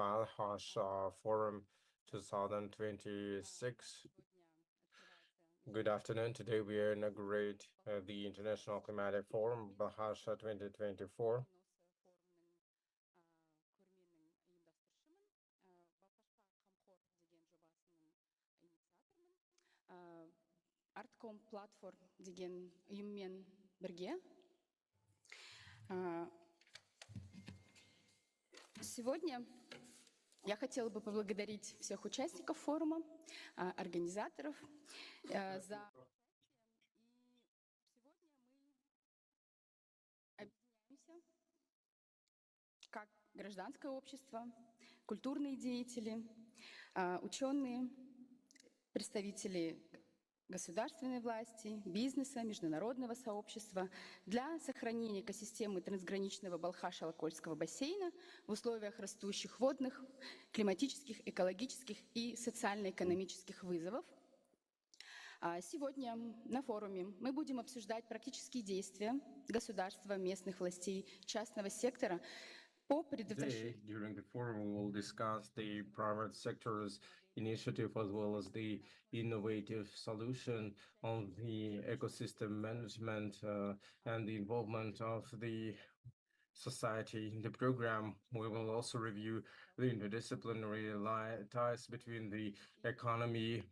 Balkhash Forum 2026. Good afternoon. Today we inaugurate the International Climatic Forum, Balkhash 2024. Artcom Platform деген ұйыммен бірге. Сегодня я хотела бы поблагодарить всех участников форума, организаторов за... И сегодня мы объединяемся как гражданское общество, культурные деятели, ученые, представители государственной власти, бизнеса, международного сообщества для сохранения экосистемы трансграничного Балкхаш-Алакольского бассейна в условиях растущих водных, климатических, экологических и социально-экономических вызовов. Сегодня на форуме мы будем обсуждать практические действия государства, местных властей, частного сектора по предотвращению. During the forum, we will discuss the private sector's initiative as well as the innovative solution on the ecosystem management and the involvement of the society. In the program, we will also review the interdisciplinary ties between the economy,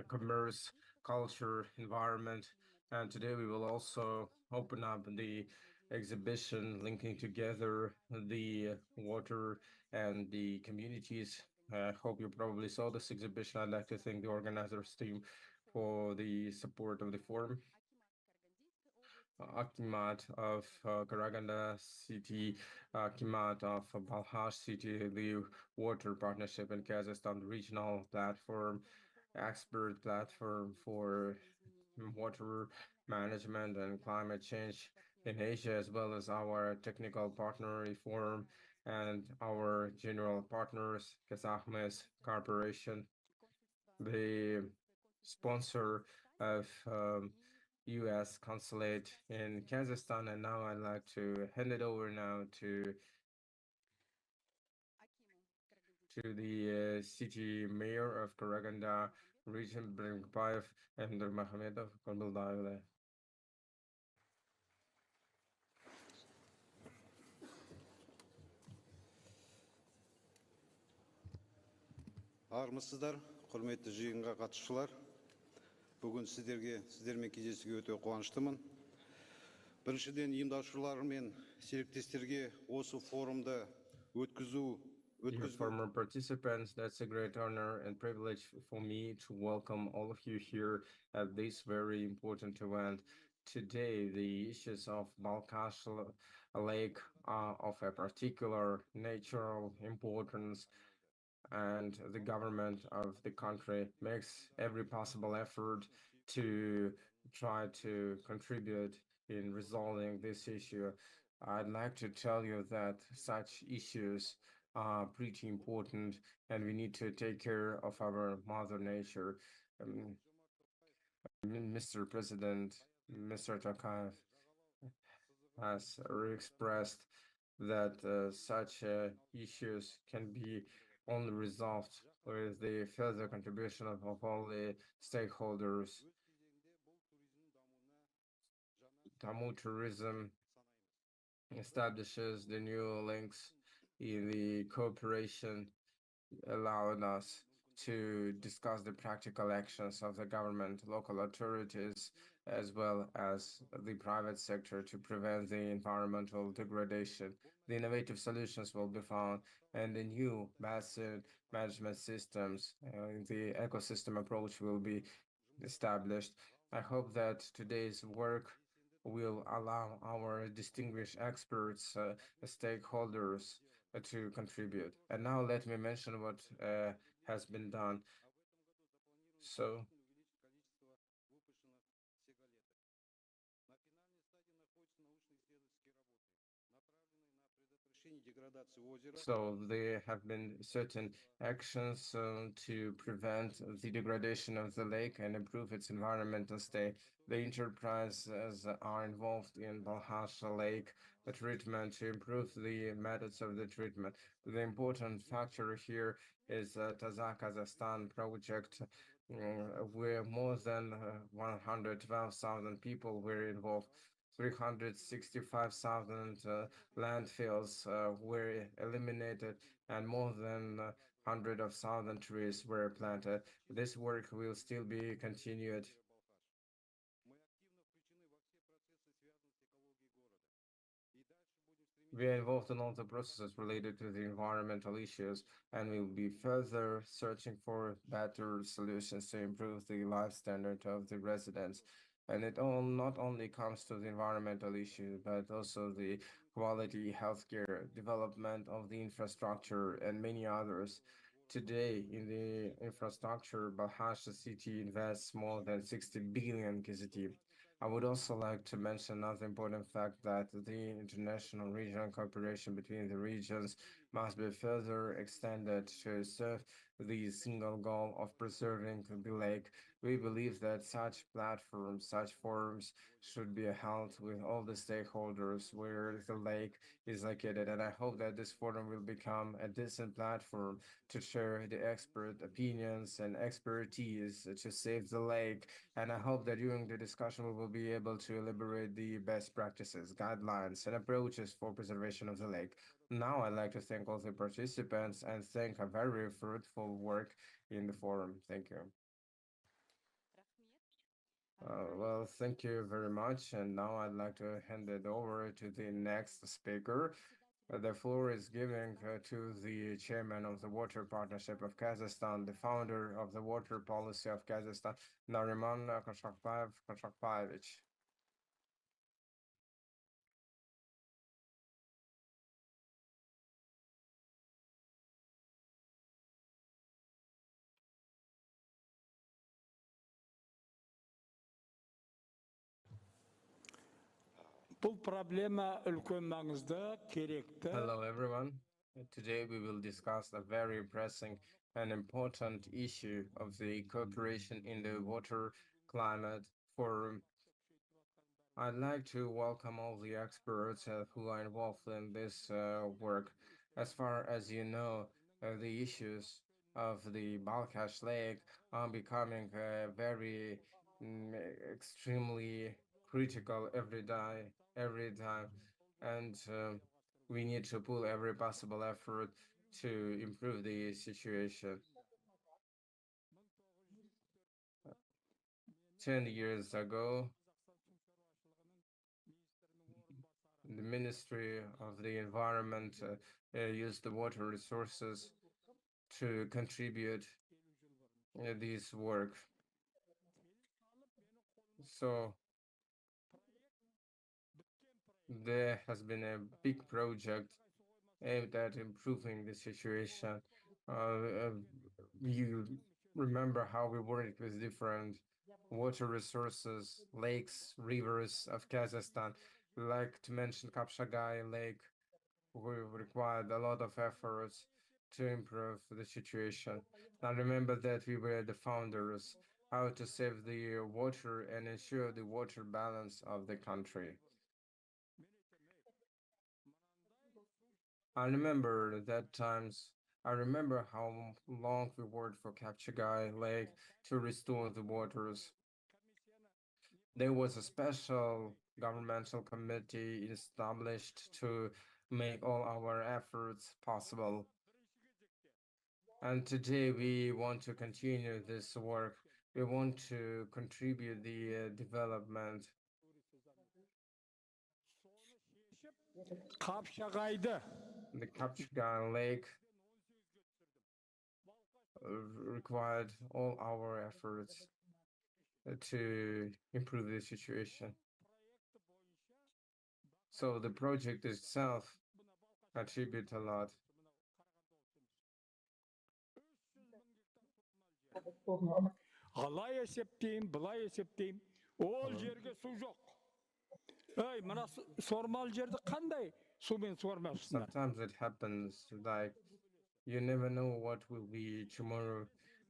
commerce, culture, environment, and today we will also open up the exhibition linking together the water and the communities. I hope you probably saw this exhibition. I'd like to thank the organizers team for the support of the forum. Akimat of Karaganda City, Akimat of Balkhash City, the Water Partnership in Kazakhstan, regional platform, expert platform for water management and climate change in Asia, as well as our technical partner Reform and our general partners, Kazakhmys Corporation, the sponsor of U.S. consulate in Kazakhstan. And now I'd like to hand it over now to the city mayor of Karaganda region, Brinkbayev and Nurmahmedov. Армысыздар, құрметті жиынға қатысушылар. Бүгін сіздермен кездесуге өте қуаныштымын. Біріншіден, ұйымдастырушылар мен серіктестерге осы форумды өткізу former participants, that's a great honor and privilege for me to welcome all of you here at this very important event. Today, the issues of Balkhash Lake are of a particular natural importance, and the government of the country makes every possible effort to try to contribute in resolving this issue. I'd like to tell you that such issues are pretty important, and we need to take care of our mother nature. Mr. President, Mr. Tokayev has expressed that such issues can be only resolved with the further contribution of all the stakeholders. Tamu tourism establishes the new links in the cooperation, allowing us to discuss the practical actions of the government, local authorities, as well as the private sector to prevent the environmental degradation. The innovative solutions will be found, and the new basin management systems, the ecosystem approach will be established. I hope that today's work will allow our distinguished experts, stakeholders, to contribute. And now let me mention what has been done. So, So there have been certain actions to prevent the degradation of the lake and improve its environmental state. The enterprises are involved in Balkhash Lake treatment to improve the methods of the treatment. The important factor here is Kazakhstan project, where more than 112,000 people were involved. 365,000 landfills were eliminated and more than 100,000 trees were planted. This work will still be continued. We are involved in all the processes related to the environmental issues, and we will be further searching for better solutions to improve the life standard of the residents. And it all not only comes to the environmental issue, but also the quality healthcare, development of the infrastructure, and many others. Today, in the infrastructure, Balkhash city invests more than 60 billion KZT. I would also like to mention another important fact that the international regional cooperation between the regions must be further extended to serve the single goal of preserving the lake. We believe that such platforms, such forums should be held with all the stakeholders where the lake is located. And I hope that this forum will become a decent platform to share the expert opinions and expertise to save the lake. And I hope that during the discussion, we will be able to elaborate the best practices, guidelines, and approaches for preservation of the lake. Now, I'd like to thank all the participants and thank a very fruitful work in the forum. Thank you. Well, thank you very much. And now I'd like to hand it over to the next speaker. The floor is given to the chairman of the Water Partnership of Kazakhstan, the founder of the water policy of Kazakhstan, Nariman Kashakpaevich. Hello, everyone. Today we will discuss a very pressing and important issue of the cooperation in the water climate forum. I'd like to welcome all the experts who are involved in this work. As far as you know, the issues of the Balkhash Lake are becoming very mm, extremely critical every time, and we need to pull every possible effort to improve the situation. 10 years ago, the Ministry of the Environment used the water resources to contribute this work. So there has been a big project aimed at improving the situation. You remember how we worked with different water resources, lakes, rivers of Kazakhstan. Like to mention Kapshagai Lake, we required a lot of efforts to improve the situation. I remember that we were the founders, how to save the water and ensure the water balance of the country. I remember that times. I remember how long we worked for Kapchagai Lake to restore the waters. There was a special governmental committee established to make all our efforts possible. And today we want to continue this work. We want to contribute the development. The Kapchagai Lake required all our efforts to improve the situation. So the project itself contributes a lot. Алай есептейм, былай есептейм. Ол жерге су жоқ. Мына сормал жерді қандай сумен суармай ұшсындар. Sometimes it happens like you never know what will be tomorrow.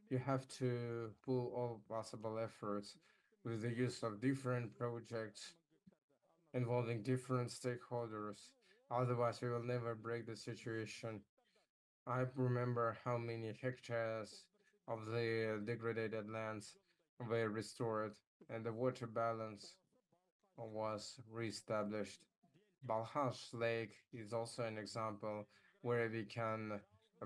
You have to pull all possible efforts with the use of different projects involving different stakeholders. Otherwise, we will never break the situation. I remember how many hectares of the degraded lands were restored and the water balance was reestablished. Balkhash Lake is also an example where we can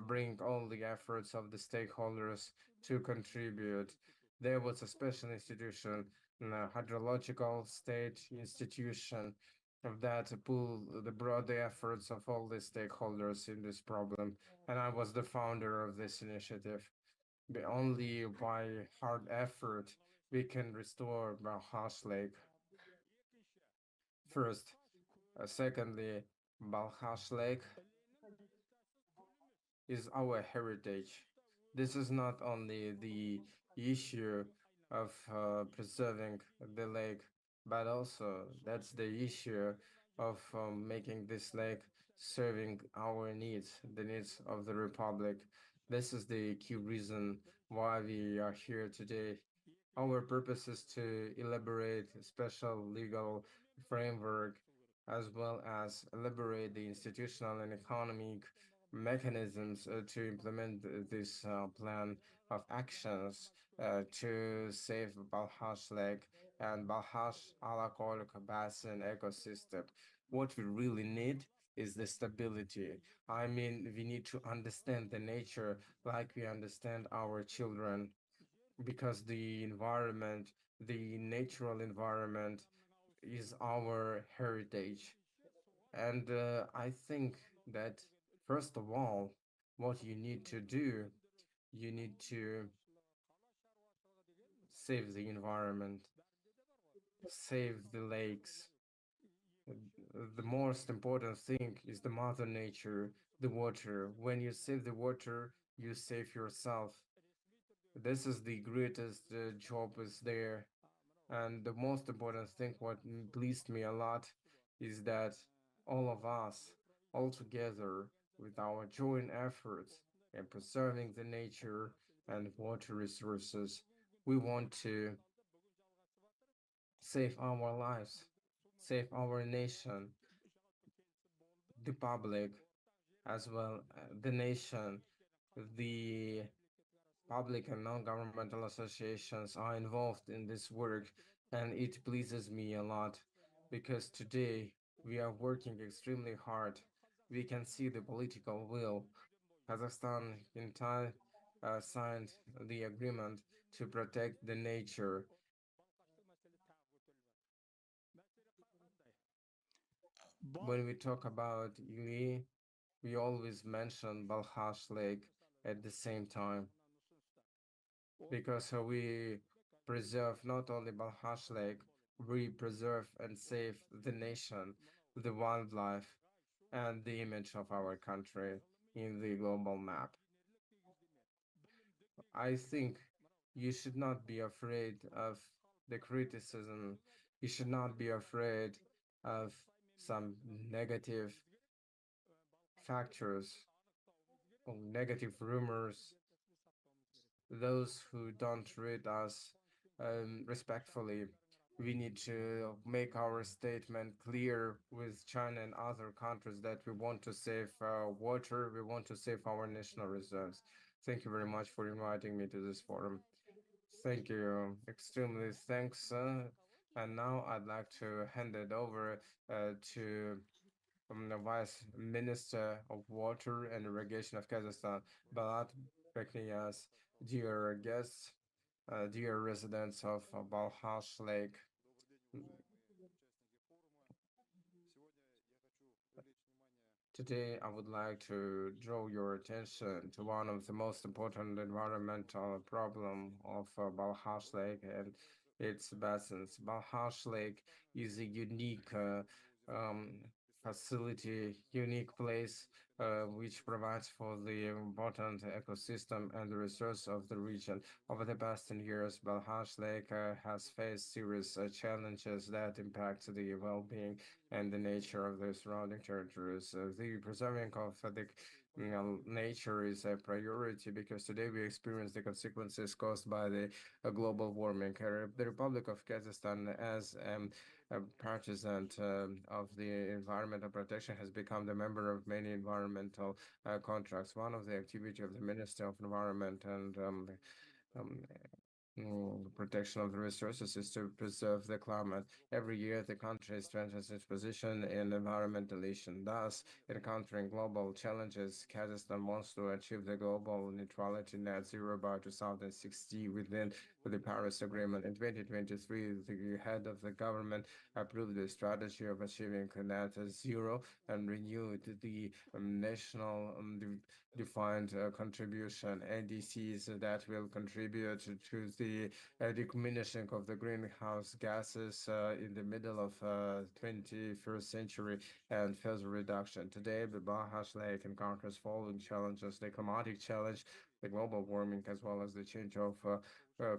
bring all the efforts of the stakeholders to contribute. There was a special institution, a hydrological state institution of that pull the broader efforts of all the stakeholders in this problem. And I was the founder of this initiative. Only by hard effort we can restore Balkhash Lake. First, secondly, Balkhash Lake is our heritage. This is not only the issue of preserving the lake, but also that's the issue of making this lake serving our needs, the needs of the Republic. This is the key reason why we are here today. Our purpose is to elaborate a special legal framework as well as elaborate the institutional and economic mechanisms to implement this plan of actions to save Balkhash Lake and Balkhash Alakolik Basin ecosystem. What we really need is the stability. I mean, we need to understand the nature like we understand our children because the environment, the natural environment, is our heritage. And I think that, first of all, what you need to do, you need to save the environment, save the lakes. The most important thing is the mother nature, the water. When you save the water, you save yourself. This is the greatest job is there. And the most important thing, what pleased me a lot, is that all of us, all together, with our joint efforts in preserving the nature and water resources, we want to save our lives, save our nation, the public, as well the nation, the public and non-governmental associations are involved in this work, and it pleases me a lot because today we are working extremely hard. We can see the political will. Kazakhstan entire signed the agreement to protect the nature. When we talk about UE, we always mention Balkhash Lake at the same time because we preserve not only Balkhash Lake, we preserve and save the nation, the wildlife, and the image of our country in the global map. I think you should not be afraid of the criticism. You should not be afraid of some negative factors or negative rumors, those who don't treat us respectfully. We need to make our statement clear with China and other countries that we want to save water, we want to save our national reserves. Thank you very much for inviting me to this forum. Thank you. Extremely thanks. And now I'd like to hand it over to the Vice Minister of Water and Irrigation of Kazakhstan, Balat Beknias, dear guests, dear residents of Balkhash Lake. Today, I would like to draw your attention to one of the most important environmental problem of Balkhash Lake and its basins. Balkhash Lake is a unique facility, unique place, which provides for the important ecosystem and the resource of the region. Over the past 10 years, Balkhash Lake has faced serious challenges that impact the well-being and the nature of the surrounding territories. The preserving of the nature is a priority because today we experience the consequences caused by the global warming. The Republic of Kazakhstan, as a partisan of the environmental protection, has become the member of many environmental contracts. One of the activity of the Ministry of Environment and um, protection of the resources is to preserve the climate. Every year, the country strengthens its position in environmental issues. Thus, encountering global challenges, Kazakhstan wants to achieve the global neutrality net zero by 2060 within the Paris Agreement. In 2023, the head of the government approved the strategy of achieving net zero and renewed the national defined contribution NDCs that will contribute to the diminishing of the greenhouse gases in the middle of 21st century and further reduction. Today, the Balkhash Lake encounters following challenges: the climatic challenge, the global warming, as well as the change of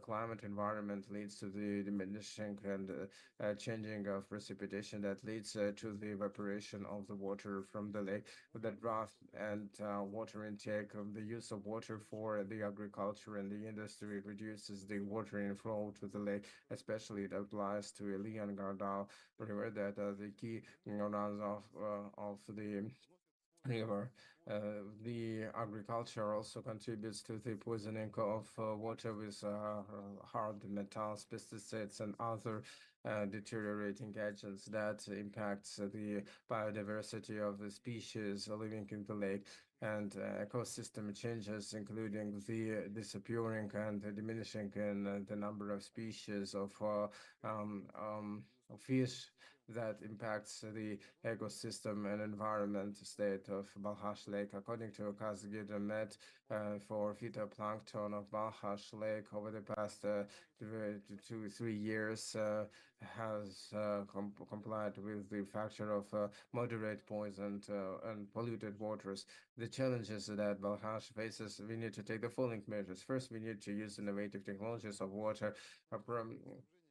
climate environment leads to the diminishing and changing of precipitation that leads to the evaporation of the water from the lake. The drought and water intake, the use of water for the agriculture and the industry reduces the water inflow to the lake, especially it applies to Elian Gardal River, that the key runs of the river. The agriculture also contributes to the poisoning of water with hard metals, pesticides, and other deteriorating agents that impacts the biodiversity of the species living in the lake and ecosystem changes, including the disappearing and diminishing in the number of species of fish that impacts the ecosystem and environment state of Balkhash Lake. According to Kazgid for phytoplankton of Balkhash Lake over the past 2 3 years has complied with the factor of moderate poisoned and polluted waters. The challenges that Balkhash faces, we need to take the following measures. First, we need to use innovative technologies of water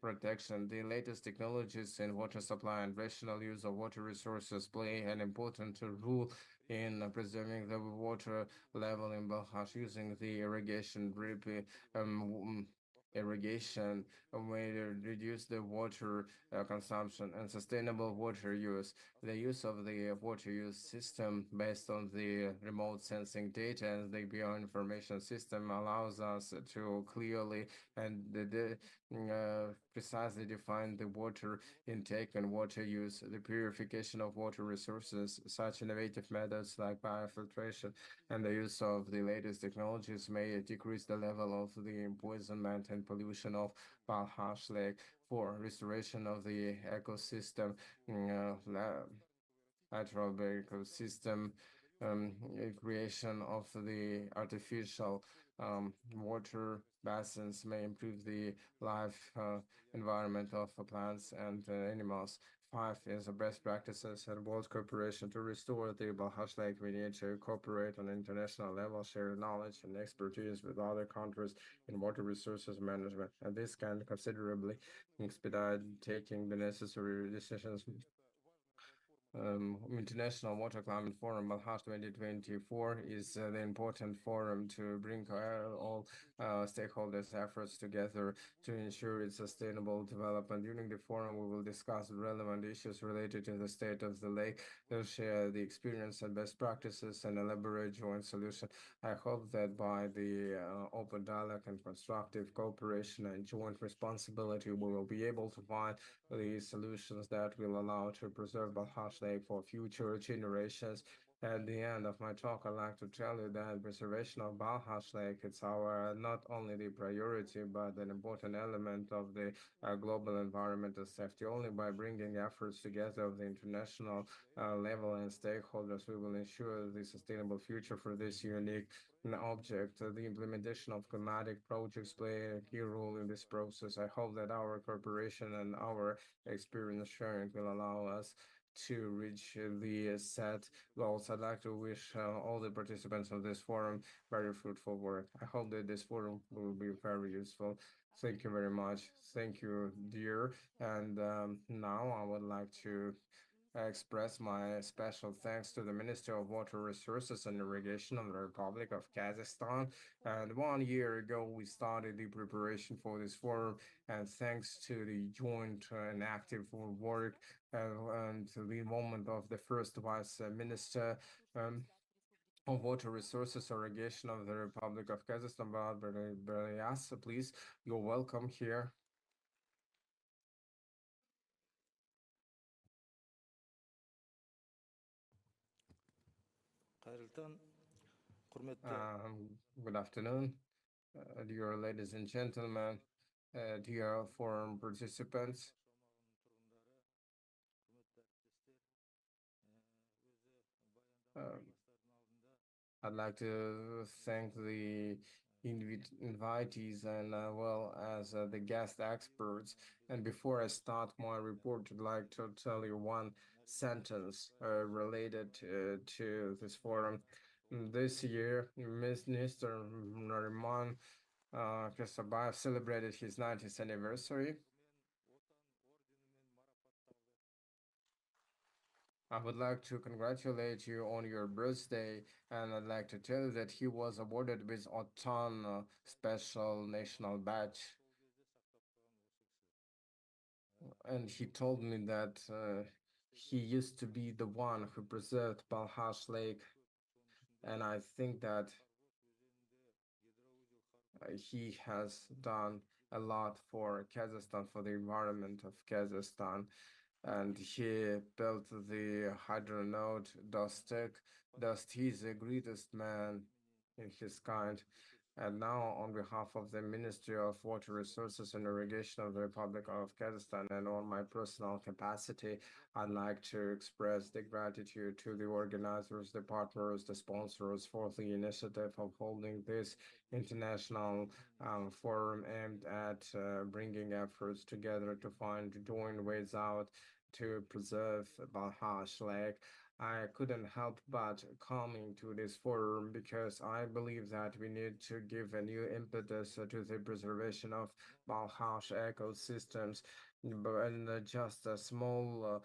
protection. The latest technologies in water supply and rational use of water resources play an important role in preserving the water level in Balkhash using the irrigation drip irrigation, a way to reduce the water consumption and sustainable water use. The use of the water use system based on the remote sensing data and the bioinformation system allows us to clearly and precisely define the water intake and water use, the purification of water resources. Such innovative methods like biofiltration and the use of the latest technologies may decrease the level of the empoisonment and pollution of Balkhash Lake. For restoration of the ecosystem, natural ecosystem, creation of the artificial water basins may improve the life environment of plants and animals. Five is the best practices and world cooperation to restore the Balkhash Lake. We need to cooperate on international level, share knowledge and expertise with other countries in water resources management, and this can considerably expedite taking the necessary decisions. International Water Climate Forum Balkhash 2024 is the important forum to bring all stakeholders' efforts together to ensure its sustainable development. During the forum, we will discuss relevant issues related to the state of the lake. They'll share the experience and best practices and elaborate joint solution. I hope that by the open dialogue and constructive cooperation and joint responsibility, we will be able to find the solutions that will allow to preserve Balkhash Lake for future generations. At the end of my talk, I'd like to tell you that preservation of Balkhash Lake is our not only the priority but an important element of the global environmental safety. Only by bringing efforts together of the international level and stakeholders, we will ensure the sustainable future for this unique object. The implementation of climatic projects play a key role in this process. I hope that our cooperation and our experience sharing will allow us to reach the set goals. I'd like to wish all the participants of this forum very fruitful work. I hope that this forum will be very useful. Thank you very much. Thank you, dear. And now I would like to express my special thanks to the Minister of Water Resources and Irrigation of the Republic of Kazakhstan. And 1 year ago, we started the preparation for this forum, and thanks to the joint and active work and the involvement of the first Vice Minister. Of Water Resources Irrigation of the Republic of Kazakhstan, Beryas, please, you're welcome here. Good afternoon, dear ladies and gentlemen, dear forum participants. Um, I'd like to thank the invitees and well as the guest experts. And before I start my report, I'd like to tell you one sentence related to this forum. This year, Minister Nariman Kasabayev celebrated his 90th anniversary. I would like to congratulate you on your birthday, and I'd like to tell you that he was awarded with Otan Special National Badge. And he told me that he used to be the one who preserved Balkhash Lake, and I think that he has done a lot for Kazakhstan, for the environment of Kazakhstan. And he built the hydro node Dostik. Dust, he's the greatest man in his kind. And now, on behalf of the Ministry of Water Resources and Irrigation of the Republic of Kazakhstan and on my personal capacity, I'd like to express the gratitude to the organizers, the partners, the sponsors for the initiative of holding this international forum aimed at bringing efforts together to find joint ways out to preserve Balkhash Lake. I couldn't help but coming to this forum because I believe that we need to give a new impetus to the preservation of Balkhash ecosystems. And just a small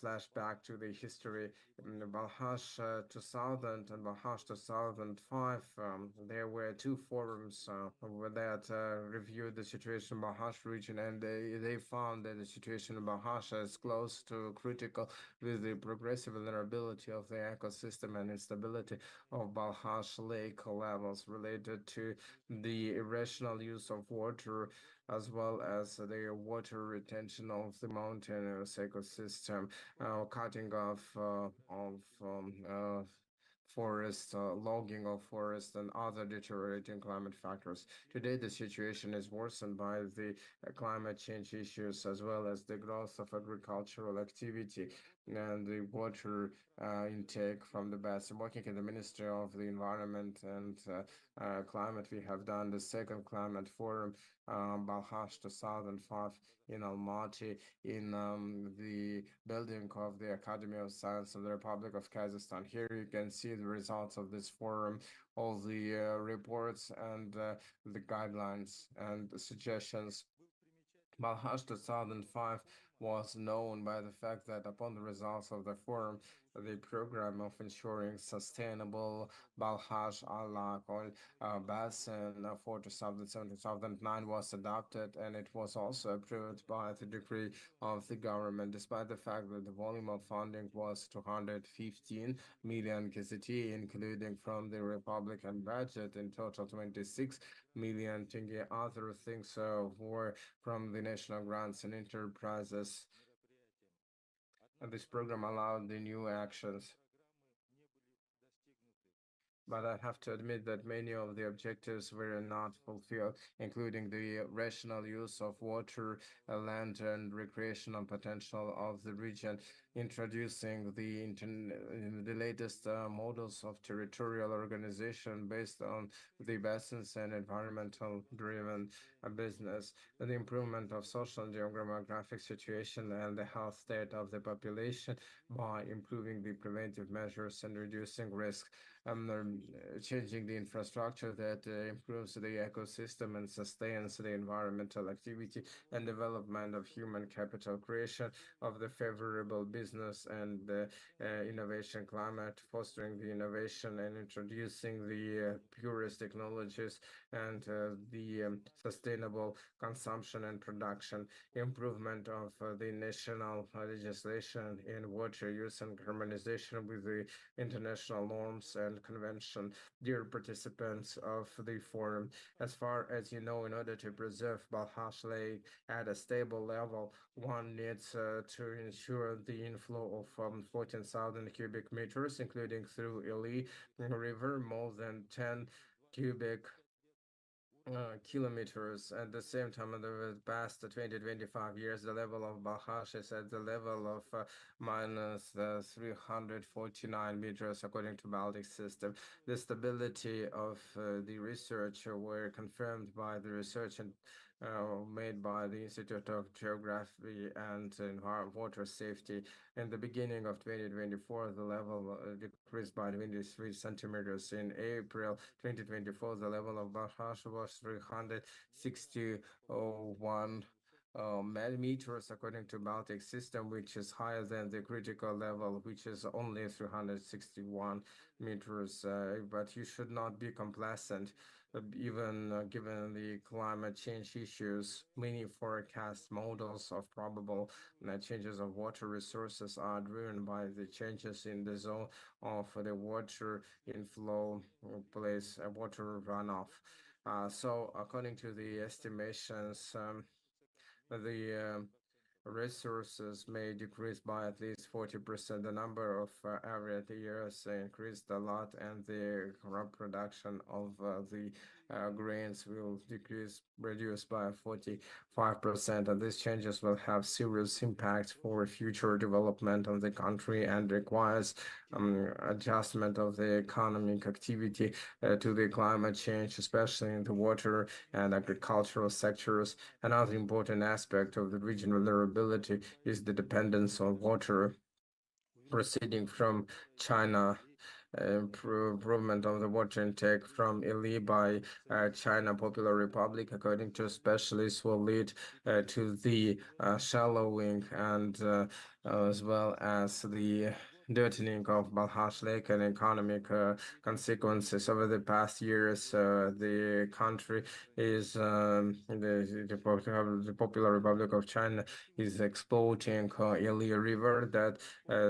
flashback to the history. In Balkhash 2000 and Balkhash 2005, there were two forums that reviewed the situation in Balkhash region, and they found that the situation in Balkhash is close to critical with the progressive vulnerability of the ecosystem and instability of Balkhash lake levels related to the irrational use of water as well as the water retention of the mountainous ecosystem, cutting off forest, logging of forest, and other deteriorating climate factors. Today, the situation is worsened by the climate change issues as well as the growth of agricultural activity and the water intake from the best. Working in the Ministry of the Environment and Climate, we have done the second climate forum, Balkhash 2005 in Almaty, in the building of the Academy of Science of the Republic of Kazakhstan. Here you can see the results of this forum, all the reports and the guidelines and the suggestions. Balkhash 2005 was known by the fact that upon the results of the forum, the program of ensuring sustainable Balkhash Alakol basin for 2007-2009 was adopted, and it was also approved by the decree of the government, despite the fact that the volume of funding was 215 million KZT, including from the Republican budget, in total 26 million tenge. Other things were from the national grants and enterprises. And this program allowed the new actions. But I have to admit that many of the objectives were not fulfilled, including the rational use of water, land, and recreational potential of the region. introducing the latest models of territorial organization based on the basins and environmental driven business, the improvement of social and demographic situation and the health state of the population by improving the preventive measures and reducing risk, changing the infrastructure that improves the ecosystem and sustains the environmental activity and development of human capital, creation of the favorable business and innovation climate, fostering the innovation and introducing the purest technologies and the sustainable consumption and production, improvement of the national legislation in water use and harmonization with the international norms and convention. Dear participants of the forum, as far as you know, in order to preserve Balkhash Lake at a stable level, one needs to ensure the inflow of 14,000 cubic meters, including through Ili River, more than 10 cubic kilometers. At the same time, in the past 20-25 years, the level of Balkhash is at the level of minus 349 meters, according to Baltic system. The stability of the research were confirmed by the research and made by the Institute of Geography and Water Safety. In the beginning of 2024, the level decreased by 23 centimeters. In April 2024, the level of Balkhash was 361 millimeters according to Baltic system, which is higher than the critical level, which is only 361 meters. But you should not be complacent. Even given the climate change issues, many forecast models of probable changes of water resources are driven by the changes in the zone of the water inflow place, water runoff. So according to the estimations, the resources may decrease by at least 40%. The number of arid years increased a lot, and the crop production of the grains will reduce by 45%. And these changes will have serious impact for future development of the country and requires adjustment of the economic activity to the climate change, especially in the water and agricultural sectors. Another important aspect of the regional vulnerability is the dependence on water proceeding from China. Improvement of the water intake from Ili by China Popular Republic, according to specialists, will lead to the shallowing and as well as the dirtying of Balkhash Lake and economic consequences. Over the past years, the country is the Popular Republic of China is exporting Ili River that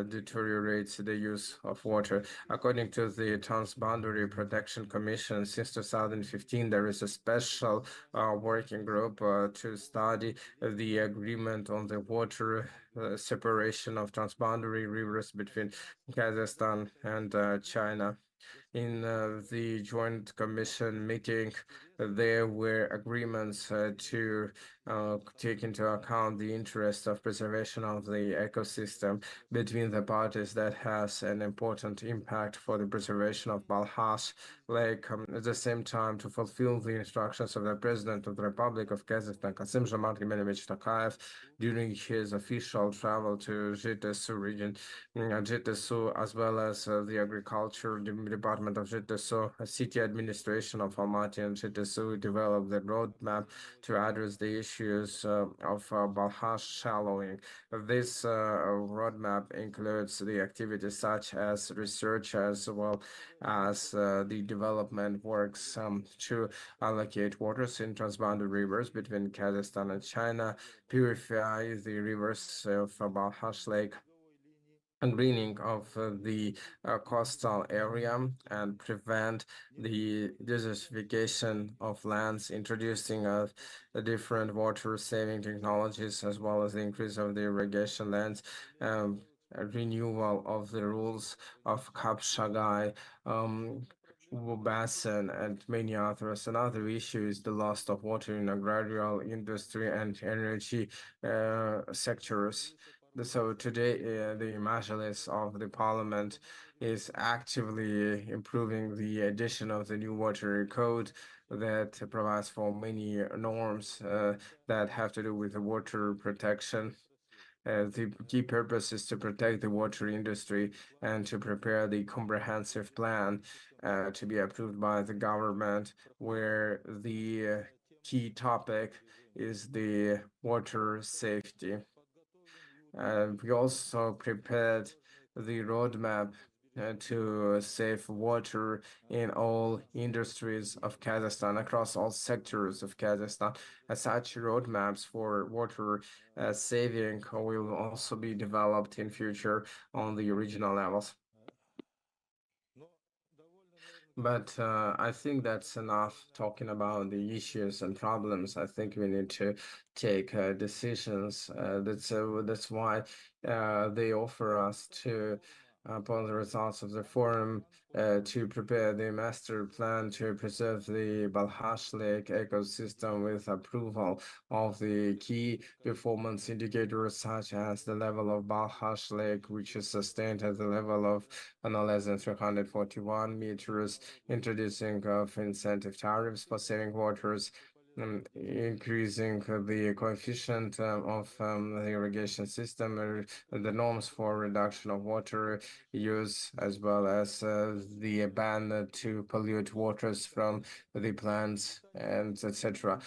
deteriorates the use of water. According to the Transboundary Protection Commission, since 2015, there is a special working group to study the agreement on the water separation of transboundary rivers between Kazakhstan and China. In the Joint Commission meeting, there were agreements to take into account the interest of preservation of the ecosystem between the parties that has an important impact for the preservation of Balkhash Lake. At the same time, to fulfill the instructions of the President of the Republic of Kazakhstan, Kassym-Jomart Kemelyevich Tokayev, during his official travel to Zhytomyr region, Zhytomyr, as well as the Agriculture Department of Zhytomyr, city administration of Almaty and Zhytomyr developed the roadmap to address the issues of Balkhash shallowing. This roadmap includes the activities such as research as well as the development works to allocate waters in transboundary rivers between Kazakhstan and China, purify the rivers of Balkhash Lake, and greening of the coastal area and prevent the desertification of lands, introducing different water saving technologies as well as the increase of the irrigation lands, renewal of the rules of Kapshagai, basin, and many others. Another issue is the loss of water in agrarian industry and energy sectors. So today, the Majlis of the Parliament is actively improving the addition of the new water code that provides for many norms that have to do with the water protection. The key purpose is to protect the water industry and to prepare the comprehensive plan to be approved by the government, where the key topic is the water safety. We also prepared the roadmap to save water in all industries of Kazakhstan, across all sectors of Kazakhstan. As such, roadmaps for water saving will also be developed in future on the regional levels. But I think that's enough talking about the issues and problems. I think we need to take decisions. That's why they offer us to, upon the results of the forum, to prepare the master plan to preserve the Balkhash Lake ecosystem with approval of the key performance indicators such as the level of Balkhash Lake, which is sustained at the level of no less than 341 meters, introducing of incentive tariffs for saving waters, increasing the coefficient of the irrigation system, the norms for reduction of water use, as well as the ban to pollute waters from the plants and etc.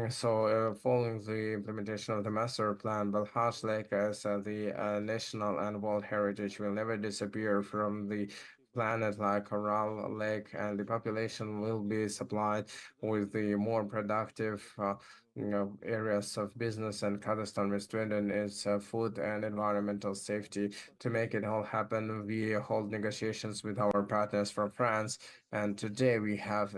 So, following the implementation of the master plan, Balkhash Lake as the national and world heritage will never disappear from the planet like Coral Lake, and the population will be supplied with the more productive areas of business, and Kazakhstan will strengthen its food and environmental safety. To make it all happen, we hold negotiations with our partners from France, and today we have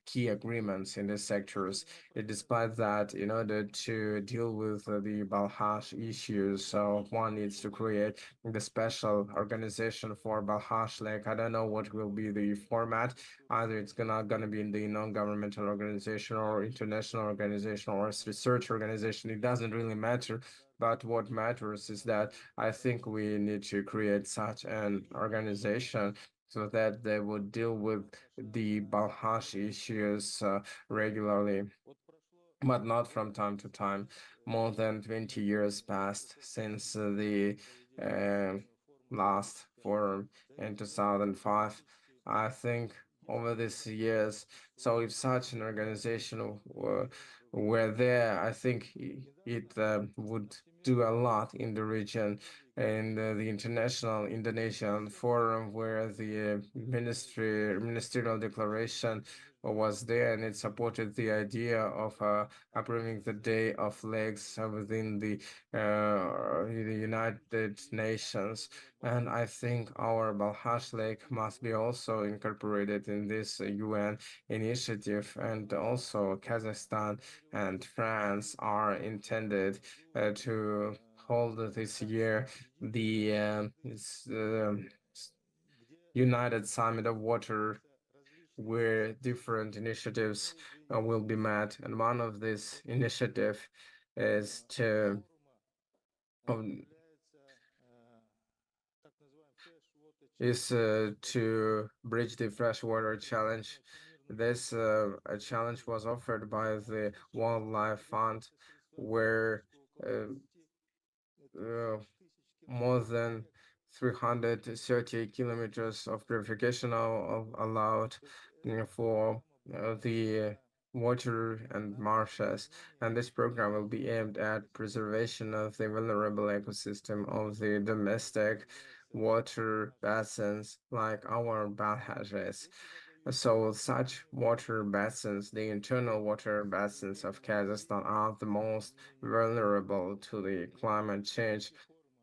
key agreements in these sectors. Despite that, in order to deal with the Balkhash issues, so one needs to create the special organization for Balkhash Lake. I don't know what will be the format. Either it's gonna be in the non-governmental organization or international organization or research organization. It doesn't really matter. But what matters is that I think we need to create such an organization so that they would deal with the Balkhash issues regularly, but not from time to time. More than 20 years passed since the uh, last forum in 2005. I think over these years, so if such an organization were there, I think it would do a lot in the region. And the International Indonesian Forum, where the ministerial declaration was there, and it supported the idea of approving the Day of Lakes within the United Nations. And I think our Balkhash Lake must be also incorporated in this UN initiative. And also Kazakhstan and France are intended to hold this year the United Summit of Water, where different initiatives will be met. And one of these initiative is um, to bridge the freshwater challenge. This challenge was offered by the Wildlife Fund, where uh, uh, more than 330 kilometers of purification are allowed for the water and marshes. And this program will be aimed at preservation of the vulnerable ecosystem of the domestic water basins like our Balkhash. So such water basins, the internal water basins of Kazakhstan, are the most vulnerable to the climate change.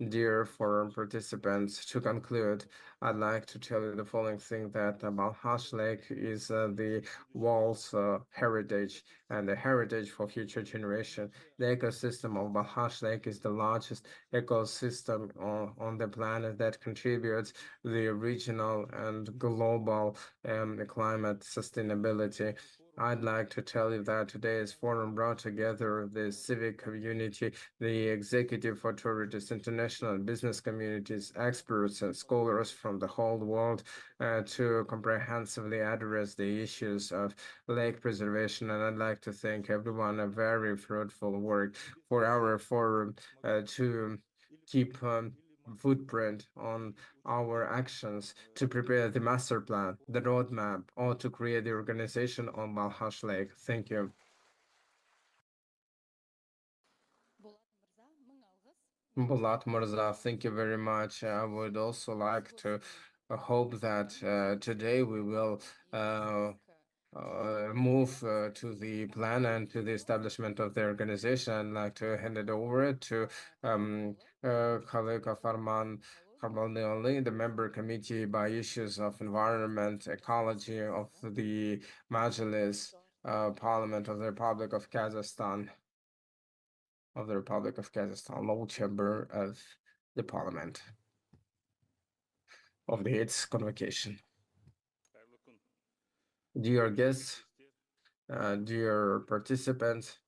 Dear forum participants, to conclude, I'd like to tell you the following thing, that Balkhash Lake is the world's heritage and the heritage for future generation. The ecosystem of Balkhash Lake is the largest ecosystem on the planet that contributes the regional and global climate sustainability. I'd like to tell you that today's forum brought together the civic community, the executive authorities, international business communities, experts, and scholars from the whole world to comprehensively address the issues of lake preservation. And I'd like to thank everyone a very fruitful work for our forum to keep footprint on our actions to prepare the master plan, the roadmap, or to create the organization on Balkhash Lake. Thank you. Bulat Mirza, thank you very much. I would also like to hope that today we will move to the plan and to the establishment of the organization. I'd like to hand it over to colleague Farman Karbal, the member committee by issues of environment, ecology of the Majlis Parliament of the Republic of Kazakhstan, low chamber of the parliament of the its convocation. Dear guests, dear participants,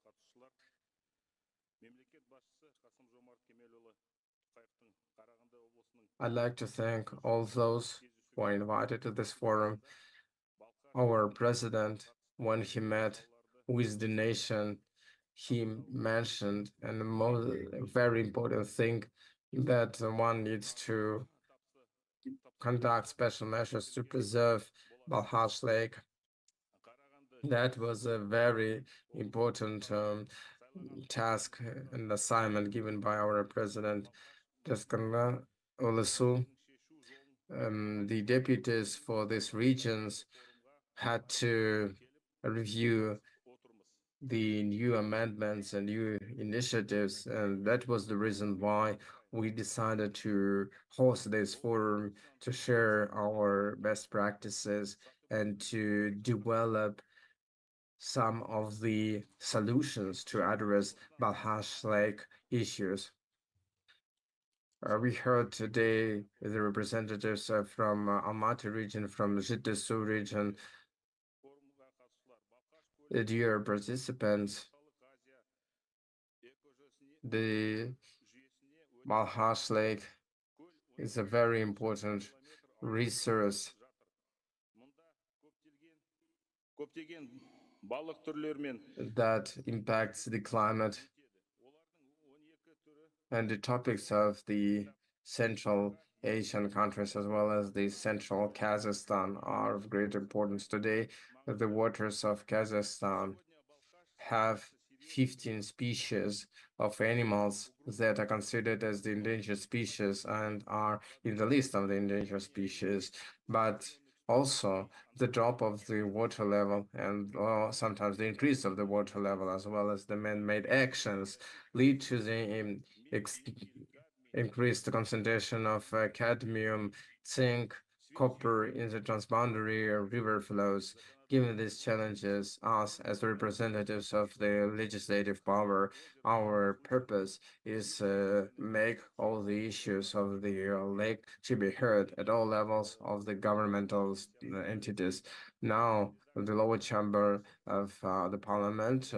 I'd like to thank all those who are invited to this forum. Our president, when he met with the nation, he mentioned and the most very important thing that one needs to conduct special measures to preserve Balkhash Lake. That was a very important task and assignment given by our president, Teskanda Olusu. The deputies for these regions had to review the new amendments and new initiatives, and that was the reason why we decided to host this forum to share our best practices and to develop some of the solutions to address Balkhash Lake issues. We heard today the representatives from Almaty region, from Zhytomyr region. Dear participants, the Balkhash Lake is a very important resource that impacts the climate, and the topics of the Central Asian countries as well as the Central Kazakhstan are of great importance today. The waters of Kazakhstan have 15 species of animals that are considered as the endangered species and are in the list of the endangered species. But also, the drop of the water level and sometimes the increase of the water level, as well as the man-made actions, lead to the increased concentration of cadmium, zinc, copper in the transboundary river flows. Given these challenges, us as representatives of the legislative power, our purpose is make all the issues of the lake to be heard at all levels of the governmental entities. Now, the lower chamber of the parliament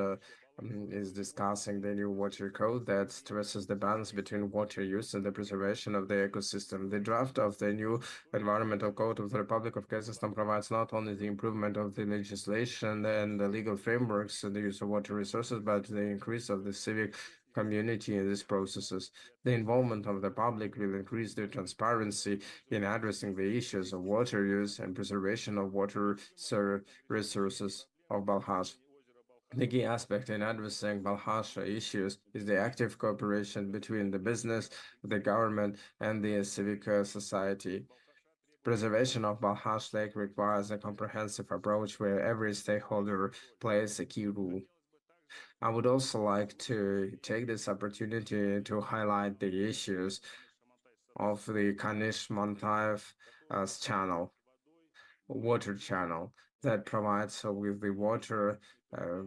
is discussing the new water code that stresses the balance between water use and the preservation of the ecosystem. The draft of the new environmental code of the Republic of Kazakhstan provides not only the improvement of the legislation and the legal frameworks and the use of water resources, but the increase of the civic community in these processes. The involvement of the public will increase the transparency in addressing the issues of water use and preservation of water resources of Balkhash. The key aspect in addressing Balkhash issues is the active cooperation between the business, the government, and the civic society. Preservation of Balkhash Lake requires a comprehensive approach where every stakeholder plays a key role. I would also like to take this opportunity to highlight the issues of the Kanish Montaev channel, water channel, that provides with the water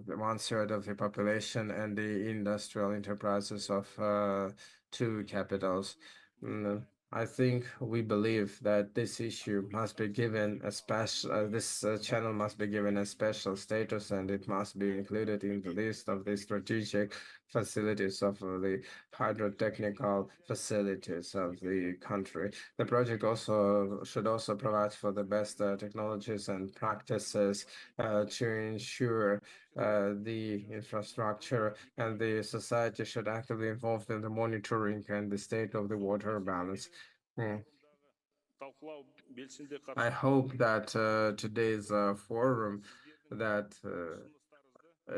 one-third of the population and the industrial enterprises of two capitals. I think we believe that this issue must be given a special, this channel must be given a special status and it must be included in the list of the strategic facilities of the hydrotechnical facilities of the country. The project also should also provide for the best technologies and practices to ensure the infrastructure, and the society should actively involved in the monitoring and the state of the water balance. Hmm. I hope that today's forum that uh,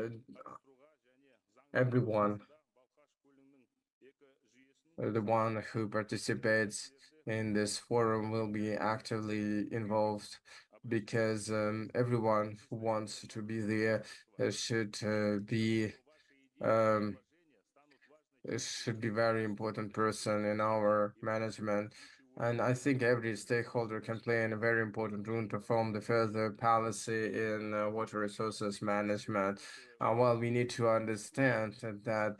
everyone, the one who participates in this forum will be actively involved because everyone who wants to be there should be um, should be very important person in our management. And I think every stakeholder can play a very important role to form the further policy in water resources management. Well, we need to understand that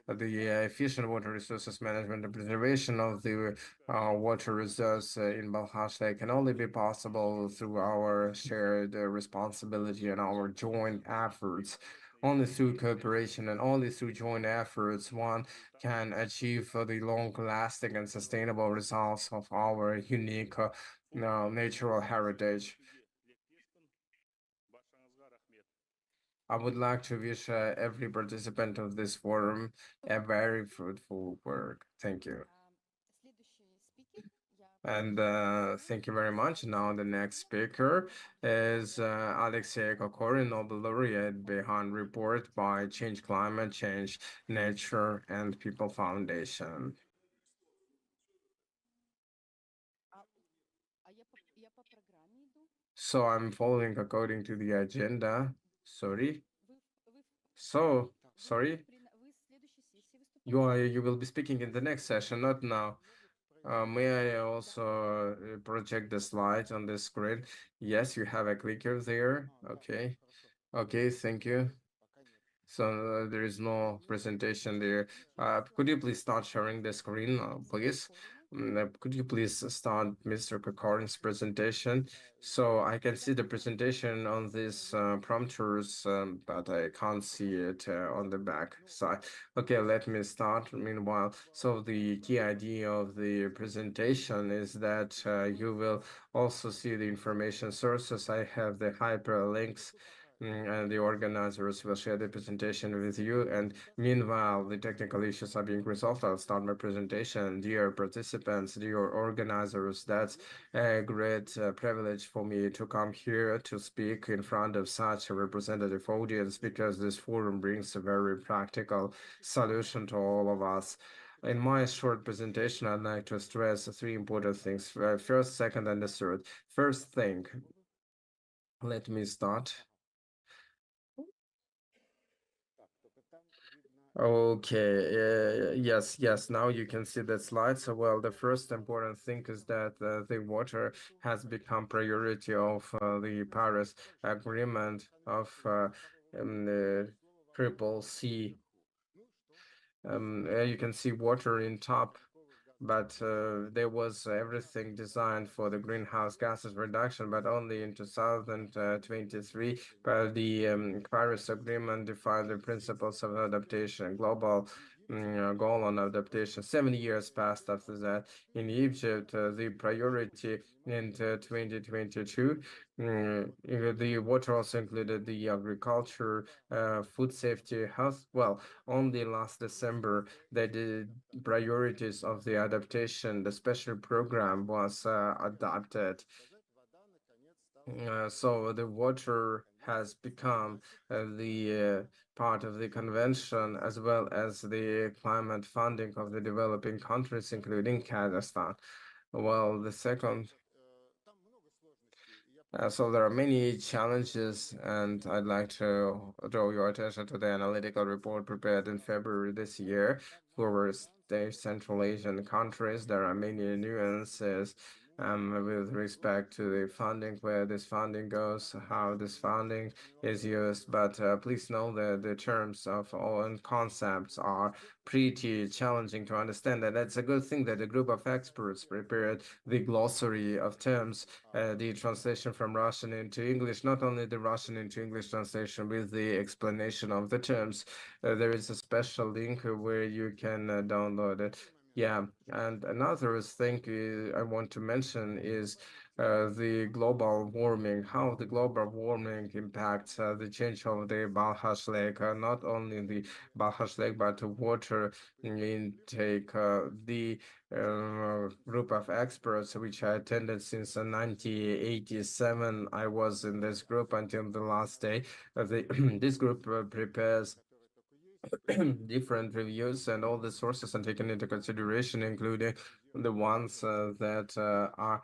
the efficient water resources management and preservation of the water reserves in Balkhash, they can only be possible through our shared responsibility and our joint efforts. Only through cooperation and only through joint efforts, one can achieve the long-lasting and sustainable results of our unique natural heritage. I would like to wish every participant of this forum a very fruitful work. Thank you. And thank you very much. Now the next speaker is Alexei Kokorin, Nobel laureate, behind report by Change Climate Change, Nature and People Foundation. So I'm following according to the agenda. Sorry. So, sorry. You will be speaking in the next session, not now. May I also project the slides on the screen? Yes, you have a clicker there. Okay. Okay, thank you. So there is no presentation there. Could you please start sharing the screen, please? Could you please start Mr. Kokorin's presentation so I can see the presentation on these prompters, but I can't see it on the back side. Okay, let me start. Meanwhile, so the key idea of the presentation is that you will also see the information sources. I have the hyperlinks. And the organizers will share the presentation with you. And meanwhile, the technical issues are being resolved. I'll start my presentation. Dear participants, dear organizers, that's a great privilege for me to come here to speak in front of such a representative audience because this forum brings a very practical solution to all of us. In my short presentation, I'd like to stress three important things. First, second, and the third. First thing, let me start. Okay, yes, now you can see the slide. So, well, the first important thing is that the water has become priority of the Paris Agreement of the Triple C. You can see water in top, but there was everything designed for the greenhouse gases reduction, but only in 2023, but the Paris Agreement defined the principles of adaptation, global goal on adaptation. 7 years passed after that. In Egypt, the priority in 2022, the water also included the agriculture, food safety, health. Well, only last December, the priorities of the adaptation, the special program was adopted. So the water has become the part of the convention as well as the climate funding of the developing countries, including Kazakhstan. Well, the second so there are many challenges, and I'd like to draw your attention to the analytical report prepared in February this year for Central Asian countries. There are many nuances with respect to the funding, where this funding goes, how this funding is used. But please know that the terms of all and concepts are pretty challenging to understand. And that's a good thing that a group of experts prepared the glossary of terms, the translation from Russian into English, not only the Russian into English translation with the explanation of the terms. There is a special link where you can download it. Yeah, and another thing I want to mention is the global warming, how the global warming impacts the change of the Balkhash Lake, not only the Balkhash Lake, but the water intake. The group of experts which I attended since 1987, I was in this group until the last day. This group prepares different reviews and all the sources are taken into consideration, including the ones that are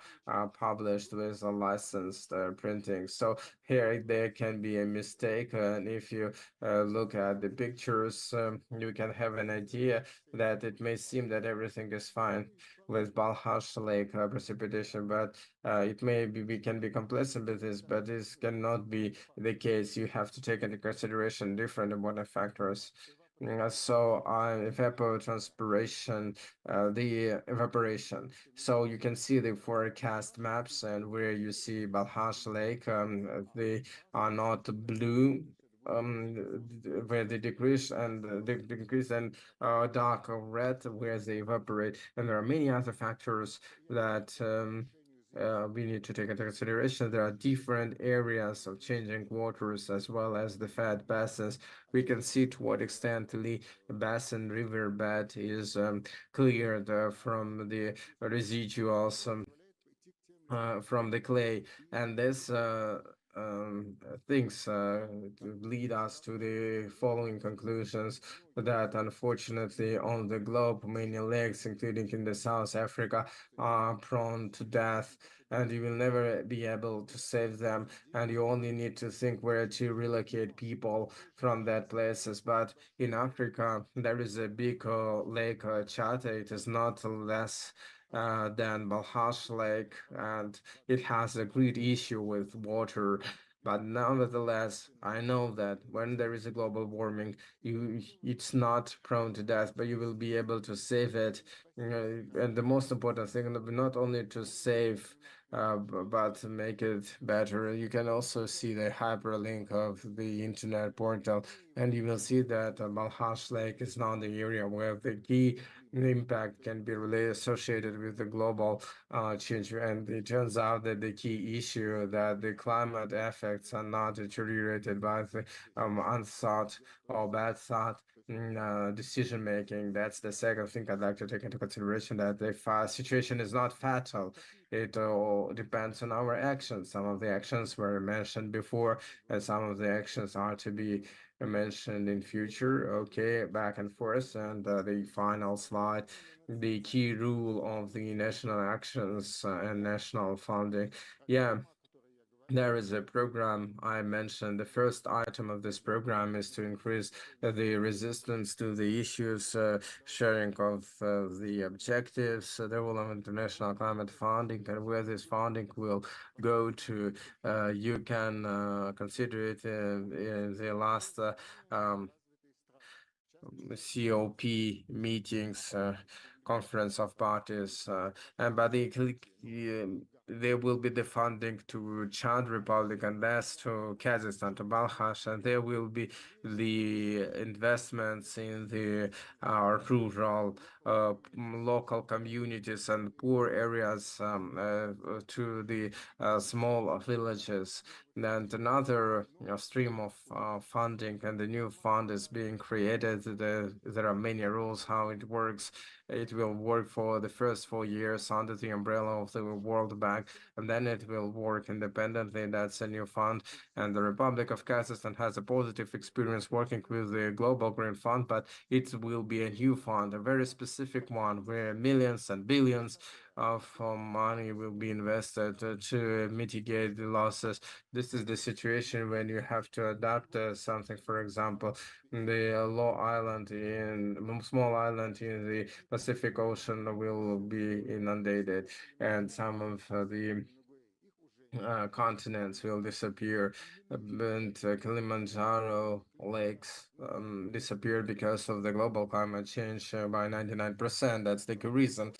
published with a licensed printing. So here there can be a mistake, and if you look at the pictures, you can have an idea that it may seem that everything is fine with Balkhash Lake precipitation, but it may be we can be complacent with this, but this cannot be the case. You have to take into consideration different important factors. So evapotranspiration, the evaporation. So you can see the forecast maps and where you see Balkhash Lake, they are not blue. Where they decrease and they decrease and dark red where they evaporate, and there are many other factors that we need to take into consideration. There are different areas of changing waters as well as the fed basins. We can see to what extent the basin river bed is cleared from the residuals from the clay, and this things lead us to the following conclusions that unfortunately on the globe many lakes, including in the South Africa, are prone to death, and you will never be able to save them, and you only need to think where to relocate people from that places. But in Africa there is a big lake Chata. It is not less than Balkhash Lake, and it has a great issue with water. But nevertheless, I know that when there is a global warming, it's not prone to death, but you will be able to save it. And the most important thing, not only to save, but to make it better. You can also see the hyperlink of the internet portal, and you will see that Balkhash Lake is not the area where the key impact can be really associated with the global change. And it turns out that the key issue that the climate effects are not deteriorated by the unthought or bad thought decision making. That's the second thing I'd like to take into consideration, that if a situation is not fatal, it all depends on our actions. Some of the actions were mentioned before, and some of the actions are to be mentioned in future. Okay, back and forth. And the final slide, the key rule of the national actions and national funding. Yeah, there is a program I mentioned. The first item of this program is to increase the resistance to the issues, sharing of the objectives, development international climate funding, and where this funding will go to. You can consider it in the last COP meetings, conference of parties, and by there will be the funding to Chad Republic and less to Kazakhstan, to Balkhash, and there will be the investments in the rural, local communities and poor areas to the small villages. And another stream of funding, and the new fund is being created. There are many rules how it works. It will work for the first 4 years under the umbrella of the World Bank, and then it will work independently. That's a new fund. And the Republic of Kazakhstan has a positive experience working with the Global Green Fund, but it will be a new fund, a very specific one, where millions and billions of money will be invested to mitigate the losses. This is the situation when you have to adapt something. For example, the small island in the Pacific Ocean will be inundated, and some of the continents will disappear, and Kilimanjaro lakes disappeared because of the global climate change by 99%. That's the reason.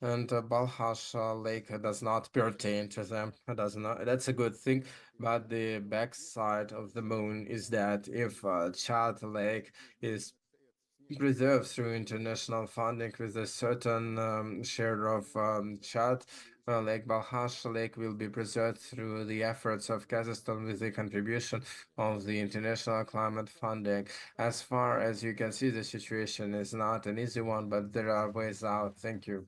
And Balkhash Lake does not pertain to them. It does not. That's a good thing. But the backside of the moon is that if Chad Lake is preserved through international funding with a certain share of Chad, Lake Balkhash Lake will be preserved through the efforts of Kazakhstan with the contribution of the international climate funding. As far as you can see, the situation is not an easy one, but there are ways out. Thank you.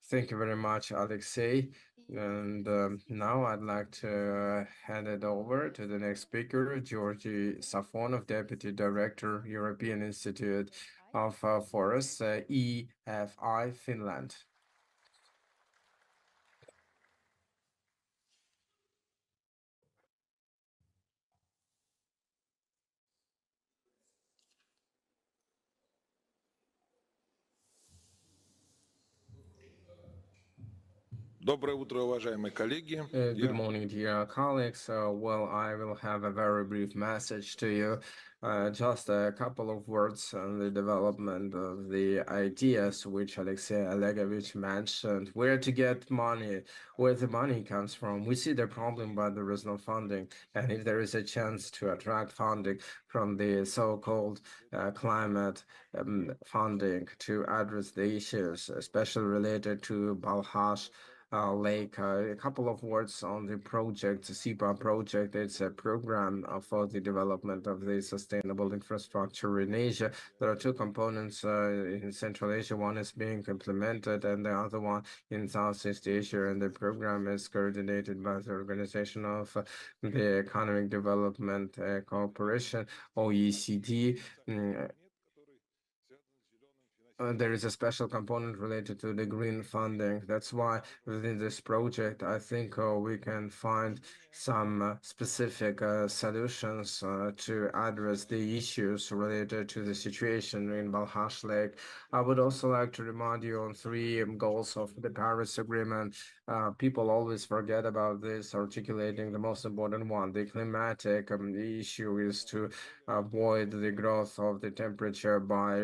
Thank you very much, Alexei. And now I'd like to hand it over to the next speaker, Georgy Safonov, Deputy Director, European Institute of Forests, EFI, Finland. Доброе утро, уважаемые коллеги. Good morning, dear colleagues. Well, I will have a very brief message to you. Just a couple of words on the development of the ideas which Alexei Olegovich mentioned. Where to get money, where the money comes from. We see the problem, but there is no funding. And if there is a chance to attract funding from the so-called climate funding to address the issues, especially related to Balkhash Lake. A couple of words on the project, the SIPA project. It's a program for the development of the sustainable infrastructure in Asia. There are two components in Central Asia. One is being implemented, and the other one in Southeast Asia. And the program is coordinated by the Organization of the Economic Development Cooperation, OECD. There is a special component related to the green funding. That's why within this project, I think we can find some specific solutions to address the issues related to the situation in Balkhash Lake. I would also like to remind you on three goals of the Paris Agreement. People always forget about this, articulating the most important one. The climatic issue is to avoid the growth of the temperature by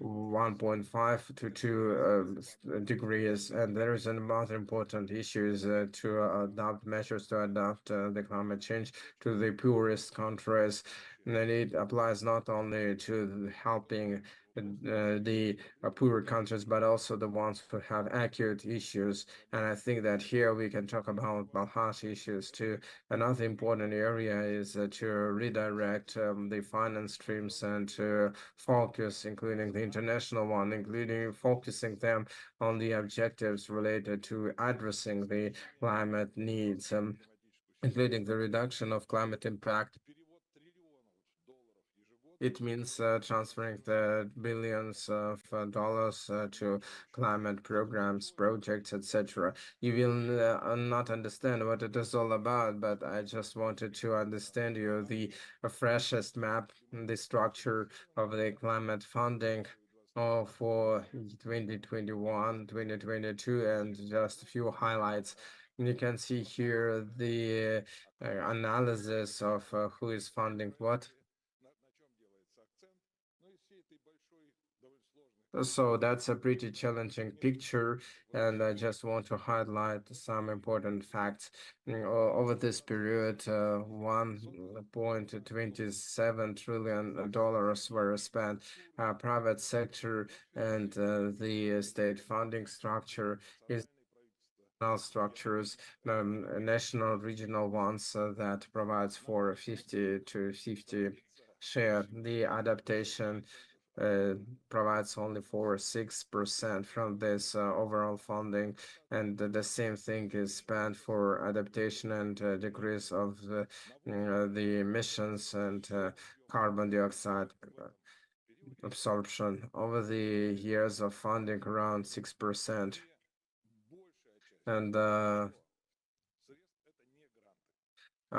1.5 to 2 degrees. And there is another important issue is to adopt measures to adapt the climate change to the poorest countries. And it applies not only to helping the poorer countries, but also the ones who have acute issues. And I think that here we can talk about Balkhash issues too. Another important area is to redirect the finance streams and to focus, including the international one, including focusing them on the objectives related to addressing the climate needs, including the reduction of climate impact. It means transferring the billions of dollars to climate programs, projects, etc. You will not understand what it is all about, but I just wanted to understand you the freshest map, the structure of the climate funding for 2021, 2022, and just a few highlights. You can see here the analysis of who is funding what. So that's a pretty challenging picture, and I just want to highlight some important facts. Over this period, $1.27 trillion were spent. Private sector and the state funding structure is structures, national, regional ones that provides for 50 to 50 share. The adaptation uh, provides only for 6% from this overall funding, and the same thing is spent for adaptation and decrease of the emissions and carbon dioxide. absorption over the years of funding around 6%. And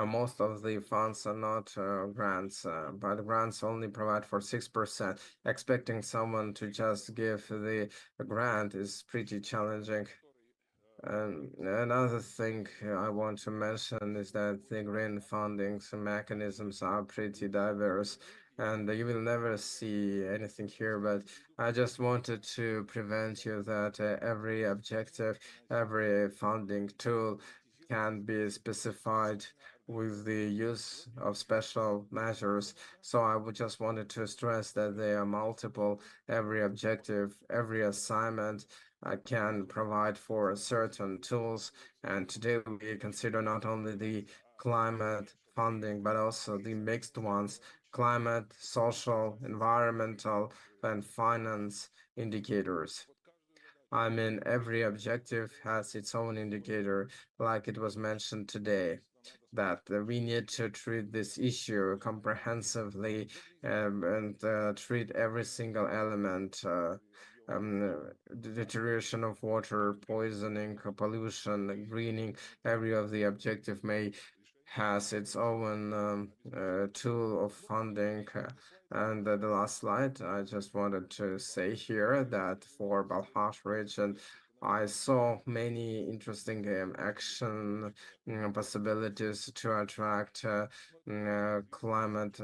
most of the funds are not grants, but grants only provide for 6%. Expecting someone to just give the grant is pretty challenging. And another thing I want to mention is that the green funding mechanisms are pretty diverse, and you will never see anything here. But I just wanted to prevent you that every objective, every funding tool can be specified with the use of special measures. So I would just wanted to stress that there are multiple, every objective, every assignment can provide for certain tools. And today we consider not only the climate funding, but also the mixed ones, climate, social, environmental, and finance indicators. I mean, every objective has its own indicator, like it was mentioned today, that we need to treat this issue comprehensively and treat every single element. The deterioration of water, poisoning, pollution, greening, every of the objective may has its own tool of funding. And the last slide, I just wanted to say here that for Balkhash region, I saw many interesting action possibilities to attract climate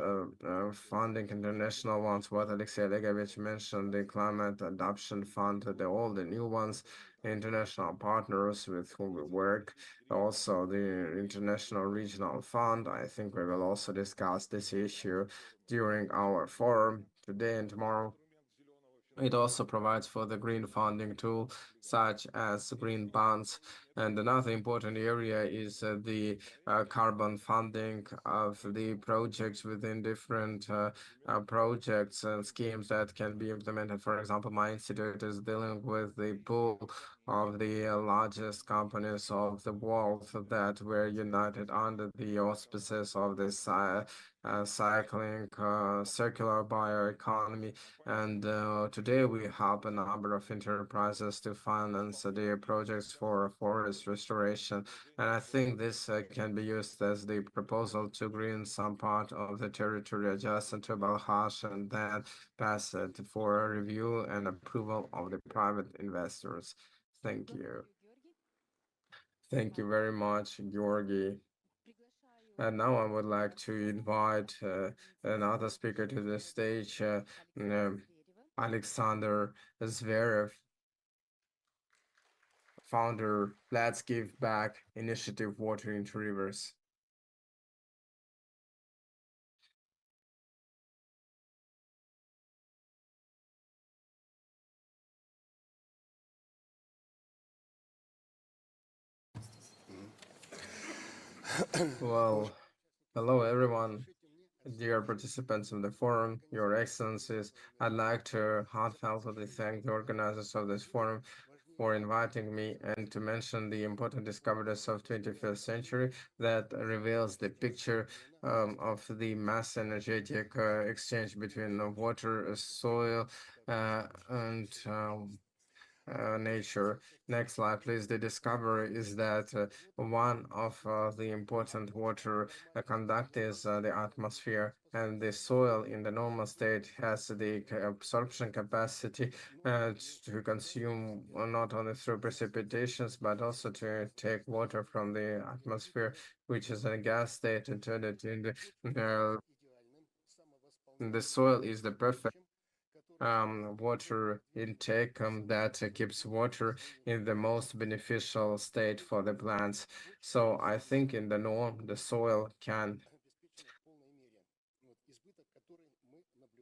funding, international ones. What Alexei Olegovich mentioned, the Climate Adoption Fund, all the new ones, international partners with whom we work, also the International Regional Fund. I think we will also discuss this issue during our forum today and tomorrow. It also provides for the green funding tool, such as green bonds. And another important area is the carbon funding of the projects within different projects and schemes that can be implemented. For example, my institute is dealing with the pool of the largest companies of the world that were united under the auspices of this cycling, circular bioeconomy. And today we help a number of enterprises to finance their projects for forest restoration. And I think this can be used as the proposal to green some part of the territory adjacent to Balkhash and then pass it for review and approval of the private investors. Thank you. Thank you very much, Georgi. And now I would like to invite another speaker to the stage, um, Alexander Zverev, founder Let's Give Back Initiative Water into Rivers. Well, hello everyone. Dear participants of the forum, Your Excellencies, I'd like to heartfeltly thank the organizers of this forum for inviting me and to mention the important discoveries of 21st century that reveals the picture of the mass energetic exchange between water, soil, and nature. Next slide, please. The discovery is that one of the important water conduct is the atmosphere, and the soil in the normal state has the absorption capacity to consume not only through precipitations but also to take water from the atmosphere, which is in a gas state, and turn it into the soil is the perfect water intake that keeps water in the most beneficial state for the plants. So I think in the norm, the soil can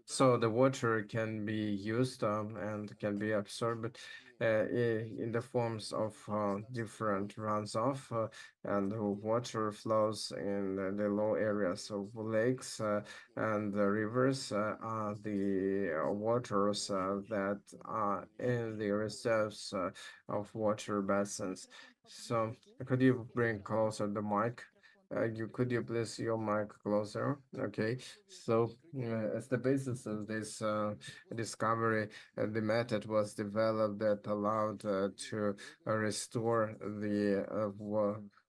so the water can be used and can be absorbed in the forms of different runoff and the water flows in the low areas of lakes and the rivers are the waters that are in the reserves of water basins. So could you bring closer the mic? Could you please your mic closer? Okay. So, as the basis of this discovery, the method was developed that allowed to restore the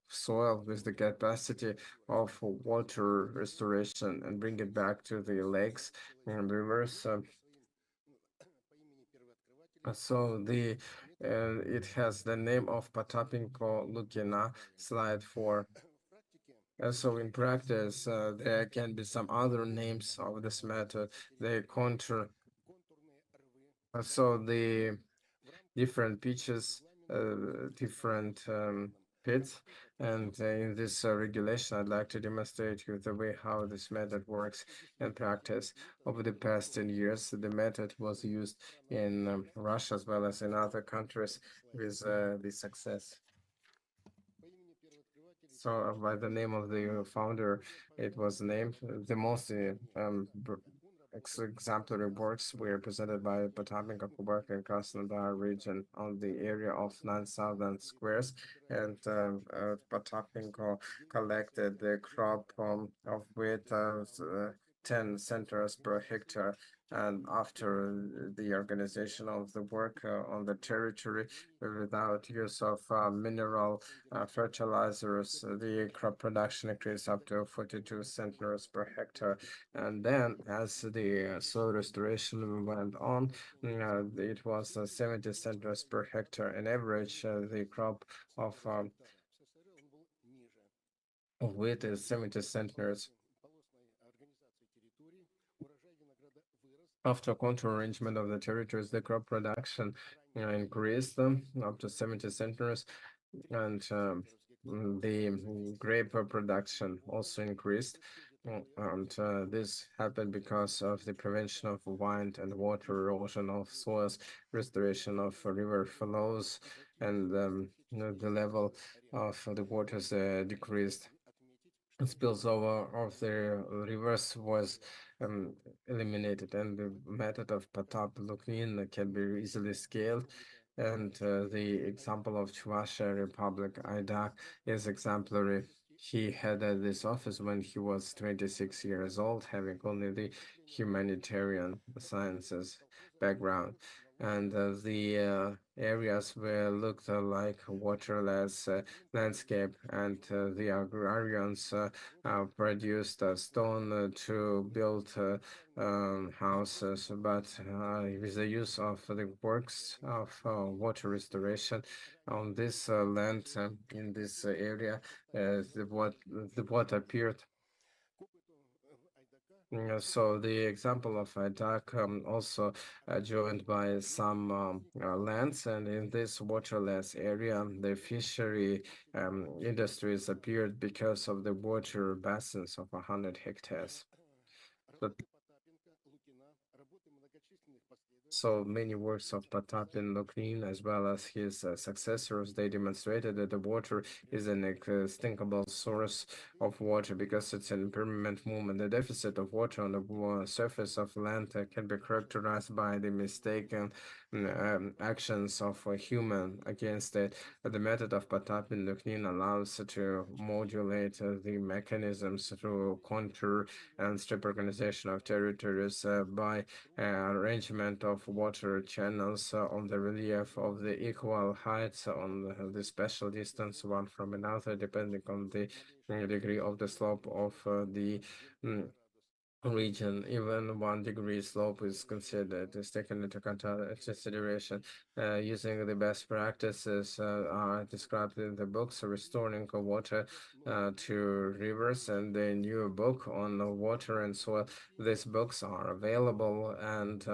soil with the capacity of water restoration and bring it back to the lakes and rivers. So the it has the name of Potapinko Lukina, slide 4. So in practice, there can be some other names of this method. They contour. So the different pitches, different pits. And in this regulation, I'd like to demonstrate you the way how this method works in practice. Over the past 10 years, the method was used in Russia as well as in other countries with the success. So by the name of the founder, it was named. The most exemplary works were presented by Potapenko, Kubark, and Krasnodar region on the area of 9,000 squares. And Potapenko collected the crop of wheat 10 centers per hectare. And after the organization of the work on the territory, without use of mineral fertilizers, the crop production increased up to 42 centers per hectare. And then, as the soil restoration went on, it was 70 centers per hectare. In average, the crop of wheat is 70 centers. After contour arrangement of the territories, the crop production increased up to 70 centers, and the grape production also increased. And this happened because of the prevention of wind and water erosion of soils, restoration of river flows, and the level of the waters decreased. Spills over of the rivers was um, eliminated, and the method of Patap Luknin can be easily scaled. And the example of Chuvasha Republic, Aidak, is exemplary. He headed this office when he was 26 years old, having only the humanitarian sciences background. And the areas were looked like waterless landscape, and the agrarians produced stone to build houses, but with the use of the works of water restoration on this land in this area, the water appeared. So the example of Adak also joined by some lands, and in this waterless area, the fishery industries appeared because of the water basins of 100 hectares. But so many works of Potapin Luknin, as well as his successors, they demonstrated that the water is an extinguishable source of water because it's an impermanent movement. The deficit of water on the surface of land can be characterized by the mistaken actions of a human against it. The method of Potapin Luknin allows to modulate the mechanisms through contour and strip organization of territories by arrangement of water channels on the relief of the equal heights on the special distance one from another, depending on the degree of the slope of the region. Even 1 degree slope is considered is taken into consideration. Using the best practices are described in the books restoring water to rivers, and the new book on water and soil. These books are available, and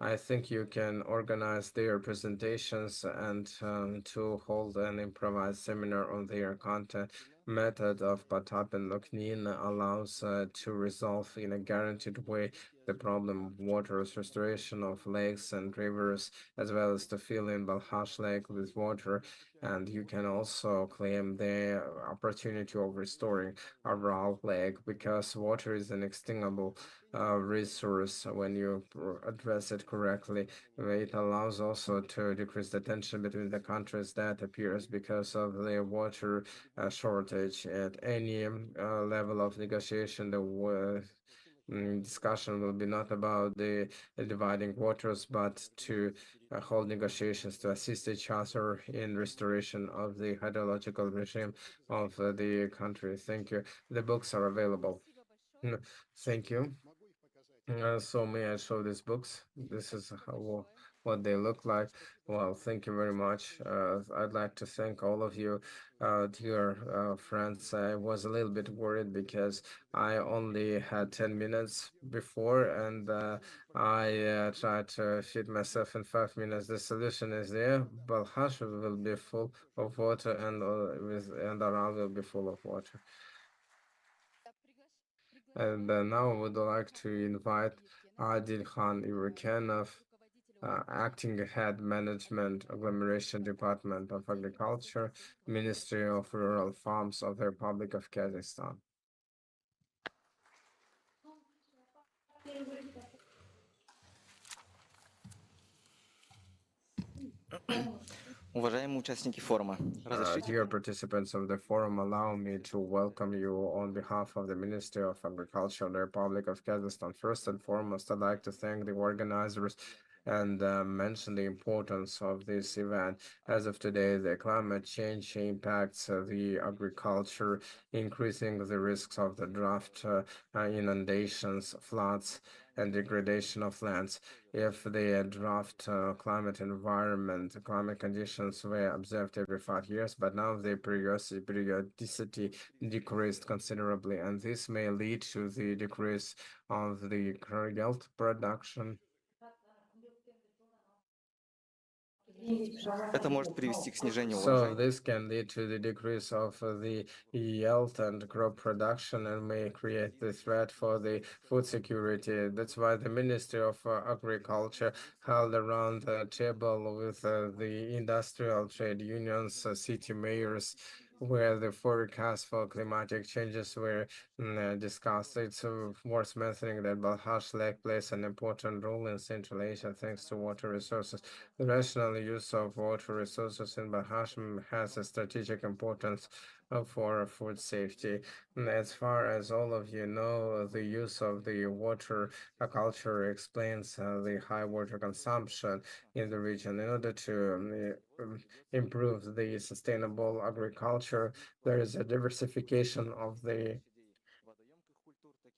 I think you can organize their presentations and to hold an improvised seminar on their content. Method of Patap and Loknin allows to resolve in a guaranteed way the problem of water restoration of lakes and rivers, as well as to fill in Balkhash Lake with water. And you can also claim the opportunity of restoring Aral Lake because water is an extinguishable resource when you address it correctly. It allows also to decrease the tension between the countries that appears because of the water shortage. At any level of negotiation, the discussion will be not about the dividing waters, but to hold negotiations to assist each other in restoration of the hydrological regime of the country. Thank you. The books are available. Thank you. So may I show these books? This is what they look like. Well, thank you very much. I'd like to thank all of you, dear friends. I was a little bit worried because I only had 10 minutes before, and I tried to fit myself in 5 minutes. The solution is there. Balkhash will be full of water, and Aral will be full of water. And now I would like to invite Adil Khan Ibrakanov, Acting Head Management Agglomeration Department of Agriculture, Ministry of Rural Farms of the Republic of Kazakhstan. Уважаемые участники форума, разрешите Dear participants of the forum, allow me to welcome you on behalf of the Ministry of Agriculture of the Republic of Kazakhstan. First and foremost, I'd like to thank the organizers and mention the importance of this event. As of today, the climate change impacts the agriculture, increasing the risks of the drought, inundations, floods, and degradation of lands. If the drought climate conditions were observed every 5 years, but now the periodicity decreased considerably, and this may lead to the decrease of the yield production. Это может привести к снижению So урожая. this can lead to the decrease of the yield and crop production and may create the threat for the food security. That's why the Ministry of Agriculture held around the table with the industrial trade unions, city mayors, where the forecasts for climatic changes were discussed. It's worth mentioning that Balkhash Lake plays an important role in Central Asia thanks to water resources. The rational use of water resources in Balkhash has a strategic importance for food safety. As far as all of you know, the use of the water culture explains the high water consumption in the region. In order to improve the sustainable agriculture, there is a diversification of the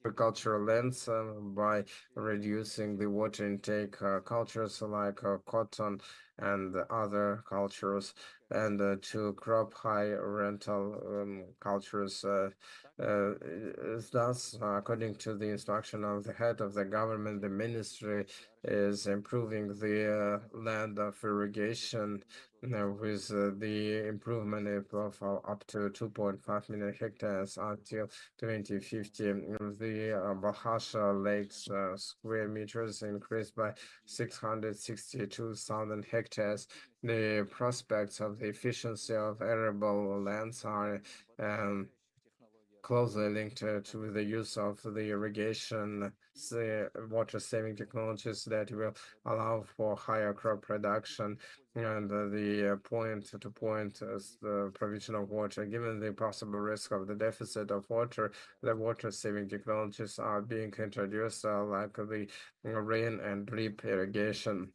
agricultural lands by reducing the water intake cultures like cotton and other cultures, and to crop high rental cultures. Thus, according to the instruction of the head of the government, the ministry is improving the land of irrigation with the improvement of up to 2.5 million hectares until 2050. The Balkhash Lake's square meters increased by 662,000 hectares. The prospects of the efficiency of arable lands are closely linked to the use of the irrigation, water-saving technologies that will allow for higher crop production and the point-to-point the provision of water. Given the possible risk of the deficit of water, the water-saving technologies are being introduced, like the rain and drip irrigation.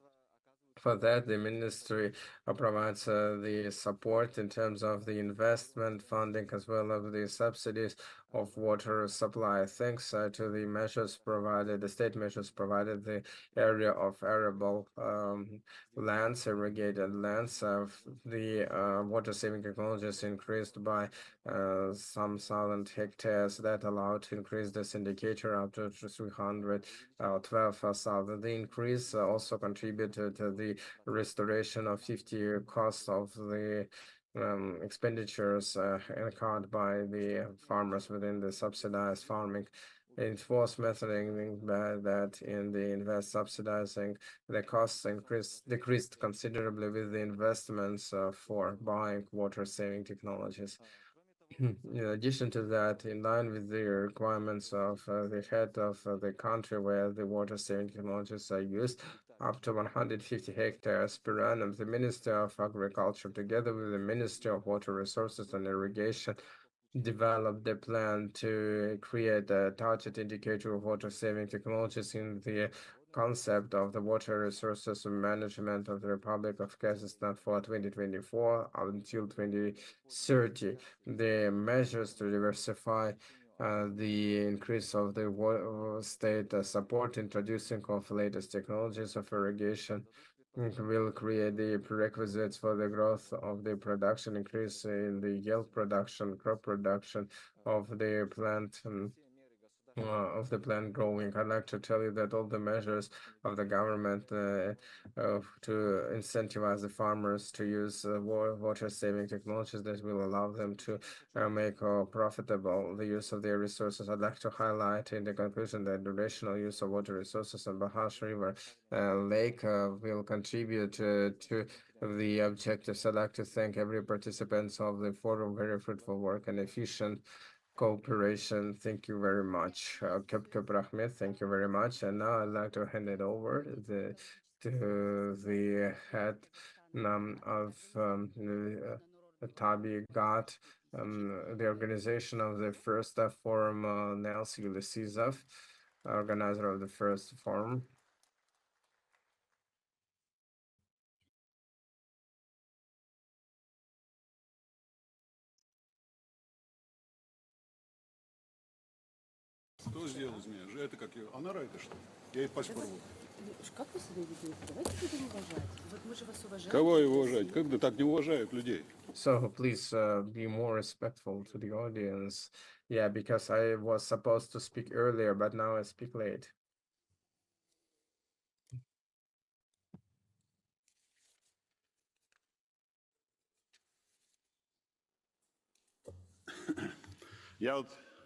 For that, the ministry provides the support in terms of the investment funding as well as the subsidies of water supply. Thanks to the measures provided, the state measures provided, the area of arable lands, irrigated lands, the water-saving technologies increased by some thousand hectares that allowed to increase this indicator up to 312,000. The increase also contributed to the restoration of 50 costs of the expenditures incurred by the farmers within the subsidized farming. It was mentioning that in the invest subsidizing the costs decreased considerably with the investments for buying water saving technologies. In addition to that, in line with the requirements of the head of the country where the water saving technologies are used, up to 150 hectares per annum, the Minister of Agriculture, together with the Ministry of Water Resources and Irrigation, developed a plan to create a target indicator of water saving technologies in the concept of the water resources management of the Republic of Kazakhstan for 2024 until 2030. The measures to diversify the increase of the state support, introducing of latest technologies of irrigation, will create the prerequisites for the growth of the production, increase in the yield production, crop production of the plant. Of the plant growing. I'd like to tell you that all the measures of the government to incentivize the farmers to use water saving technologies that will allow them to make profitable the use of their resources. I'd like to highlight in the conclusion that the rational use of water resources on Balkhash River Lake will contribute to the objectives. I'd like to thank every participant of the forum, very fruitful work and efficient cooperation. Thank you very much. Köp Rahmet, thank you very much. And now I'd like to hand it over to the head of Tabi Gat, the organization of the first forum, Nelson Ulisizov, organizer of the first forum. Кто сделал из меня? Это как ее? Анара это что? Я ей паспорт. Как вы себя ведете? Давайте будем уважать. Вот мы же вас уважаем. Кого его уважать? Когда так не уважают людей? So please be more respectful to the audience. Yeah, because I was supposed to speak earlier, but now I speak late.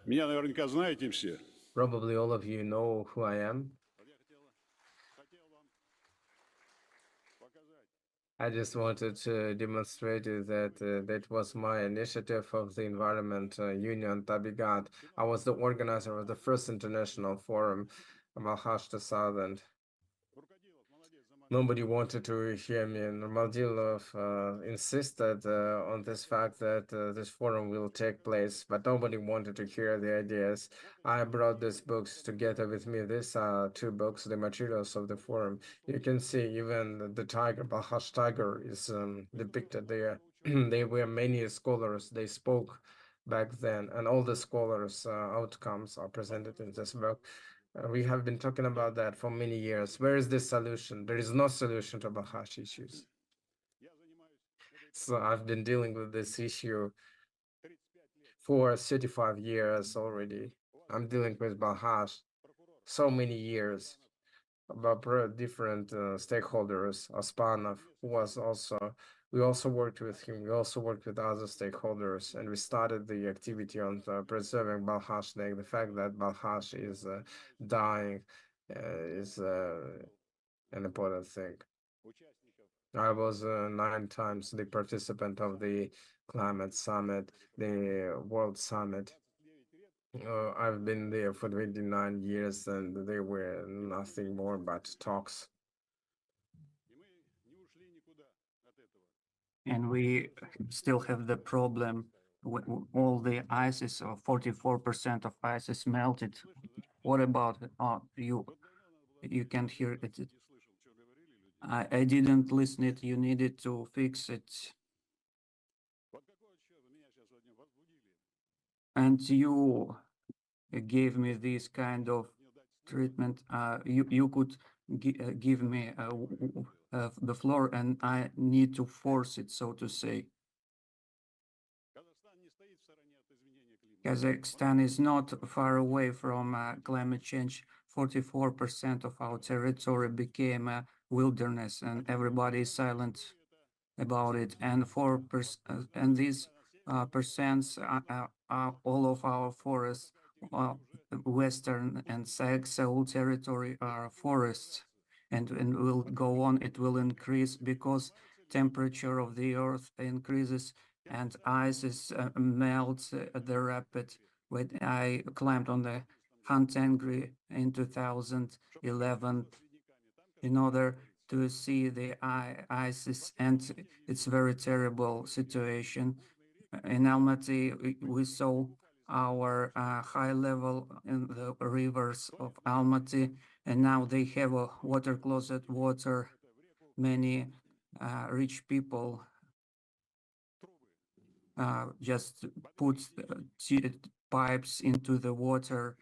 Меня наверняка знаете все. Probably all of you know who I am. I just wanted to demonstrate that that was my initiative of the Environment Union Tabigat. I was the organizer of the first international forum, Balkhash 2000. Nobody wanted to hear me, and Maldilov insisted on this fact that this forum will take place, but nobody wanted to hear the ideas. I brought these books together with me. These are two books, the materials of the forum. You can see even the tiger, Balkhash tiger, is depicted there. There were many scholars, they spoke back then, and all the scholars' outcomes are presented in this book. We have been talking about that for many years. Where is the solution? There is no solution to Balkhash issues. So I've been dealing with this issue for 35 years already. I'm dealing with Balkhash so many years about different stakeholders. Ospanov was also, we also worked with him. We also worked with other stakeholders, and we started the activity on preserving Balkhash Lake. The fact that Balkhash is dying is an important thing. I was 9 times the participant of the climate summit, the World Summit. I've been there for 29 years, and they were nothing more but talks. And we still have the problem with all the ice is 44% of ice is melted. What about you can't hear it? I didn't listen it. You needed to fix it. And you gave me this kind of treatment. You could give me the floor, and I need to force it, so to say. Kazakhstan is not far away from climate change. 44% of our territory became a wilderness, and everybody is silent about it. And and these percents are all of our forests Western and Seoul territory are forests, and will go on. It will increase because temperature of the earth increases and ices melts at the rapid. When I climbed on the Hantengri in 2011 in order to see the ices, and it's very terrible situation. In Almaty, we saw our high level in the rivers of Almaty, and now they have a water closet water. Many rich people just put pipes into the water,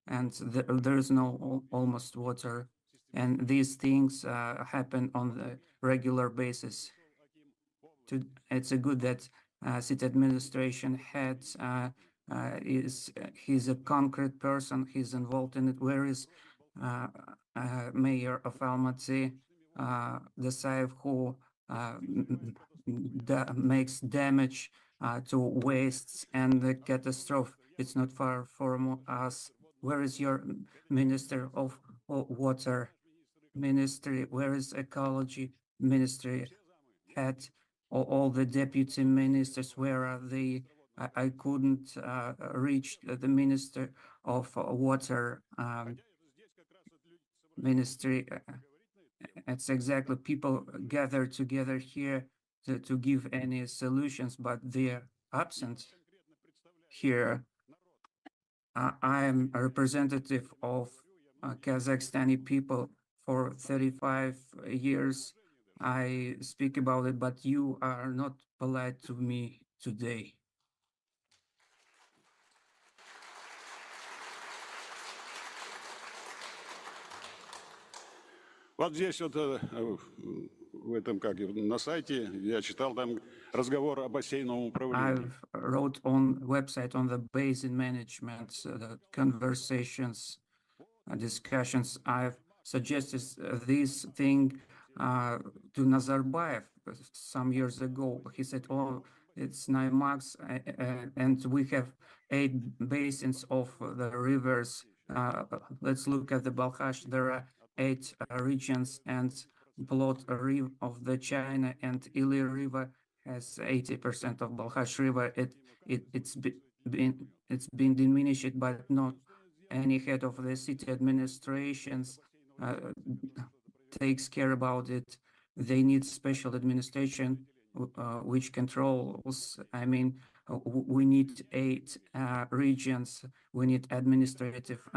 and there's no almost water. And these things happen on the regular basis. It's a good that city administration head he's a concrete person. He's involved in it. Where is mayor of Almaty, the Saev, who makes damage to wastes and the catastrophe? It's not far from us. Where is your minister of water ministry? Where is ecology ministry head? All the deputy ministers, where are they? I couldn't reach the minister of water ministry. It's exactly people gather together here to give any solutions, but they're absent here. I am a representative of Kazakhstani people for 35 years. I speak about it, but you are not polite to me today. Вот здесь вот в этом, как на сайте, я читал там разговор о бассейновом управлении. I've wrote on website on the basin management conversations, discussions. I've suggested this thing to Nazarbayev some years ago. He said, "Oh, it's 9 marks, and we have 8 basins of the rivers. Let's look at the Balkhash. There are 8 regions, and Plot of the China and Ili River has 80% of Balkhash River. It's been diminished, but not any head of the city administrations takes care about it. They need special administration which controls. I mean, we need 8 regions. We need administrative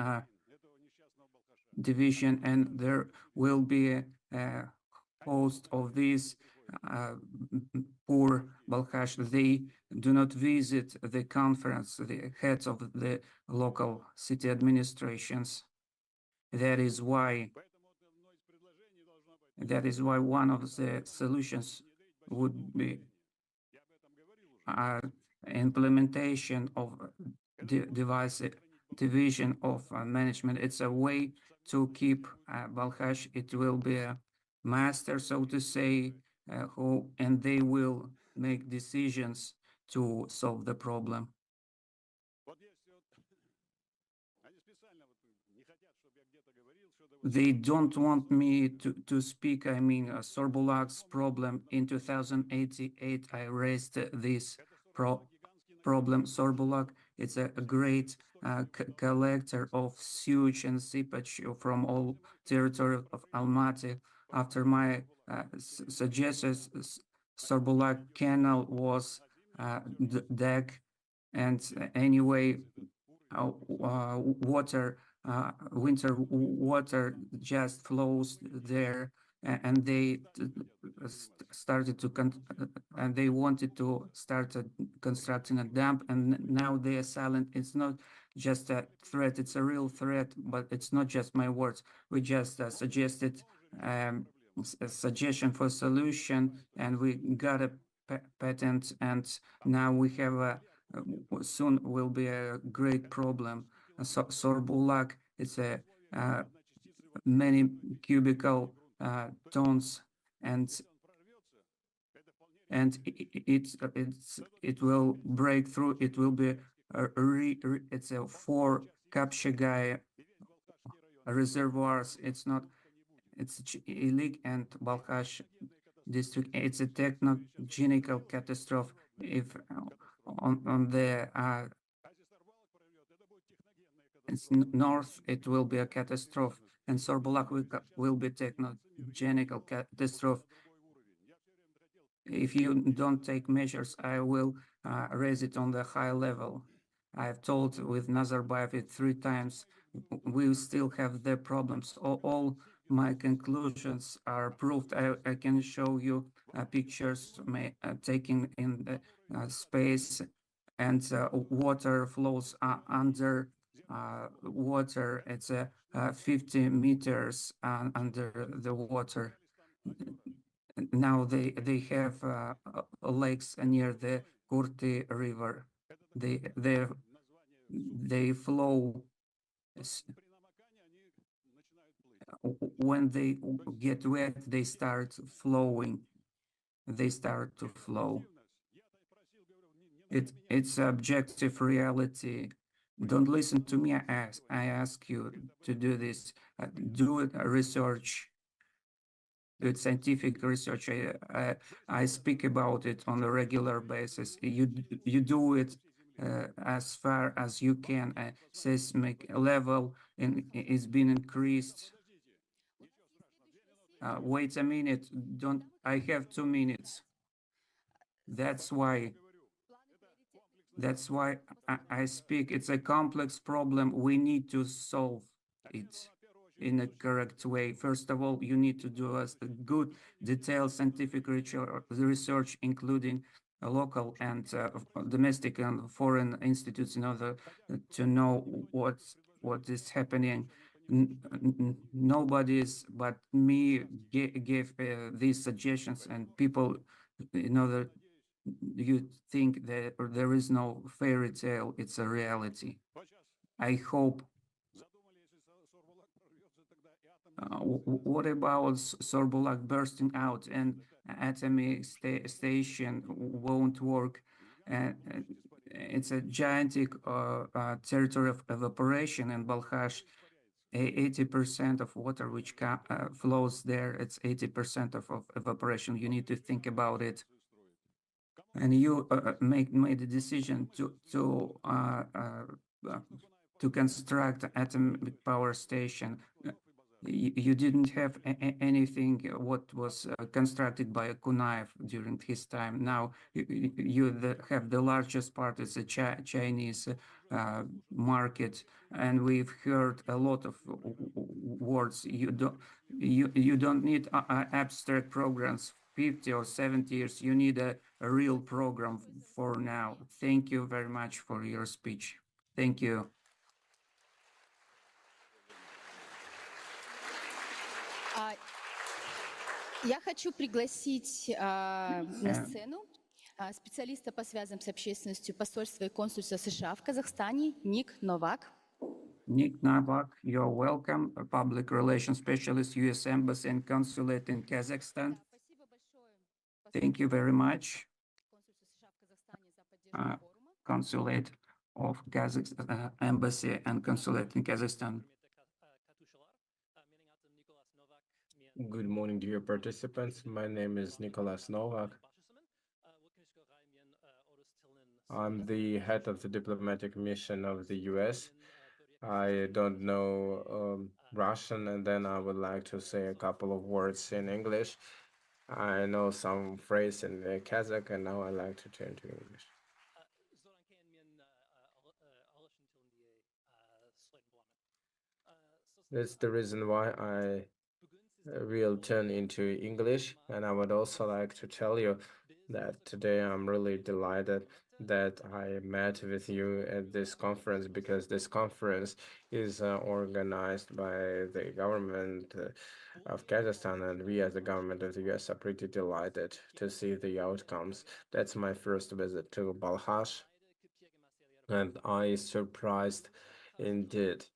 division, and there will be a host of these poor Balkhash. They do not visit the conference, the heads of the local city administrations. That is why one of the solutions would be implementation of division of management. It's a way to keep Balkhash. It will be a master, so to say, and they will make decisions to solve the problem. They don't want me to speak. I mean, Sorbulak's problem in 2088, I raised this problem. Sorbulak, it's a great collector of sewage and seepage from all territory of Almaty. After my suggestions, Sorbulak Canal was dug, and anyway, winter water just flows there, and they started to and they wanted to start constructing a dam, and now they are silent. It's not just a threat, it's a real threat, but it's not just my words. We just suggested a suggestion for solution, and we got a patent, and now we have a soon will be a great problem. Sorbulak, it's a many cubical tons, and it will break through. It will be it's a 4 Kapshigai reservoirs, it's Ilig and Balkhash district. It's a technogenical catastrophe. If on the north, it will be a catastrophe, and Sorbulak will be technogenical catastrophe. If you don't take measures, I will raise it on the high level. I've told with Nazarbayev it 3 times. We still have the problems. All my conclusions are proved. I can show you pictures taken in the space, and water flows under water. It's 50 meters under the water. Now they have lakes near the Kurti River. They flow. When they get wet, they start flowing. They start to flow. It's objective reality. Don't listen to me. I ask you to do this. Do research. Do scientific research. I speak about it on a regular basis. You do it as far as you can. Seismic level is being increased. Wait a minute. Don't. I have 2 minutes. That's why I speak. It's a complex problem. We need to solve it in a correct way. First of all, you need to do a good, detailed scientific research, including local and domestic and foreign institutes, in order to know what is happening. Nobody's but me gave these suggestions, and people, in order you think that there is no fairy tale, it's a reality. I hope. What about Sorbulak bursting out and atomic station won't work? It's a gigantic territory of evaporation in Balkhash. 80% of water which flows there, it's 80% of evaporation. You need to think about it. And you made a decision to construct atomic power station. You didn't have anything what was constructed by Kunaev during his time. Now you have the largest part is the Chinese market, and we've heard a lot of words. You don't need abstract programs. 50 or 70 years, you need a real program for now. Thank you very much for your speech. Thank you. Я хочу пригласить на сцену специалиста по связям с общественностью посольства и консульства США в Казахстане Ник Новак. Nick Novak, you're welcome, a public relations specialist, U.S. Embassy and Consulate in Kazakhstan. Thank you very much. Consulate of Kazakhstan, Embassy and Consulate in Kazakhstan. Good morning, dear participants. My name is Nicholas Novak. I'm the head of the diplomatic mission of the US. I don't know Russian, and then I would like to say a couple of words in English. I know some phrase in Kazakh, and now I like to turn to English. That's the reason why I will turn into English, and I would also like to tell you that today I'm really delighted that I met with you at this conference, because this conference is organized by the government of Kazakhstan, and we as the government of the US are pretty delighted to see the outcomes. That's my first visit to Balkhash, and I surprised indeed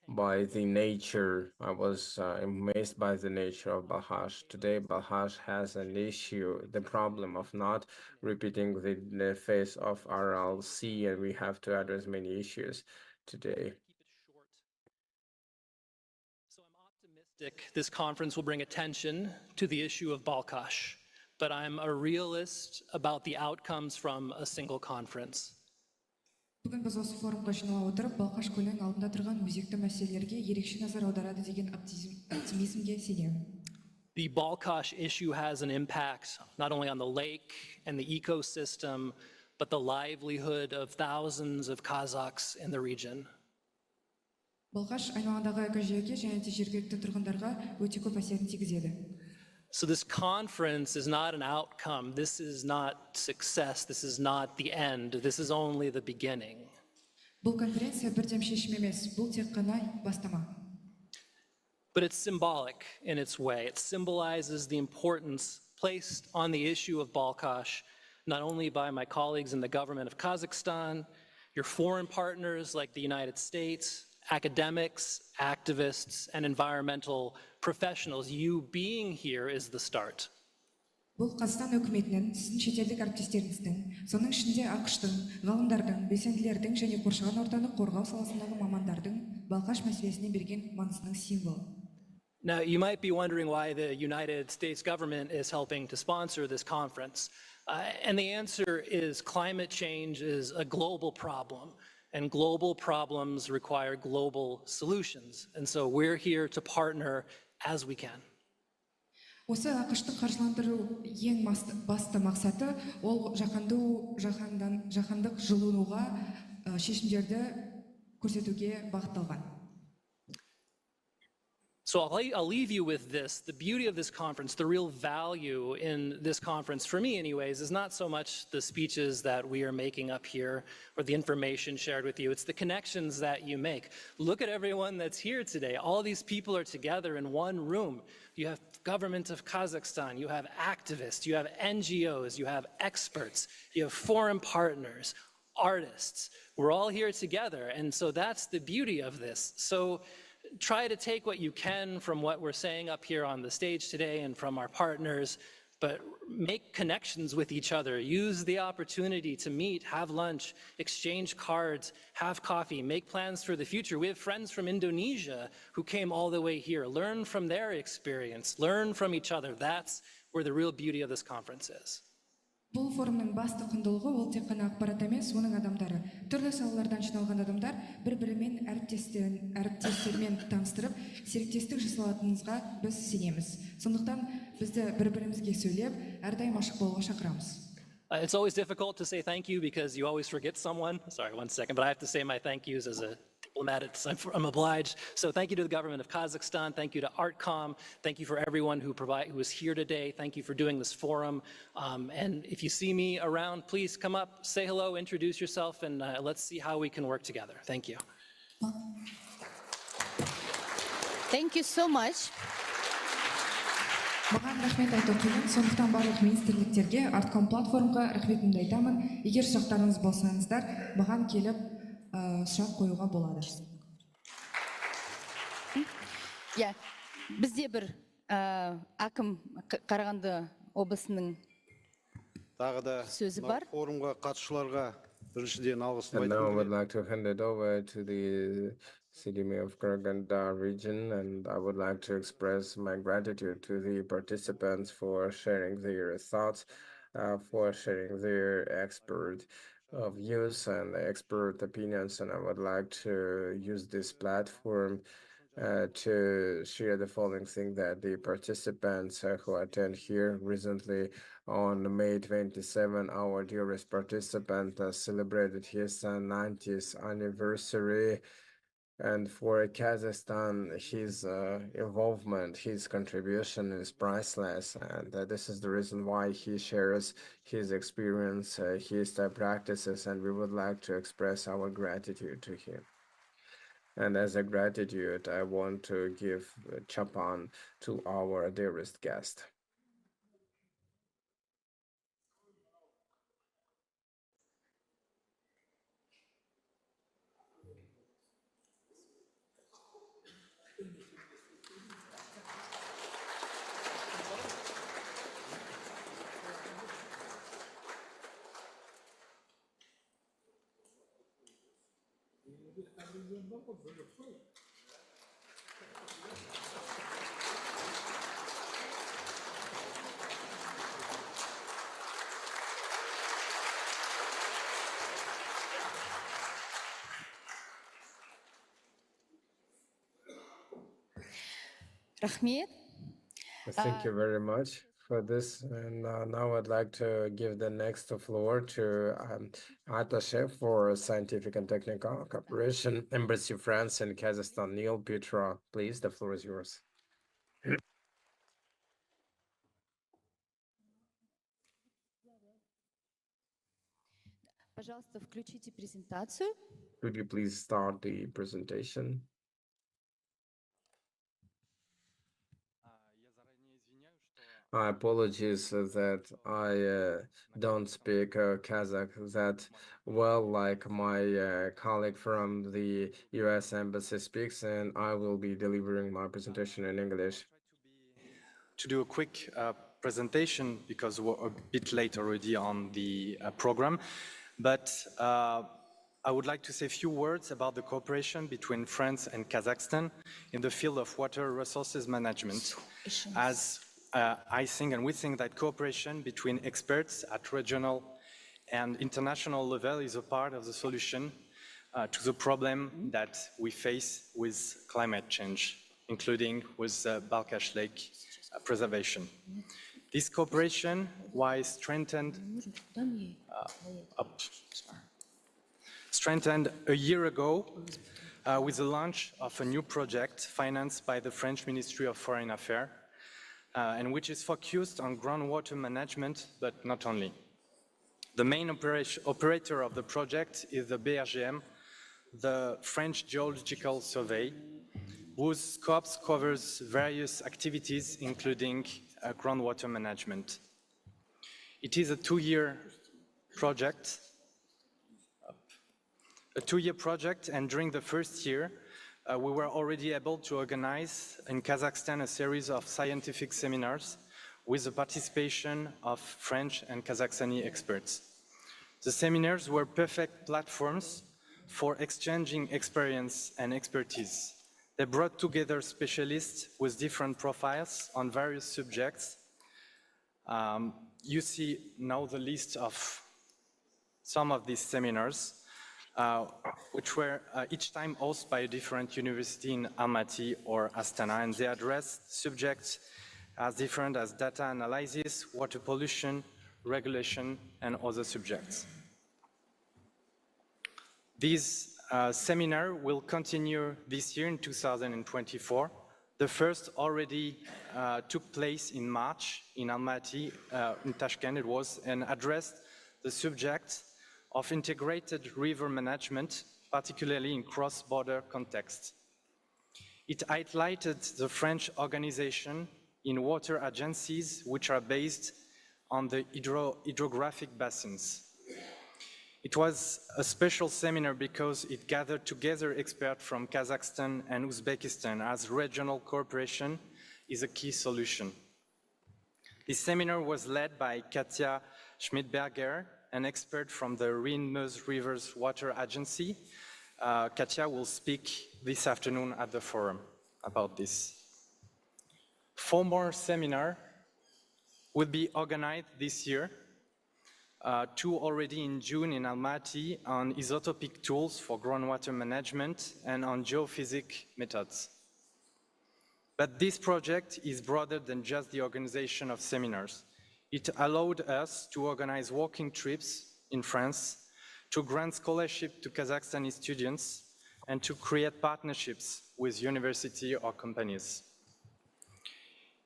by the nature. I was amazed by the nature of Balkhash. Today, Balkhash has an issue, the problem of not repeating the face of Aral Sea, and we have to address many issues. today. So I'm optimistic this conference will bring attention to the issue of Balkhash, but I'm a realist about the outcomes from a single conference. Бүгін біз осы форумға жинала отырып, Балқаш көлінің алдында тұрған өзекті мәселелерге ерекше назар аударады деген оптимизмге сенемін. The Balkhash issue has an impact not only on the lake and the ecosystem, but the livelihood of thousands of Kazakhs in the region. Балқаш айналаңдағы экожүйеге және де жергілікті тұрғындарға өте көп әсерін тигізеді. So this conference is not an outcome. This is not success. This is not the end. This is only the beginning. Бұл конференция бірден шешім емес, бұл тек қана бастама. But it's symbolic in its way. It symbolizes the importance placed on the issue of Balkhash, not only by my colleagues in the government of Kazakhstan, your foreign partners like the United States, academics, activists, and environmental professionals. You being here is the start. Бұл Қазақстан үкіметінің, сіздің шетелдік әріптестеріңіздің, соның ішінде ақш-тың, ғалымдардың, белсенділердің және қоршаған ортаны қорғау саласындағы мамандардың Балқаш мәселесіне берген маңызының символы. Now, you might be wondering why the United States government is helping to sponsor this conference. And the answer is climate change is a global problem, and global problems require global solutions. And so we're here to partner as we can. Осы ақш-тың қаржыландыру ең басты мақсаты ол жаһандық жылынуға шешімдерді көрсетуге бағытталған. So I'll leave you with this. The beauty of this conference, the real value in this conference, for me anyways, is not so much the speeches that we are making up here or the information shared with you. It's the connections that you make. Look at everyone that's here today. All these people are together in one room. You have government of Kazakhstan, you have activists, you have NGOs, you have experts, you have foreign partners, artists. We're all here together, and so that's the beauty of this. So try to take what you can from what we're saying up here on the stage today and from our partners, but make connections with each other. Use the opportunity to meet, have lunch, exchange cards, have coffee, make plans for the future. We have friends from Indonesia who came all the way here. Learn from their experience, learn from each other. That's where the real beauty of this conference is. Бұл форумның басты құндылығы ол тек қана ақпарат емес, оның адамдары. Түрлі салалардан жиналған адамдар бір-бірімен әріптестермен таныстырып, серіктестік жасалатыныңызға біз сенеміз. Сондықтан бізді бір-бірімізге сөйлеп, әрдайым ашық болуға шақырамыз. It's always difficult to say thank you because you always forget someone. Sorry, one second, but I have to say my thank yous as a diplomat. I'm obliged. So thank you to the government of Kazakhstan. Thank you to ArtCom. Thank you for everyone who is here today. Thank you for doing this forum. And if you see me around, please come up, say hello, introduce yourself, and let's see how we can work together. Thank you. Thank you so much. Маған рахмет айту қиын, сондықтан барлық министрліктерге ArtCom платформаға рахметімді айтамын. Егер сұрақтарыңыз болсаңыздар, маған келіп сұрақ қоюға болады. Бізде бір әкім Қарағанды облысының сөзі бар. Форумға қатысушыларға біріншіден алғысым And now I айтқым would келеді. like to hand it over to the city mayor of Karaganda region, and I would like to express my gratitude to the participants for sharing their thoughts, for sharing their expert views and expert opinions. And I would like to use this platform to share the following thing, that the participants who attend here recently on May 27, our dearest participant celebrated his 90th anniversary. And for Kazakhstan, his involvement, his contribution is priceless. And this is the reason why he shares his experience, his practices, and we would like to express our gratitude to him. And as a gratitude, I want to give Chapan to our dearest guest. Рахмет. Thank you very much for this. And now I'd like to give the next floor to Attaché for Scientific and Technical Cooperation, Embassy France and Kazakhstan, Neil Petra. Please, the floor is yours. Пожалуйста, включите презентацию. Could you please start the presentation? Apologies that I don't speak Kazakh that well like my colleague from the US Embassy speaks, and I will be delivering my presentation in English. To do a quick presentation because we're a bit late already on the program, but I would like to say a few words about the cooperation between France and Kazakhstan in the field of water resources management. As I think and we think that cooperation between experts at regional and international level is a part of the solution to the problem that we face with climate change, including with Balkhash Lake preservation. This cooperation was strengthened a year ago with the launch of a new project financed by the French Ministry of Foreign Affairs, and which is focused on groundwater management, but not only. The main operator of the project is the BRGM, the French Geological Survey, whose scope covers various activities, including groundwater management. It is a two-year project, and during the first year, we were already able to organize in Kazakhstan a series of scientific seminars with the participation of French and Kazakhstani experts. The seminars were perfect platforms for exchanging experience and expertise. They brought together specialists with different profiles on various subjects. You see now the list of some of these seminars, which were each time hosted by a different university in Almaty or Astana, and they addressed subjects as different as data analysis, water pollution, regulation, and other subjects. This seminar will continue this year in 2024. The first already took place in March in Almaty, in Tashkent it was, and addressed the subject of integrated river management, particularly in cross-border context. It highlighted the French organization in water agencies which are based on the hydrographic basins. It was a special seminar because it gathered together experts from Kazakhstan and Uzbekistan, as regional cooperation is a key solution. This seminar was led by Katja Schmidberger, an expert from the Rhine-Meuse Rivers Water Agency. Katja will speak this afternoon at the forum about this. 4 more seminars will be organized this year. 2 already in June in Almaty on isotopic tools for groundwater management and on geophysics methods. But this project is broader than just the organization of seminars. It allowed us to organize walking trips in France, to grant scholarship to Kazakhstani students, and to create partnerships with universities or companies.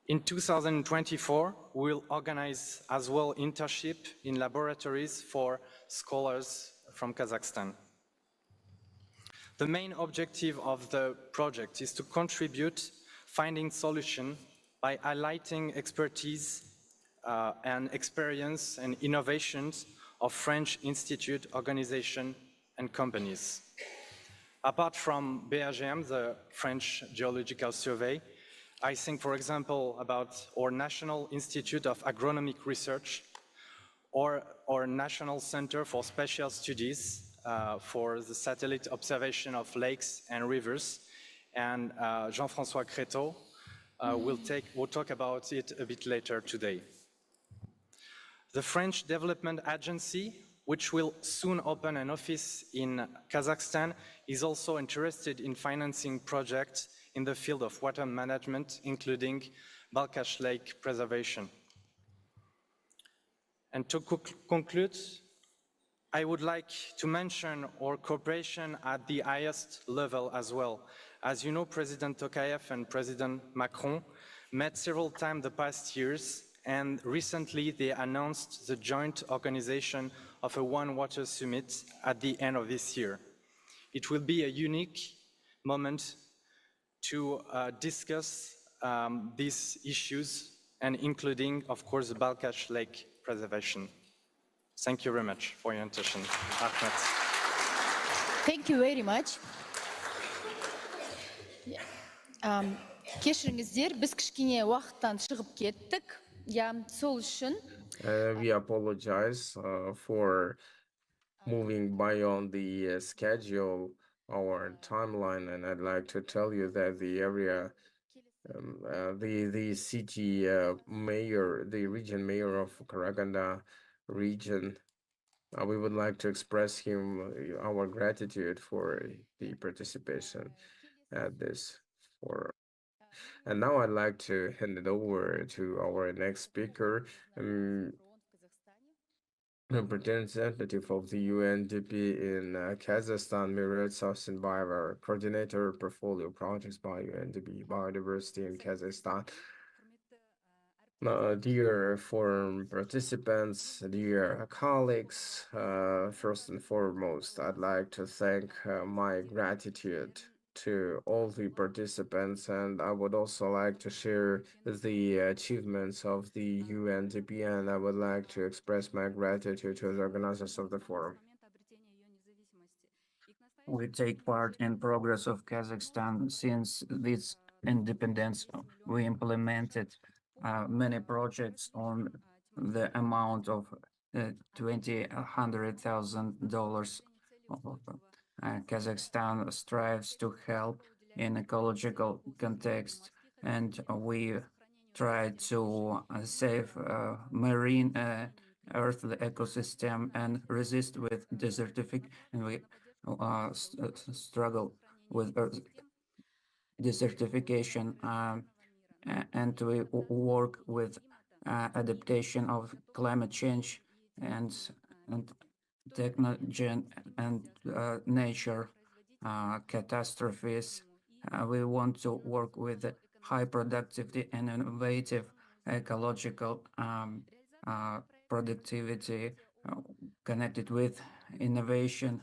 In 2024, we will organize as well internship in laboratories for scholars from Kazakhstan. The main objective of the project is to contribute finding solutions by highlighting expertise and experience and innovations of French institute, organization, and companies. Apart from BRGM, the French Geological Survey, I think, for example, about our National Institute of Agronomic Research or our National Center for Spatial Studies, for the satellite observation of lakes and rivers. And Jean-François Créteau will talk about it a bit later today. The French Development Agency, which will soon open an office in Kazakhstan, is also interested in financing projects in the field of water management, including Balkhash Lake preservation. And to conclude, I would like to mention our cooperation at the highest level as well. As you know, President Tokayev and President Macron met several times the past years, and recently they announced the joint organization of a One Water Summit at the end of this year. It will be a unique moment to discuss these issues, and including, of course, the Balkhash Lake preservation. Thank you very much for your attention. Ahmed. Thank you very much. Кешіріңіздер, біз кішкене уақыттан шығып кеттік. Сол үшін We apologize for moving beyond the schedule or timeline, and I'd like to tell you that the area, the city mayor, the region mayor of Karaganda region, we would like to express him our gratitude for the participation at this forum. And now I'd like to hand it over to our next speaker, representative of the UNDP in Kazakhstan, Mirat Safsinbayeva, coordinator portfolio projects by UNDP Biodiversity in Kazakhstan. Dear forum participants, dear colleagues, first and foremost, I'd like to thank my gratitude to all the participants, and I would also like to share the achievements of the UNDP, and I would like to express my gratitude to the organizers of the forum. We take part in progress of Kazakhstan since this independence. We implemented many projects on the amount of $200,000. Kazakhstan strives to help in ecological context, and we try to save marine earth ecosystem and resist with desertification. And we struggle with desertification, and we work with adaptation of climate change and technology and nature catastrophes. We want to work with high productivity and innovative ecological productivity connected with innovation.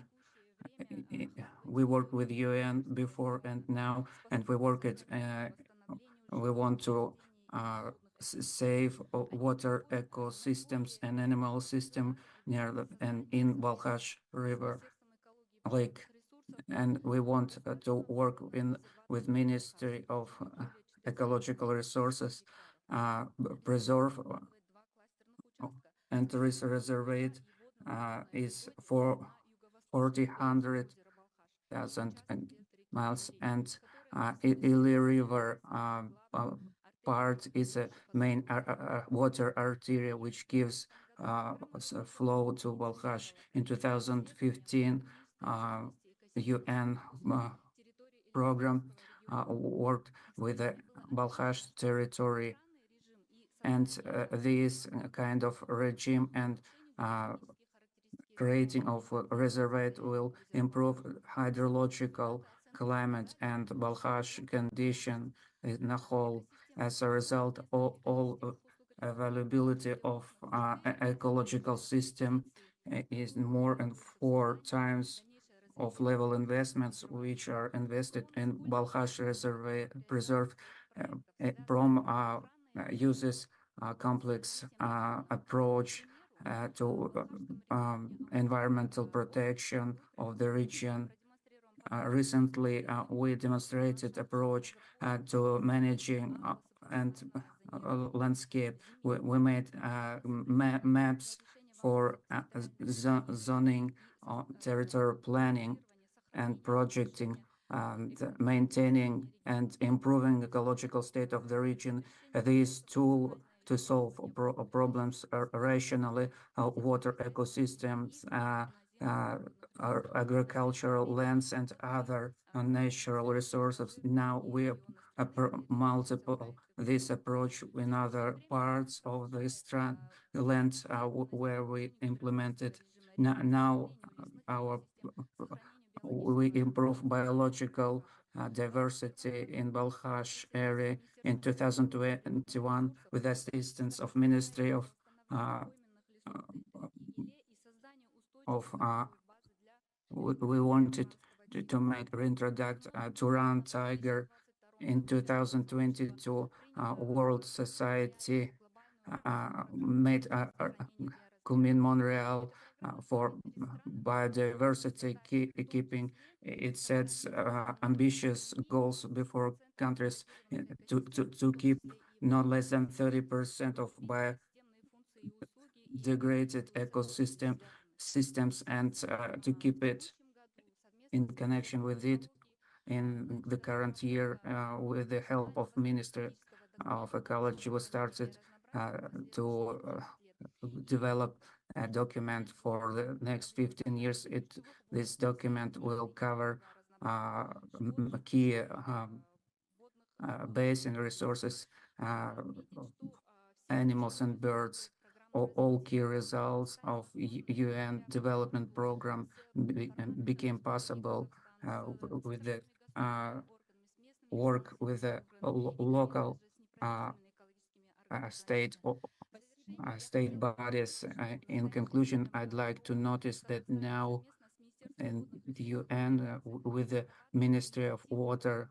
We work with UN before and now, and we work at. We want to save water ecosystems and animal system near and in Balkhash River Lake, and we want to work with Ministry of Ecological Resources, preserve and reservate is for 400,000 miles, and Ili River part is a main water artery which gives flow to Balkhash. In 2015, UN program worked with the Balkhash territory, and this kind of regime and creating of a reservoir will improve hydrological climate and Balkhash condition in a whole. As a result, all availability of ecological system is more than 4 times of level investments which are invested in Balkhash Reservoir Preserve. PROM uses a complex approach to environmental protection of the region. Recently, we demonstrated approach to managing and landscape. We made maps for zoning territorial planning and projecting, and maintaining and improving ecological state of the region. This tool to solve problems rationally, water ecosystems, agricultural lands and other natural resources. Now we multiple this approach in other parts of the land where we implemented. Now we improve biological diversity in Balkhash area in 2021 with assistance of Ministry of we wanted to make reintroduct Turan tiger in 2022. World Society made Kumin Montreal for biodiversity keeping. It sets ambitious goals before countries to keep not less than 30% of biodegraded ecosystem systems and to keep it in connection with it. In the current year, with the help of Ministry of Ecology, we started to develop a document for the next 15 years. This document will cover key basin resources, animals and birds. All key results of UN development program became possible with the work with the local state bodies. In conclusion, I'd like to notice that now in the UN with the Ministry of Water,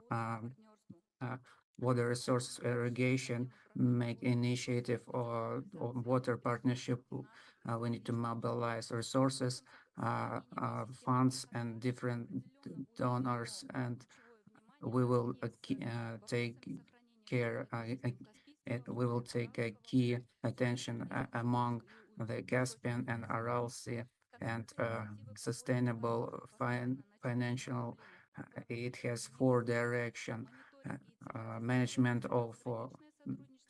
water resources irrigation, make initiative or water partnership. We need to mobilize resources, funds and different donors, and we will take care, we will take a key attention among the Caspian and Aral Sea and sustainable financial. It has 4 direction, management of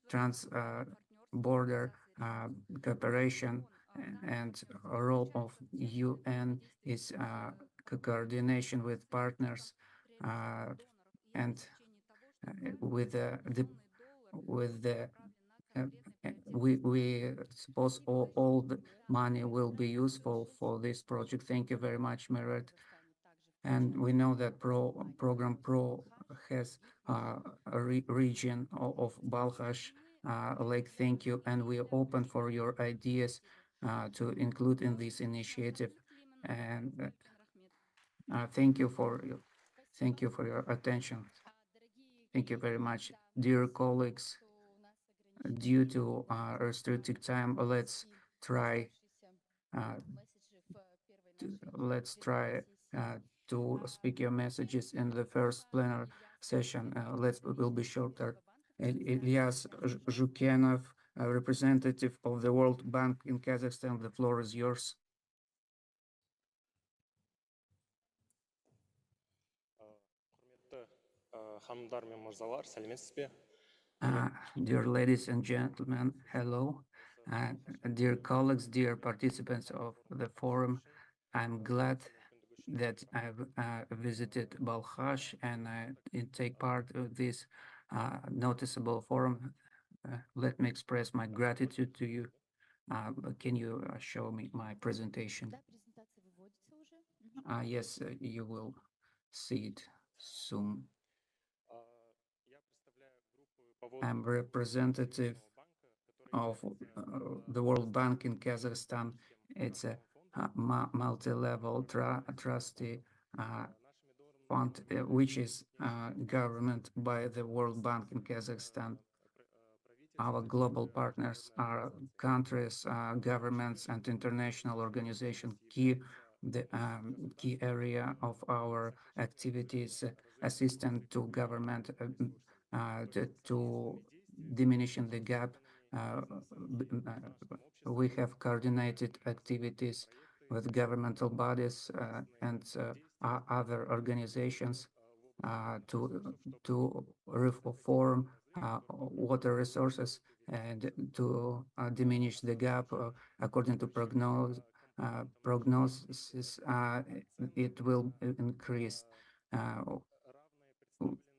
trans-border cooperation, and a role of UN is coordination with partners and with we suppose all the money will be useful for this project. Thank you very much, Merit. And we know that program Pro has a region of Balkhash Lake. Thank you, and we are open for your ideas to include in this initiative. And thank you for your attention. Thank you very much, dear colleagues. Due to restricted time, let's try to speak your messages in the first plenary session. Will be shorter. Ilyas Zhukenov, a representative of the World Bank in Kazakhstan. The floor is yours. Dear ladies and gentlemen, hello. Dear colleagues, dear participants of the forum, I'm glad that I've visited Balkhash and I take part of this noticeable forum. Let me express my gratitude to you. Can you show me my presentation? Yes, you will see it soon. I'm representative of the World Bank in Kazakhstan. It's a multi-level trustee fund, which is government by the World Bank in Kazakhstan. Our global partners are countries, governments, and international organizations. The key area of our activities, assistance to government to diminishing the gap. We have coordinated activities with governmental bodies and other organizations to reform water resources and to diminish the gap according to prognosis. It will increase.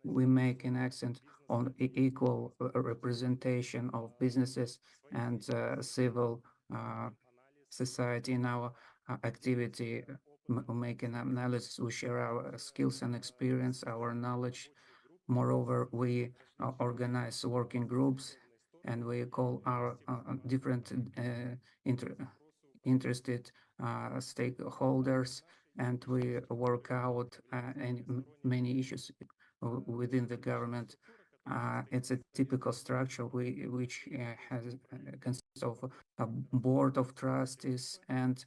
We make an accent on equal representation of businesses and civil society in our activity. Make an analysis. We share our skills and experience, our knowledge. Moreover, we organize working groups, and we call our different interested stakeholders, and we work out many issues within the government. It's a typical structure which has consists of a board of trustees and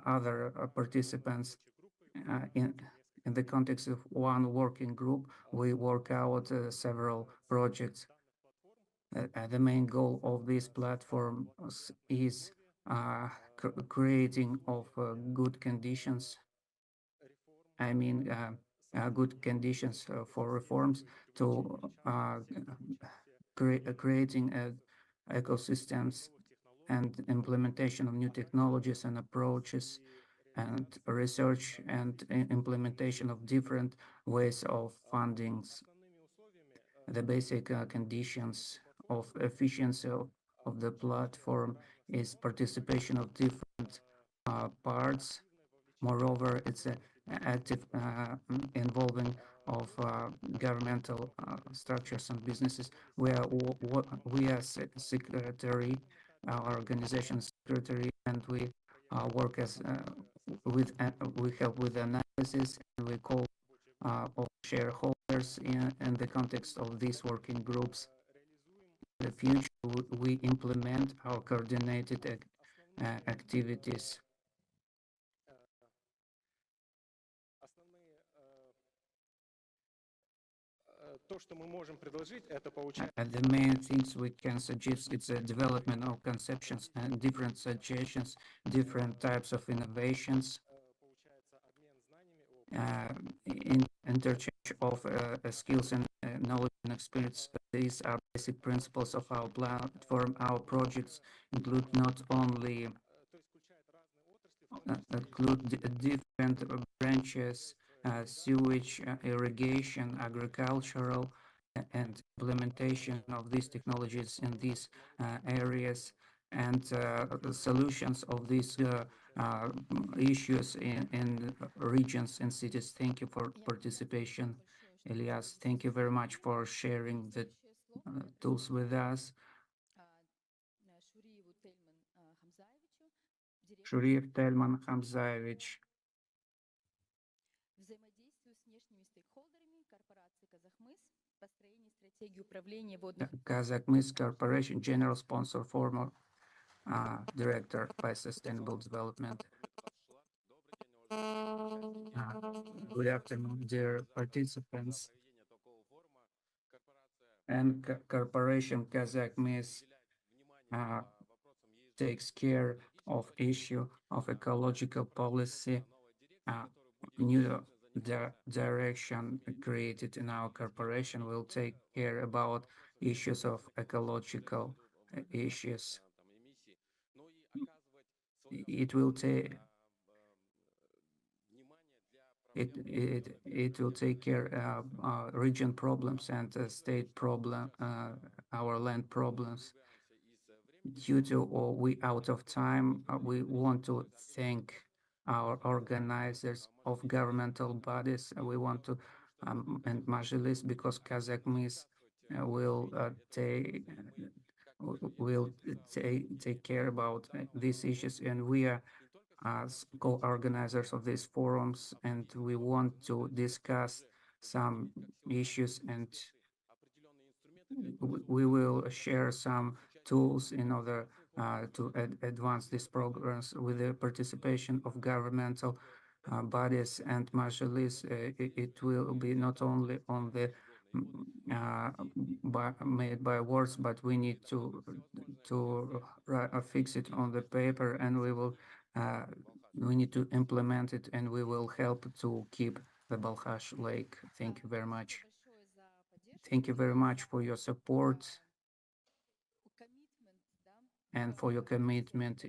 other participants. In the context of one working group, we work out several projects. The main goal of this platform is creating of good conditions. I mean, good conditions for reforms to creating ecosystems and implementation of new technologies and approaches and research and implementation of different ways of fundings. The basic conditions of efficiency of the platform is participation of different parts. Moreover, it's an active involving of governmental structures and businesses. We are secretary, our organization secretary, and we work as we help with analysis, and we call all shareholders in the context of these working groups. In the future, we implement our coordinated activities. And the main things we can suggest is a development of conceptions and different suggestions, different types of innovations, interchange of skills and knowledge and experience. These are basic principles of our platform. Our projects include not only different branches, sewage, irrigation, agricultural, and implementation of these technologies in these areas, and solutions of these issues in regions and cities. Thank you for participation, Elias. Thank you very much for sharing the tools with us. Шуриев Тельман Хамзаевич. Взаимодействию с внешними стейкхолдерами корпорации «Казахмыс», построение стратегии управления водных... Kazakhmys Corporation, general sponsor, former director by sustainable development. Good afternoon, dear participants. And Corporation Kazakhmys takes care of issue of ecological policy, new direction created in our corporation will take care about issues of ecological issues. It will take care of region problems and state problem, our land problems. Due to we out of time, we want to thank our organizers of governmental bodies. We want to and Majlis, because Kazakhmys will take care about these issues, and we are as co-organizers of these forums, and we want to discuss some issues, and we will share some tools in order to advance these programs with the participation of governmental bodies and Majlis. It will be not only on the made by words, but we need to fix it on the paper, and we will we need to implement it, and we will help to keep the Balkhash Lake. Thank you very much. Thank you very much for your support and for your commitment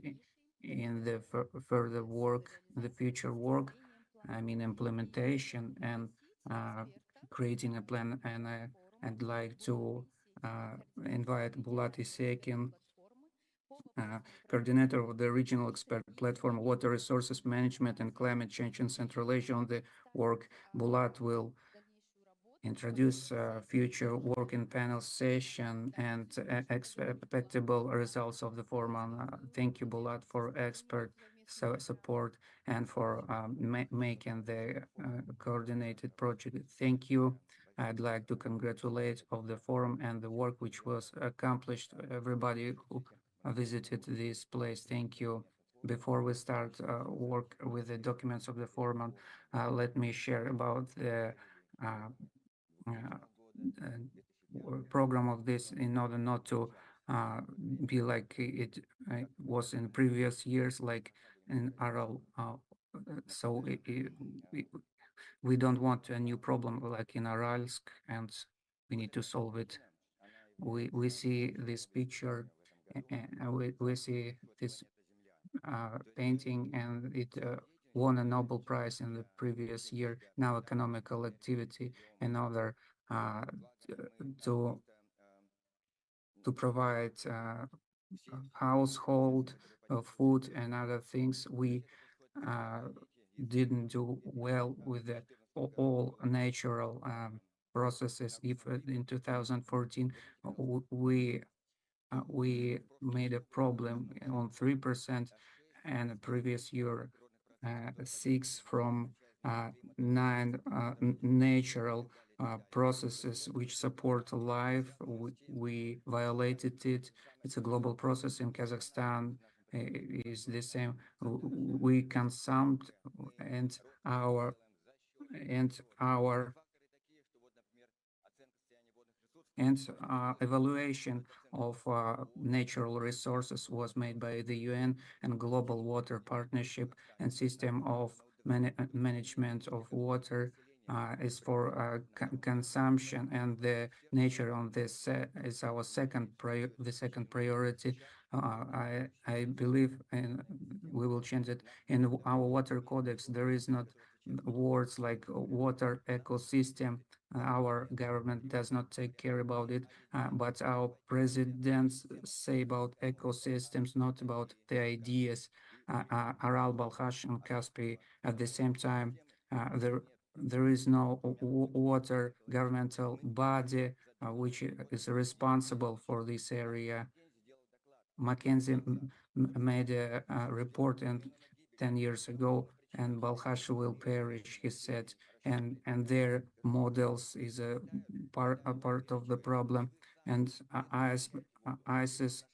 in the further work, the future work, I mean implementation and creating a plan. And I'd like to invite Bulat Isekin, coordinator of the Regional Expert Platform, Water Resources Management and Climate Change in Central Asia on the work. Bulat will introduce future working panel session and expectable results of the forum. Thank you, Bulat, for expert support and for making the coordinated project. Thank you. I'd like to congratulate of the forum and the work which was accomplished, everybody who visited this place. Thank you. Before we start work with the documents of the forum, let me share about the program of this in order not to be like it was in previous years, like in Aral. So we don't want a new problem like in Aralsk, and we need to solve it. We see this picture, and we see this painting, and it won a Nobel Prize in the previous year. Now economical activity and other to provide household food and other things. We didn't do well with the all natural processes. If in 2014 we made a problem on 3%, and the previous year 6 from 9 natural processes which support life. We violated it. It's a global process in Kazakhstan. Is the same. We consumed and our evaluation of natural resources was made by the UN and Global Water Partnership and System of Management of Water is for consumption, and the nature on this is our second priority. I believe, and we will change it in our water codex. There is not words like water ecosystem. Our government does not take care about it, but our presidents say about ecosystems, not about the ideas. Aral, Balkhash, and Kaspi. At the same time, there is no water governmental body which is responsible for this area. McKinsey made a report 10 years ago, and Balkhash will perish, he said, and their models is a part of the problem, and ice is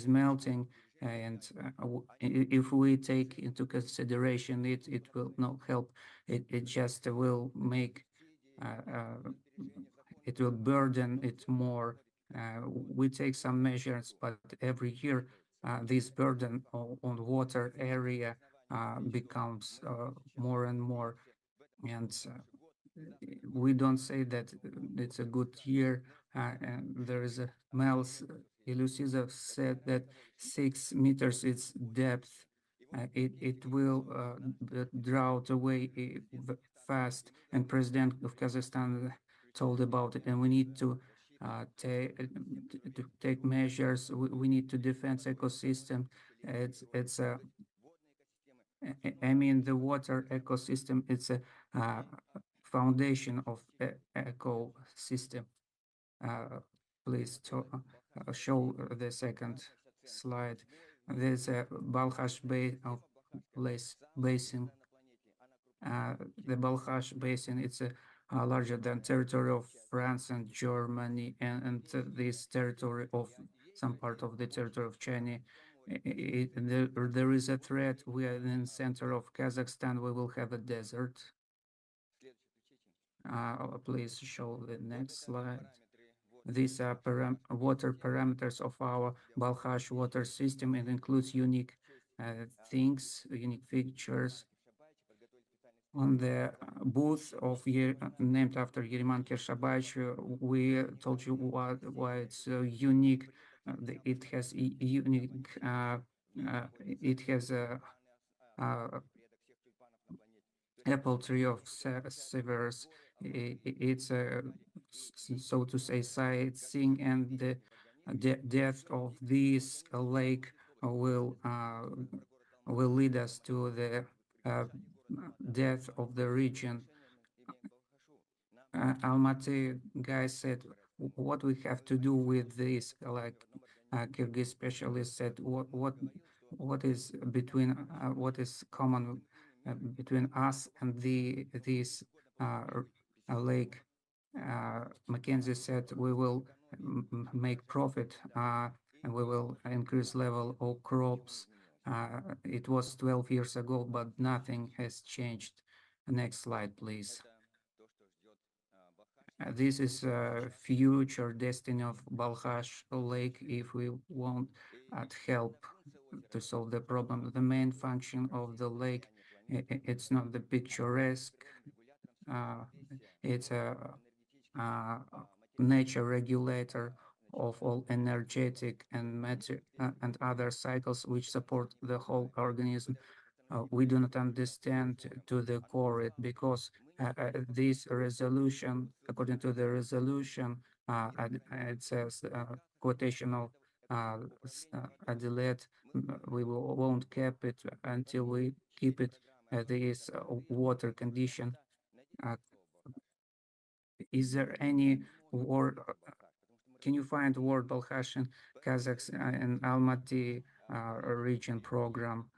melting, and if we take into consideration it will not help. It just will make it will burden it more. We take some measures, but every year this burden on water area becomes more and more, and we don't say that it's a good year. And there is a Mels Ilusizov said that 6 meters its depth. It will drought away fast, and President of Kazakhstan told about it, and we need to take measures. We need to defend ecosystem. It's a I mean, the water ecosystem, it's a foundation of ecosystem. Please show the second slide. There's a Balkhash basin. The Balkhash basin, it's larger than territory of France and Germany, and this territory of some part of the territory of China. There is a threat. We are in the center of Kazakhstan. We will have a desert. Please show the next slide. These are water parameters of our Balkhash water system. It includes unique things, unique features. On the booth of named after Yeriman Kershabach, we told you why it's unique. It has unique. It has a apple tree of Severus. It's a, so to say, sightseeing, and the death of this lake will lead us to the death of the region. Almaty guy said, what we have to do with this, like Kyrgyz specialist said, what is between, what is common between us and this lake. Mackenzie said we will make profit and we will increase level of crops. It was 12 years ago, but nothing has changed. Next slide, please. This is a future destiny of Balkhash Lake if we want help to solve the problem. The main function of the lake, it's not the picturesque, it's a nature regulator of all energetic and and other cycles which support the whole organism. We do not understand to the core it, because this resolution, according to the resolution, it says quotation of Adelaide, we won't keep it until we keep it this water condition. Is there any word? Can you find word Balkhash in Kazakhs and Almaty region program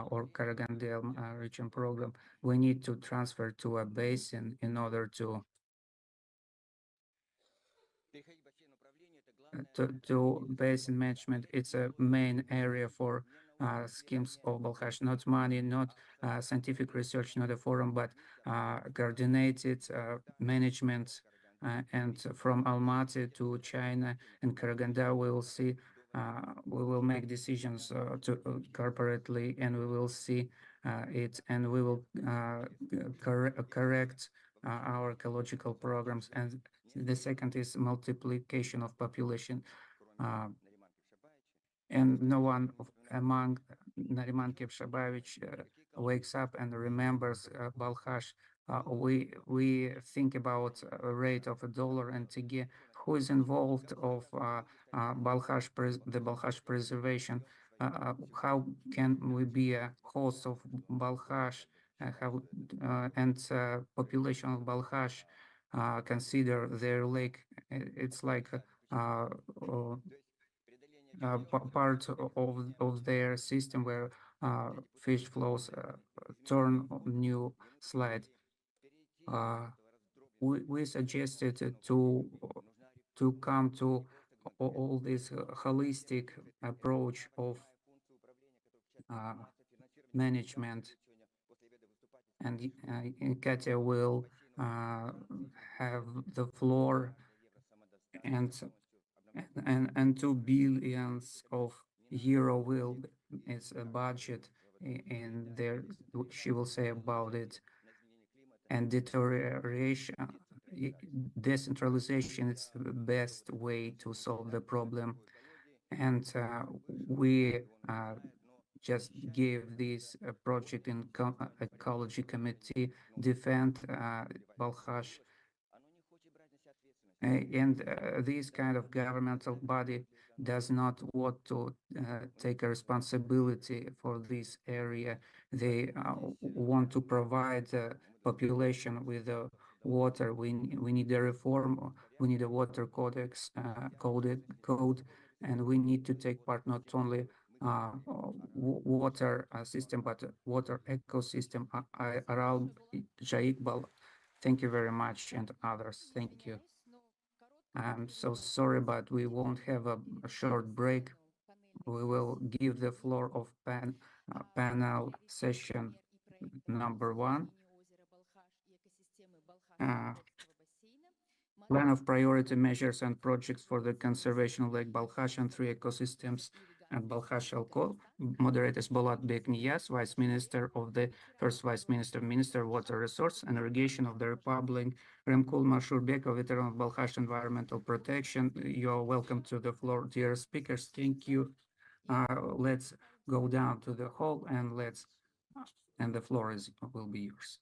or Karagandel region program? We need to transfer to a basin in order to basin management. It's a main area for schemes of Balkhash, not money, not scientific research, not a forum, but coordinated management. And from Almaty to China and Karaganda, we will see, we will make decisions corporately, and we will see it, and we will correct our ecological programs. And the second is multiplication of population. And no one among Nariman Kevshabevich wakes up and remembers Balkhash. We think about a rate of $1 and tenge. Who is involved of Balkhash, the Balkhash preservation? How can we be a host of Balkhash? How and population of Balkhash consider their lake? It's like part of their system where fish flows. Turn new slide. We suggested to come to all this holistic approach of management, and Katya will have the floor, and 2 billion of euro will is a budget in there. She will say about it. And deterioration, decentralization is the best way to solve the problem. And we just gave this project in ecology committee, defend Balkhash. And this kind of governmental body does not want to take a responsibility for this area. They want to provide the population with water. We need a reform. We need a water codex code, and we need to take part not only water system, but water ecosystem around Jaiqbal. Thank you very much, and others. Thank you. I'm so sorry, but we won't have a short break. We will give the floor of panel session number 1. Plan of priority measures and projects for the conservation of Lake Balkhash and 3 ecosystems at Balkhash Alkol. Moderators Bolat Bekniyas, Vice Minister of the First Vice Minister, Minister of Water Resource and Irrigation of the Republic, Remkul Mashurbekov, Veteran of Balkhash Environmental Protection. You're welcome to the floor, dear speakers. Thank you. Let's go down to the hall and the floor will be yours.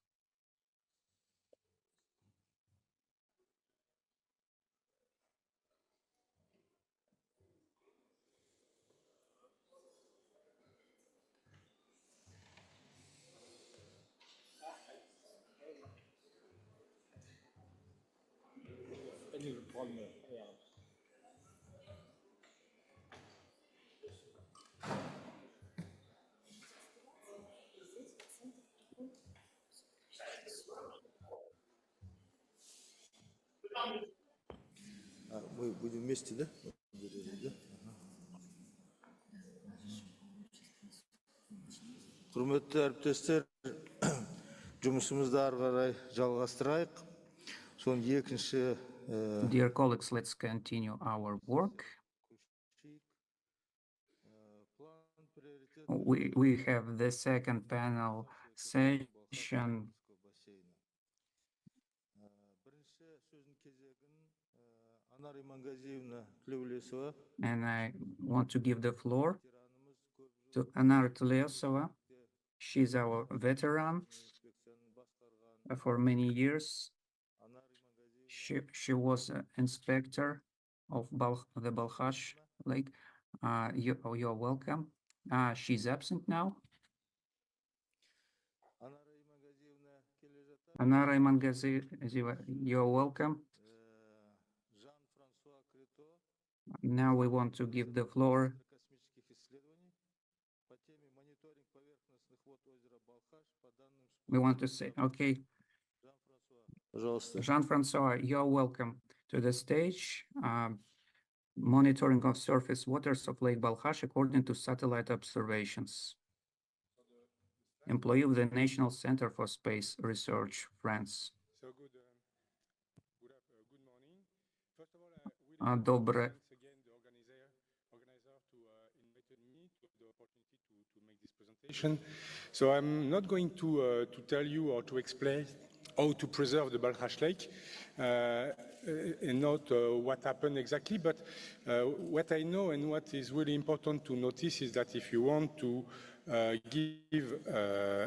Мы будем вместе, да? Құрметті әріптестер, жұмысымызды ары қарай жалғастырайық. Соның екінші Dear colleagues, let's continue our work. We have the second panel session. And I want to give the floor to Anar Tlesova. She's our veteran for many years. She was an inspector of the Balkhash Lake. You're welcome. She's absent now. Anara Imangazieva, you're welcome. Now we want to give the floor we want to say, okay, Jean-Francois, you're welcome to the stage. Monitoring of surface waters of Lake Balkhash according to satellite observations. Employee of the National Center for Space Research, France. So good morning. First of all, I would Доброе. thanks again the organizer to invite me to the opportunity to make this presentation. So I'm not going to tell you or to explain how to preserve the Balkhash Lake and not what happened exactly, but what I know and what is really important to notice is that if you want to give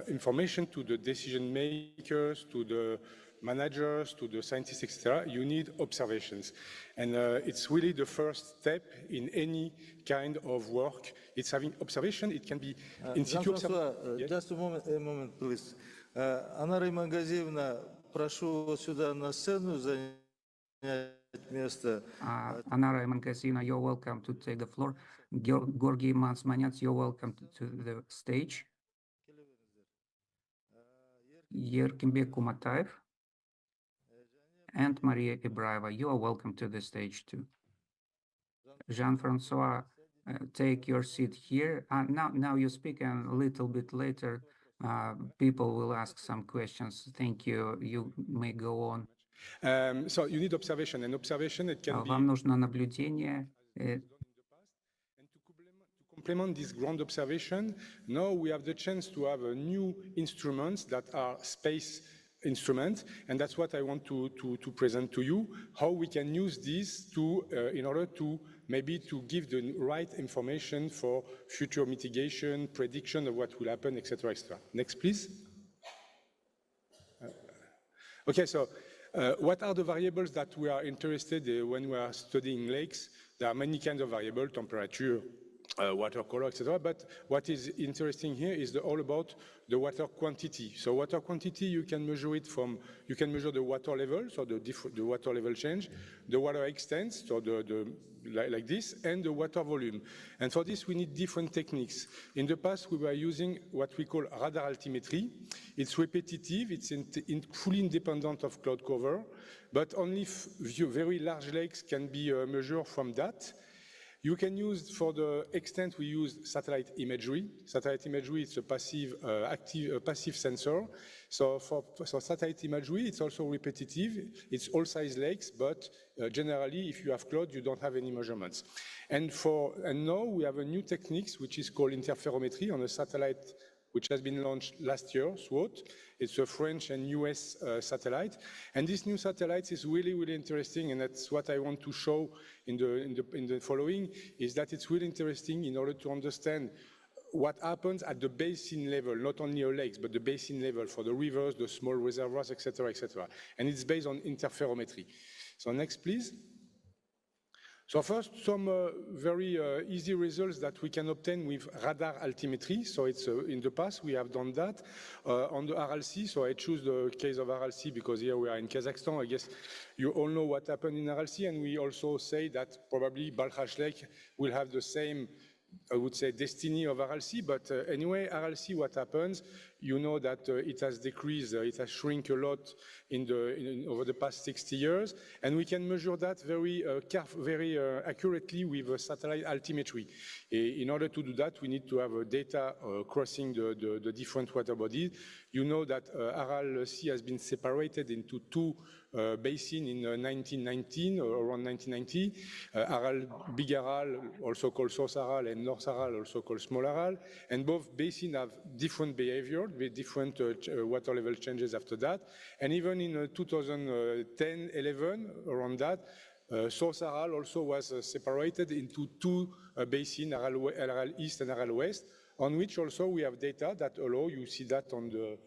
information to the decision makers, to the managers, to the scientists, etc., you need observations. And it's really the first step in any kind of work. It's having observation. It can be in situ observation. Yes? Just a moment, please. Анара Имангазиевна, прошу вас сюда на сцену занять место. Anara Imankazina, you're welcome to take the floor. Georgi Mansmanets, you're welcome to the stage. Yerkimbek Kumataev and Maria Ibraeva, you are welcome to the stage too. Jean-Francois, take your seat here. Now you speak, and a little bit later, people will ask some questions. Thank you. You may go on. So you need observation, and observation it can Вам нужно наблюдение. And to complement this ground observation, now we have the chance to have new instruments that are space instruments, and that's what I want to present to you, how we can use this to, in order to maybe to give the right information for future mitigation, prediction of what will happen, etc., etc. Next, please. Okay, so what are the variables that we are interested in when we are studying lakes? There are many kinds of variables, temperature, water color, etc. But what is interesting here is all about the water quantity. So water quantity, you can measure it from, you can measure the water level, so the water level change, the water extent, so like this, and the water volume. And for this, we need different techniques. In the past, we were using what we call radar altimetry. It's repetitive, it's fully independent of cloud cover, but only very large lakes can be measured from that. You can use, for the extent we use satellite imagery. Satellite imagery is a passive, passive sensor. So for satellite imagery, it's also repetitive. It's all size lakes, but generally, if you have cloud, you don't have any measurements. And now we have a new techniques, which is called interferometry on a satellite which has been launched last year, SWOT. It's a French and US satellite. And this new satellite is really, really interesting, and that's what I want to show in the following, is that it's really interesting in order to understand what happens at the basin level, not only a lakes, but the basin level for the rivers, the small reservoirs, etc., etc. And it's based on interferometry. So next, please. So first, some very easy results that we can obtain with radar altimetry. So it's in the past, we have done that on the RLC. So I choose the case of RLC because here we are in Kazakhstan. I guess you all know what happened in RLC. And we also say that probably Balkhash Lake will have the same, I would say, destiny of RLC. But anyway, RLC, what happens? You know that it has decreased, it has shrunk a lot over the past 60 years, and we can measure that very accurately with satellite altimetry. In order to do that, we need to have data crossing the different water bodies. You know that Aral Sea has been separated into two basins in 1919, or around 1990. Aral, Big Aral, also called South Aral, and North Aral, also called Small Aral, and both basins have different behavior, with different water level changes after that. And even in 2010-11, around that, South Aral also was separated into two basins, Aral East and Aral West, on which also we have data that allow, you see that on the,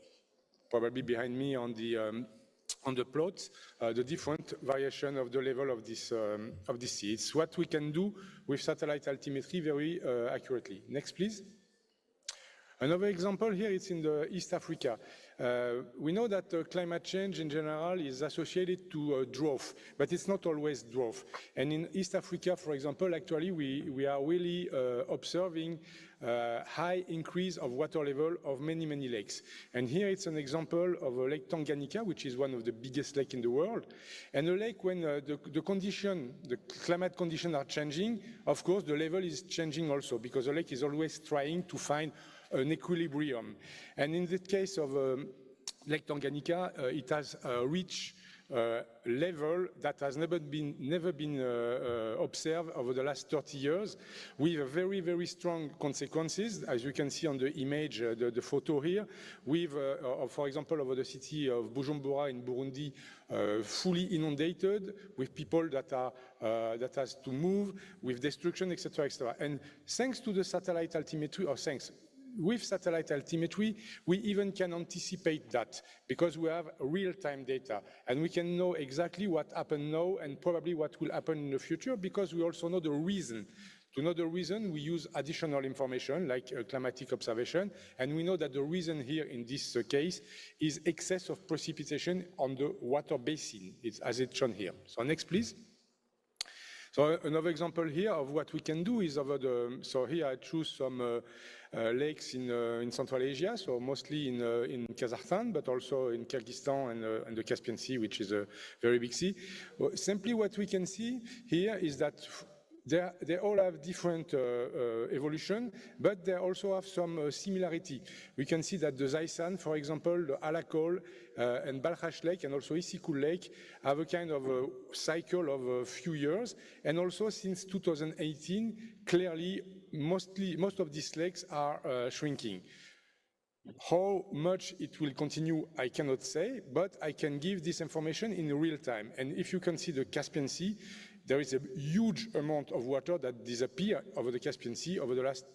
probably behind me on the plots, the different variation of the level of this sea. It's what we can do with satellite altimetry very accurately. Next, please. Another example here, it's in the East Africa. We know that climate change in general is associated to drought, but it's not always drought. And in East Africa, for example, actually we are really observing high increase of water level of many, many lakes. And here it's an example of a Lake Tanganyika, which is one of the biggest lakes in the world. And a lake, when the climate conditions are changing, of course, the level is changing also, because the lake is always trying to find an equilibrium. And in the case of Lake Tanganyika, it has reached level that has never been observed over the last 30 years, with very, very strong consequences, as you can see on the image, the photo here, with, for example, over the city of Bujumbura in Burundi, fully inundated, with people that has to move, with destruction, etc., etc. And thanks to the satellite altimetry, with satellite altimetry, we even can anticipate that, because we have real-time data, and we can know exactly what happened now and probably what will happen in the future, because we also know the reason. To know the reason, we use additional information like climatic observation, and we know that the reason here in this case is excess of precipitation on the water basin, as it's shown here. So next, please. So another example here of what we can do is so here I choose some lakes in Central Asia, so mostly in Kazakhstan, but also in Kyrgyzstan and the Caspian Sea, which is a very big sea. Well, simply what we can see here is that they all have different evolution, but they also have some similarity. We can see that the Zaysan, for example, the Alakol and Balkhash Lake, and also Isikul Lake have a kind of a cycle of a few years. And also since 2018, clearly, most of these lakes are shrinking. How much it will continue, I cannot say, but I can give this information in real time. And if you can see the Caspian Sea, there is a huge amount of water that disappeared over the Caspian Sea over the last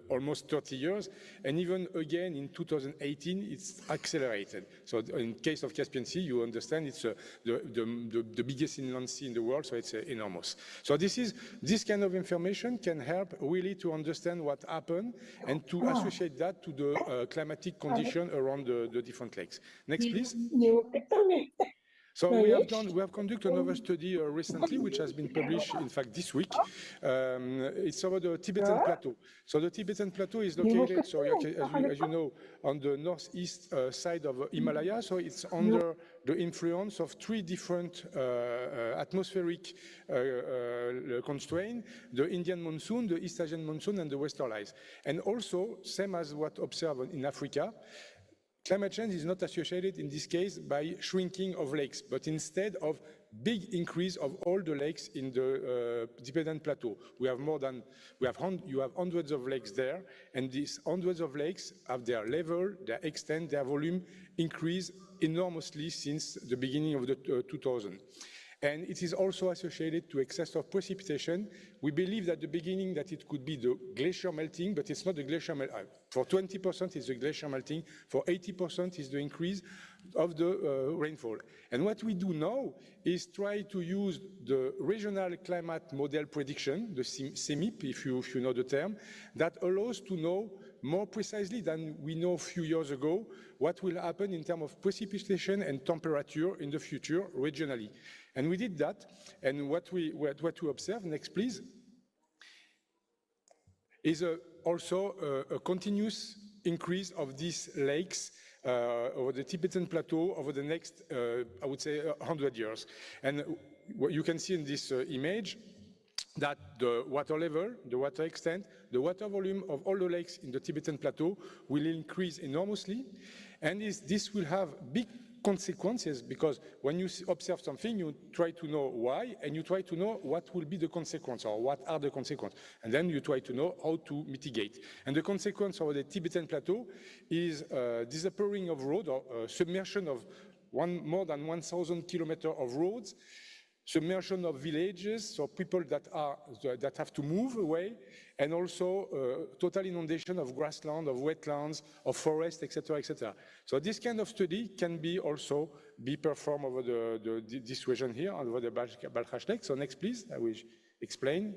almost 30 years. And even again in 2018, it's accelerated. So in case of Caspian Sea, you understand it's the biggest inland sea in the world, so it's enormous. So this kind of information can help really to understand what happened and to associate that to the climatic condition around the different lakes. Next, please. So we have conducted another study recently, which has been published, in fact, this week. It's over the Tibetan Plateau. So the Tibetan Plateau is located, so as you know, on the northeast side of Himalaya. So it's under the influence of three different atmospheric constraints: the Indian monsoon, the East Asian monsoon, and the westerlies. And also, same as what observed in Africa, climate change is not associated in this case by shrinking of lakes, but instead of big increase of all the lakes in the Tibetan plateau. You have hundreds of lakes there, and these hundreds of lakes have their level, their extent, their volume increase enormously since the beginning of the 2000. And it is also associated to excess of precipitation. We believe at the beginning that it could be the glacier melting, but it's not the glacier melting. For 20% is the glacier melting, for 80% is the increase of the rainfall. And what we do now is try to use the regional climate model prediction, the CEMIP, if you know the term, that allows to know more precisely than we know a few years ago what will happen in terms of precipitation and temperature in the future regionally. And we did that, and what we observe, next please, is also a continuous increase of these lakes over the Tibetan plateau over the next, I would say, 100 years. And what you can see in this image, that the water level, the water extent, the water volume of all the lakes in the Tibetan plateau will increase enormously, and this will have big consequences, because when you observe something, you try to know why, and you try to know what will be the consequence, or what are the consequences, and then you try to know how to mitigate. And the consequence of the Tibetan plateau is disappearing of road, or submersion of more than 1,000 kilometers of roads, submersion of villages, so people that have to move away, and also total inundation of grassland, of wetlands, of forest, etc., etc. So this kind of study can also be performed over this region here, over the Balkhash Lake. So next, please, I will explain.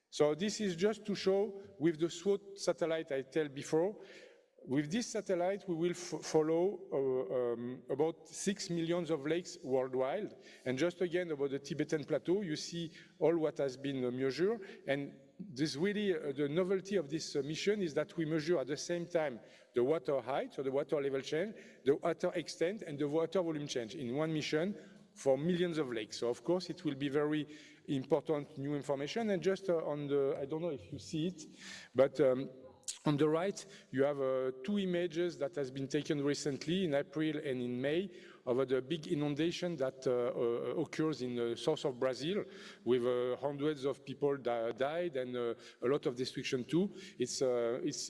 So this is just to show with the SWOT satellite I told before. With this satellite, we will follow about 6 million of lakes worldwide. And just again, about the Tibetan plateau, you see all what has been measured. And this really, the novelty of this mission is that we measure at the same time the water height, so the water level change, the water extent, and the water volume change in one mission for millions of lakes. So of course, it will be very important new information. And just on the, I don't know if you see it, but on the right, you have two images that has been taken recently in April and in May over the big inundation that occurs in the south of Brazil, with hundreds of people that died and a lot of destruction too. It's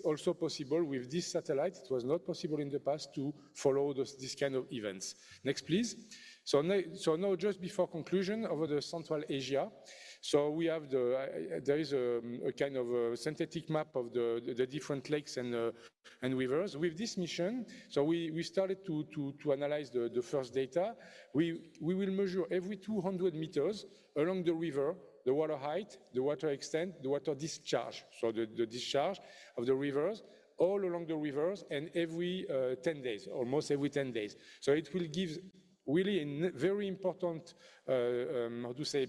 also possible with this satellite. It was not possible in the past to follow this kind of events. Next, please. So now, just before conclusion, over the Central Asia. So we have there is a kind of a synthetic map of the different lakes and rivers. With this mission, so we started to analyze the first data. We will measure every 200 meters along the river the water height, the water extent, the water discharge. So the discharge of the rivers all along the rivers, and every 10 days, almost every 10 days. So it will give really a very important, how to say,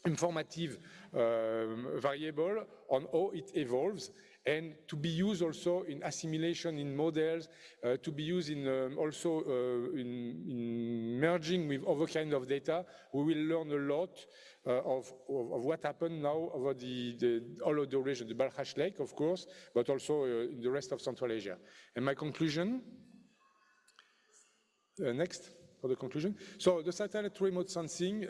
informative variable on how it evolves, and to be used also in assimilation in models, to be used in also in merging with other kind of data. We will learn a lot of what happened now over all of the region, the Balkhash Lake, of course, but also in the rest of Central Asia. And my conclusion, next. For the conclusion. So the satellite remote sensing,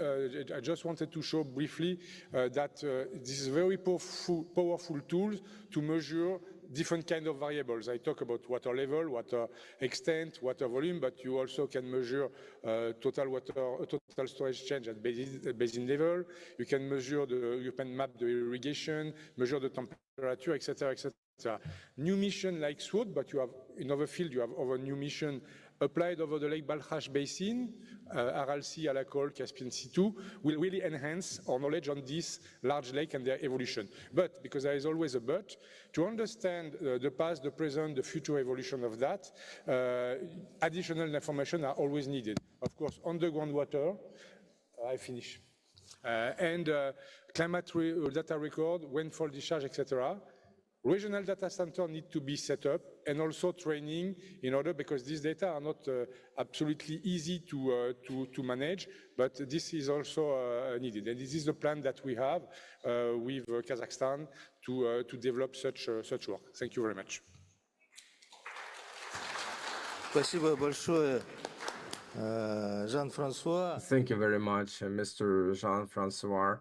I just wanted to show briefly that this is a very powerful tool to measure different kind of variables. I talk about water level, water extent, water volume, but you also can measure total storage change at basin level. You can measure you can map the irrigation, measure the temperature, etc., etc. New mission like SWOT, but you have in other field you have other new mission applied over the Lake Balkhash Basin, Aral Sea, Alakol, Caspian Sea 2, will really enhance our knowledge on this large lake and their evolution. But, because there is always a but, to understand the past, the present, the future evolution of that, additional information are always needed. Of course, underground water, I finish, and climate data record, rainfall discharge, etc. Regional data center need to be set up, and also training in order, because these data are not absolutely easy to manage, but this is also needed. And this is the plan that we have with Kazakhstan to develop such work. Thank you very much. Спасибо большое, Жан-Франсуа. Thank you very much, Mr. Jean-Francois.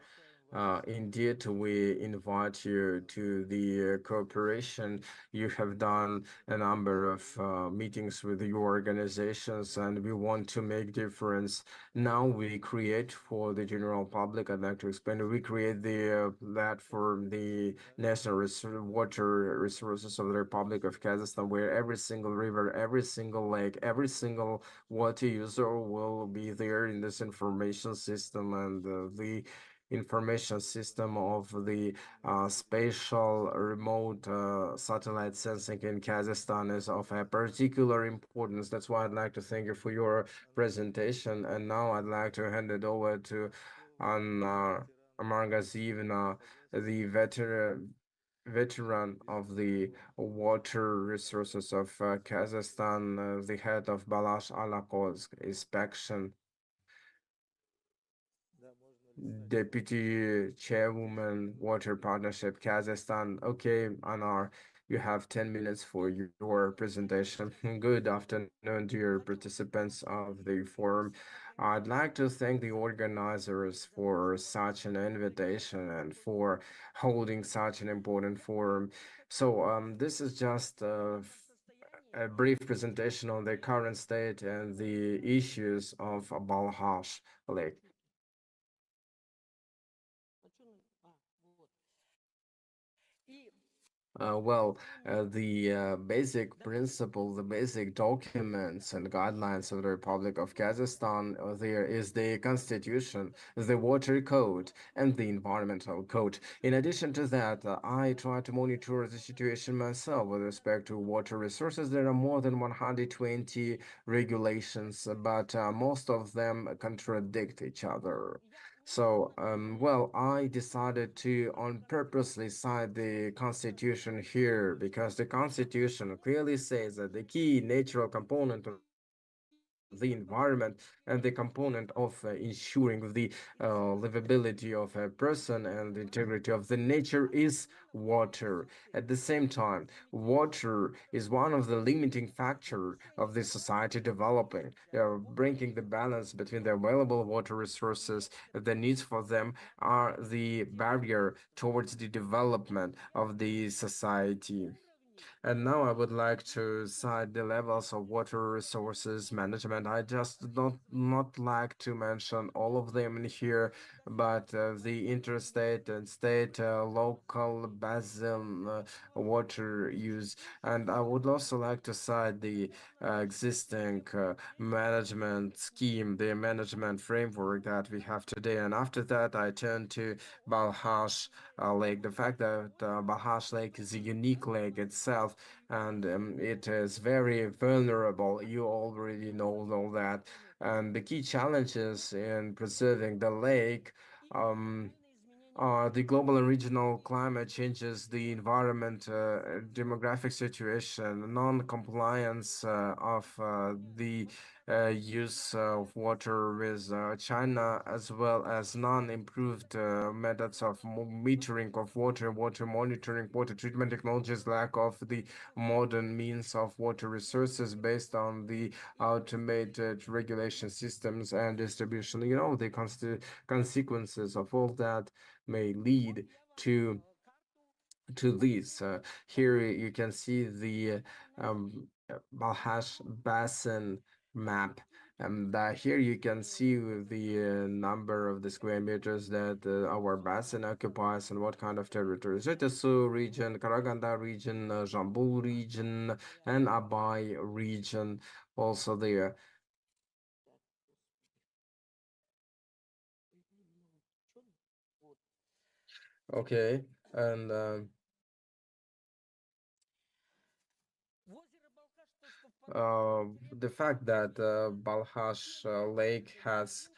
Indeed, we invite you to the cooperation. You have done a number of meetings with your organizations, and we want to make difference. Now we create for the general public, I'd like to explain, we create the platform, the national water resources of the Republic of Kazakhstan, where every single river, every single lake, every single water user will be there in this information system, and the information system of the spatial remote satellite sensing in Kazakhstan is of a particular importance. That's why I'd like to thank you for your presentation. And now I'd like to hand it over to Amar Gazivna, the veteran of the water resources of Kazakhstan, the head of Balkhash inspection. Deputy Chairwoman, Water Partnership, Kazakhstan. Okay, Anar, you have 10 minutes for your presentation. Good afternoon, dear participants of the forum. I'd like to thank the organizers for such an invitation and for holding such an important forum. So, this is just a brief presentation on the current state and the issues of Balkhash Lake. The basic principle, the basic documents and guidelines of the Republic of Kazakhstan, there is the Constitution, the Water Code, and the Environmental Code. In addition to that, I try to monitor the situation myself with respect to water resources. There are more than 120 regulations, but most of them contradict each other. So, I decided to on purposely cite the Constitution here because the Constitution clearly says that the key natural component of the environment and the component of ensuring the livability of a person and the integrity of the nature is water. At the same time, water is one of the limiting factor of the society developing, bringing the balance between the available water resources, the needs for them are the barrier towards the development of the society. And now I would like to cite the levels of water resources management. I just don't not like to mention all of them in here, but the interstate and state, local, basin water use. And I would also like to cite the existing management scheme, the management framework that we have today. And after that, I turn to Balkhash Lake. The fact that Balkhash Lake is a unique lake itself, and it is very vulnerable. You already know that. And the key challenges in preserving the lake, the global and regional climate changes, the environment, demographic situation, non-compliance of the use of water with China, as well as non-improved methods of metering of water, water monitoring, water treatment technologies, lack of the modern means of water resources based on the automated regulation systems and distribution. You know, the consequences of all that may lead to this. Here you can see the Balkhash Basin map. And here you can see the number of the square meters that our basin occupies and what kind of territories. Zhetasu region, Karaganda region, Jambul region, and Abai region also there. Okay, and the fact that Balkhash Lake has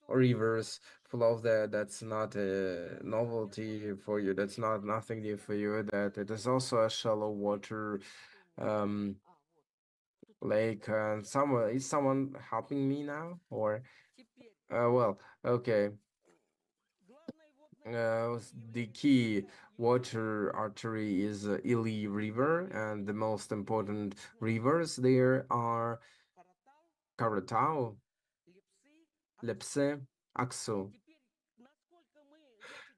rivers flow there. That's not a novelty for you. That's not nothing new for you. That it is also a shallow water um lake. And someone is someone helping me now or well, okay. The key water artery is Ili River, and the most important rivers there are Karatao, Lepse, Aksu.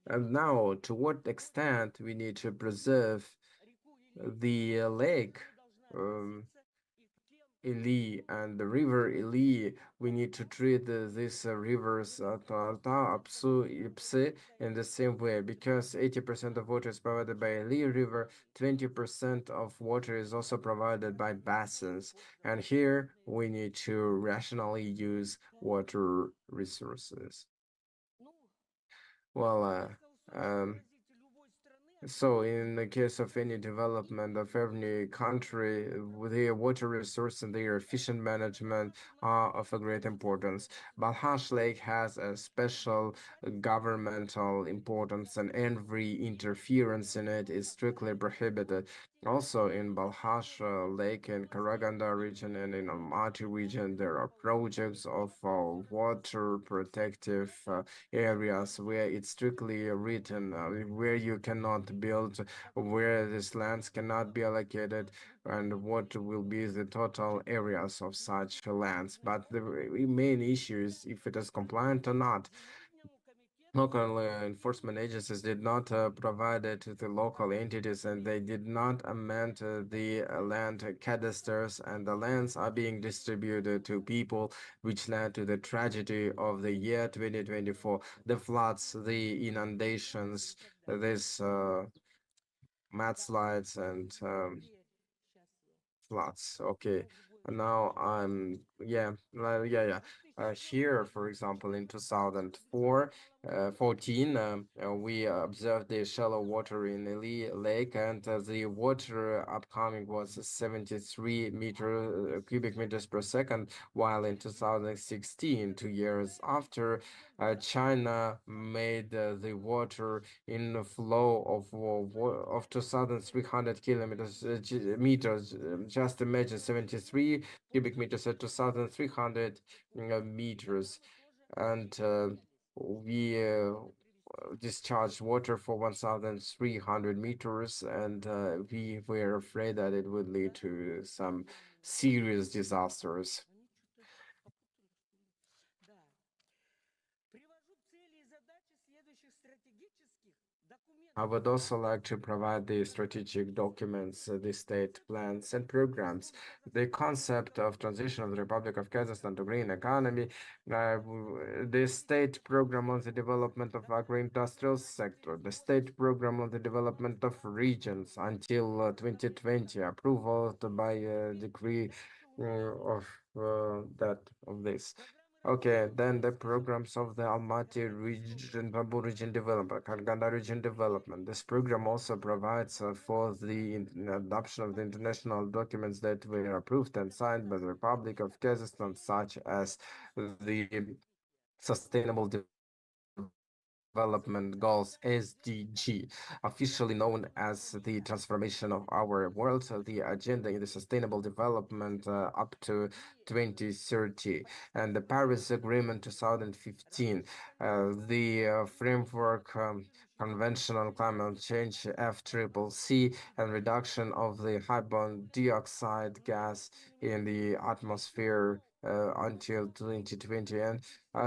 And now, to what extent we need to preserve the lake, Ili and the river Ili, we need to treat these rivers Tarta, Apsu, Ipse in the same way because 80% of water is provided by Ili River, 20% of water is also provided by basins. And here we need to rationally use water resources. Well, so in the case of any development of any country, their water resource and their efficient management are of a great importance. Balkhash Lake has a special governmental importance, and every interference in it is strictly prohibited. Also in Balkhash Lake in Karaganda region and in Almaty region, there are projects of water protective areas where it's strictly written where you cannot build, where these lands cannot be allocated, and what will be the total areas of such lands. But the main issue is if it is compliant or not. Local enforcement agencies did not provide it to the local entities, and they did not amend the land cadasters, and the lands are being distributed to people, which led to the tragedy of the year 2024, the floods, the inundations, this mudslides and floods. Okay, and now I'm here, for example, in 2014, we observed the shallow water in Ili Lake, and the water upcoming was 73 cubic meters per second, while in 2016, 2 years after, China made the water in a flow of 2,300 meters. Just imagine 73 cubic meters at 2,300 meters, and we discharged water for 1,300 meters, and we were afraid that it would lead to some serious disasters. I would also like to provide the strategic documents, the state plans and programs. The concept of transition of the Republic of Kazakhstan to green economy, the state program on the development of agro-industrial sector, the state program on the development of regions until 2020, approval by decree of this. Okay, then the programs of the Almaty region, Bambu region development, Karganda region development. This program also provides for the adoption of the international documents that were approved and signed by the Republic of Kazakhstan, such as the Sustainable Development Goals SDG, officially known as the transformation of our world, the agenda in the sustainable development up to 2030, and the Paris Agreement 2015, the framework Convention on Climate Change FCCC, and reduction of the carbon dioxide gas in the atmosphere until 2020. And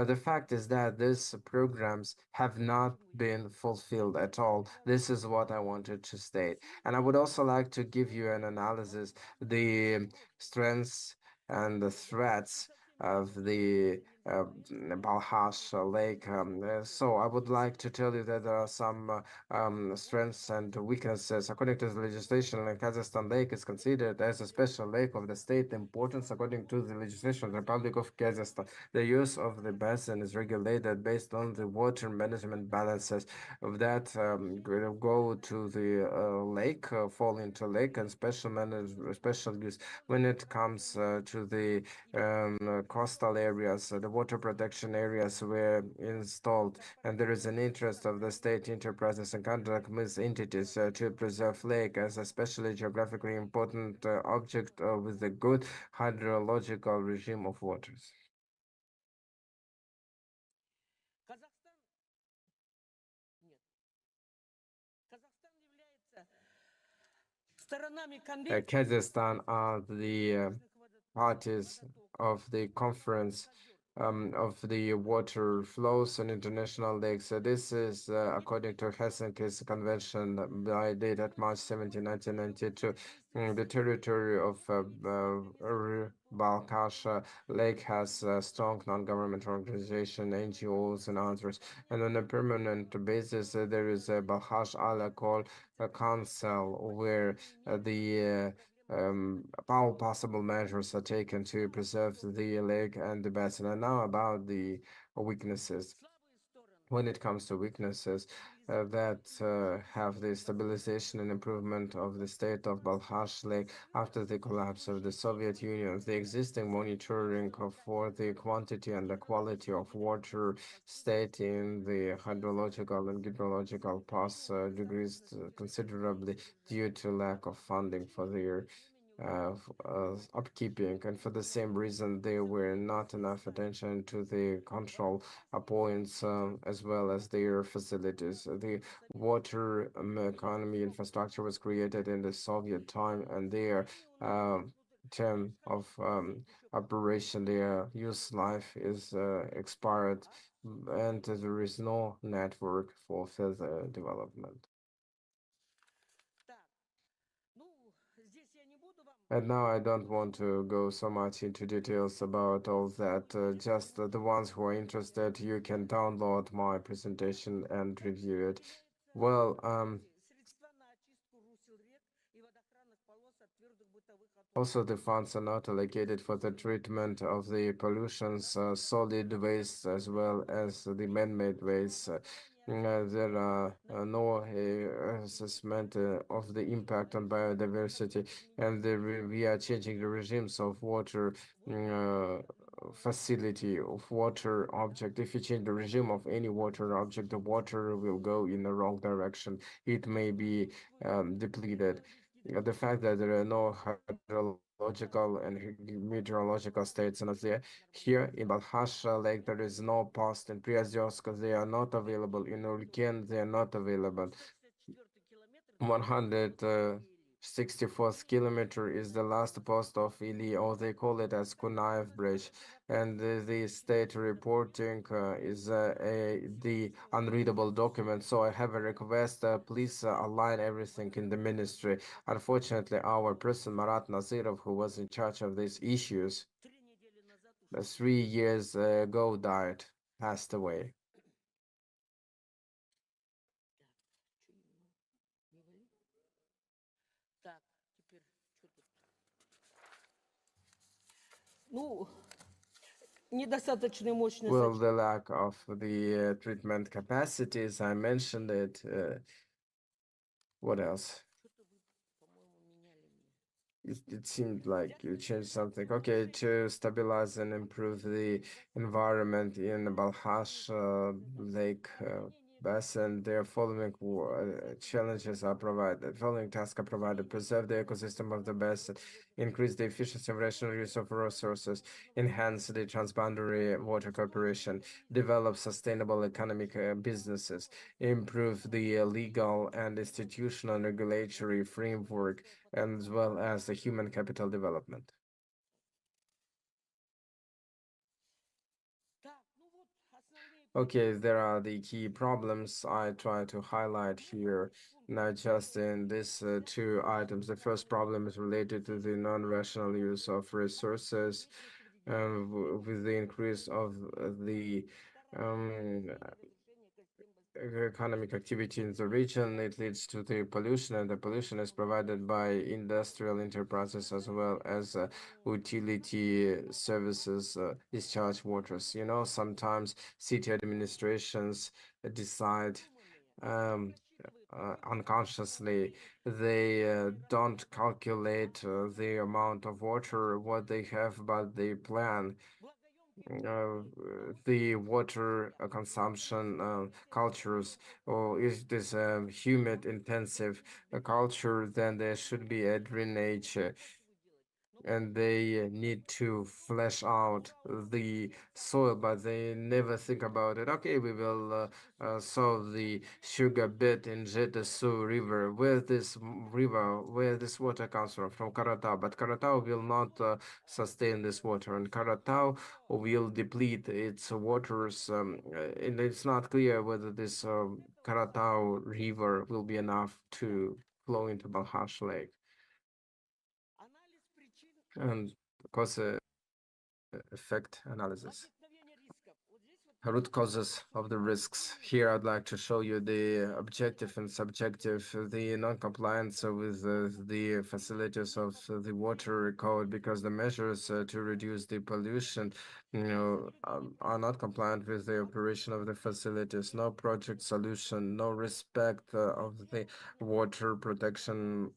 the fact is that these programs have not been fulfilled at all. This is what I wanted to state. And I would also like to give you an analysis, the strengths and the threats of the Balkhash Lake. So I would like to tell you that there are some strengths and weaknesses. According to the legislation, the Kazakhstan Lake is considered as a special lake of the state importance. According to the legislation of the Republic of Kazakhstan, the use of the basin is regulated based on the water management balances of that go to the lake, fall into lake, and special use when it comes to the coastal areas. The water protection areas were installed, and there is an interest of the state enterprises and contract with entities to preserve lake as a specially geographically important object with a good hydrological regime of waters. Kazakhstan are the parties of the conference of the water flows on international lakes. So this is according to Helsinki's convention by dated March 17, 1992. The territory of Balkhash Lake has a strong non-governmental organization, NGOs, and others. And on a permanent basis, there is a Balkhash Alcohol Council where all possible measures are taken to preserve the lake and the basin. And now about the weaknesses. When it comes to weaknesses that have the stabilization and improvement of the state of Balkhash Lake after the collapse of the Soviet Union, the existing monitoring for the quantity and the quality of water state in the hydrological and hydrological past decreased considerably due to lack of funding for their upkeeping, and for the same reason there were not enough attention to the control points as well as their facilities. The water economy infrastructure was created in the Soviet time, and their term of operation, their use life is expired, and there is no network for further development. And now I don't want to go so much into details about all that. Just the ones who are interested, you can download my presentation and review it. Well, also the funds are not allocated for the treatment of the pollutions, solid waste, as well as the man-made waste. There are no assessment of the impact on biodiversity, and we are changing the regimes of water facility of water object. If you change the regime of any water object, the water will go in the wrong direction. It may be depleted. The fact that there are no hydrological and meteorological states and there here in Balkhash Lake there is no post in Priazovsk, they are not available in Ulken, they are not available. 164th kilometer is the last post of Ili, or they call it as Kunaev Bridge, and the state reporting is the unreadable document. So I have a request, please align everything in the ministry. Unfortunately, our person Marat Nazirov, who was in charge of these issues, 3 years ago died, passed away. Well, the lack of the treatment capacities, I mentioned it. What else? It seemed like you changed something. Okay, to stabilize and improve the environment in the Balkhash Lake basin, their following challenges are provided. Following tasks are provided: preserve the ecosystem of the basin, increase the efficiency of rational use of resources, enhance the transboundary water cooperation, develop sustainable economic businesses, improve the legal and institutional regulatory framework, as well as the human capital development. Okay, there are the key problems I try to highlight here, not just in these two items. The first problem is related to the non-rational use of resources with the increase of the economic activity in the region. It leads to the pollution, and the pollution is provided by industrial enterprises as well as utility services, discharge waters. You know, sometimes city administrations decide unconsciously, they don't calculate the amount of water what they have, but they plan the water consumption cultures, or is this humid intensive culture, then there should be a drainage, and they need to flesh out the soil, but they never think about it. Okay, we will solve the sugar bit in Jetesu River. Where this river, where this water comes from Karatau, but Karatau will not sustain this water, and Karatau will deplete its waters, and it's not clear whether this Karatau River will be enough to flow into Balkhash Lake. And cause effect analysis. Root causes of the risks. Here I'd like to show you the objective and subjective, the non-compliance with the facilities of the water code, because the measures to reduce the pollution, are not compliant with the operation of the facilities. No project solution, no respect of the water protection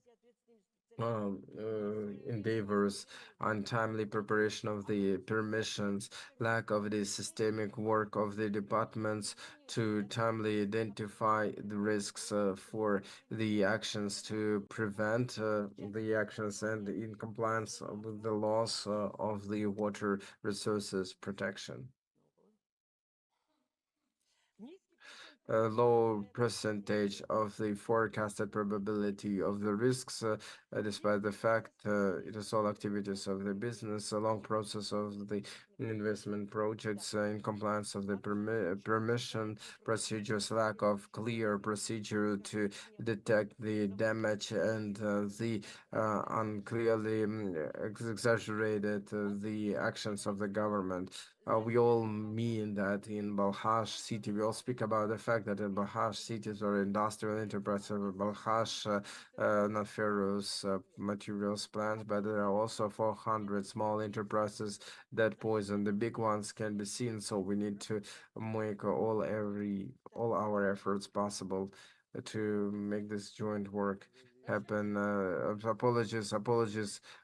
endeavors, untimely preparation of the permissions, lack of the systemic work of the departments to timely identify the risks for the actions to prevent the actions, and in compliance with the laws of the water resources protection. A low percentage of the forecasted probability of the risks, despite the fact it is all activities of the business, a long process of the investment projects in compliance of the permission procedures, lack of clear procedure to detect the damage, and the unclearly exaggerated the actions of the government. We all mean that in Balkhash city, we all speak about the fact that in Balkhash cities or industrial enterprises of Balkhash, not ferrous materials plants, but there are also 400 small enterprises that poison. The big ones can be seen, so we need to make all our efforts possible to make this joint work happen. Apologies,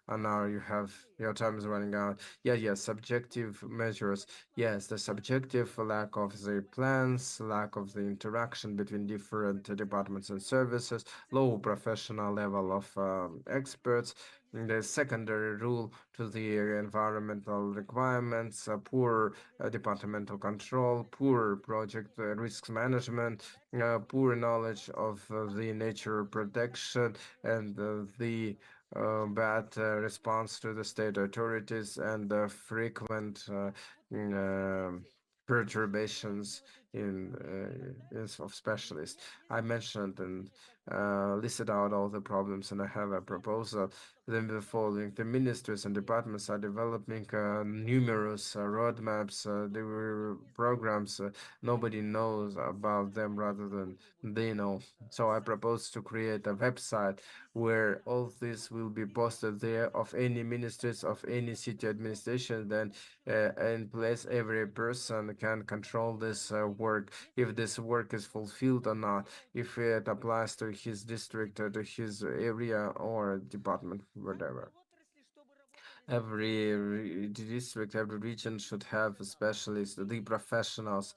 Anar, your time is running out. Yeah, subjective measures. Yes, the subjective lack of the plans, lack of the interaction between different departments and services, low professional level of experts. The secondary rule to the environmental requirements, poor departmental control, poor project risk management, poor knowledge of the nature protection, and the bad response to the state authorities, and the frequent perturbations of specialists. I mentioned and listed out all the problems, and I have a proposal. Then the following: the ministries and departments are developing numerous roadmaps. There were programs. Nobody knows about them rather than they know. So I propose to create a website where all this will be posted there, of any ministries, of any city administration. Then in place, every person can control this work, if this work is fulfilled or not, if it applies to his district or to his area or department, whatever. Every district, every region should have specialists, the professionals.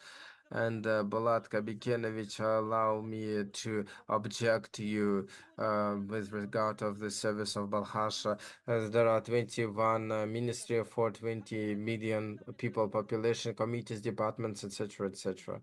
And Balatka Bikenovich, allow me to object to you with regard of the service of Balkhash. There are 21 ministry for 20 million people population, committees, departments, etc., etc.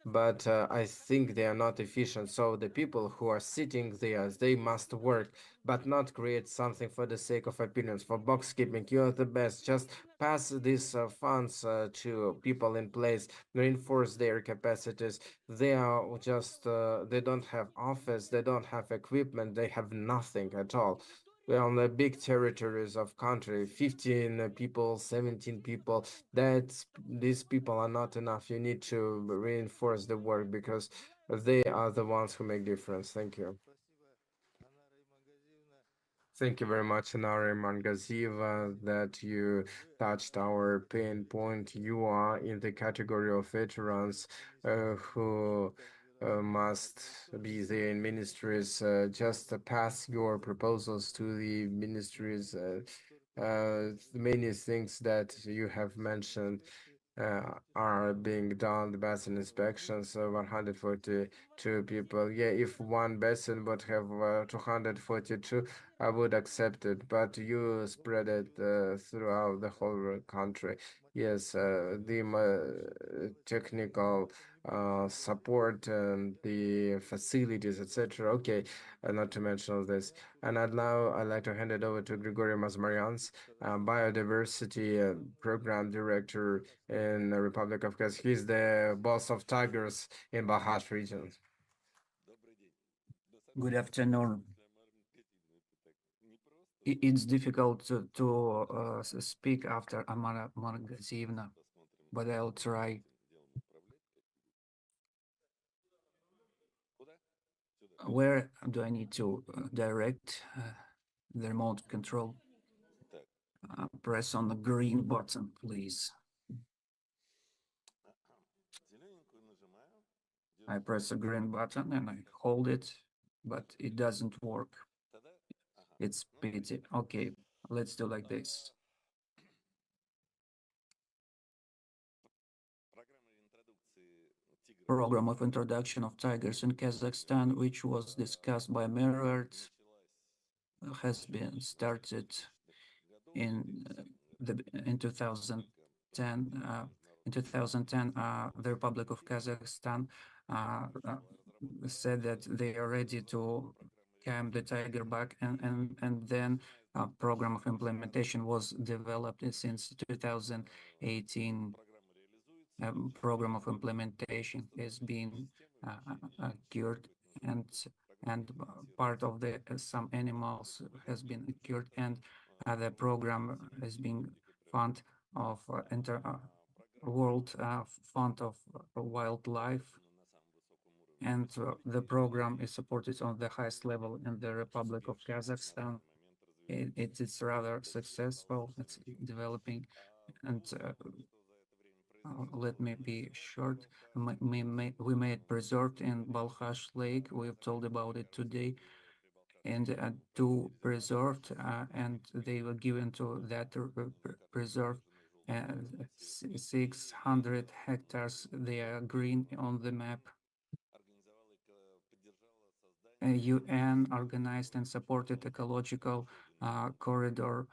But I think they are not efficient. So the people who are sitting there, they must work, but not create something for the sake of appearance, for box keeping. You're the best. Just pass these funds to people in place, reinforce their capacities. They are just, they don't have office, they don't have equipment, they have nothing at all. We're on the big territories of country, 15 people, 17 people. These people are not enough. You need to reinforce the work, because they are the ones who make difference. Thank you. Thank you very much, Nari Mangaziva, that you touched our pain point. You are in the category of veterans who must be there in ministries. Just pass your proposals to the ministries. Many things that you have mentioned are being done the basin inspections, 142 people. Yeah, if one basin would have 242, I would accept it, but you spread it throughout the whole country. Yes, the technical support and the facilities, etc. Okay, not to mention all this. And I'd like to hand it over to Grigory Mazmaryans, biodiversity program director in the Republic of Kazakhstan. He's the boss of tigers in Balkhash region. Good afternoon. It's difficult to speak after Amara Margazievna, but I'll try. Where do I need to direct the remote control? Press on the green button, please. I press the green button and I hold it, but it doesn't work. It's pity. Okay, let's do like this. Program of introduction of tigers in Kazakhstan, which was discussed by Merard, has been started in 2010. In 2010, the Republic of Kazakhstan said that they are ready to calm the tiger back, and then a program of implementation was developed since 2018. Program of implementation is being cured, and part of the some animals has been cured, and the program is being fund of World Fund of Wildlife, and the program is supported on the highest level in the Republic of Kazakhstan. It is rather successful. It's developing, and let me be short. We made preserved in Balkhash Lake. We've told about it today, and two preserved, and they were given to that preserve 600 hectares. They are green on the map. UN organized and supported ecological corridor.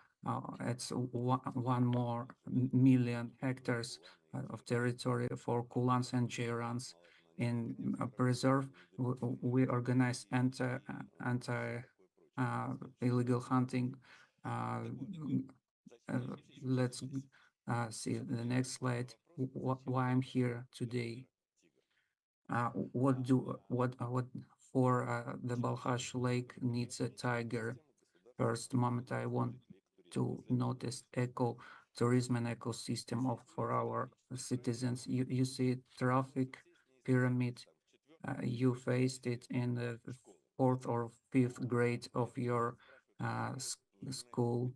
It's 1 million hectares of territory for kulans and jayrans. In preserve, we organized anti illegal hunting. Let's see the next slide. Why I'm here today? What for the Balkhash Lake needs a tiger? First moment I want to notice tourism and ecosystem for our citizens. You see traffic pyramid. You faced it in the 4th or 5th grade of your school.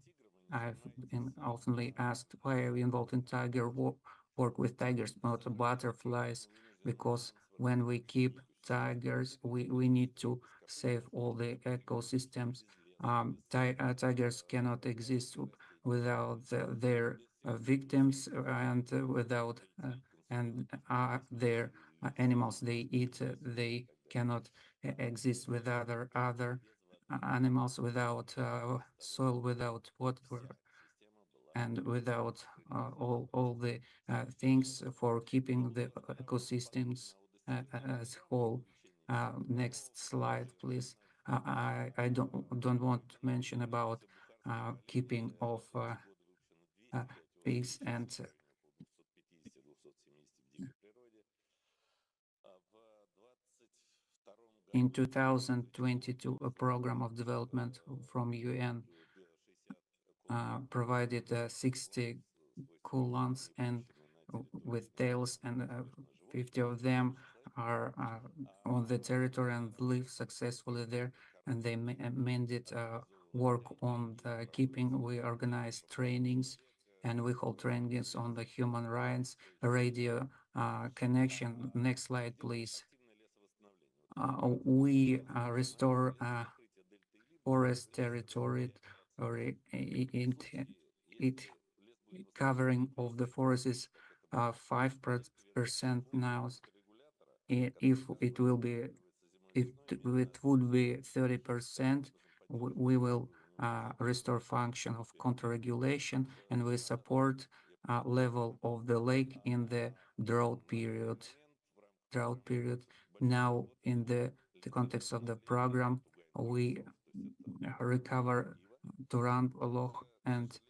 I've been oftenly asked why are we involved in tiger work with tigers, not butterflies, because when we keep tigers, we need to save all the ecosystems. Tigers cannot exist without their victims and without their animals they eat. They cannot exist with other animals, without soil, without water, and without all the things for keeping the ecosystems as whole. Next slide, please. I don't want to mention about keeping of pigs and in 2022, a program of development from UN provided 60 kulans and with tails, and 50 of them are on the territory and live successfully there, and they mended work on the keeping. We organize trainings, and we hold trainings on the human rights, radio connection. Next slide, please. We restore forest territory, or it covering of the forests is 5% now. If it will be, if it would be 30%, we will restore function of counter-regulation, and we support level of the lake in the drought period. Now, in the context of the program, we recover Turan Loch and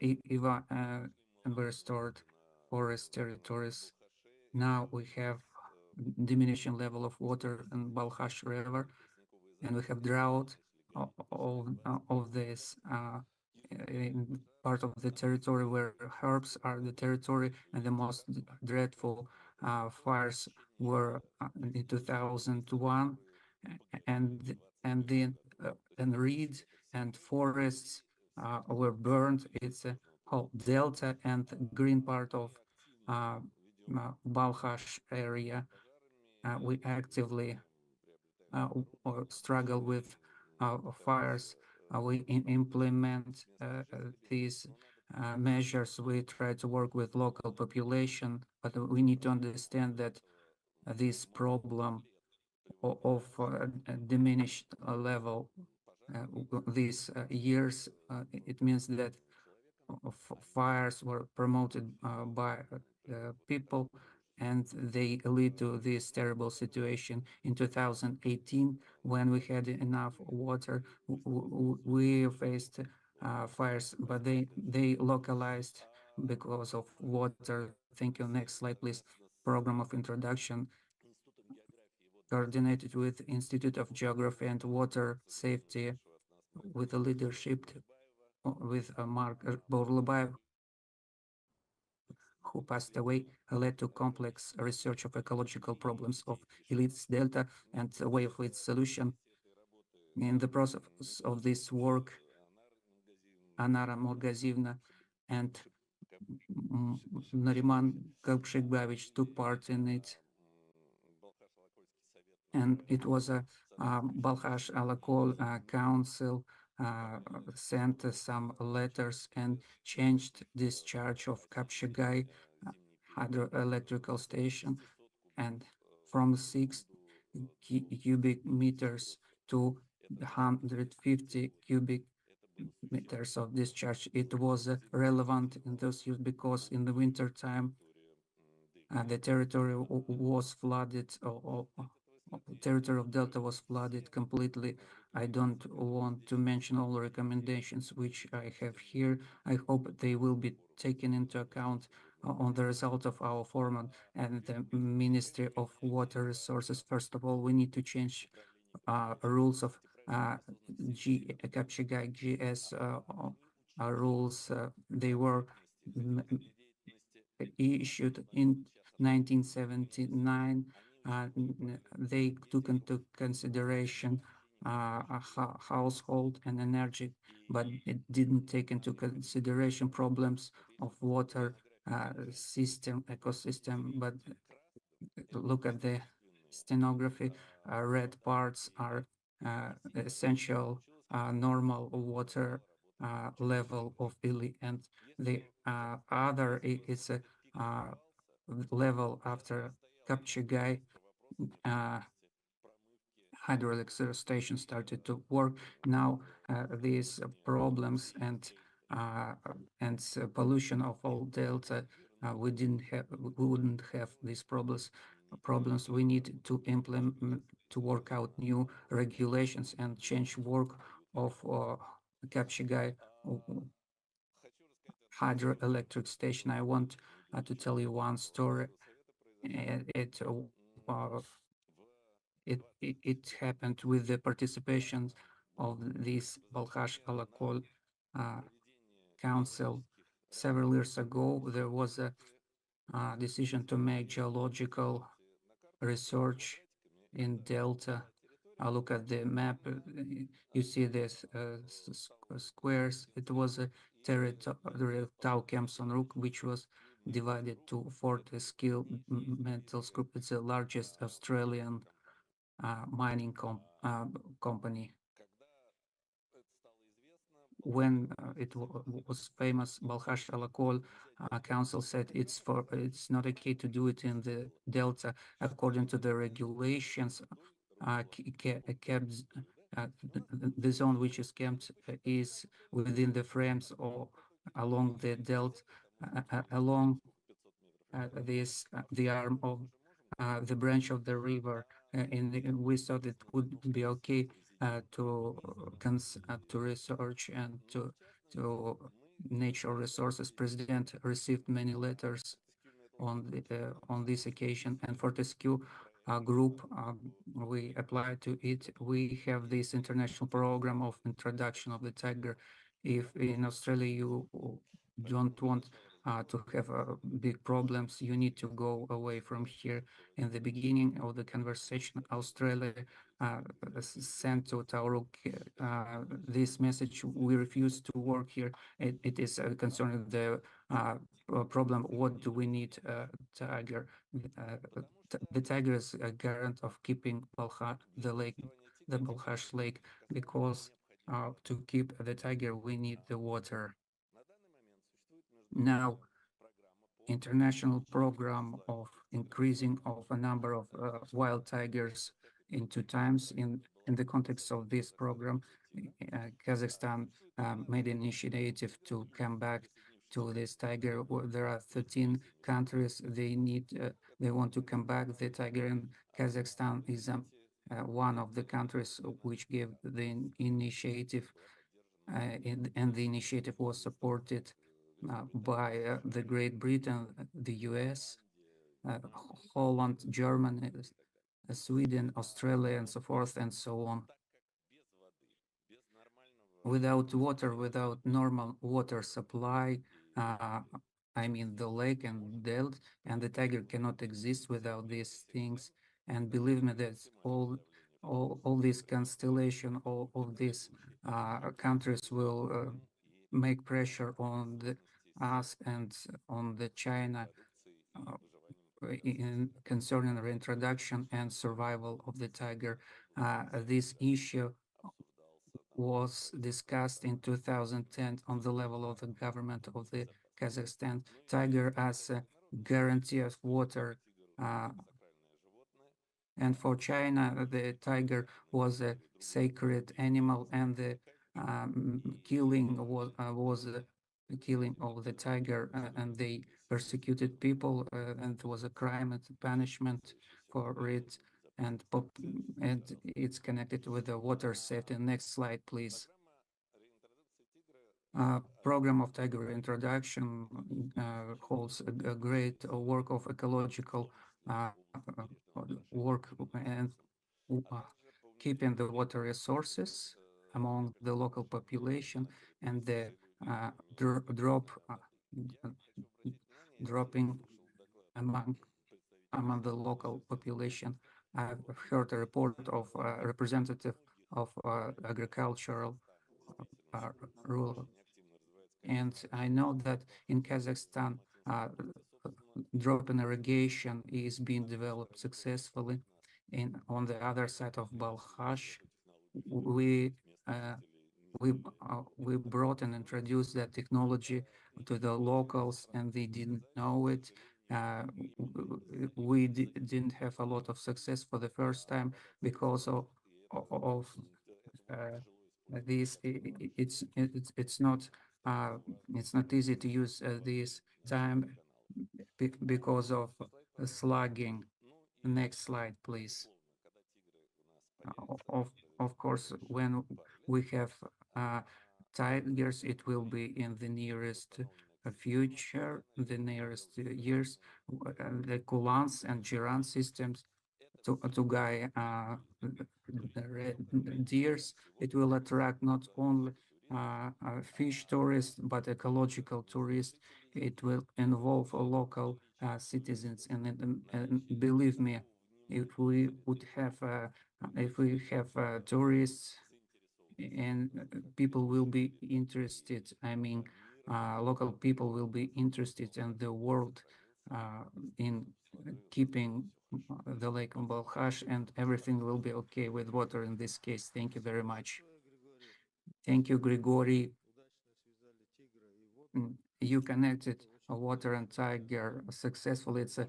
Iva and we restored forest territories. Now we have diminishing level of water in Balkhash River, and we have drought of this in part of the territory where herbs are the territory, and the most dreadful fires were in 2001, and and reeds and forests were burned. It's a whole delta and green part of Balkhash area. We actively struggle with fires. We implement these measures. We try to work with local population, but we need to understand that this problem of diminished level these years, it means that fires were promoted by people, and they lead to this terrible situation. In 2018, when we had enough water, we faced fires, but they localized because of water. Thank you. Next slide, please. Program of introduction coordinated with Institute of Geography and Water Safety with the leadership with Mark Borlubayev, who passed away, led to complex research of ecological problems of Ilits Delta and a way of its solution. In the process of this work, Anara Morgazivna and Nariman Kapshigavich took part in it. And it was a Balkhash Alakol Council sent some letters and changed discharge of Kapshigai hydroelectrical station, and from 6 cubic meters to 150 cubic meters of discharge. It was relevant in those years because in the winter time the territory was flooded, the territory of Delta was flooded completely. I don't want to mention all the recommendations which I have here. I hope they will be taken into account on the result of our forum and the Ministry of Water Resources. First of all, we need to change rules of Kapchigai GS rules. They were issued in 1979. They took into consideration household and energy, but it didn't take into consideration problems of water system, ecosystem. But look at the stenography. Red parts are essential normal water level of Ili, and the other is a level after Kapchigai hydroelectric station started to work. Now these problems and pollution of all delta, we wouldn't have these problems. We need to implement, to work out new regulations and change work of Kapchigai hydroelectric station. I want to tell you one story. It happened with the participation of this Balkhash Alakol Council. Several years ago, there was a decision to make geological research in Delta. Look at the map. You see this squares. It was a territory of Tau Kempson Rook, which was divided to 40 skill metals group. It's the largest Australian mining company. when it was famous, Balkhash Alakol Council said it's not okay to do it in the delta according to the regulations. Kept the zone which is kept is within the frames or along the delta, along the arm of the branch of the river, and we thought it would be okay to research and to natural resources. President received many letters on this occasion, and Fortescue group, we applied to it. We have this international program of introduction of the tiger. If in Australia you don't want to have big problems, you need to go away from here. In the beginning of the conversation, Australia sent to Tauruk this message: we refuse to work here. It is concerning the problem. What do we need tiger? The tiger is a garant of keeping the Balkhash lake, because to keep the tiger we need the water. Now, international program of increasing of a number of wild tigers in 2 times. In the context of this program, Kazakhstan made an initiative to come back to this tiger. There are 13 countries. They want to come back the tiger, and Kazakhstan is one of the countries which gave the initiative, and the initiative was supported by the Great Britain, the US, Holland, Germany, Sweden, Australia, and so forth and so on. Without water, without normal water supply, I mean the lake and delta, and the tiger cannot exist without these things. And believe me, that all this constellation, all of these countries will make pressure on us and on the China concerning reintroduction and survival of the tiger. This issue was discussed in 2010 on the level of the government of the Kazakhstan. Tiger as a guarantee of water, and for China, the tiger was a sacred animal, and the killing was the killing of the tiger, and they persecuted people, and it was a crime and punishment for it, and it's connected with the water safety. Next slide, please. Program of tiger introduction holds a great work of ecological work and keeping the water resources among the local population, and the dropping among the local population. I've heard a report of a representative of agricultural rural, and I know that in Kazakhstan, drop in irrigation is being developed successfully. And on the other side of Balkhash, we brought and introduced that technology to the locals, and they didn't know it. We didn't have a lot of success for the first time because of this. It's not easy to use this time because of slugging. Next slide, please. Of course, when we have tigers, it will be in the nearest future, the nearest years. The Kulans and Jiran systems to guide deers. It will attract not only fish tourists, but ecological tourists. It will involve local citizens, and believe me, if we have tourists, and people will be interested. I mean, local people will be interested, in the world in keeping the lake on Balkhash, and everything will be okay with water in this case. Thank you very much. Thank you, Grigory. you connected water and tiger successfully. It's a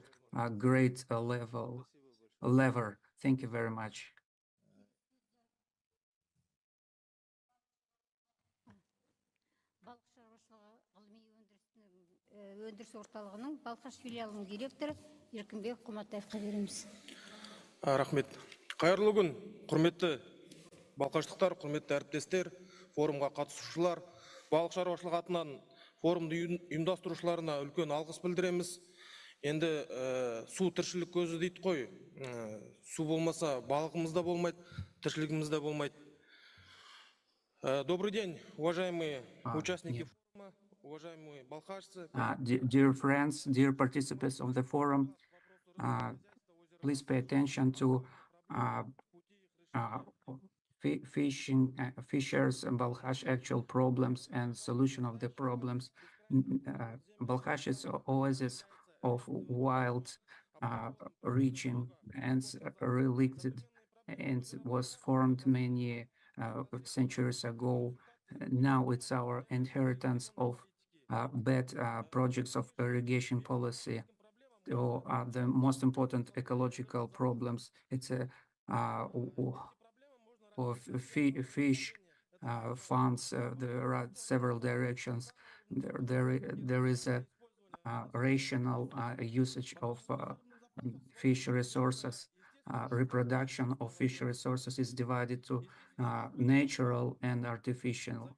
great lever. Thank you very much. Өндіріс орталығының Балқаш филиалының директоры Еркінбек Құматаевқа береміз. Рахмет. Қайырлы күн, құрметті балқаштықтар, құрметті әріптестер, форумға қатысушылар. Балық шаруашылығы атынан форумды ұйымдастырушыларына үлкен алғыс білдіреміз. Енді су тіршілік көзі дейді қой. Су болмаса балығымыз да болмайды, тіршілігіміз де болмайды. Добрый день, уважаемые участники форума, уважаемые балқашцы. Dear friends, dear participants of the forum, please pay attention to fishers and Balkhash actual problems and solution of the problems. Balkhash is oasis of wild region and relicted and was formed many centuries ago. Now it's our inheritance of bad projects of irrigation policy or the most important ecological problems. It's of fish funds. There are several directions. There is a rational usage of fish resources. Reproduction of fish resources is divided to natural and artificial.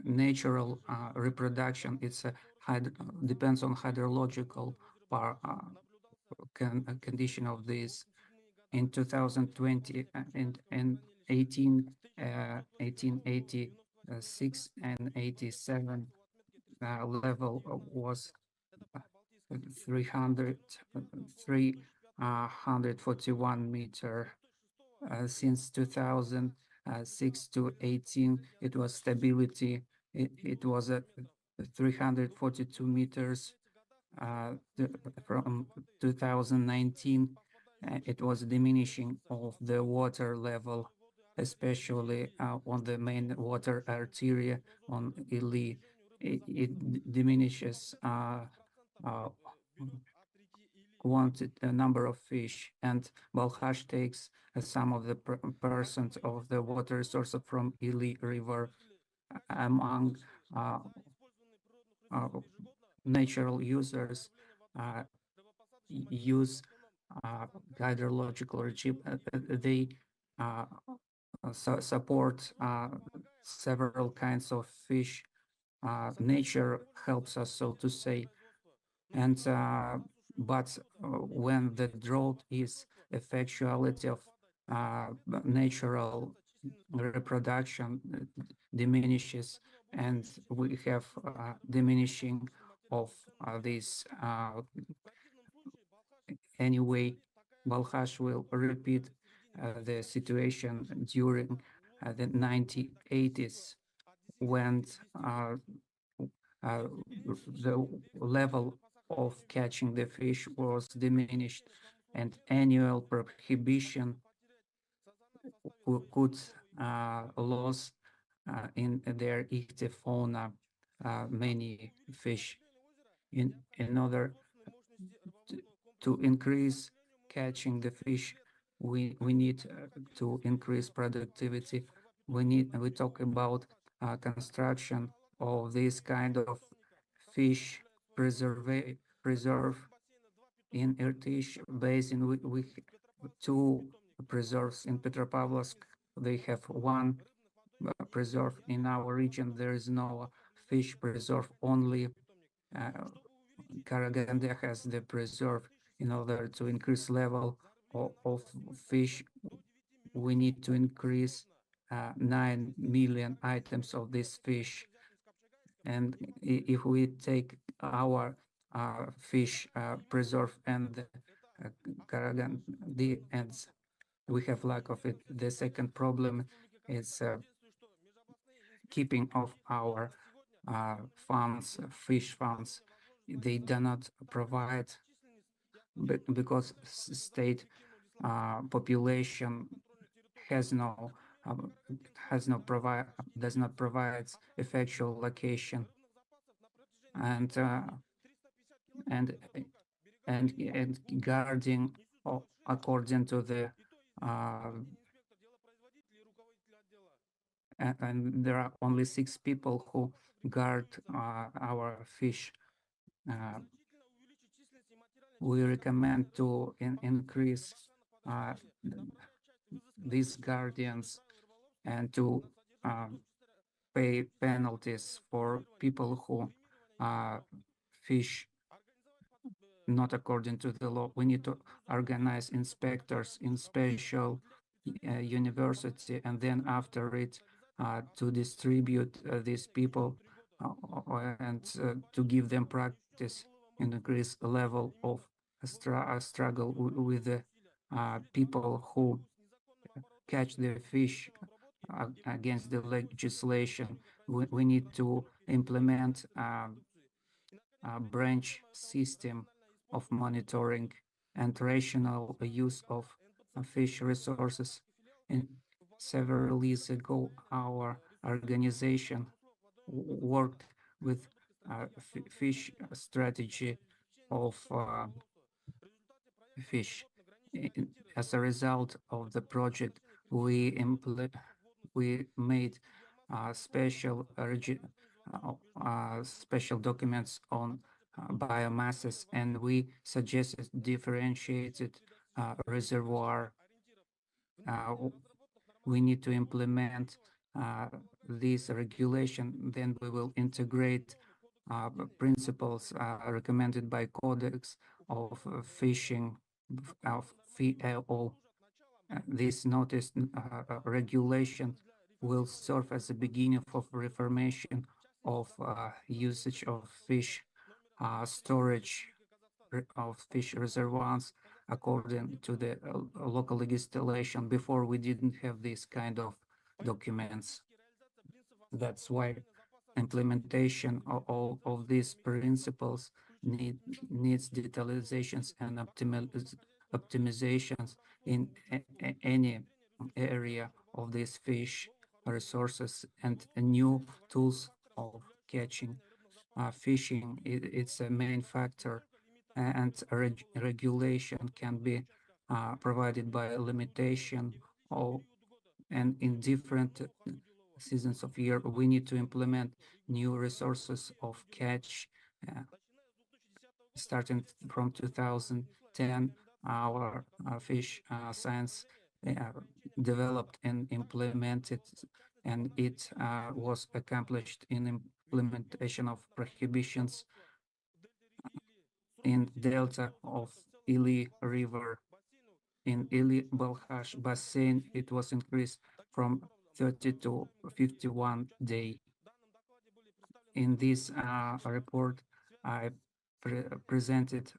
Natural reproduction depends on hydrological condition of this. In 2020 and 1886 and 87 level was 341 meter. Since 2006 to 18, it was stability. It was at 342 meters. From 2019, it was diminishing of the water level, especially on the main water artery on Ili. It diminishes number of fish, and Balkhash takes some of the percent of the water resource from Ili River. Among natural users use hydrological regime. They support several kinds of fish. Nature helps us, so to say. And but when the drought is effectuality of natural reproduction diminishes, and we have diminishing of this. Anyway, Balkhash will repeat the situation during the 1980s when the level of catching the fish was diminished, and annual prohibition could lose in their ichthyfauna many fish. In order to increase catching the fish, we need to increase productivity. We talk about construction of this kind of fish preserve in Irtysh Basin. We two preserves in Petropavlovsk. They have one preserve. In our region there is no fish preserve, only Karaganda has the preserve. In order to increase level of fish, we need to increase 9 million items of this fish. And if we take our fish preserve and Karaganda, and we have lack of it. The second problem is keeping of our funds, fish funds. They do not provide, because state population has no does not provide effectual location, and guarding according to the and there are only 6 people who guard our fish. We recommend to increase these guardians and to pay penalties for people who fish not according to the law. We need to organize inspectors in special university, and then after it to distribute these people and to give them practice and increase the level of struggle with the people who catch the fish against the legislation. We need to implement a branch system of monitoring and rational use of fish resources. And several years ago, our organization worked with fish strategy of fish. As a result of the project, we made special special documents on biomasses, and we suggested differentiated reservoir. We need to implement this regulation, then we will integrate principles recommended by Codex of Fishing of FAO. This notice regulation will serve as the beginning of reformation of usage of fish storage of fish reservoirs according to the local legislation. Before, we didn't have this kind of documents. That's why implementation of all of these principles needs detailizations and optimizations in any area of these fish resources, and new tools of catching fishing. It's a main factor, and regulation can be provided by limitation and in different seasons of year. We need to implement new resources of catch. Starting from 2010, our fish science developed and implemented, and it was accomplished in implementation of prohibitions in delta of Ili River. In Ili Balkhash basin, it was increased from 30 to 51 day. In this report, I presented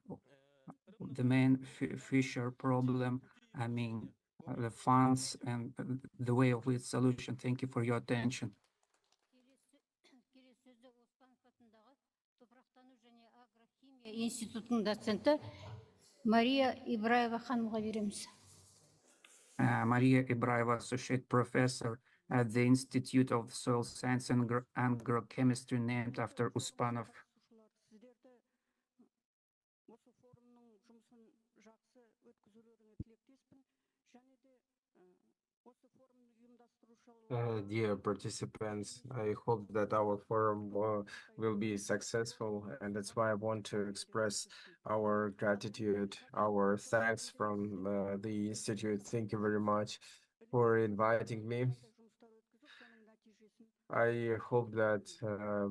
the main fisher problem, I mean, the funds and the way of its solution. Thank you for your attention. Институтының доценті Мария Ибраева ханымға береміз. Maria Ibraeva, Associate Professor at the Institute of Soil Science and Agrochemistry, named after Uspanov. Dear participants, I hope that our forum will be successful, and that's why I want to express our gratitude, our thanks from the Institute. Thank you very much for inviting me. I hope that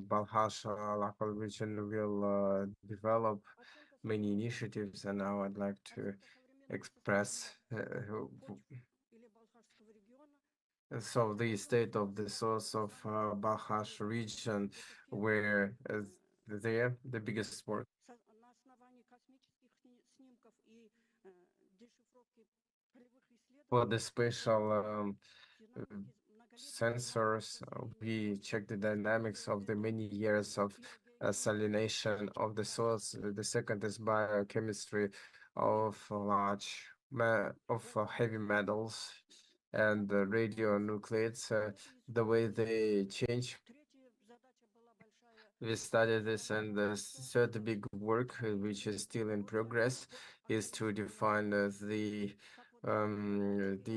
Balkhash local region will develop many initiatives, and now I'd like to express so the state of the source of Balkhash region, where the biggest sport. For the special sensors, we check the dynamics of the many years of salination of the source. The second is biochemistry of heavy metals. and the radionuclides, the way they change. We studied this, and the third big work, which is still in progress, is to define the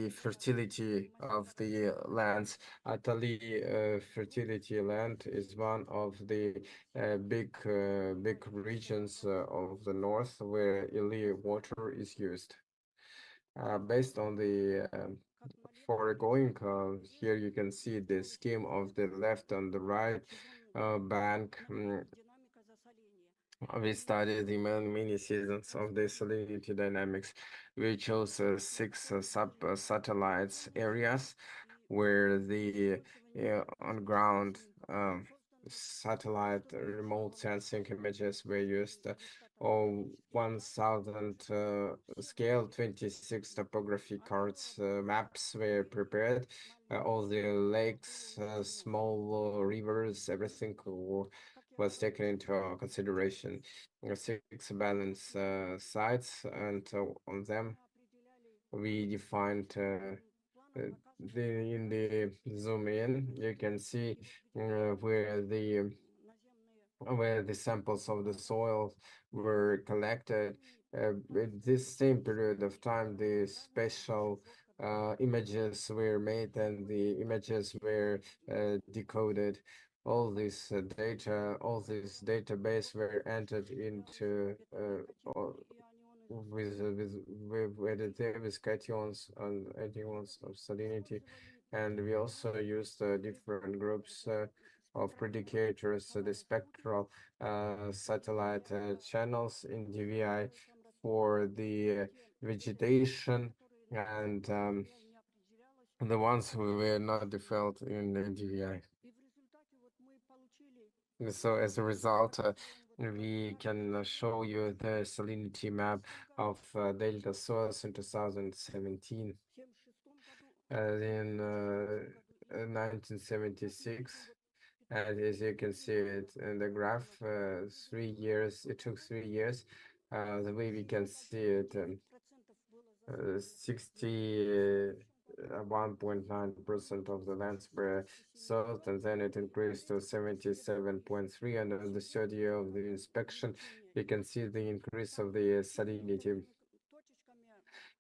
fertility of the lands. Atali fertility land is one of the big regions of the north where Ili water is used. Based on the foregoing, here you can see the scheme of the left and the right bank. We studied the many seasons of the salinity dynamics. We chose six satellites areas where the on ground satellite remote sensing images were used. All 1000 scale 26 topography cards maps were prepared. All the lakes, small rivers, everything was taken into consideration. 6 balance sites, and on them we defined in the zoom in, you can see where the samples of the soil were collected. At this same period of time, the special images were made and the images were decoded. All this data, all this database were entered into with cations and antions of salinity, and we also used different groups of predicators, the spectral satellite channels in DVI for the vegetation, and the ones who were not developed in the DVI. So as a result, we can show you the salinity map of delta soils in 2017. In 1976, and as you can see it in the graph, 3 years, it took 3 years. The way we can see it, 61.9% of the lands were sold, and then it increased to 77.3. And in the third year of the inspection, we can see the increase of the salinity.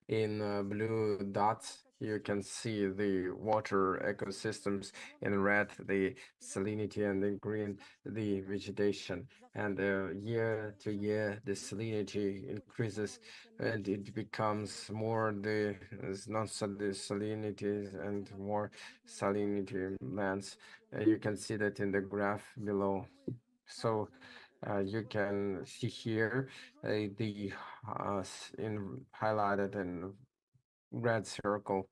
In blue dots, you can see the water ecosystems. In red, the salinity, and in green, the vegetation. And year to year, the salinity increases, and it becomes more the non-salinity and more salinity lands. You can see that in the graph below. So you can see here the in highlighted in red circle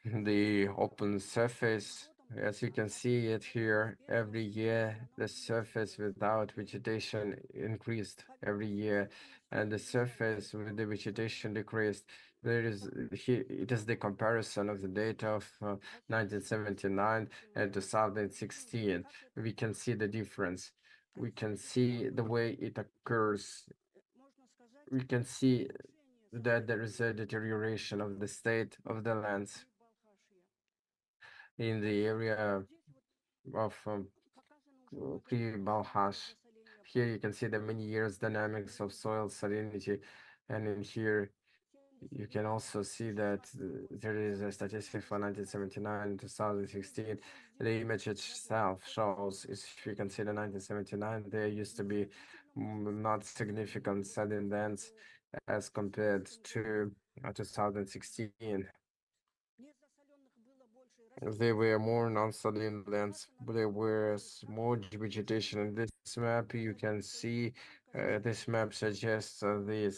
the open surface. As you can see it here, every year the surface without vegetation increased every year, and the surface with the vegetation decreased. There is here, it is the comparison of the data of 1979 and 2016. We can see the difference. We can see the way it occurs. We can see that there is a deterioration of the state of the lands in the area of pre-Balkhash. Here you can see the many years dynamics of soil salinity, and in here you can also see that there is a statistic for 1979 and 2016. The image itself shows, if you consider 1979, there used to be not significant saline lands as compared to 2016. There were more non-saline lands, but there was more vegetation. In this map, you can see this map suggests the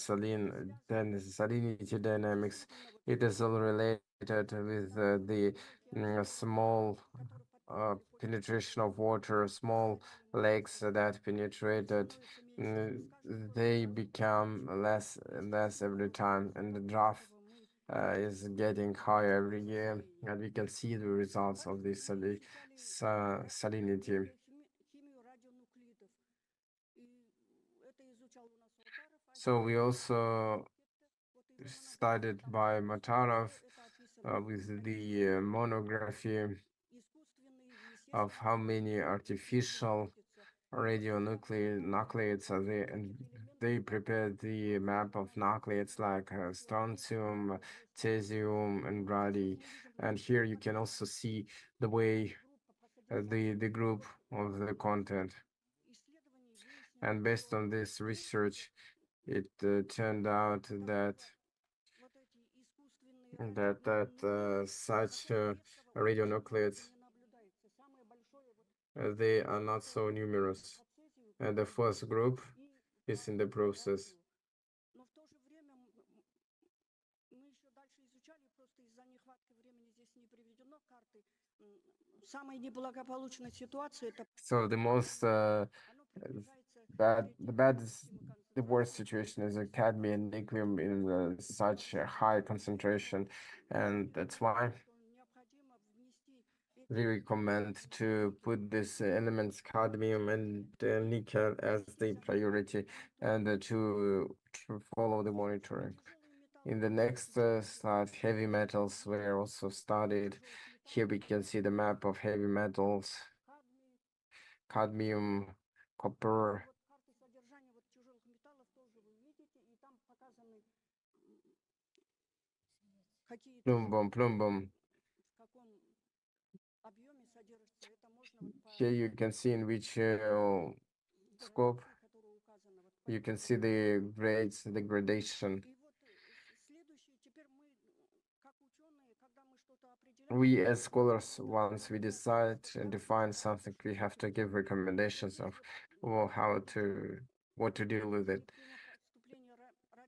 salinity dynamics. It is all related with the small penetration of water, small lakes that penetrated. They become less and less every time, and the drought is getting higher every year, and we can see the results of this salinity. So we also studied by Matarov with the monography of how many artificial radionuclides are there, and they prepared the map of nuclides like strontium, cesium, and radi. And here you can also see the way the group of the content. And based on this research, it turned out that such radionuclides they are not so numerous. And the first group is in the process. So the most the worst situation is a cadmium and nickel in such a high concentration, and that's why we recommend to put these elements, cadmium and nickel, as the priority, and to follow the monitoring. In the next slide, heavy metals were also studied. Here we can see the map of heavy metals, cadmium, copper, plumbum. Here you can see in which scope you can see the grades, the gradation. We as scholars, once we decide and define something, we have to give recommendations of what to deal with it.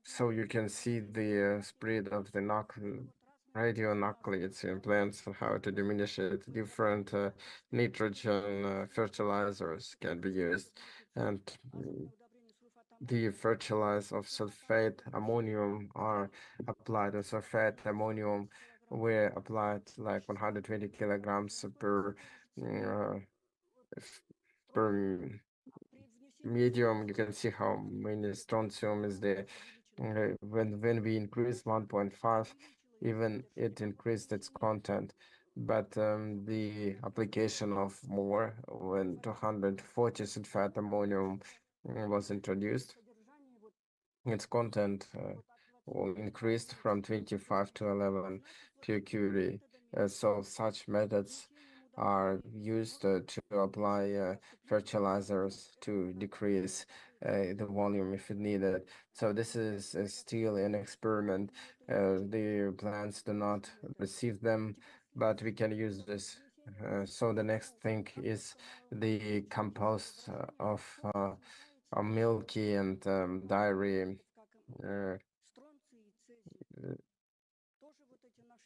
So you can see the spread of the radionuclides in plants and how to diminish it. Different nitrogen fertilizers can be used, and the fertilizers of sulfate ammonium are applied, and sulfate ammonium were applied like 120 kilograms uh, per medium. You can see how many strontium is there. When we increase 1.5, even it increased its content, but the application of more when 240 sulfate ammonium was introduced, its content increased from 25 to 11 pq. So such methods are used to apply fertilizers to decrease the volume if needed. So this is still an experiment. The plants do not receive them, but we can use this. So the next thing is the compost of milky and dairy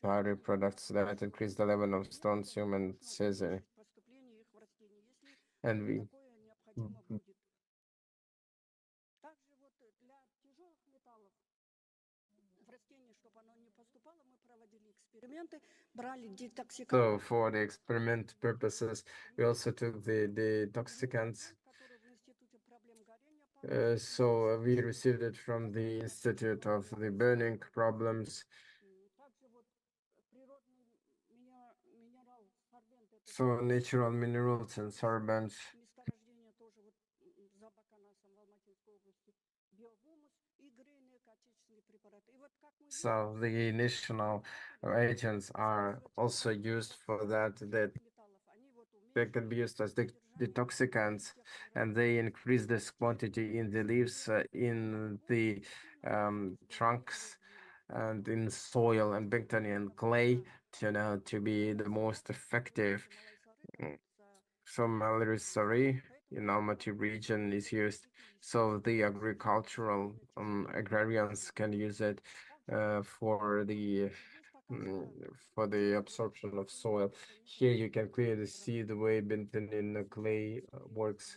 products that increase the level of strontium and cesium. And we so for the experiment purposes, we also took the toxicants. So we received it from the Institute of the Burning Problems. So natural minerals and sorbents. So the national agents are also used for that they can be used as detoxicants, and they increase this quantity in the leaves, in the trunks, and in soil and bitumen and clay to be the most effective. So Mallory in Almaty region is used, so the agricultural agrarians can use it for the absorption of soil. Here you can clearly see the way bitumen clay works.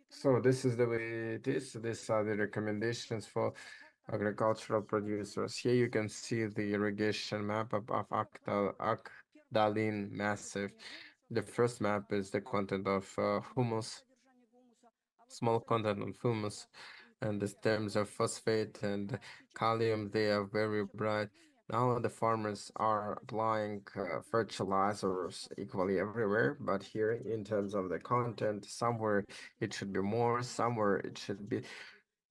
So this is the way it is. These are the recommendations for agricultural producers. Here you can see the irrigation map of Akdalin Massif. The first map is the content of humus, small content of humus, and the stems of phosphate and kalium, they are very bright. Now the farmers are applying fertilizers equally everywhere, but here in terms of the content, somewhere it should be more, somewhere it should be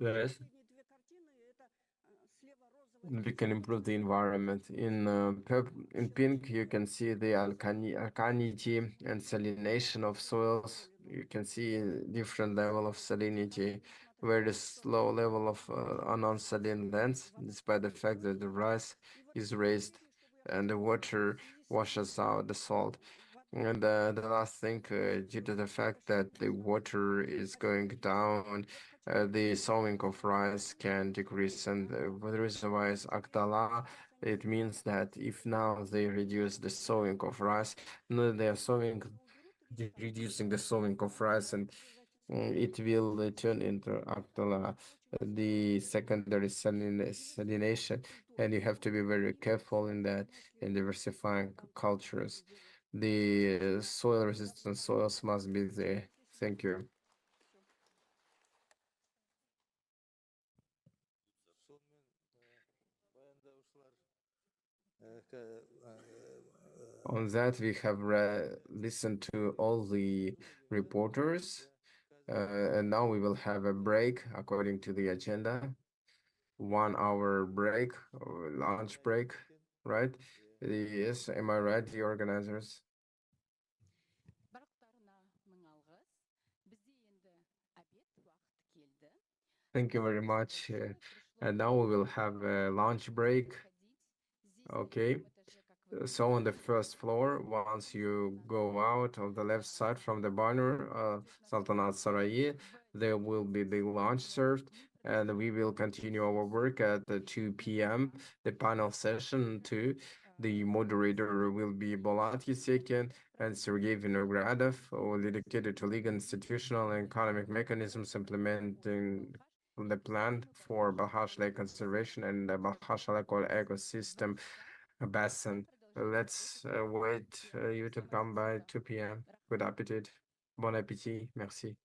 less. We can improve the environment. In pink, you can see the alkalinity and salination of soils. You can see different level of salinity, very slow level of non-saline lands, despite the fact that the rice is raised and the water washes out the salt. And the last thing, due to the fact that the water is going down, the sowing of rice can decrease. And the reason why is Agdala, it means that if now they reduce the sowing of rice, no, they are reducing the sowing of rice, and it will turn into Agdala, the secondary salination, and you have to be very careful in that, in diversifying cultures. The soil resistant soils must be there. Thank you. On that, we have listened to all the reporters, and now we will have a break according to the agenda. 1 hour break, or lunch break, right? Yes, am I right, the organizers? Thank you very much. And now we will have a lunch break. Okay. So on the first floor, once you go out on the left side from the banner, Saltanat Sarai, there will be the lunch served, and we will continue our work at the 2 p.m. The panel session too. The moderator will be Bolat Yesekin and Sergei Vinogradov, all dedicated to legal, institutional, and economic mechanisms implementing the plan for Balkhash Lake conservation and the Balkhash Lake ecosystem basin. Let's wait you to come by 2 p.m. Good appetite. Bon appétit. Merci.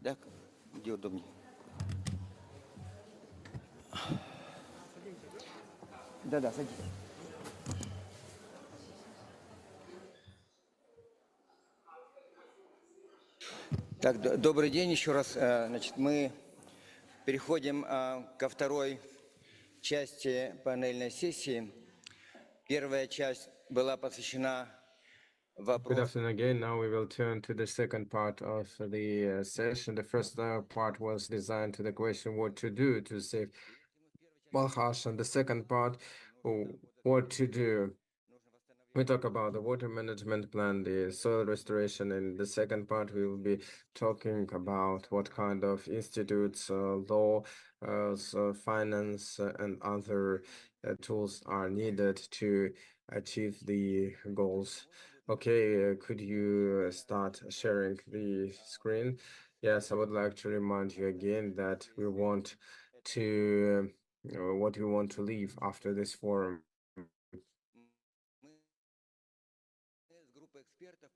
Да, где удобнее. Да, садись. Так, добрый день еще раз. Значит, мы переходим ко второй части панельной сессии. Первая часть была посвящена Good вопросу. afternoon again. Now we will turn to the second part of the session. The first part was designed to the question what to do to save Balkhash, and the second part, what to do. We talk about the water management plan, the soil restoration. In the second part, we will be talking about what kind of institutes, law, so finance, and other tools are needed to achieve the goals. Okay, could you start sharing the screen? Yes, I would like to remind you again that we want to, what we want to leave after this forum.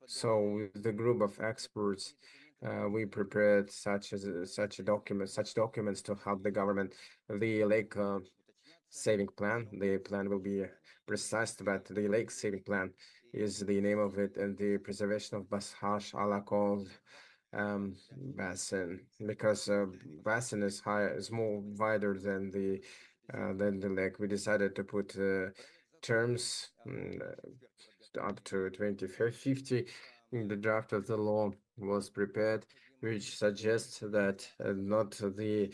So with the group of experts, we prepared such documents to help the government. The lake saving plan. The plan will be precise, but the lake saving plan is the name of it, and the preservation of Balkhash Allah called basin, because basin is more wider than the lake. We decided to put terms up to 2050. The draft of the law was prepared, which suggests that not the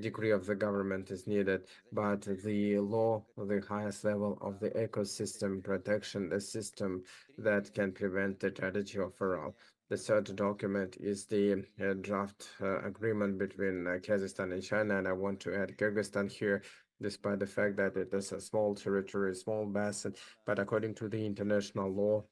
degree of the government is needed, but the law, the highest level of the ecosystem protection, a system that can prevent the tragedy overall. The third document is the draft agreement between Kazakhstan and China, and I want to add Kyrgyzstan here, despite the fact that it is a small territory, small basin, but according to the international law,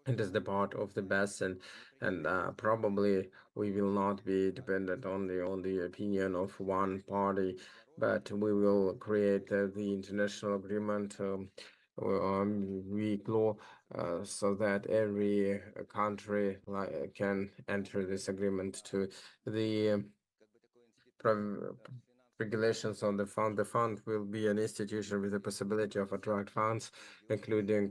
it is the part of the basin, and probably we will not be dependent only on the opinion of one party, but we will create the international agreement weak law, so that every country can enter this agreement to the regulations on the fund. The fund will be an institution with the possibility of attract funds, including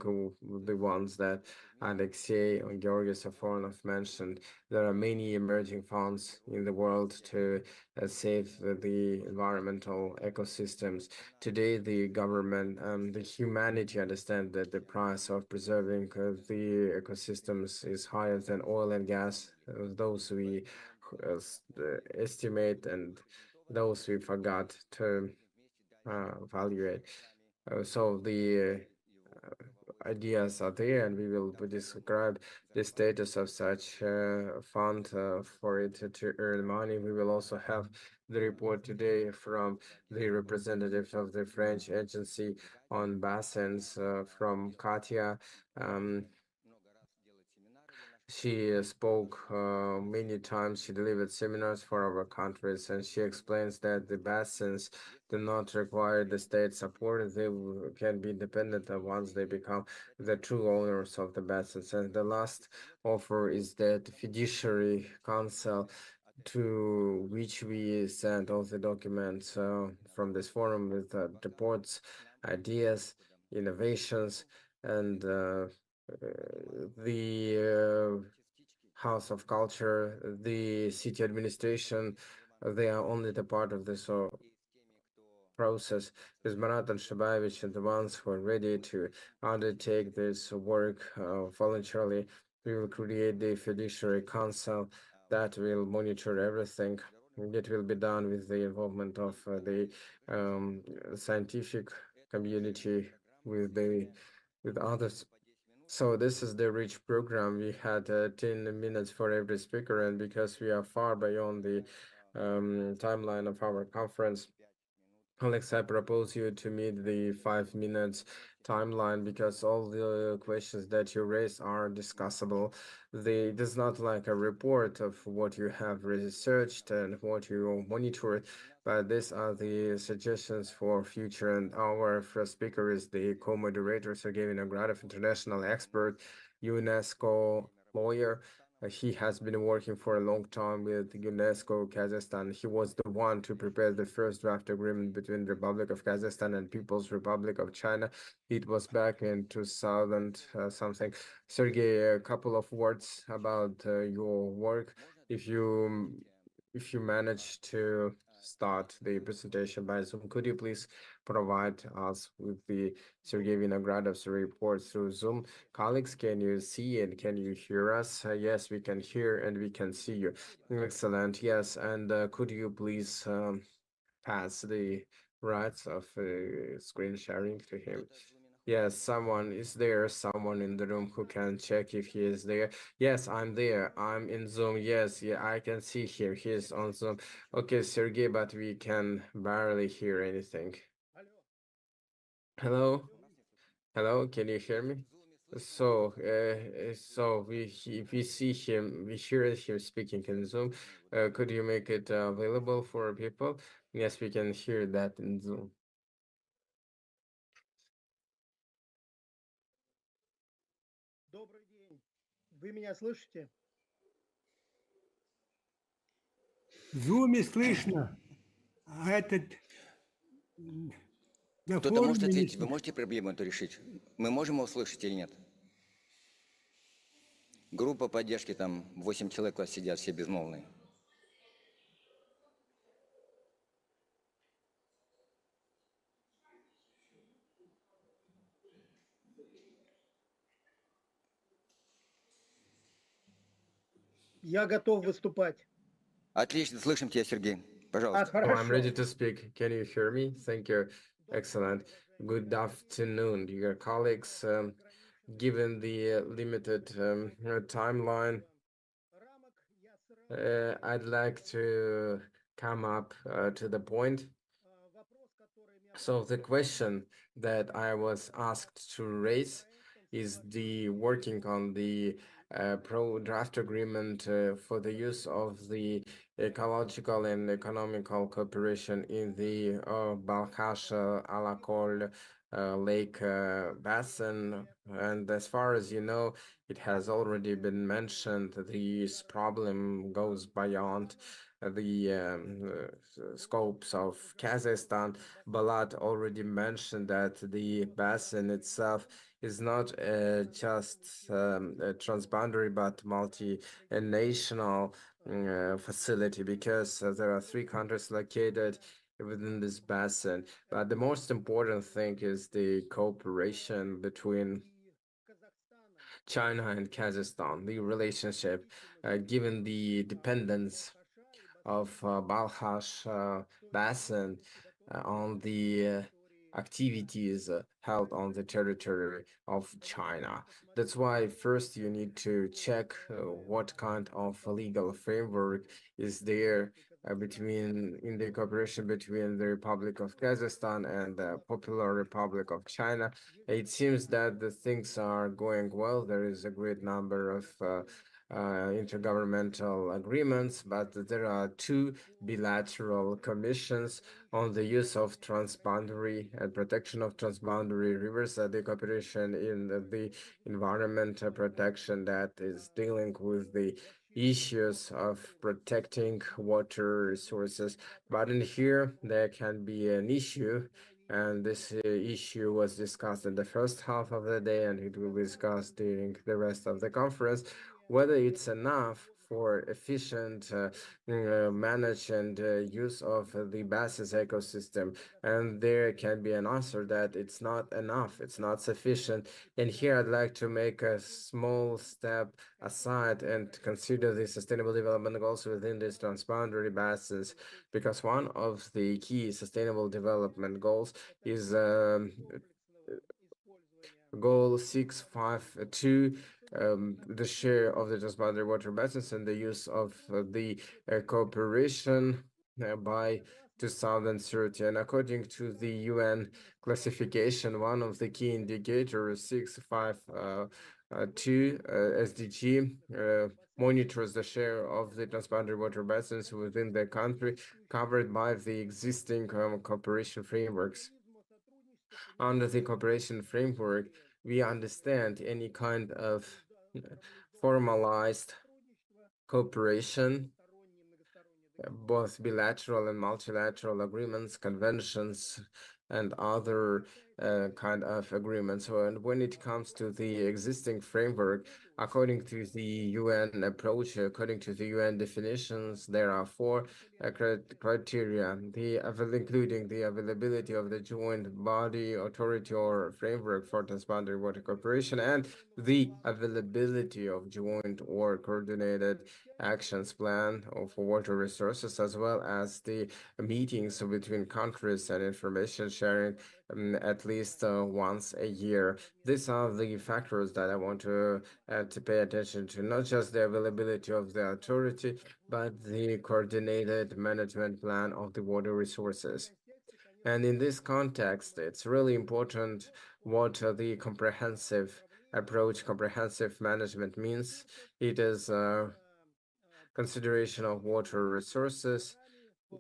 the ones that Alexei and Georgi Safonov mentioned. There are many emerging funds in the world to save the environmental ecosystems. Today, the government and the humanity understand that the price of preserving the ecosystems is higher than oil and gas. Those we estimate, and those we forgot to evaluate. So the ideas are there, and we will describe the status of such fund for it to earn money. We will also have the report today from the representative of the French agency on basins, from Katia. She spoke many times. She delivered seminars for our countries, and she explains that the basins do not require the state support. They can be independent once they become the true owners of the basins. And the last offer is that fiduciary council, to which we send all the documents from this forum with reports, ideas, innovations, and the House of Culture, the city administration. They are only the part of this process. With Marat and Shabaevich and the ones who are ready to undertake this work voluntarily. We will create the fiduciary council that will monitor everything. It will be done with the involvement of the scientific community, with others. So this is the rich program. We had 10 minutes for every speaker, and because we are far beyond the timeline of our conference, Alex, I propose you to meet the 5 minutes timeline, because all the questions that you raise are discussable. It is not like a report of what you have researched and what you monitor, but these are the suggestions for future. And our first speaker is the co-moderator, Sergei Vinogradov, international expert, UNESCO lawyer, He has been working for a long time with UNESCO Kazakhstan. He was the one to prepare the first draft agreement between the Republic of Kazakhstan and People's Republic of China. It was back in 2000 something. Sergey, a couple of words about your work. If you manage to start the presentation by Zoom, could you please provide us with the Sergey Vinogradov's report through Zoom? Colleagues, can you see and can you hear us? Yes, we can hear and we can see you. Excellent. Yes, and could you please pass the rights of screen sharing to him? Yes, someone is there, someone in the room who can check if he is there. Yes, I'm there. I'm in Zoom. Yes, yeah, I can see him. He is on Zoom. Okay, Sergey, but we can barely hear anything. Hello? Hello, can you hear me? So we see him, we hear him speaking in Zoom. Could you make it available for people? Yes, we can hear that in Zoom. Добрый день. Вы меня слышите? В Зуме слышно. А этот на Кто-то может форуме не ответить, вы слышно. можете проблему эту решить? Мы можем его услышать или нет? Группа поддержки, там 8 человек у вас сидят, все безмолвные. Я готов выступать. Отлично, слышим тебя, Сергей. Пожалуйста. Oh, I'm ready to speak. Can you hear me? Thank you. Excellent. Good afternoon, dear colleagues. Given the limited timeline, I'd like to come up to the point. So the question that I was asked to raise is the working on the pro-draft agreement for the use of the ecological and economical cooperation in the Balkhash Alakol Lake Basin. And as far as you know, it has already been mentioned, this problem goes beyond the scopes of Kazakhstan. Balat already mentioned that the basin itself is not just a transboundary but multi-national facility, because there are 3 countries located within this basin. But the most important thing is the cooperation between China and Kazakhstan, the relationship, given the dependence of Balkhash Basin on the activities held on the territory of China. That's why first you need to check what kind of legal framework is there in the cooperation between the Republic of Kazakhstan and the Popular Republic of China. It seems that the things are going well. There is a great number of intergovernmental agreements, but there are 2 bilateral commissions on the use of transboundary and protection of transboundary rivers, the cooperation in the environment protection that is dealing with the issues of protecting water resources. But in here, there can be an issue, and this issue was discussed in the first half of the day, and it will be discussed during the rest of the conference, whether it's enough for efficient manage and use of the basis ecosystem. And there can be an answer that it's not enough, it's not sufficient. And here I'd like to make a small step aside and consider the sustainable development goals within these transboundary basins, because one of the key sustainable development goals is Goal 652, the share of the transboundary water basins and the use of the cooperation by 2030. And according to the UN classification, one of the key indicators, 652 SDG, monitors the share of the transboundary water basins within the country covered by the existing cooperation frameworks. Under the cooperation framework, we understand any kind of formalized cooperation, both bilateral and multilateral agreements, conventions, and other kind of agreements. And when it comes to the existing framework, according to the UN approach, according to the UN definitions, there are four criteria, including the availability of the joint body, authority, or framework for transboundary water cooperation, and the availability of joint or coordinated actions plan for water resources, as well as the meetings between countries and information sharing at least once a year. These are the factors that I want to pay attention to, not just the availability of the authority, but the coordinated management plan of the water resources. And in this context, it's really important what the comprehensive approach, comprehensive management means. It is consideration of water resources.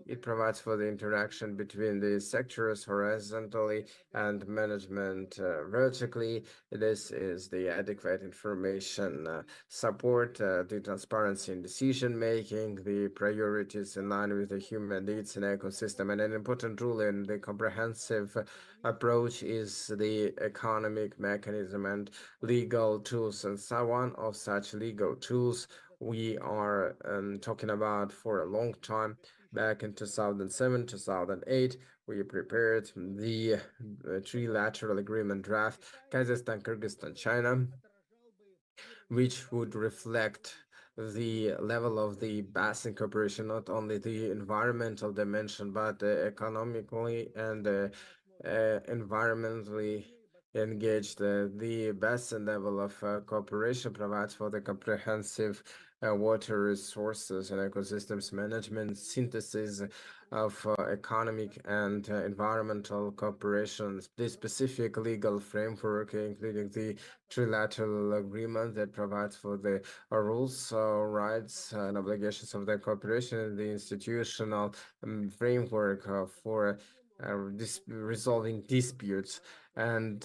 It provides for the interaction between the sectors horizontally and management vertically. This is the adequate information support, the transparency in decision making, the priorities in line with the human needs and ecosystem. And an important rule in the comprehensive approach is the economic mechanism and legal tools. And so one of such legal tools we are talking about for a long time. Back in 2007, 2008, we prepared the trilateral agreement draft, Kazakhstan, Kyrgyzstan, China, which would reflect the level of the basin cooperation, not only the environmental dimension, but economically and environmentally engaged. The basin level of cooperation provides for the comprehensive water resources and ecosystems management, synthesis of economic and environmental cooperation, the specific legal framework, including the trilateral agreement that provides for the rules, rights, and obligations of the cooperation, and the institutional framework for resolving disputes. And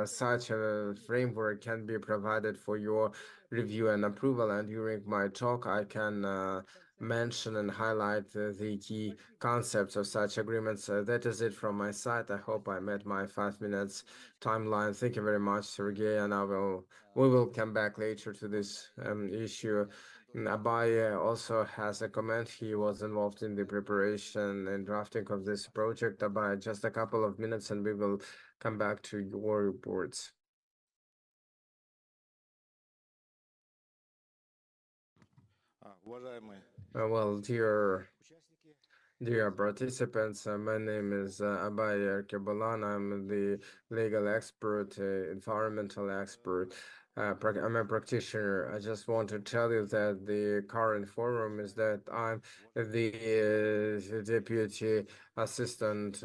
such a framework can be provided for your review and approval. And during my talk, I can mention and highlight the key concepts of such agreements. That is it from my side. I hope I met my 5 minutes timeline. Thank you very much, Sergey, and we will come back later to this issue. Abai also has a comment. He was involved in the preparation and drafting of this project. Abai, just a couple of minutes and we will come back to your reports. Well, dear participants, my name is Abai Erkebalan. I'm the legal expert, environmental expert. I'm a practitioner. I just want to tell you that the current forum is that I'm the deputy assistant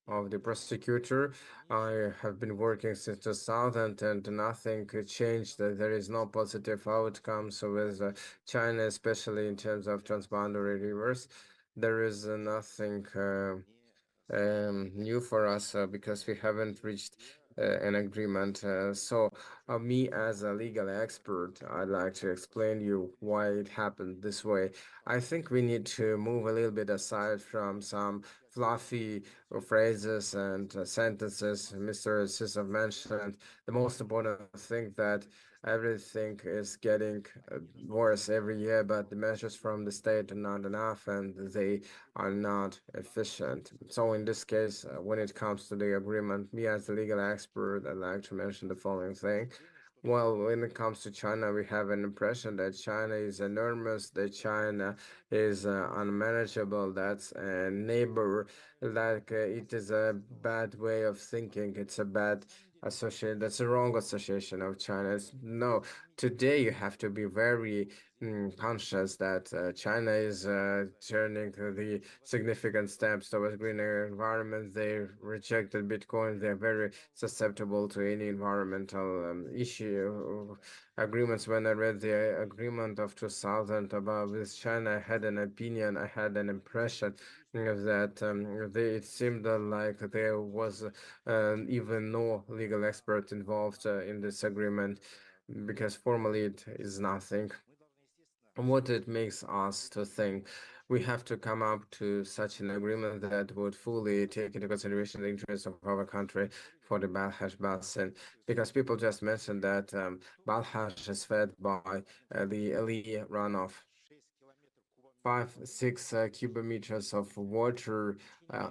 of the prosecutor. I have been working since 2000 and nothing could change. That there is no positive outcomes with China, especially in terms of transboundary rivers. There is nothing new for us because we haven't reached an agreement. So me as a legal expert, I'd like to explain you why it happened this way. I think we need to move a little bit aside from some fluffy phrases and sentences Mr. Sisov mentioned. The most important thing that everything is getting worse every year, but the measures from the state are not enough and they are not efficient. So in this case, when it comes to the agreement, me as a legal expert, I'd like to mention the following thing. Well, when it comes to China, we have an impression that China is enormous, that China is unmanageable, that's a neighbor, like it is a bad way of thinking, it's a bad association, that's a wrong association of China. No, today you have to be very conscious that China is turning the significant steps towards greener environment. They rejected Bitcoin. They're very susceptible to any environmental issue agreements. When I read the agreement of 2000 about with China, I had an opinion, I had an impression that it seemed like there was even no legal expert involved in this agreement, because formally it is nothing. what it makes us to think we have to come up to such an agreement that would fully take into consideration the interests of our country for the Balkhash Basin, because people just mentioned that Balkhash is fed by the Ali runoff. 5-6 cubic meters of water uh,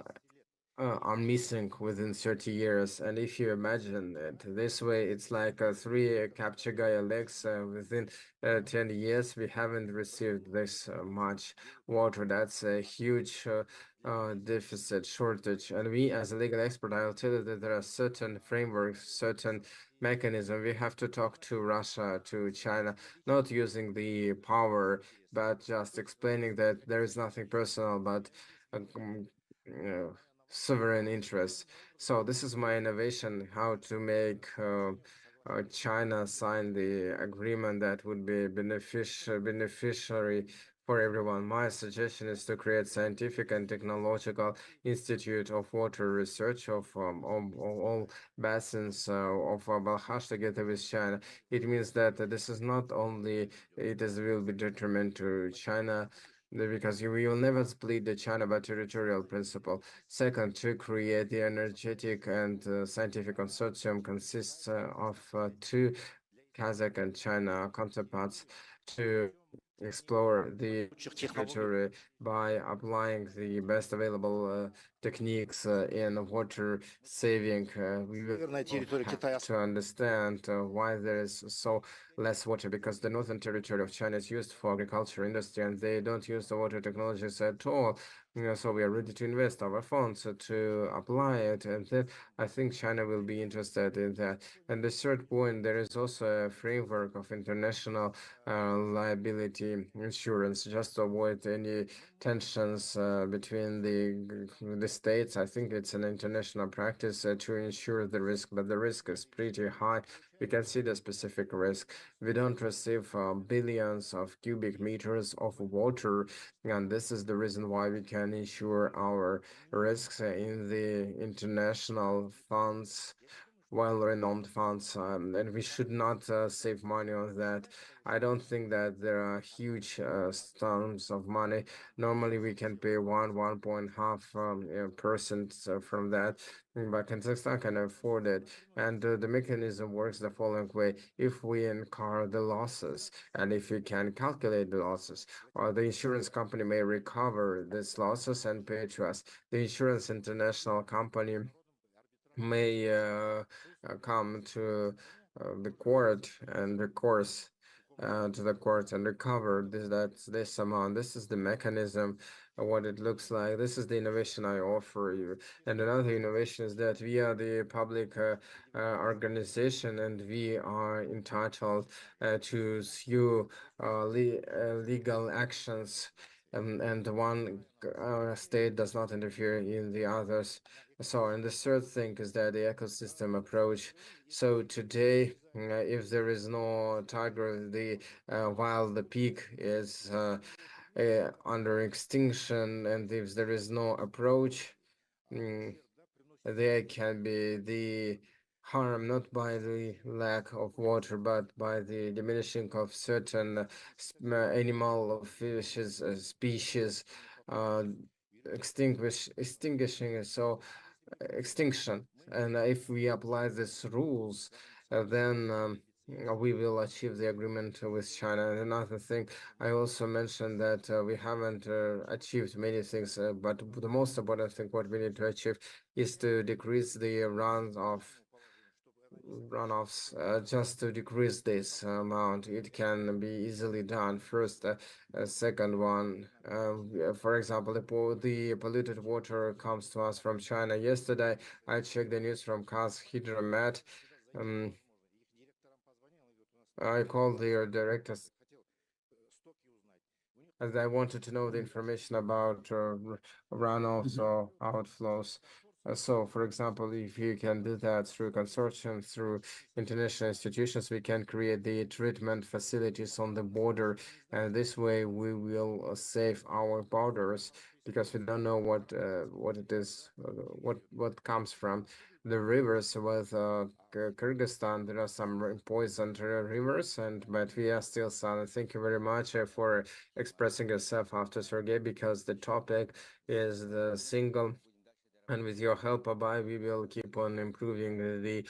are missing within 30 years. And if you imagine it this way, it's like three Kapchagaya lakes within 10 years. We haven't received this much water. That's a huge deficit, shortage. And we, as a legal expert, I'll tell you that there are certain frameworks, certain mechanism. We have to talk to Russia, to China, not using the power, but just explaining that there is nothing personal, but sovereign interests. So this is my innovation: how to make China sign the agreement that would be beneficiary for everyone. My suggestion is to create scientific and technological institute of water research of all basins of Balkhash together with China. It means that this is not only it is will be determined to China, because we will never split the China by territorial principle. Second, to create the energetic and scientific consortium consists of two Kazakh and China counterparts to explore the territory by applying the best available techniques in water saving. We will have to understand why there is so less water, because the northern territory of China is used for agriculture industry and they don't use the water technologies at all. So we are ready to invest our funds to apply it, and then I think China will be interested in that. And the third point, there is also a framework of international liability insurance, just to avoid any tensions between the states. I think it's an international practice to insure the risk, but the risk is pretty high. We can see the specific risk. We don't receive billions of cubic meters of water, and this is the reason why we can insure our risks in the international funds, well-renowned funds, and we should not save money on that. I don't think that there are huge sums of money. Normally, we can pay 1.5% from that, but Kazakhstan can afford it. And the mechanism works the following way: if we incur the losses, and if we can calculate the losses, the insurance company may recover these losses and pay to us. The insurance international company may come to the court and recourse to the court and recover this amount. This is the mechanism, what it looks like. This is the innovation I offer you. And another innovation is that we are the public organization, and we are entitled to sue legal actions, and one state does not interfere in the others. So, and the third thing is that the ecosystem approach. So today, if there is no tiger, the while the pig is under extinction, and if there is no approach, there can be the harm not by the lack of water, but by the diminishing of certain animal or fishes species, uh, extinguishing. So extinction. And if we apply these rules, then we will achieve the agreement with China. And another thing, I also mentioned that we haven't achieved many things, but the most important thing what we need to achieve is to decrease the runoffs, just to decrease this amount. It can be easily done. First, second one, for example, the polluted water comes to us from China. Yesterday, I checked the news from Kaz Hydromet. I called their directors as I wanted to know the information about runoffs or outflows. So, for example, if you can do that through consortium, through international institutions, we can create the treatment facilities on the border, and this way we will save our borders because we don't know what it is, what comes from the rivers with Kyrgyzstan. There are some poisoned rivers, but we are still silent. Thank you very much for expressing yourself after Sergey, because the topic is the single. And with your help, Abai, we will keep on improving the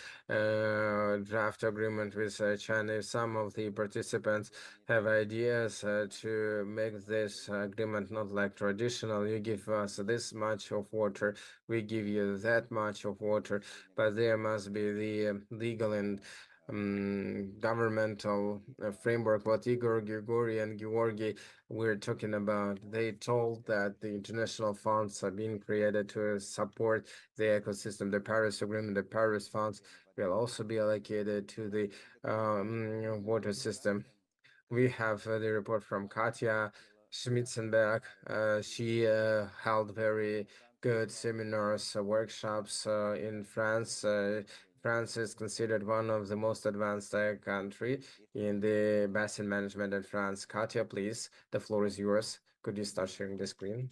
draft agreement with China. If some of the participants have ideas to make this agreement not like traditional, you give us this much of water, we give you that much of water, but there must be the legal and governmental framework. What Igor, Grigori, and Georgi we're talking about, they told that the international funds are being created to support the ecosystem. The Paris Agreement, the Paris funds will also be allocated to the water system. We have the report from Katja Schmitzenberg. She held very good seminars, workshops in France. France is considered one of the most advanced country in the basin management in France. Katja, please, the floor is yours. Could you start sharing the screen?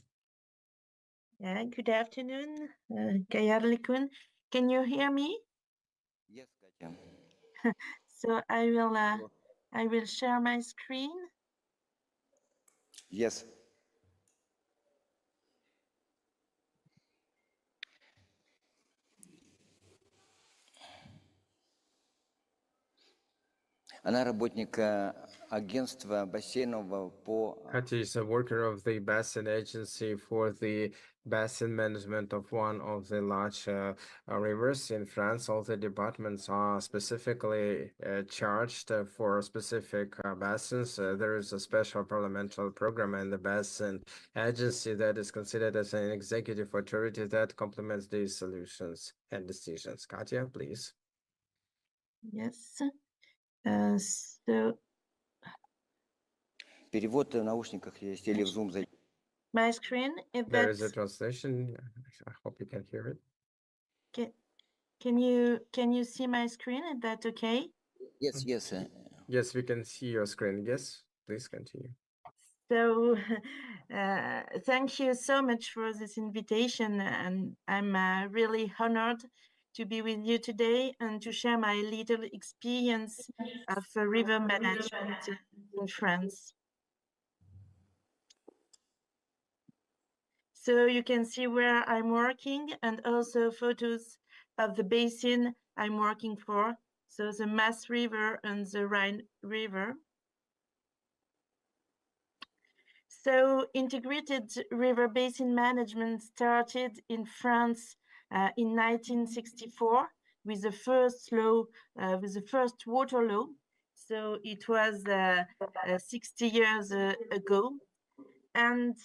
Yeah, good afternoon, Kayarlikun. Can you hear me? Yes, Katya. So I will share my screen. Yes. Она работник агентства бассейнового по... Katya is a worker of the basin agency for the basin management of one of the large rivers in France. All the departments are specifically charged for specific basins. There is a special parliamentary program in the basin agency that is considered as an executive authority that complements these solutions and decisions. Katya, please. Yes. So Перевод в наушниках есть или в Zoom зайти. My screen, if there is a translation. I hope you can hear it. Can you see my screen? Is that okay? Yes, yes. Yes, we can see your screen. Yes, please continue. So thank you so much for this invitation, and I'm really honored to be with you today and to share my little experience of river management in France. So you can see where I'm working and also photos of the basin I'm working for. So the Maas River and the Rhine River. So integrated river basin management started in France in 1964 with the first law, with the first water law. So it was 60 years ago. And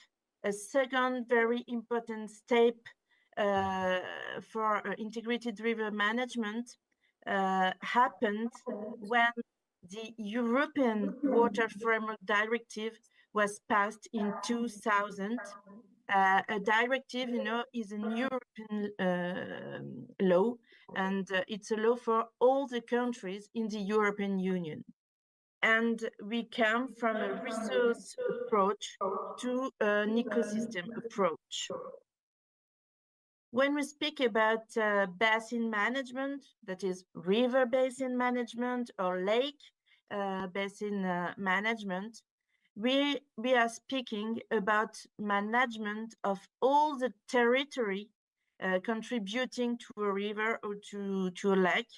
a second very important step for integrated river management happened when the European Water Framework Directive was passed in 2000. A directive, is an European law, and it's a law for all the countries in the European Union. And we come from a resource approach to an ecosystem approach. When we speak about basin management, that is river basin management or lake basin management, we are speaking about management of all the territory contributing to a river or to a lake,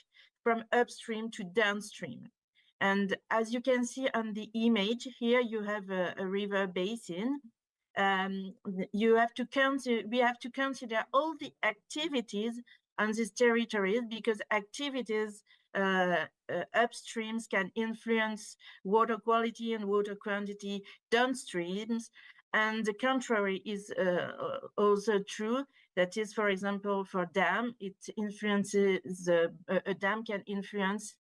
from upstream to downstream. And as you can see on the image here, you have a river basin. We have to consider all the activities on these territories, because activities upstreams can influence water quality and water quantity downstreams, and the contrary is also true. That is, for example, for dam, it influences a dam can influence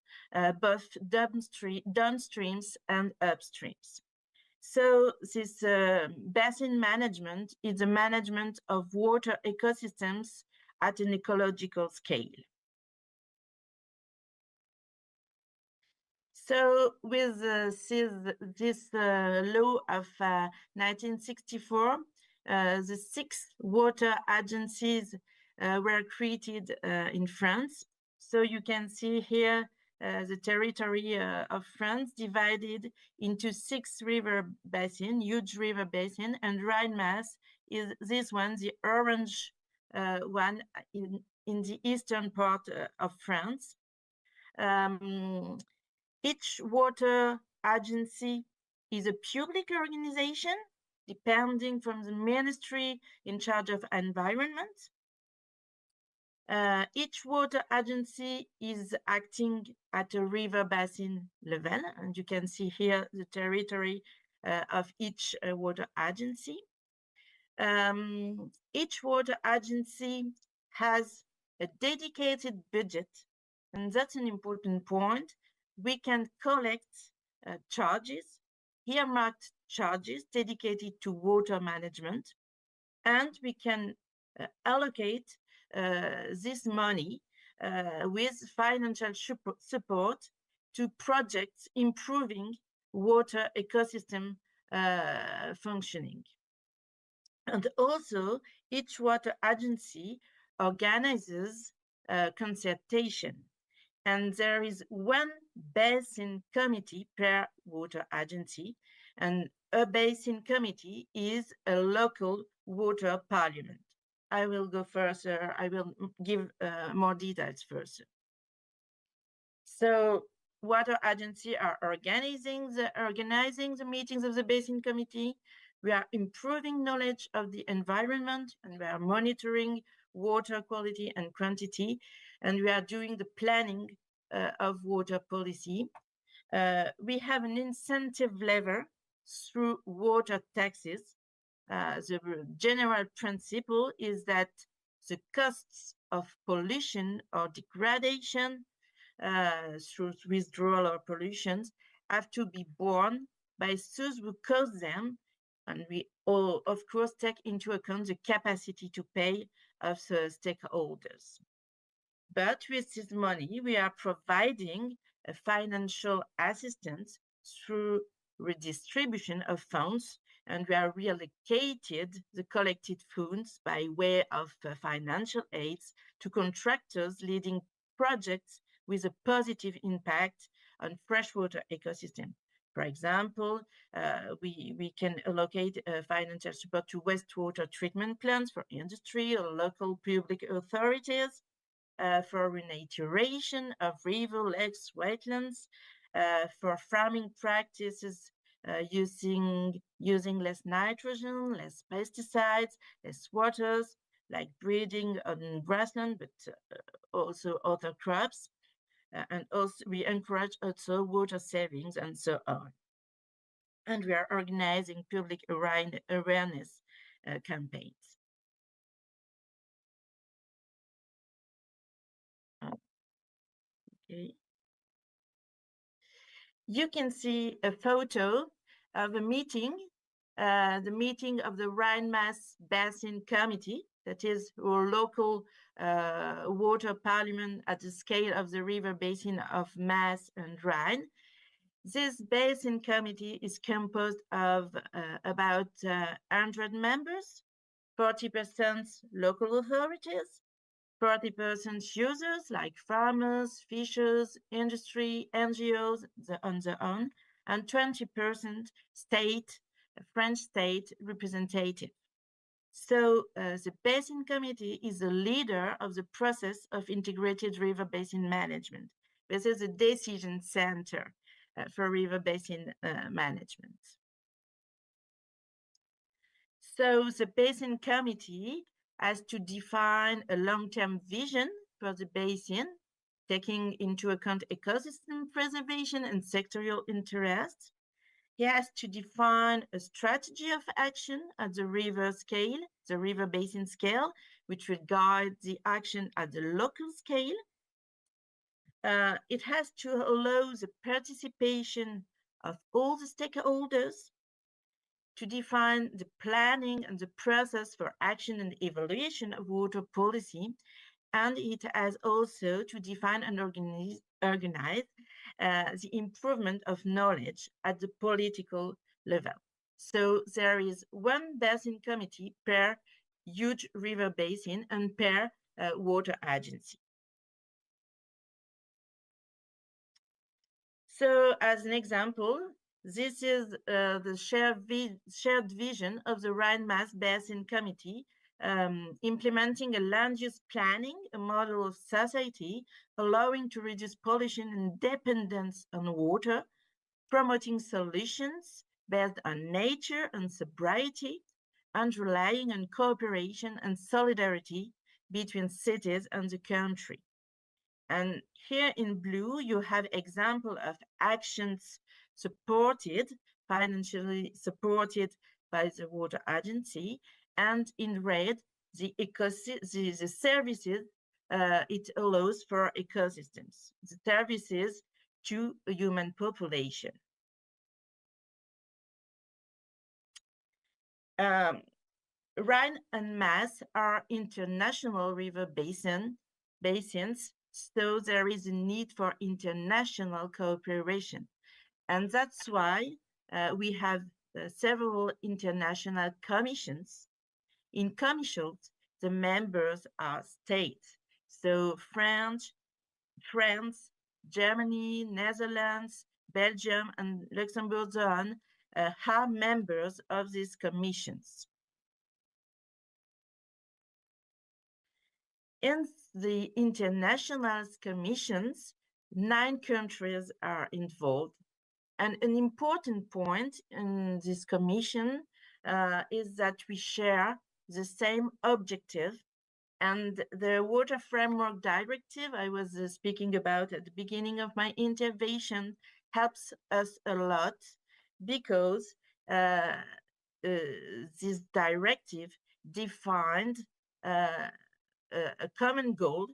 both downstreams and upstreams. So this basin management is the management of water ecosystems at an ecological scale. So with this law of 1964, the 6 water agencies were created in France. So you can see here the territory of France divided into 6 river basins, huge river basin, and Rhine-Maas is this one, the orange one in the eastern part of France. Each water agency is a public organization depending from the ministry in charge of environment. Each water agency is acting at a river basin level, and you can see here the territory of each water agency. Each water agency has a dedicated budget, and that's an important point. We can collect charges, earmarked charges dedicated to water management, and we can allocate this money with financial support to projects improving water ecosystem functioning. And also, each water agency organizes consultation, and there is one basin committee per water agency, and a basin committee is a local water parliament. I will go further. I will give more details first. So water agency are organizing the meetings of the basin committee. We are improving knowledge of the environment, and we are monitoring water quality and quantity, and we are doing the planning of water policy. We have an incentive lever through water taxes. The general principle is that the costs of pollution or degradation through withdrawal or pollutions have to be borne by those who cause them, and we all, of course, take into account the capacity to pay of the stakeholders. But with this money, we are providing a financial assistance through redistribution of funds, and we are reallocated the collected funds by way of financial aids to contractors leading projects with a positive impact on freshwater ecosystem. For example, we can allocate financial support to wastewater treatment plants for industry or local public authorities, for renaturation of river, lakes, wetlands, for farming practices using less nitrogen, less pesticides, less waters, like breeding on grassland, but also other crops. And also we encourage also water savings and so on. And we are organizing public awareness campaigns. Okay. You can see a photo of a meeting, the meeting of the Rhine-Maas Basin Committee, that is our local water parliament at the scale of the river basin of Maas and Rhine. This basin committee is composed of about 100 members, 40% local authorities, 40% users like farmers, fishers, industry, NGOs, and so on, and 20% French state representative. So the Basin Committee is the leader of the process of integrated river basin management. This is a decision center for river basin management. So the Basin Committee has to define a long-term vision for the basin, taking into account ecosystem preservation and sectorial interests. He has to define a strategy of action at the river scale, the river basin scale, which will guide the action at the local scale. It has to allow the participation of all the stakeholders to define the planning and the process for action and evaluation of water policy, and it has also to define and organize the improvement of knowledge at the political level. So there is one basin committee per huge river basin and per water agency. So as an example, this is the shared vision of the Rhine-Maas Basin Committee, implementing a land use planning, a model of society, allowing to reduce pollution and dependence on water, promoting solutions based on nature and sobriety, and relying on cooperation and solidarity between cities and the country. And here in blue, you have example of actions supported, financially supported by the water agency, and in red, the services it allows for ecosystems, the services to a human population. Rhine and Maas are international river basins, so there is a need for international cooperation. And that's why we have several international commissions. In commissions, the members are states. So France, Germany, Netherlands, Belgium, and Luxembourg zone are members of these commissions. In the international commissions, 9 countries are involved. And an important point in this commission is that we share the same objective. And the Water Framework Directive I was speaking about at the beginning of my intervention helps us a lot because this directive defined a common goal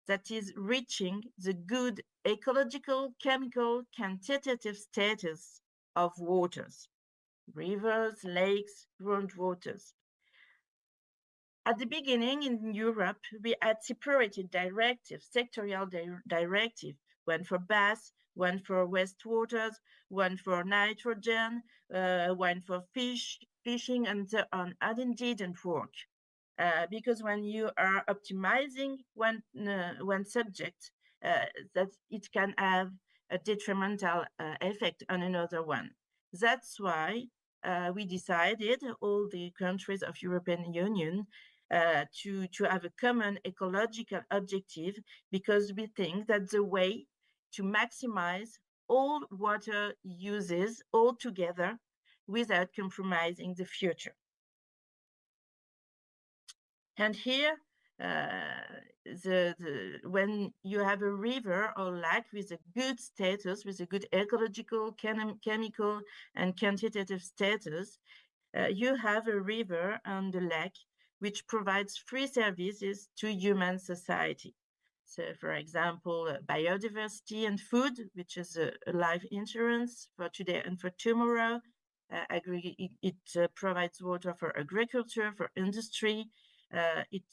that is reaching the good ecological, chemical, quantitative status of waters, rivers, lakes, groundwaters. At the beginning in Europe, we had separated directives, sectorial directive, one for baths, one for wastewaters, one for nitrogen, one for fishing, and so on. And it didn't work. Because when you are optimizing one subject, that it can have a detrimental effect on another one. That's why we decided, all the countries of European Union, to have a common ecological objective, because we think that's the way to maximize all water uses all together without compromising the future. And here, when you have a river or lake with a good status, with a good ecological, chemical, and quantitative status, you have a river and a lake which provides free services to human society. So, for example, biodiversity and food, which is a life insurance for today and for tomorrow. It provides water for agriculture, for industry. It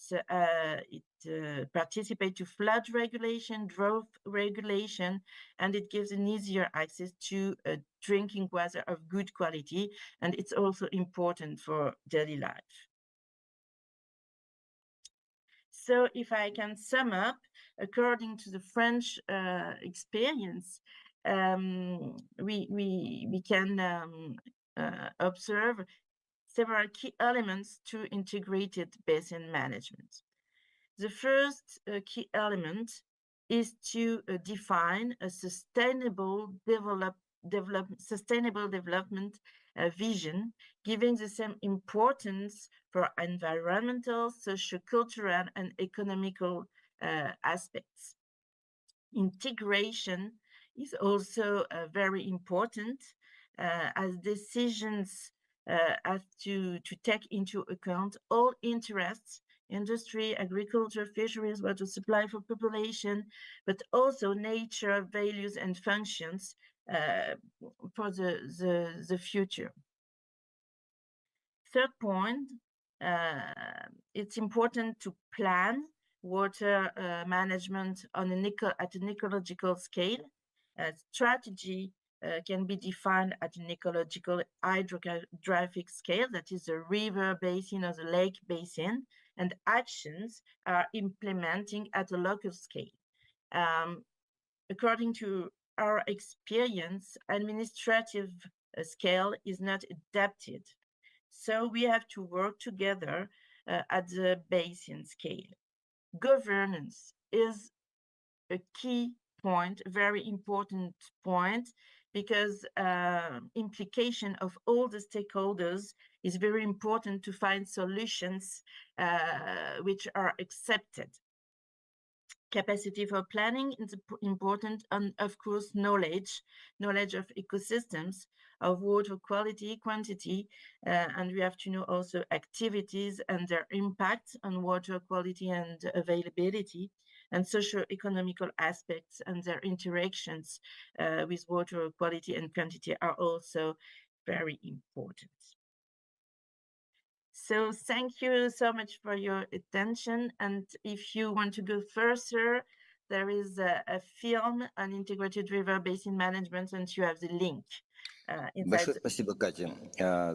participates to flood regulation, drought regulation, and it gives an easier access to drinking water of good quality, and it's also important for daily life. So if I can sum up, according to the French experience, we can observe several key elements to integrated basin management. The first key element is to define a sustainable development vision, giving the same importance for environmental, socio-cultural, and economical aspects. Integration is also very important, as decisions have to take into account all interests: industry, agriculture, fisheries, water supply for population, but also nature, values, and functions for the future. third point, it's important to plan water management on at an ecological scale. Strategy can be defined at an ecological hydrographic scale, that is the river basin or the lake basin, and actions are implementing at a local scale. According to our experience, administrative scale is not adapted. So we have to work together at the basin scale. Governance is a key point, very important point, because implication of all the stakeholders is very important to find solutions which are accepted. Capacity for planning is important, and of course knowledge of ecosystems, of water quality, quantity, and we have to know also activities and their impact on water quality and availability, and socio-economical aspects and their interactions with water quality and quantity are also very important. So thank you so much for your attention. And if you want to go further, there is a film on integrated river basin management, and you have the link. Большое спасибо, Катя,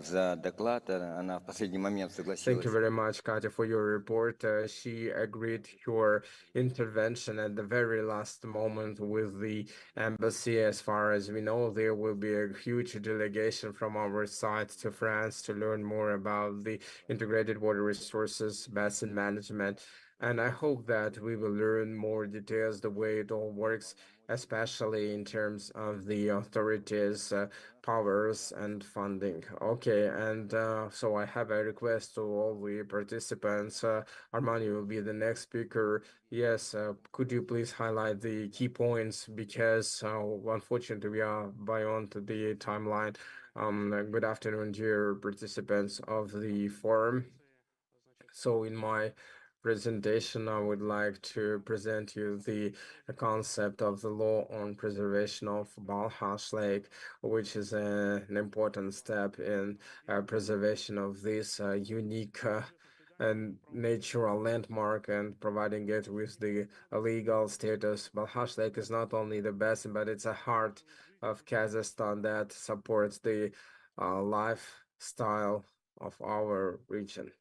за доклад. Она в последний момент согласилась. Thank you very much, Katya, for your report. She agreed your intervention at the very last moment with the embassy. As far as we know, there will be a huge delegation from our side to France to learn more about the integrated water resources, basin management. And I hope that we will learn more details the way it all works, especially in terms of the authorities' powers and funding. Okay, and so I have a request to all the participants. Armani will be the next speaker. Yes, could you please highlight the key points, because unfortunately we are beyond the timeline. Good afternoon, dear participants of the forum. So in my presentation, I would like to present you the concept of the law on preservation of Balkhash Lake, which is an important step in preservation of this unique and natural landmark and providing it with the legal status. Balkhash Lake is not only the basin, but it's a heart of Kazakhstan that supports the lifestyle of our region.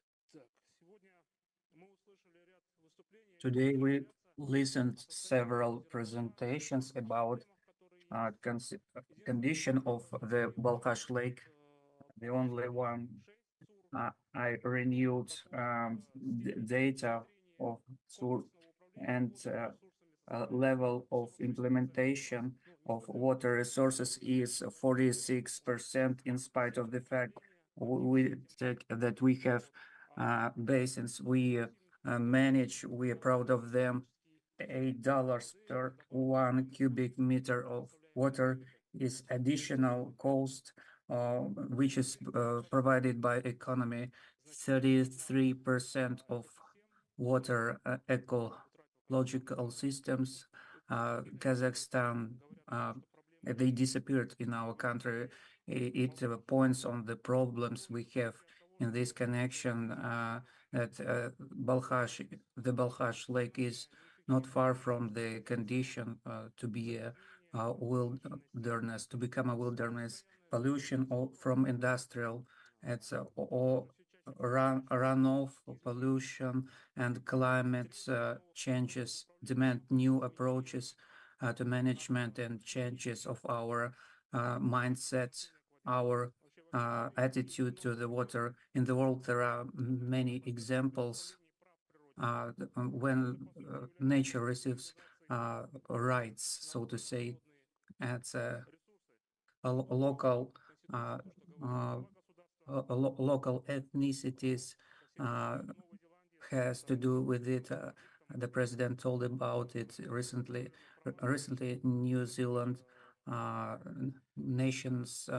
Today we listened several presentations about condition of the Balkhash Lake. The only one I renewed data of and level of implementation of water resources is 46%, in spite of the fact that we have basins we manage. We are proud of them. $8 per 1 cubic meter of water is additional cost, which is provided by economy. 33% of water ecological systems, Kazakhstan, they disappeared in our country. It points on the problems we have in this connection, that the Balkhash Lake is not far from the condition to be a wilderness, to become a wilderness. Pollution from industrial, it's runoff pollution, and climate changes demand new approaches to management and changes of our mindset, our attitude to the water. In the world, there are many examples when nature receives rights, so to say, at local local ethnicities has to do with it. The president told about it recently. New Zealand nations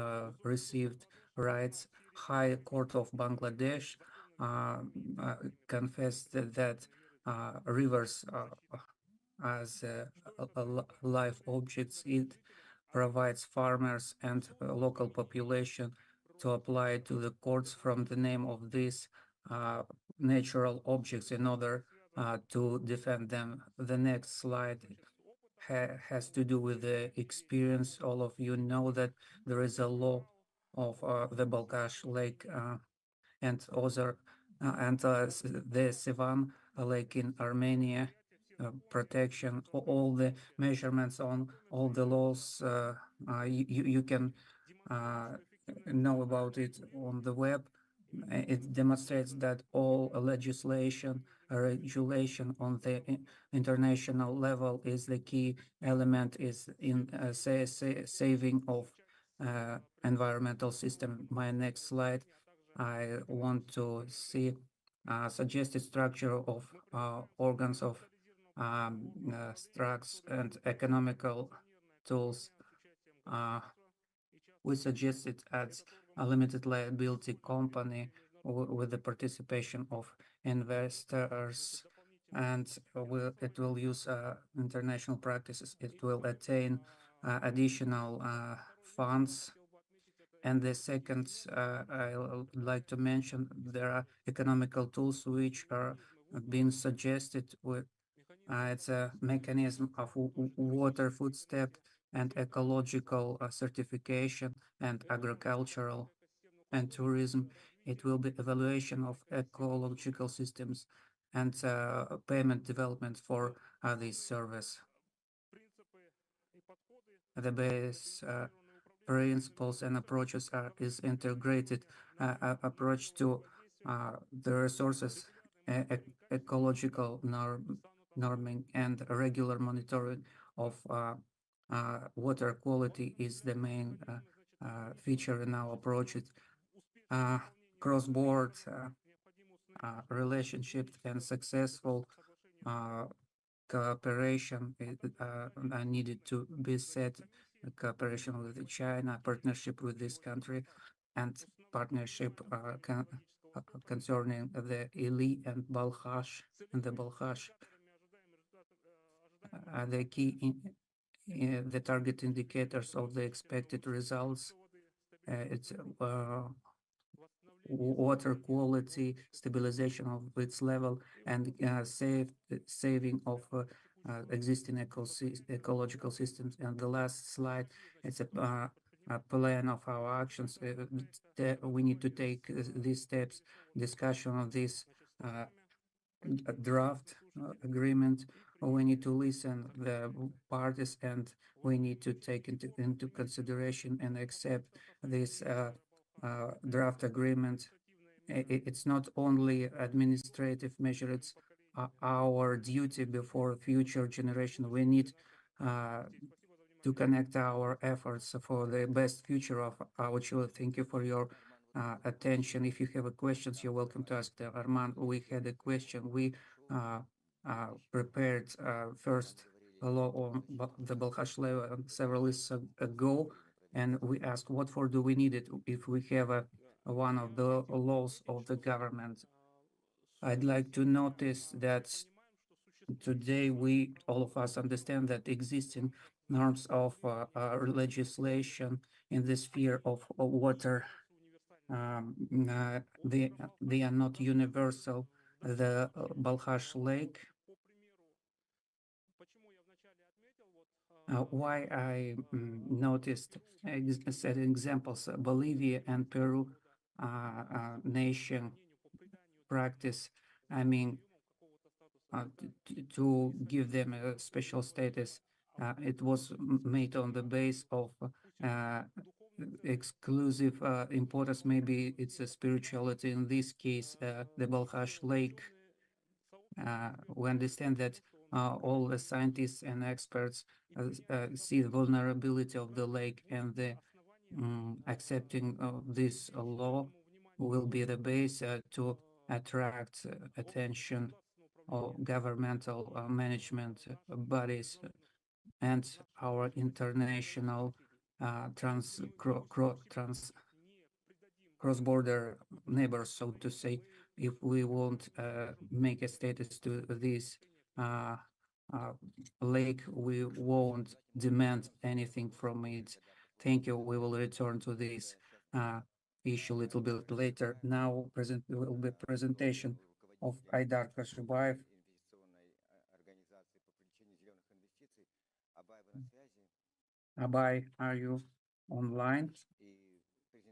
received rights. High Court of Bangladesh confessed that rivers as live objects. It provides farmers and local population to apply to the courts from the name of these natural objects in order to defend them. The next slide has to do with the experience. All of you know that there is a law of the Balkhash Lake and other the Sivan Lake in Armenia, protection, all the measurements on all the laws. You can know about it on the web. It demonstrates that all legislation, regulation on the international level is the key element is in saving of environmental system. My next slide, I want to see suggested structure of organs of structs and economical tools. We suggested as a limited liability company with the participation of investors, and it will use international practices. It will attain additional funds. And the second, I would like to mention, there are economical tools which are being suggested with it's a mechanism of water food step and ecological certification and agricultural and tourism. It will be evaluation of ecological systems and payment development for this service. The base principles and approaches is integrated approach to the resources, ecological norming and regular monitoring of water quality is the main feature in our approach. Cross-border relationships and successful cooperation are needed to be set. Cooperation with China, partnership with this country, and partnership concerning the Ili and Balkhash. And the Balkhash are the key the target indicators of the expected results. It's water quality, stabilization of its level, and saving of existing ecological systems. And the last slide, it's a plan of our actions. We need to take these steps, discussion of this draft agreement. We need to listen the parties, and we need to take into consideration and accept this draft agreement. It's not only administrative measure, it's our duty before future generation. We need to connect our efforts for the best future of our children. Thank you for your attention. If you have questions, you're welcome to ask them. Arman, we had a question. We prepared first a law on the Balkhash level several years ago, and we asked what for do we need it if we have one of the laws of the government. I'd like to notice that today all of us understand that existing norms of legislation in the sphere of water, they are not universal. The Balkhash Lake, why I noticed set examples, Bolivia and Peru nation practice, I mean, to give them a special status. It was made on the base of exclusive importance. Maybe it's a spirituality. In this case, the Balkhash Lake. We understand that all the scientists and experts see the vulnerability of the lake, and the accepting of this law will be the base to attract attention of governmental management bodies and our international cross-border neighbors, so to say. If we won't make a status to this lake, we won't demand anything from it. Thank you. We will return to this. issue a little bit later. Now will be presentation of Aydar Kashubayev. Abay, are you online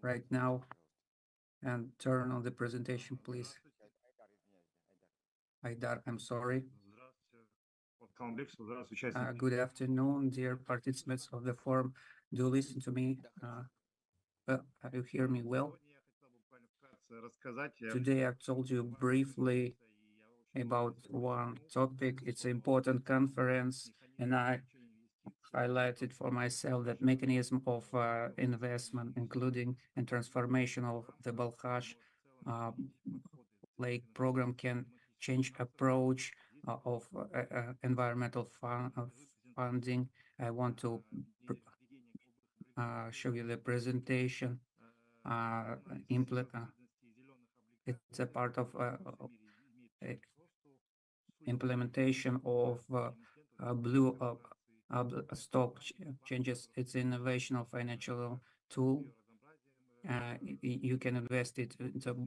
right now? And turn on the presentation, please. Aydar, I'm sorry. Good afternoon, dear participants of the forum. Do listen to me. You hear me well? Today I've told you briefly about one topic. It's an important conference, and I highlighted for myself that mechanism of investment, including and transformation of the Balkhash lake program can change approach of environmental funding. I want to show you the presentation. It's a part of implementation of blue stock changes. It's innovational financial tool. You can invest it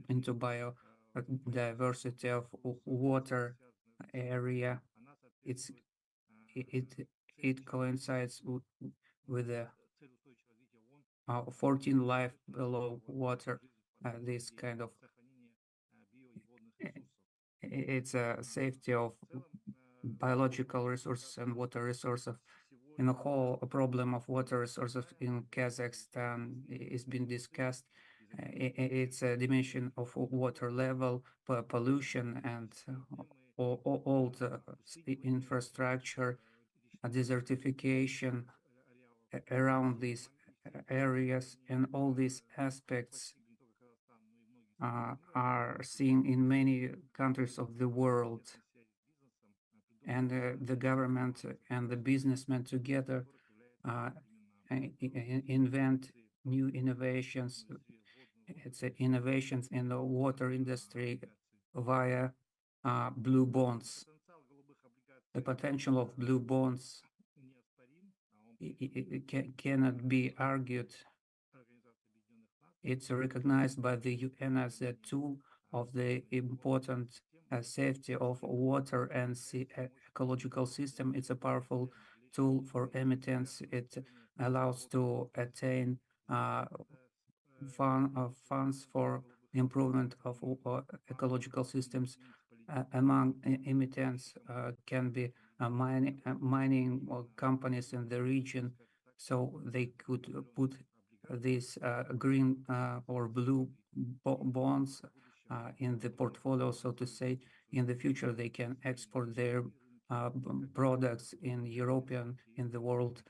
into biodiversity of water area. It coincides with the 14 life below water. This kind of it's a safety of biological resources and water resources. In the whole, a problem of water resources in Kazakhstan is being discussed. It's a dimension of water level, pollution, and all the infrastructure, desertification around these areas, and all these aspects are seen in many countries of the world. And the government and the businessmen together invent new innovations. It's innovations in the water industry via blue bonds. The potential of blue bonds cannot be argued. It's recognized by the UN as a tool of the important safety of water and ecological system. It's a powerful tool for emittents. It allows to attain funds for improvement of ecological systems. Among emittents can be mining companies in the region, so they could put these green or blue bonds in the portfolio, so to say. In the future, they can export their products in European, in the world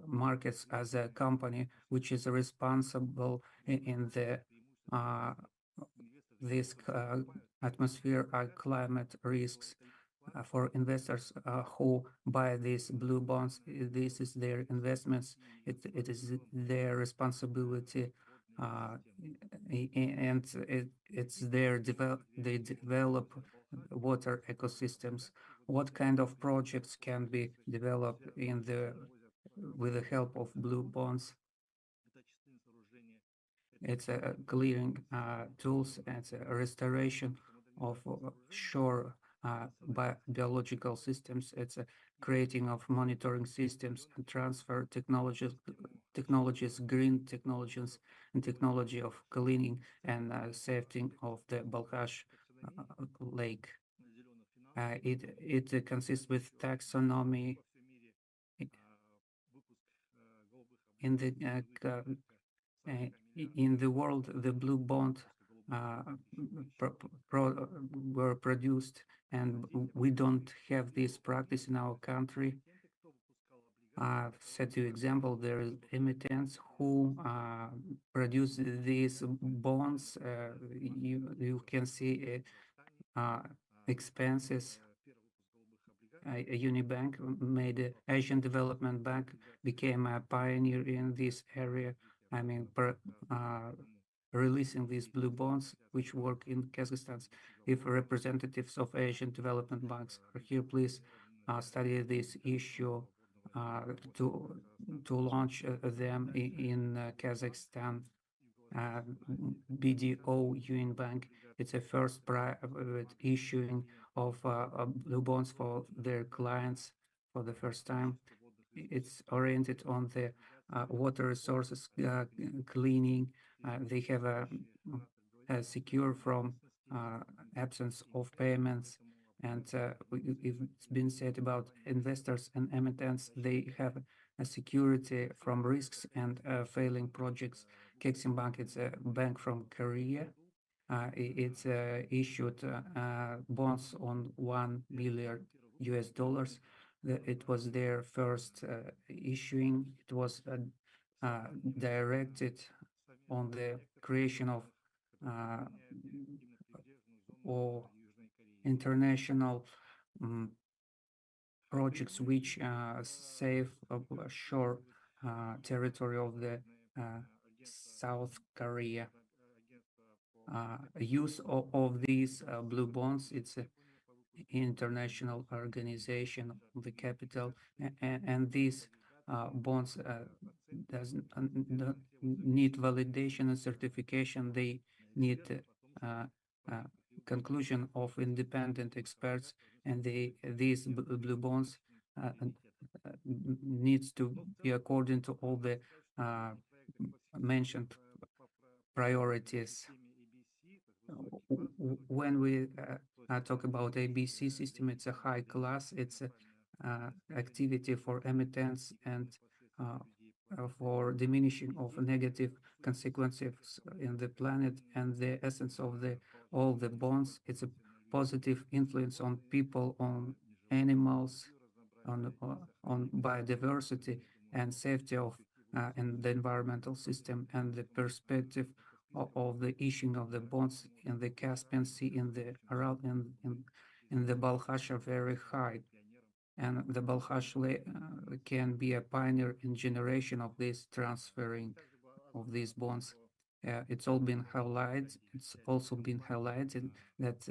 markets as a company which is responsible in the this atmosphere climate risks for investors who buy these blue bonds. This is their investments. It is their responsibility, and it's their they develop water ecosystems. What kind of projects can be developed in the with the help of blue bonds? It's a clearing tools. It's a restoration of shore biological systems. It's a creating of monitoring systems and transfer technologies, green technologies, and technology of cleaning and safety of the Balkhash lake. It consists with taxonomy in the world. The blue bond were produced, and we don't have this practice in our country. I've set you example. There is emittents who produce these bonds. You can see expenses. Unibank made Asian Development Bank became a pioneer in this area. I mean, releasing these blue bonds, which work in Kazakhstan. If representatives of Asian Development Banks are here, please study this issue to launch them in Kazakhstan. BDO UN Bank. It's a first private issuing of blue bonds for their clients for the first time. It's oriented on the water resources cleaning. They have a secure from absence of payments. And it's been said about investors and emittents, they have a security from risks and failing projects. Kexim Bank, it's a bank from Korea. It's issued bonds on $1 billion US dollars. It was their first issuing. It was directed on the creation of or international projects which save shore territory of the South Korea. Use of these blue bonds, it's an international organization of the capital, and these bonds doesn't need validation and certification. They need conclusion of independent experts, and these blue bonds needs to be according to all the mentioned priorities. When we talk about ABC system, it's a high class. It's a activity for emittents and for diminishing of negative consequences in the planet, and the essence of all the bonds. It's a positive influence on people, on animals, on biodiversity and safety of and the environmental system, and the perspective of the issuing of the bonds in the Caspian Sea, in the Aral, in the Balkhash are very high. And the Balkhash can be a pioneer in generation of this transferring of these bonds. It's all been highlighted. It's also been highlighted that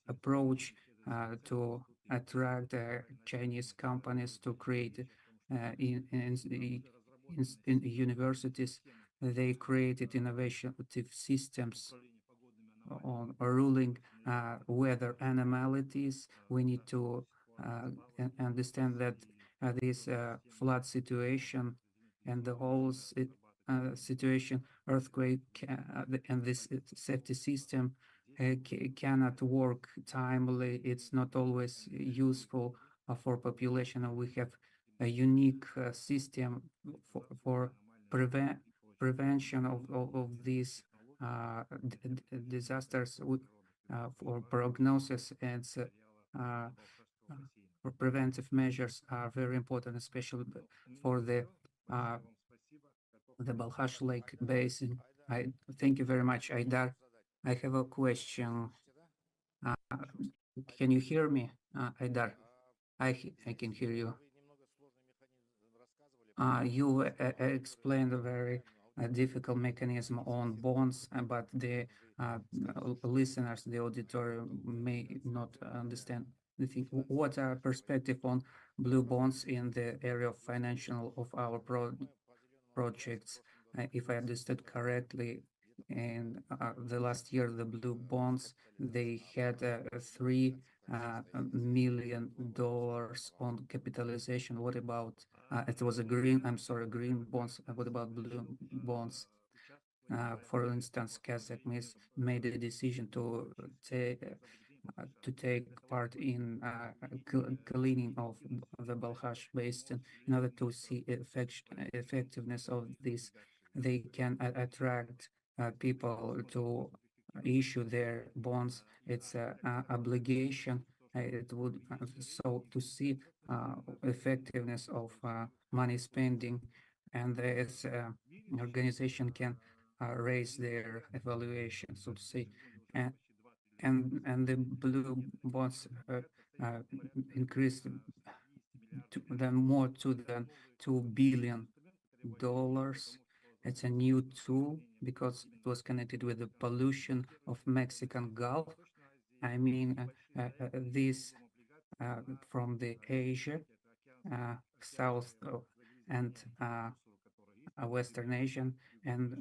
approach to attract Chinese companies to create in universities. They created innovative systems on ruling weather anomalies. We need to understand that this flood situation and the whole situation, earthquake, and this safety system cannot work timely. It's not always useful for population, and we have a unique system for prevention of these disasters, for prognosis, and preventive measures are very important, especially for the Balkhash Lake Basin. I thank you very much, Aidar. I have a question. Can you hear me, Aidar? I can hear you. You explained a very difficult mechanism on bonds, but the listeners, the auditorium may not understand the thing. What are perspective on blue bonds in the area of financial of our projects? If I understood correctly, in the last year, the blue bonds, they had $3 million on capitalization. What about it was a green bonds. What about blue bonds? For instance, Kazakh made a decision to take part in cleaning of the Balkhash Basin in order to see effectiveness of this. They can attract people to issue their bonds. It's an obligation. It would so to see effectiveness of money spending, and this organization can raise their evaluation, so to say, and the blue bonds increased more than $2 billion. It's a new tool because it was connected with the pollution of Mexican Gulf. I mean, this from the Asia, South and Western Asian, and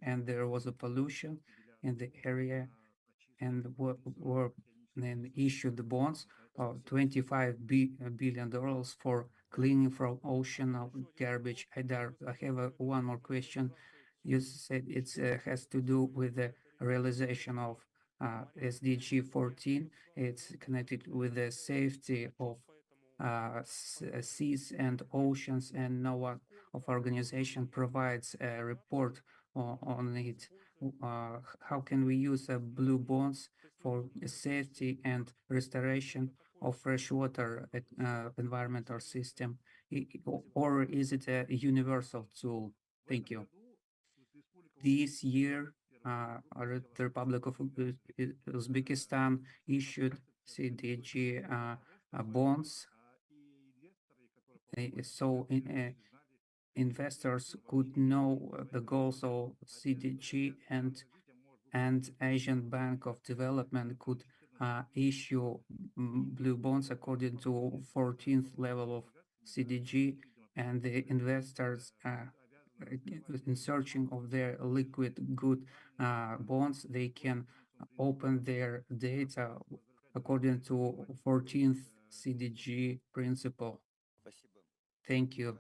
and there was a pollution in the area, and were then issued the bonds of $25 billion for cleaning from ocean garbage. I have one more question. You said it has to do with the realization of SDG 14. It's connected with the safety of seas and oceans, and no one of organization provides a report on it. How can we use blue bonds for safety and restoration of freshwater environmental system, or is it a universal tool? Thank you. This year, the Republic of Uzbekistan issued CDG bonds, so investors could know the goals of CDG, and Asian Bank of Development could issue blue bonds according to 14th level of CDG, and the investors in searching of their liquid good bonds, they can open their data according to 14th CDG principle. Thank you.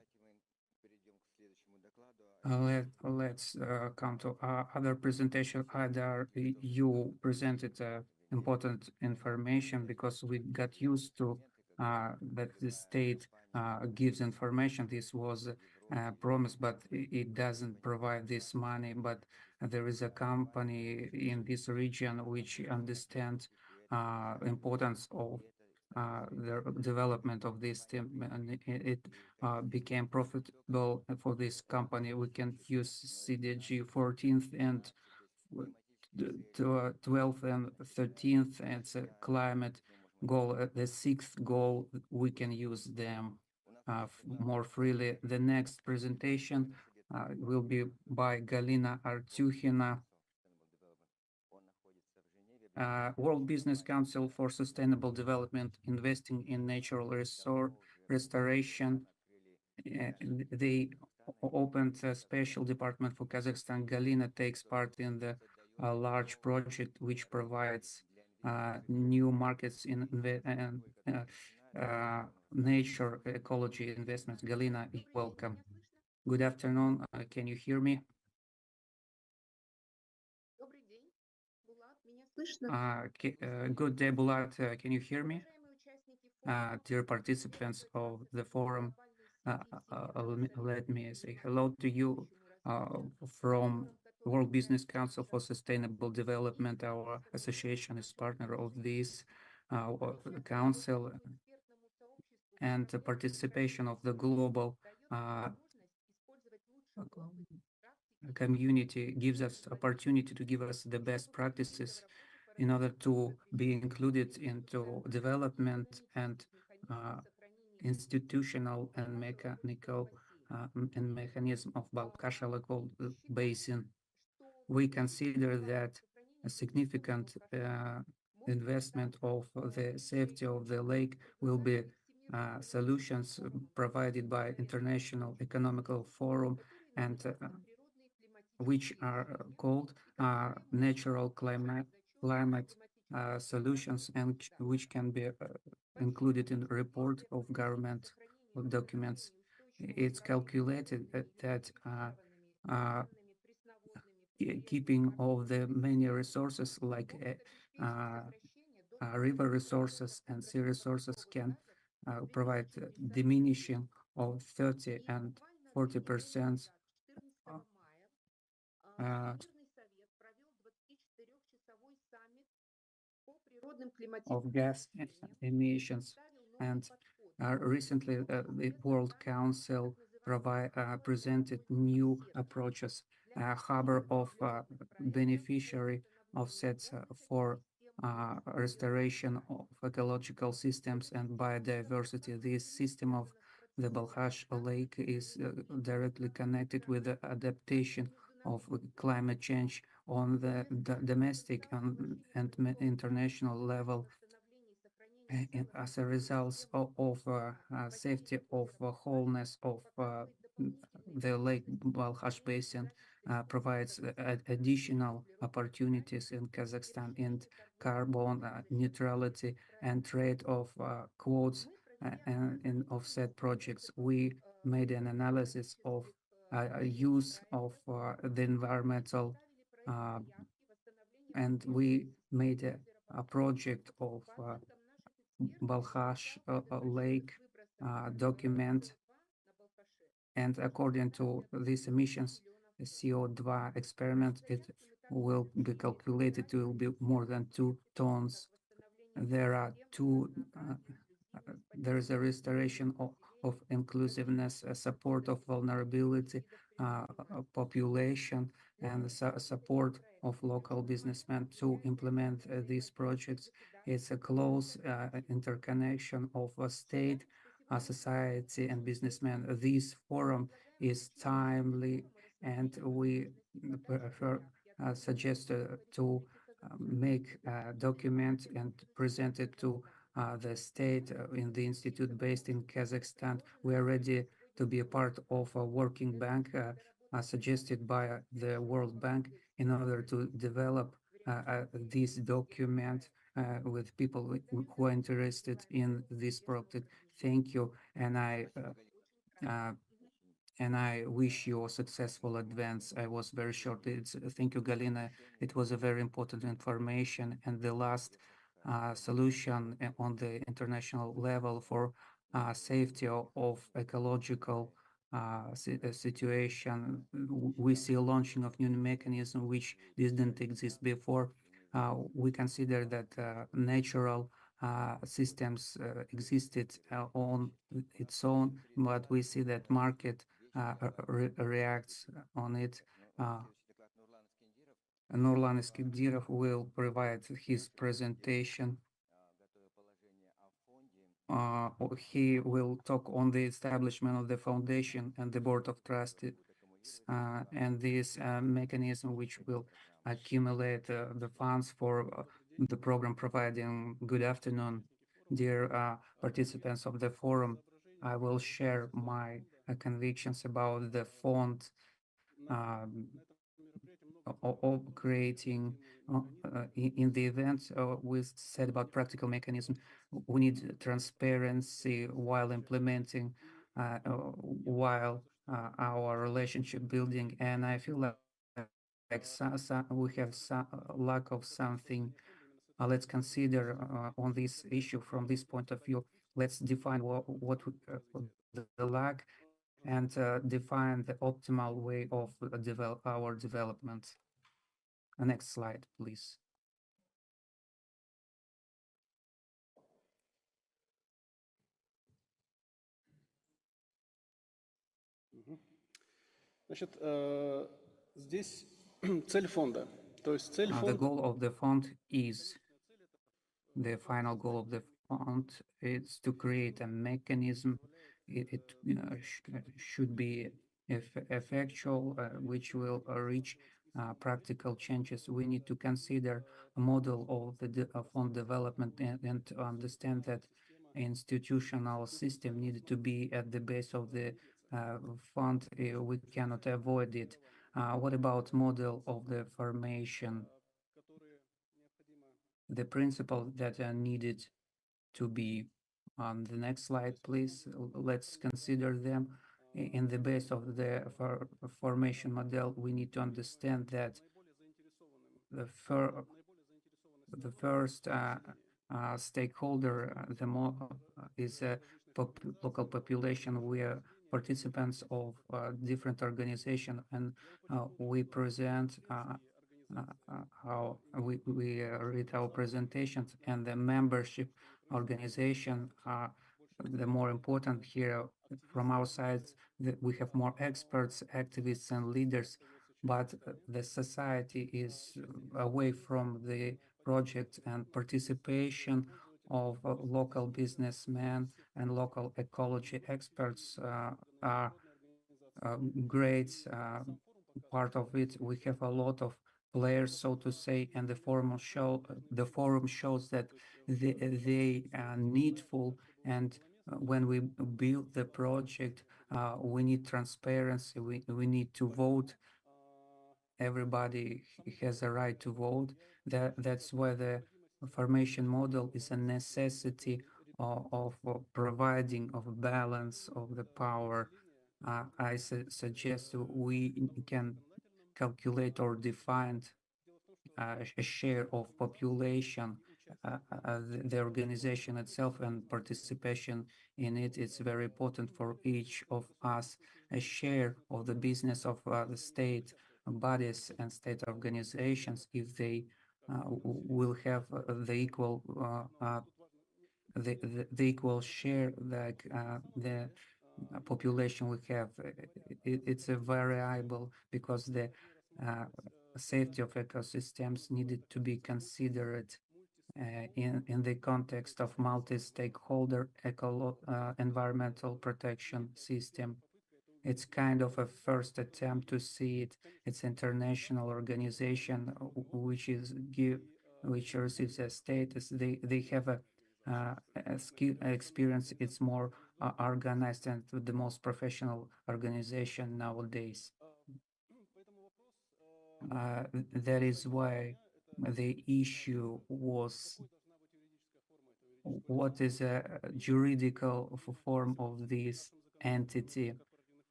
Let's come to other presentation. Either you presented important information because we got used to that the state gives information. This was promised, but it doesn't provide this money. But there is a company in this region which understands importance of the development of this team, and it became profitable for this company. We can use CDG 14th and 12th and 13th, and it's a climate goal. The 6th goal, we can use them more freely. The next presentation will be by Galina Artyukhina, World Business Council for Sustainable Development, investing in natural resource restoration. They opened a special department for Kazakhstan. Galina takes part in the large project which provides new markets in nature ecology investments. Galina, welcome. Good afternoon. Can you hear me? Good day, Bulat. Can you hear me? Dear participants of the forum, let me say hello to you from World Business Council for Sustainable Development. Our association is partner of this council, and the participation of the global community gives us opportunity to give us the best practices in order to be included into development and institutional and mechanical and mechanism of Balkhash basin. We consider that a significant investment of the safety of the lake will be solutions provided by International Economical Forum, and which are called natural climate solutions, and which can be included in the report of government documents. It's calculated that keeping of the many resources like river resources and sea resources can provide diminishing of 30 and 40% of gas emissions. And recently, the World Council presented new approaches, a harbor of beneficiary offsets for restoration of ecological systems and biodiversity. This system of the Balkhash Lake is directly connected with the adaptation of climate change on the domestic and international level. As a result of safety of wholeness of the Lake Balkhash Basin provides additional opportunities in Kazakhstan in carbon neutrality and trade of quotes and in offset projects. We made an analysis of use of the environmental and we made a project of Balkhash Lake document, and according to these emissions, the CO2 experiment, it will be calculated to be more than 2 tons. There are there is a restoration of inclusiveness, support of vulnerability, population, and support of local businessmen to implement these projects. It's a close interconnection of a state, society, and businessmen. This forum is timely, and we suggest to make a document and present it to the state in the institute based in Kazakhstan. We are ready to be a part of a working bank suggested by the World Bank in order to develop this document with people who are interested in this project. Thank you, and I wish you a successful advance. I was very short. Thank you, Galina. It was a very important information. And the last solution on the international level for safety of ecological situation, we see a launching of new mechanism which didn't exist before. We consider that natural systems existed on its own, but we see that market reacts on it. Nurlan Iskendirov will provide his presentation. He will talk on the establishment of the foundation and the board of trustees and this mechanism which will accumulate the funds for the program providing. Good afternoon, dear participants of the forum. I will share my convictions about the fund of creating in the event we said about practical mechanism. We need transparency while implementing, while our relationship building, and I feel like we have some lack of something. Let's consider on this issue from this point of view. Let's define what the lack and define the optimal way of our development. Next slide, please. Значит, здесь цель фонда. То есть цель The фонда. goal of the fund is the final goal of the fund is to create a mechanism. It should be effectual, which will reach practical changes. We need to consider a model of the fund development and to understand that institutional system needed to be at the base of the fund. We cannot avoid it. What about model of the formation? The principles that are needed to be on the next slide, please. Let's consider them. In the base of the formation model, we need to understand that the first stakeholder, the more is a local population. We are participants of different organizations, and we present how we read our presentations, and the membership organization are the more important here. From our side, we have more experts, activists, and leaders, but the society is away from the project, and participation of local businessmen and local ecology experts are great part of it. We have a lot of players, so to say, and the forum shows that they are needful, and when we build the project, we need transparency. We need to vote. Everybody has a right to vote. That's why the formation model is a necessity of providing of balance of the power. I suggest we can calculate or define a share of population, the organization itself and participation in it. It's very important for each of us. A share of the business of the state bodies and state organizations, if they will have the equal the equal share, like the population we have. It's a variable because the safety of ecosystems needed to be considered in the context of multi-stakeholder environmental protection system. It's kind of a first attempt to see it. It's international organization which receives a status. They have a skill experience. It's more organized and the most professional organization nowadays. That is why the issue was what is a juridical form of this entity.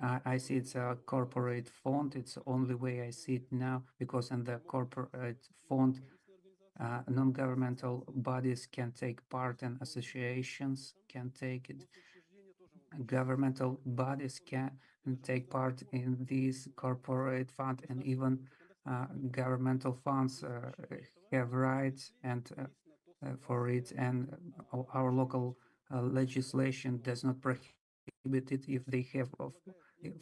I see it's a corporate fund. It's the only way I see it now, because in the corporate fund, non-governmental bodies can take part and associations can take it. Governmental bodies can take part in this corporate fund, and even governmental funds have rights and for it, and our local legislation does not prohibit it if they have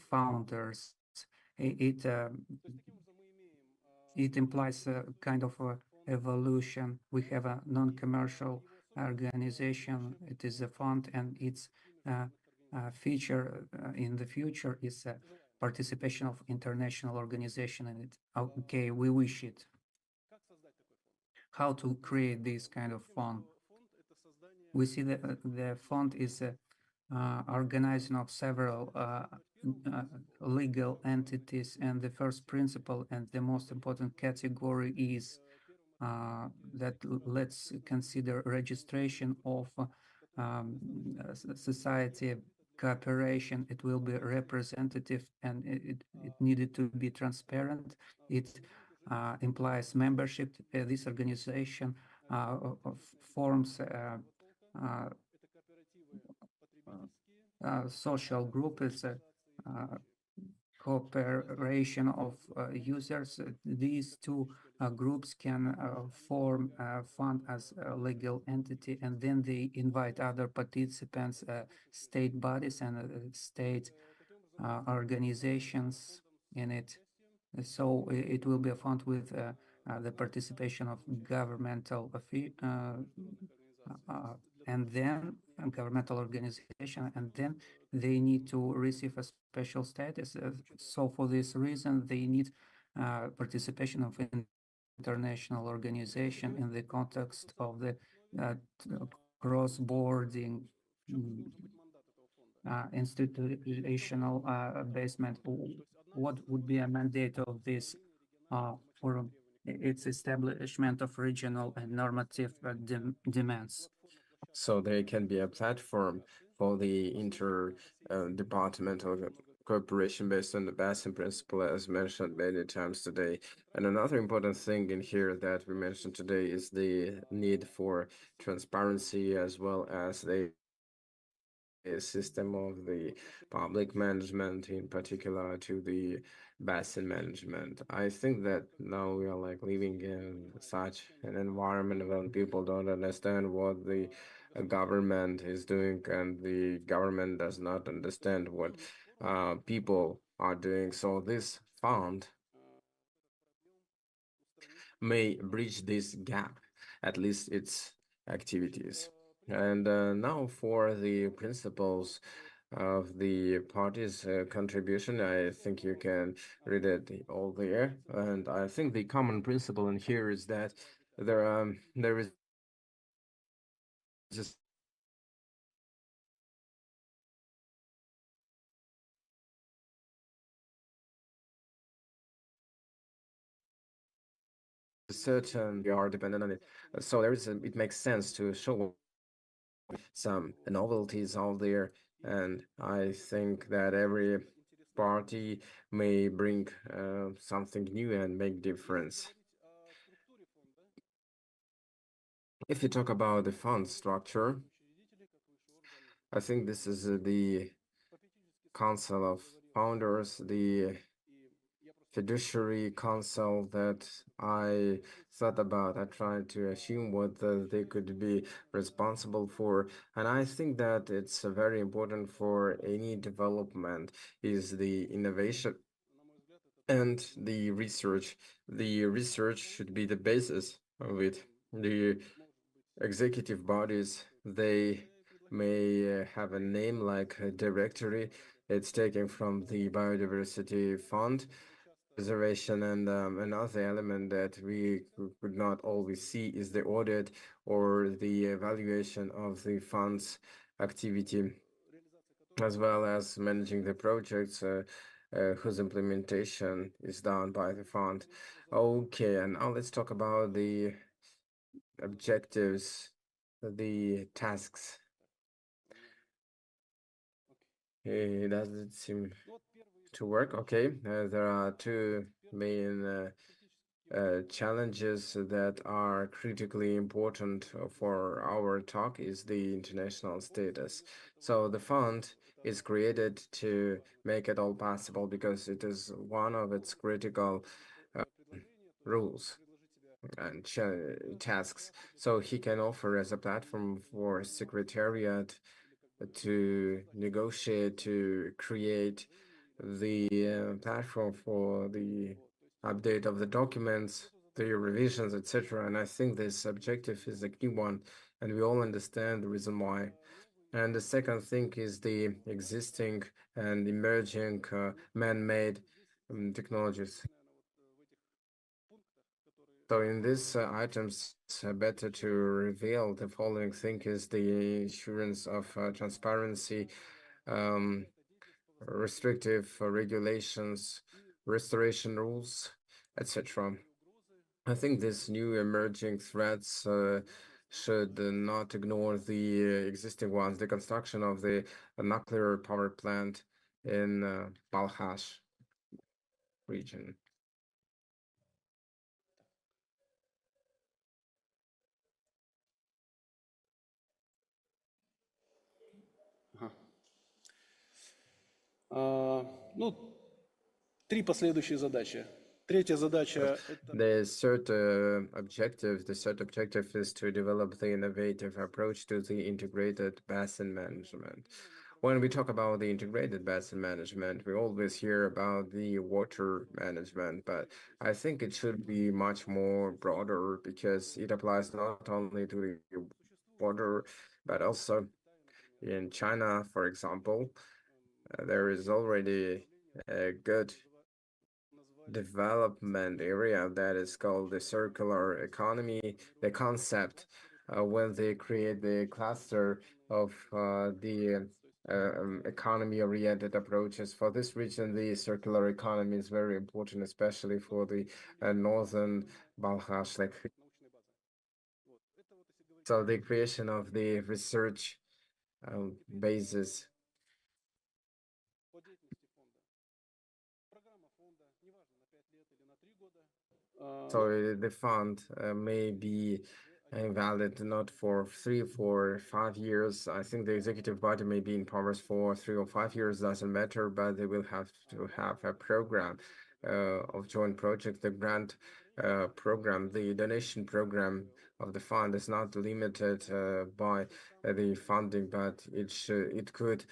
founders. It implies a kind of evolution. We have a non-commercial organization. It is a fund, and its feature in the future is participation of international organization in it. Okay, we wish it. How to create this kind of fund? We see that the fund is organizing of several legal entities, and the first principle and the most important category is that let's consider registration of society cooperation. It will be representative, and it needed to be transparent. It implies membership. This organization forms social group. Is a cooperation of users. These two groups can form a fund as a legal entity, and then they invite other participants, state bodies and state organizations in it. So it will be a fund with the participation of governmental and then a governmental organization, and then they need to receive a special status. So for this reason, they need participation of international organization in the context of the cross-boarding institutional basement. What would be a mandate of this forum? Its establishment of regional and normative demands. So there can be a platform for the inter-departmental cooperation based on the Basin principle, as mentioned many times today. And another important thing in here that we mentioned today is the need for transparency, as well as the system of the public management, in particular to the basin management. I think that now we are like living in such an environment when people don't understand what the government is doing, and the government does not understand what people are doing. So this fund may bridge this gap, at least its activities. And now for the principles of the party's contribution, I think you can read it all there. And I think the common principle in here is that there is a certain we are dependent on it. So it makes sense to show some novelties out there, and I think that every party may bring something new and make difference. If you talk about the fund structure, I think this is the Council of Founders, the fiduciary council that I thought about. I tried to assume what they could be responsible for, and I think that it's very important for any development is the innovation and the research. The research should be the basis of it. The executive bodies, they may have a name like a directory. It's taken from the Biodiversity Fund preservation, and another element that we could not always see is the audit or the evaluation of the fund's activity, as well as managing the projects whose implementation is done by the fund. Okay, and now let's talk about the objectives, the tasks. Does it seem to work? Okay, there are two main challenges that are critically important for our talk is the international status. So the fund is created to make it all possible because it is one of its critical rules and tasks. So he can offer as a platform for Secretariat to negotiate, to create the platform for the update of the documents, the revisions, etc. And I think this objective is a key one, and we all understand the reason why. And the second thing is the existing and emerging man-made technologies. So in these items, it's better to reveal the following thing is the assurance of transparency, restrictive regulations, restoration rules, etc. I think these new emerging threats should not ignore the existing ones. The construction of the nuclear power plant in Balkhash region. Ну, три последующие задачи. Третья задача — The third objective is to develop the innovative approach to the integrated basin management. When we talk about the integrated basin management, we always hear about the water management, but I think it should be much more broader because it applies not only to the water, but also in China, for example, there is already a good development area that is called the circular economy. The concept when they create the cluster of the economy-oriented approaches for this region, the circular economy is very important, especially for the northern Balkhash. So the creation of the research basis. So the fund may be valid not for 3, 4, 5 years. I think the executive body may be in powers for 3 or 5 years, doesn't matter, but they will have to have a program of joint project. The grant program, the donation program of the fund is not limited by the funding, but it could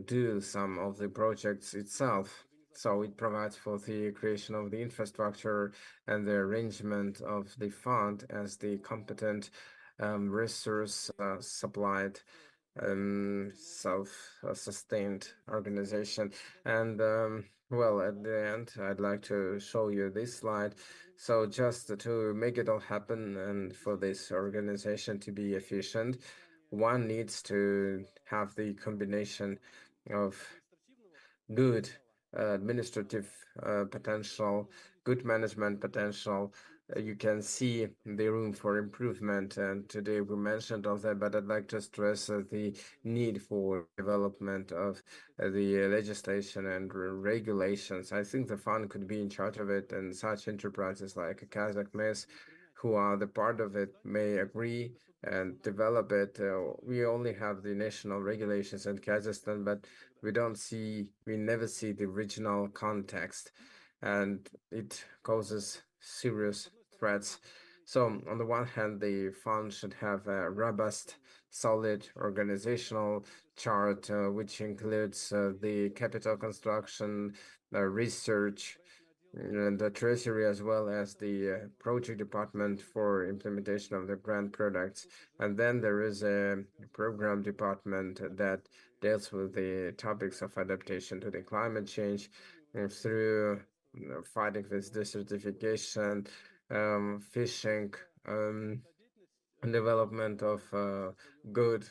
do some of the projects itself. So it provides for the creation of the infrastructure and the arrangement of the fund as the competent resource supplied self-sustained organization. And well, at the end, I'd like to show you this slide. So just to make it all happen and for this organization to be efficient, one needs to have the combination of good administrative potential, good management potential, you can see the room for improvement. And today we mentioned all that, but I'd like to stress the need for development of the legislation and regulations. I think the fund could be in charge of it, and such enterprises like Kazakh Mess, who are the part of it, may agree and develop it. We only have the national regulations in Kazakhstan, but we never see the regional context, and it causes serious threats. So on the one hand, the fund should have a robust, solid organizational chart, which includes the capital construction, research, and the treasury, as well as the project department for implementation of the grant products. And then there is a program department that deals with the topics of adaptation to the climate change through fighting with desertification, fishing, and development of good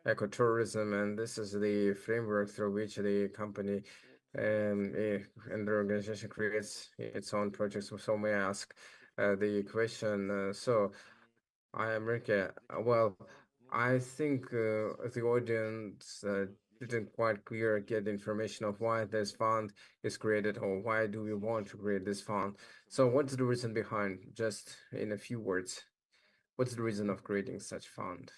ecotourism. And this is the framework through which the company and the organization creates its own projects. So may I ask the question? So I am Rike. Well, I think the audience didn't quite clear get information of why this fund is created, or why do we want to create this fund. So what's the reason behind? Just in a few words, what's the reason of creating such fund?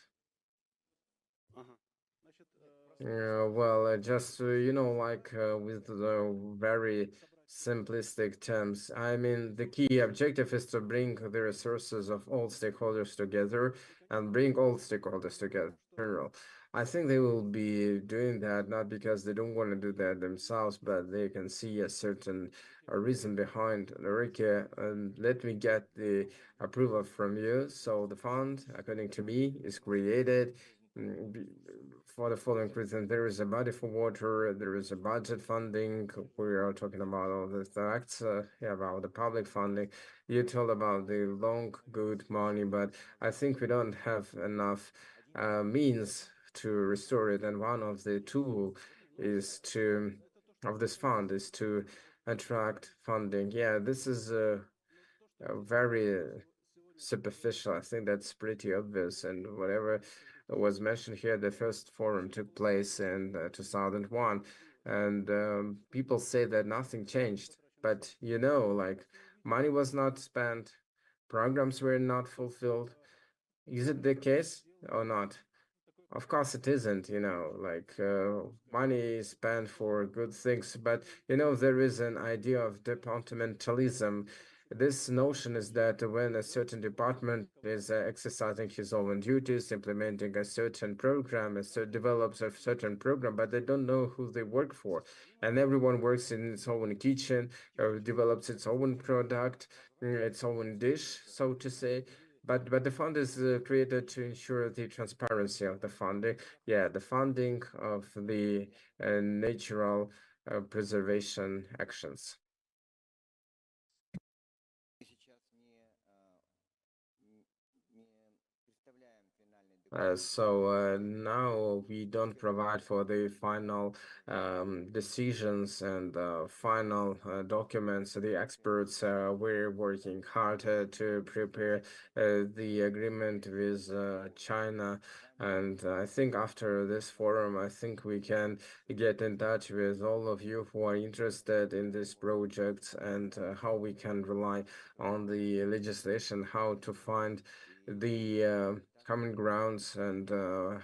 Well, just like with the very simplistic terms, I mean, the key objective is to bring the resources of all stakeholders together and bring all stakeholders together in general. I think they will be doing that not because they don't want to do that themselves, but they can see a certain reason behind. Enrique, let me get the approval from you. So the fund, according to me, is created for the following reason. There is a body for water, there is a budget funding. We are talking about all the facts, about the public funding. You told about the long, good money, but I think we don't have enough means to restore it. And one of the tool is of this fund is to attract funding. Yeah, this is a very superficial. I think that's pretty obvious. And whatever was mentioned here, the first forum took place in 2001, and people say that nothing changed. But like money was not spent, programs were not fulfilled. Is it the case or not? Of course it isn't, like money is spent for good things, but there is an idea of departmentalism. This notion is that when a certain department is exercising his own duties, implementing a certain program, develops a certain program, but they don't know who they work for. And everyone works in its own kitchen, or develops its own product, its own dish, so to say. But the fund is created to ensure the transparency of the funding. Yeah, the funding of the natural preservation actions. So now we don't provide for the final decisions and final documents. The experts were working hard to prepare the agreement with China. And I think after this forum, I think we can get in touch with all of you who are interested in this project, and how we can rely on the legislation, how to find the common grounds, and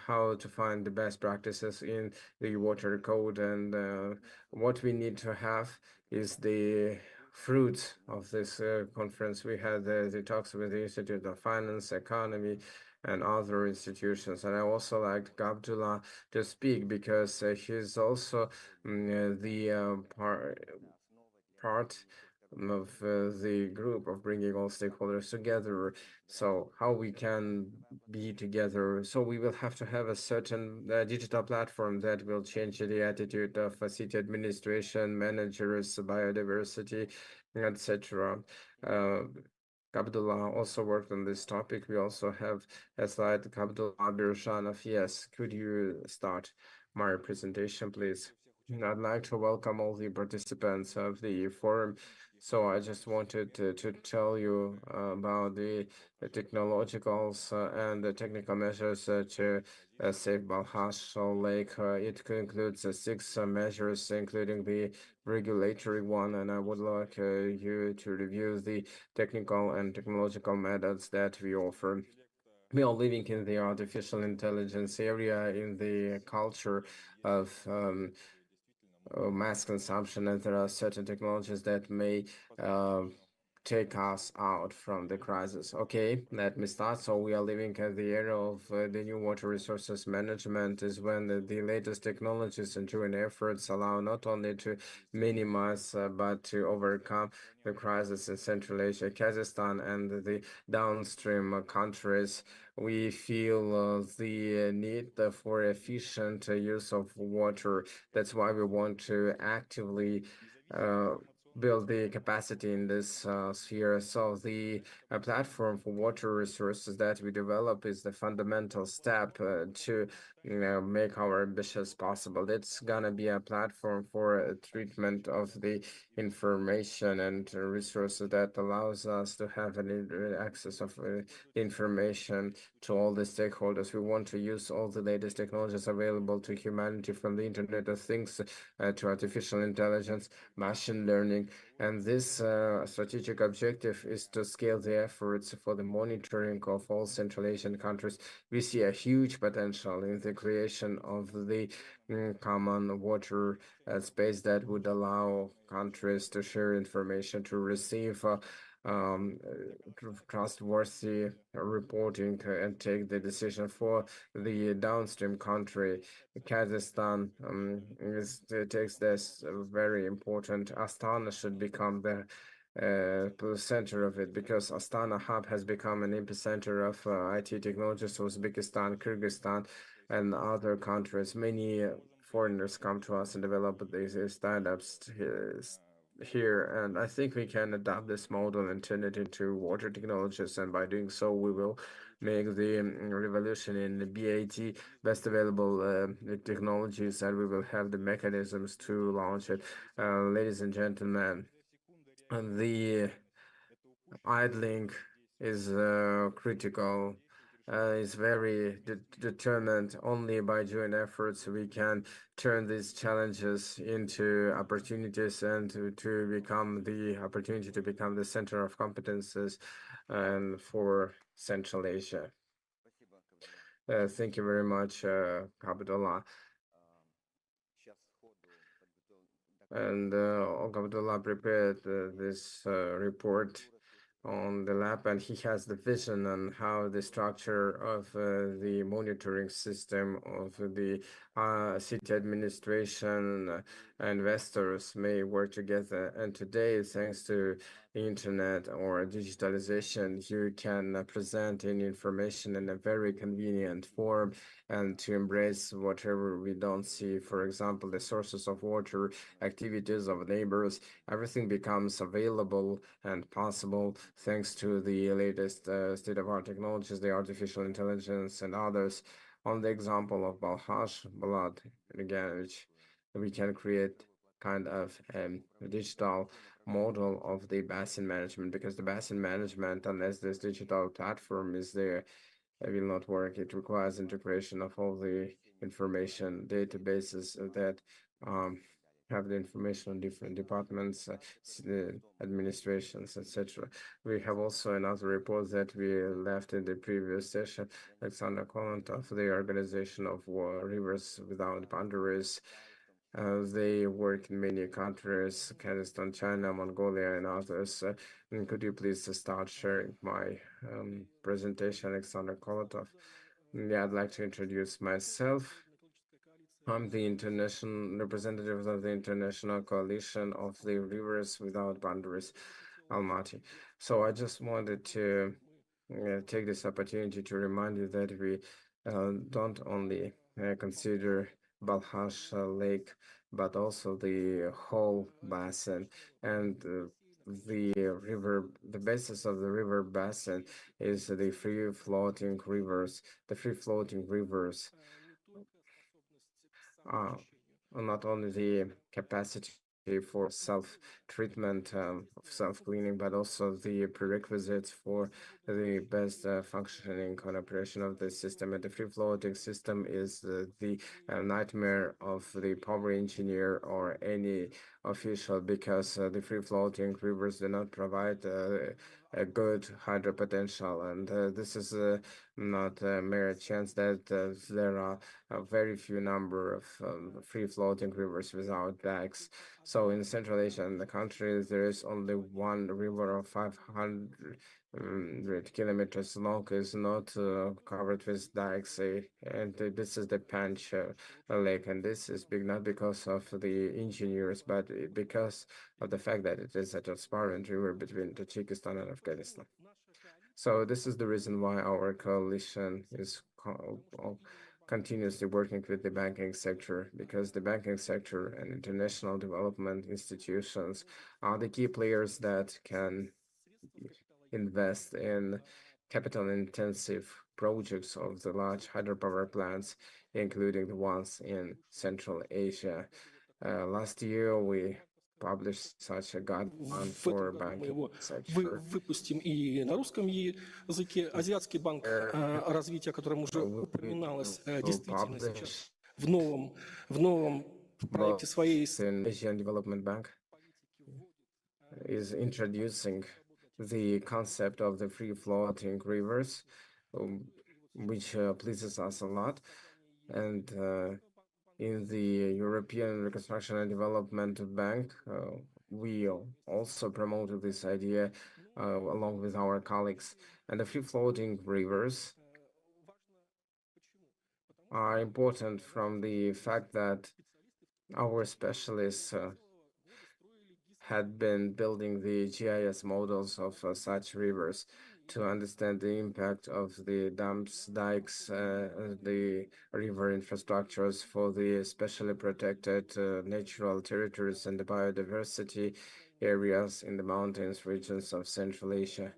how to find the best practices in the water code. And what we need to have is the fruits of this conference. We had the talks with the Institute of Finance, Economy, and other institutions. And I also like Abdullah to speak, because he's also the part of the group of bringing all stakeholders together. So how we can be together. So we will have to have a certain digital platform that will change the attitude of city administration, managers, biodiversity, etc. Abdullah also worked on this topic. We also have a slide, Abdullah Birshanov. Yes, could you start my presentation, please? I'd like to welcome all the participants of the forum. So I just wanted to tell you about the technologicals and the technical measures to save Balkhash Lake. It includes six measures, including the regulatory one, and I would like you to review the technical and technological methods that we offer. We are living in the artificial intelligence area, in the culture of mass consumption, and there are certain technologies that may uh, take us out from the crisis. Okay, let me start. So we are living at the era of the new water resources management, is when the latest technologies and joint efforts allow not only to minimize but to overcome the crisis in Central Asia, Kazakhstan, and the downstream countries. We feel the need for efficient use of water. That's why we want to actively build the capacity in this sphere. So the platform for water resources that we develop is the fundamental step to make our ambitions possible. It's gonna be a platform for treatment of the information and resources that allows us to have an access of information to all the stakeholders. We want to use all the latest technologies available to humanity, from the Internet of Things to artificial intelligence, machine learning. And this strategic objective is to scale the efforts for the monitoring of all Central Asian countries. We see a huge potential in the creation of the common water space that would allow countries to share information, to receive trustworthy reporting and take the decision for the downstream country. Kazakhstan takes this very important. Astana should become the center of it, because Astana hub has become an epicenter of IT technology. So Uzbekistan, Kyrgyzstan, and other countries. Many foreigners come to us and develop these startups here, and I think we can adapt this model and turn it into water technologies, and by doing so we will make the revolution in the BAT, best available technologies, and we will have the mechanisms to launch it. Ladies and gentlemen, the idling is critical. Is very determined. Only by joint efforts we can turn these challenges into opportunities, and to become the opportunity to become the center of competences and for Central Asia. Thank you very much, Abdullah. And Abdullah prepared this report on the lab, and he has the vision on how the structure of the monitoring system of the city administration investors may work together. And today, thanks to the internet or digitalization, you can present any information in a very convenient form, and to embrace whatever we don't see. For example, the sources of water, activities of neighbors, everything becomes available and possible thanks to the latest state-of-art technologies, the artificial intelligence, and others. On the example of Balkhash, Balad, again, which we can create kind of a digital model of the basin management, because the basin management, unless this digital platform is there, it will not work. It requires integration of all the information databases that have the information on different departments, the administrations, etc. We have also another report that we left in the previous session, Alexander Kolantov, the Organization of Rivers Without Boundaries. They work in many countries, Kazakhstan, China, Mongolia, and others. Could you please start sharing my presentation, Alexander Kolotov? Yeah, I'd like to introduce myself. I'm the international representative of the International Coalition of the Rivers Without Boundaries, Almaty. So I just wanted to take this opportunity to remind you that we don't only consider Balkhash Lake, but also the whole basin, and the river. The basis of the river basin is the free floating rivers. The free floating rivers not only the capacity for self-treatment, self-cleaning, but also the prerequisites for the best functioning and operation of the system. And the free-floating system is the nightmare of the power engineer or any official, because the free-floating rivers do not provide a good hydro potential, and this is not a mere chance that there are a very few number of free-floating rivers without dikes. So in Central Asia and the countries, there is only one river of 500 kilometers long is not covered with dikes, and this is the Panch Lake, and this is big not because of the engineers, but because of the fact that it is a transparent river between Tajikistan and Afghanistan. So this is the reason why our coalition is continuously working with the banking sector, because the banking sector and international development institutions are the key players that can invest in capital-intensive projects of the large hydropower plants, including the ones in Central Asia. Last year, we published such a guideline for banking sector. Выпустим и на русском языке. Азиатский банк развития, о котором уже упоминалось, действительно сейчас в новом проекте своей... Asian Development Bank is introducing the concept of the free-floating rivers, which pleases us a lot. And in the European Reconstruction and Development Bank, we also promoted this idea along with our colleagues. And the free-floating rivers are important from the fact that our specialists had been building the GIS models of such rivers to understand the impact of the dams, dikes, the river infrastructures for the especially protected natural territories and the biodiversity areas in the mountains regions of Central Asia.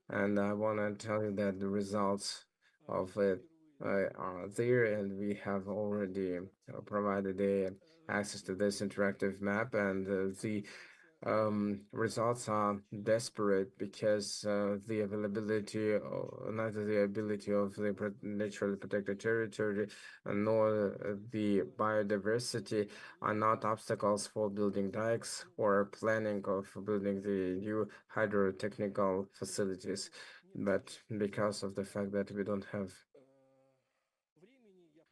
And I want to tell you that the results of it are there, and we have already provided access to this interactive map, and the results are desperate because the availability, neither the ability of the naturally protected territory nor the biodiversity are not obstacles for building dikes or planning of building the new hydrotechnical facilities. But because of the fact that we don't have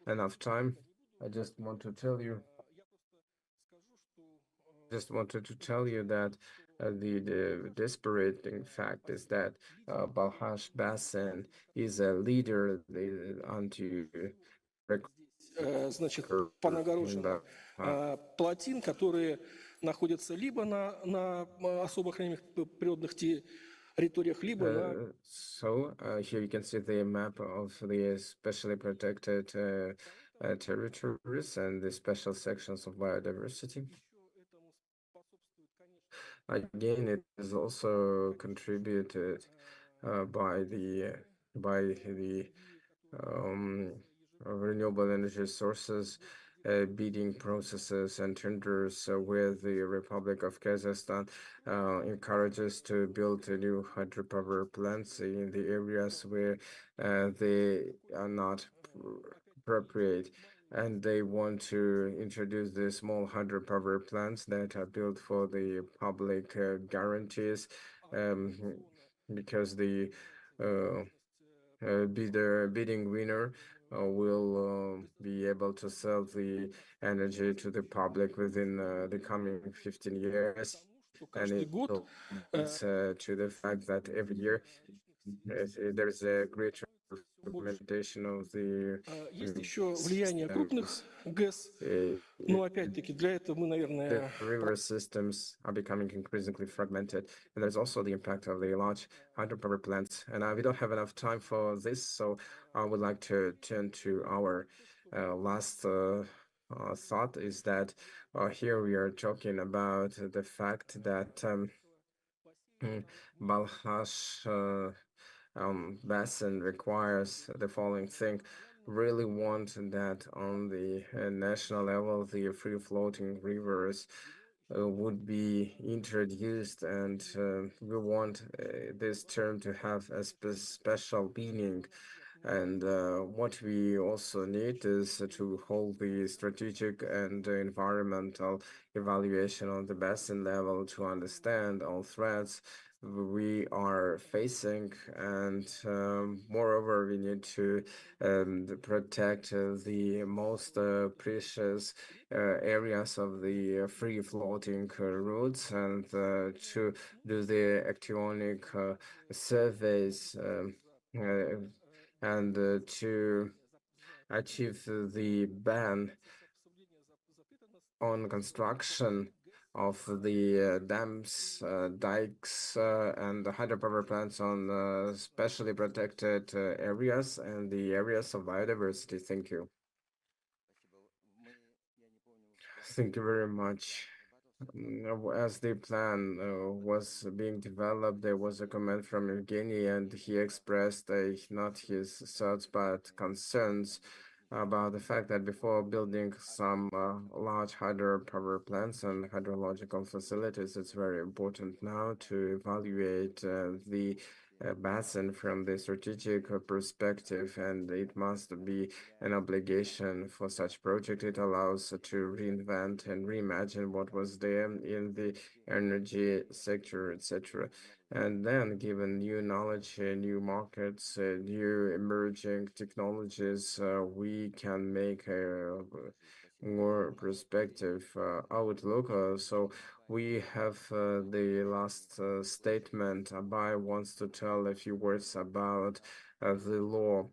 enough time, I just want to tell you that the desperate fact is that Balkhash Basin is a leader onto Значит, понагорожено плотин, которые находятся либо на особо охраняемых природных территориях, либо на... So here you can see the map of the specially protected territories and the special sections of biodiversity. Again, it is also contributed by the renewable energy sources, bidding processes and tenders where the Republic of Kazakhstan encourages to build new hydropower plants in the areas where they are not appropriate. And they want to introduce the small hydropower plants that are built for the public guarantees, because the bidding winner will be able to sell the energy to the public within the coming 15 years. And it leads to the fact that every year there's a greater implementation of the Есть еще влияние крупных ГЭС, но опять-таки для этого мы, наверное... The river systems are becoming increasingly fragmented, and there's also the impact of the large hydropower plants. And we don't have enough time for this, so I would like to turn to our last thought, is that here we are talking about the fact that Balkhash basin requires the following thing. Really want that on the national level, the free-floating rivers would be introduced, and we want this term to have a special meaning. And what we also need is to hold the strategic and environmental evaluation on the basin level to understand all threats we are facing, and moreover, we need to protect the most precious areas of the free floating routes, and to do the actionic surveys, and to achieve the ban on construction of the dams, dikes, and the hydropower plants on specially protected areas and the areas of biodiversity. Thank you. Thank you very much. As the plan was being developed, there was a comment from Evgeny, and he expressed not his thoughts but concerns about the fact that before building some large hydropower plants and hydrological facilities, it's very important now to evaluate the basin from the strategic perspective, and it must be an obligation for such project. It allows to reinvent and reimagine what was there in the energy sector, etc. And then, given new knowledge, new markets, new emerging technologies, we can make a more perspective outlook. So we have the last statement. Abai wants to tell a few words about the law.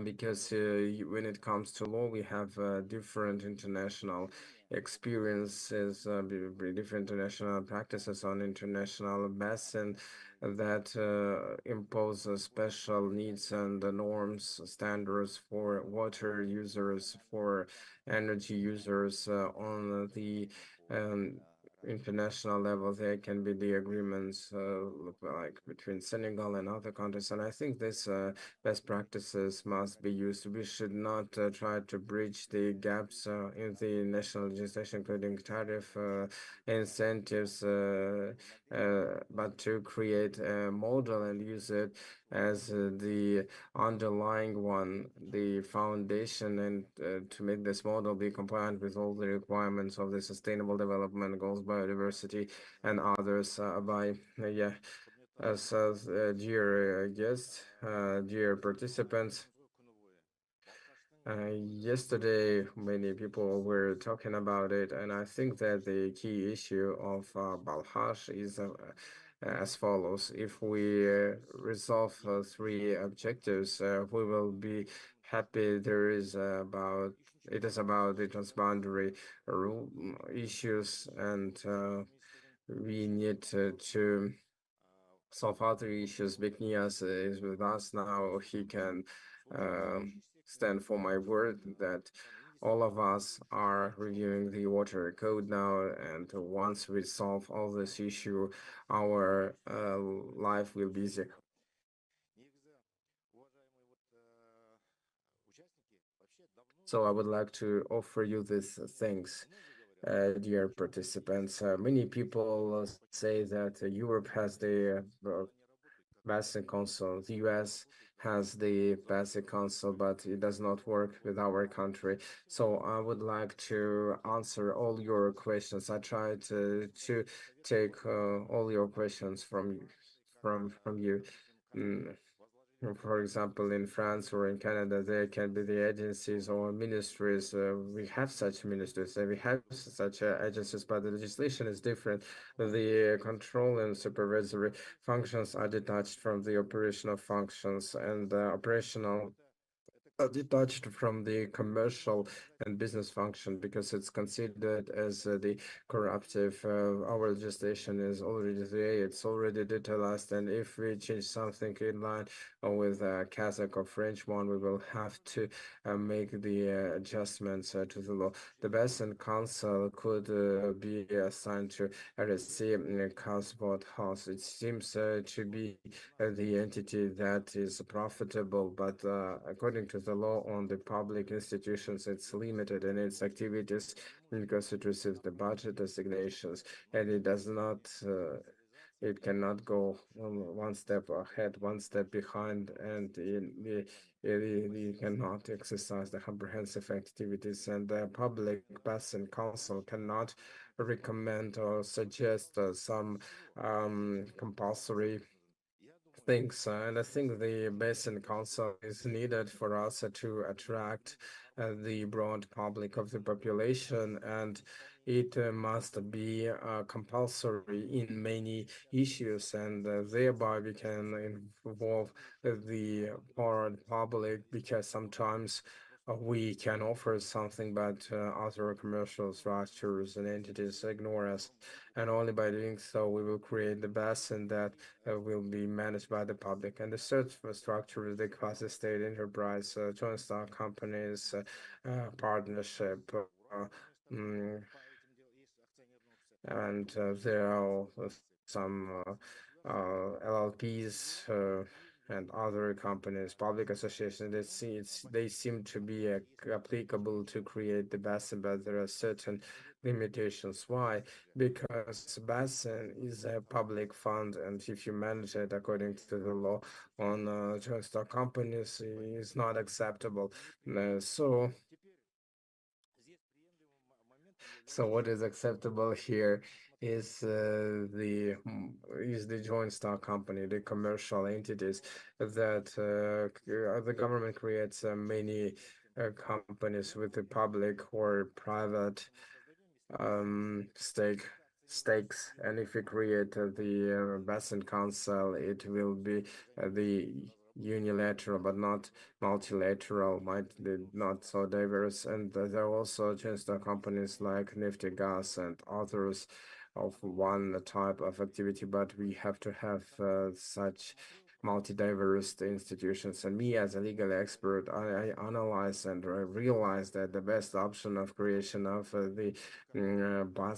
Because when it comes to law, we have different international experiences, different international practices on international basin that impose special needs and norms, standards for water users, for energy users on the international level. There can be the agreements like between Senegal and other countries, and I think this best practices must be used. We should not try to bridge the gaps in the national legislation, including tariff incentives, but to create a model and use it as the underlying one, the foundation, and to make this model be compliant with all the requirements of the Sustainable Development Goals, biodiversity, and others. Yeah, as dear guests, dear participants, yesterday many people were talking about it, and I think that the key issue of Balkhash is as follows. If we resolve three objectives, we will be happy. It is about the transboundary rule issues, and we need to solve other issues. Bignias is with us now. He can stand for my word that all of us are reviewing the water code now, and once we solve all this issue, our life will be easier. So I would like to offer you these things, dear participants. Many people say that Europe has the Basin Council. The US has the Basin Council, but it does not work with our country. So I would like to answer all your questions. I tried to take all your questions from you. For example, in France or in Canada, there can be the agencies or ministries. We have such ministries, and we have such agencies, but the legislation is different. The control and supervisory functions are detached from the operational functions, and operational detached from the commercial and business function, because it's considered as the corruptive. Our legislation is already there, it's already detailed, and if we change something in line with Kazakh or French one, we will have to make the adjustments to the law. The Basin Council could be assigned to RSC Carlsbad House. It seems to be the entity that is profitable, but according to the law on the public institutions, it's limited in its activities because it receives the budget designations, and it does not it cannot go one step ahead, one step behind, and it cannot exercise the comprehensive activities. And the Public Basin Council cannot recommend or suggest some compulsory things. And I think the Basin Council is needed for us to attract the broad public of the population, and it must be compulsory in many issues, and thereby we can involve the broad public, because sometimes we can offer something, but other commercial structures and entities ignore us. And only by doing so, we will create the basin that will be managed by the public. And the third structure is the quasi-state enterprise, joint stock companies, partnership, mm, and there are some LLPs and other companies, public associations. They seem to be applicable to create the basin, but there are certain limitations. Why? Because basin is a public fund, and if you manage it according to the law on joint stock companies, is not acceptable. So what is acceptable here is the joint stock company, the commercial entities that the government creates many companies with the public or private stakes, and if we create the Basin Council, it will be the unilateral but not multilateral, might be not so diverse. And there are also just companies like Nifty Gas and others of one type of activity, but we have to have such multi-diverse institutions. And me as a legal expert, I analyze and realize that the best option of creation of the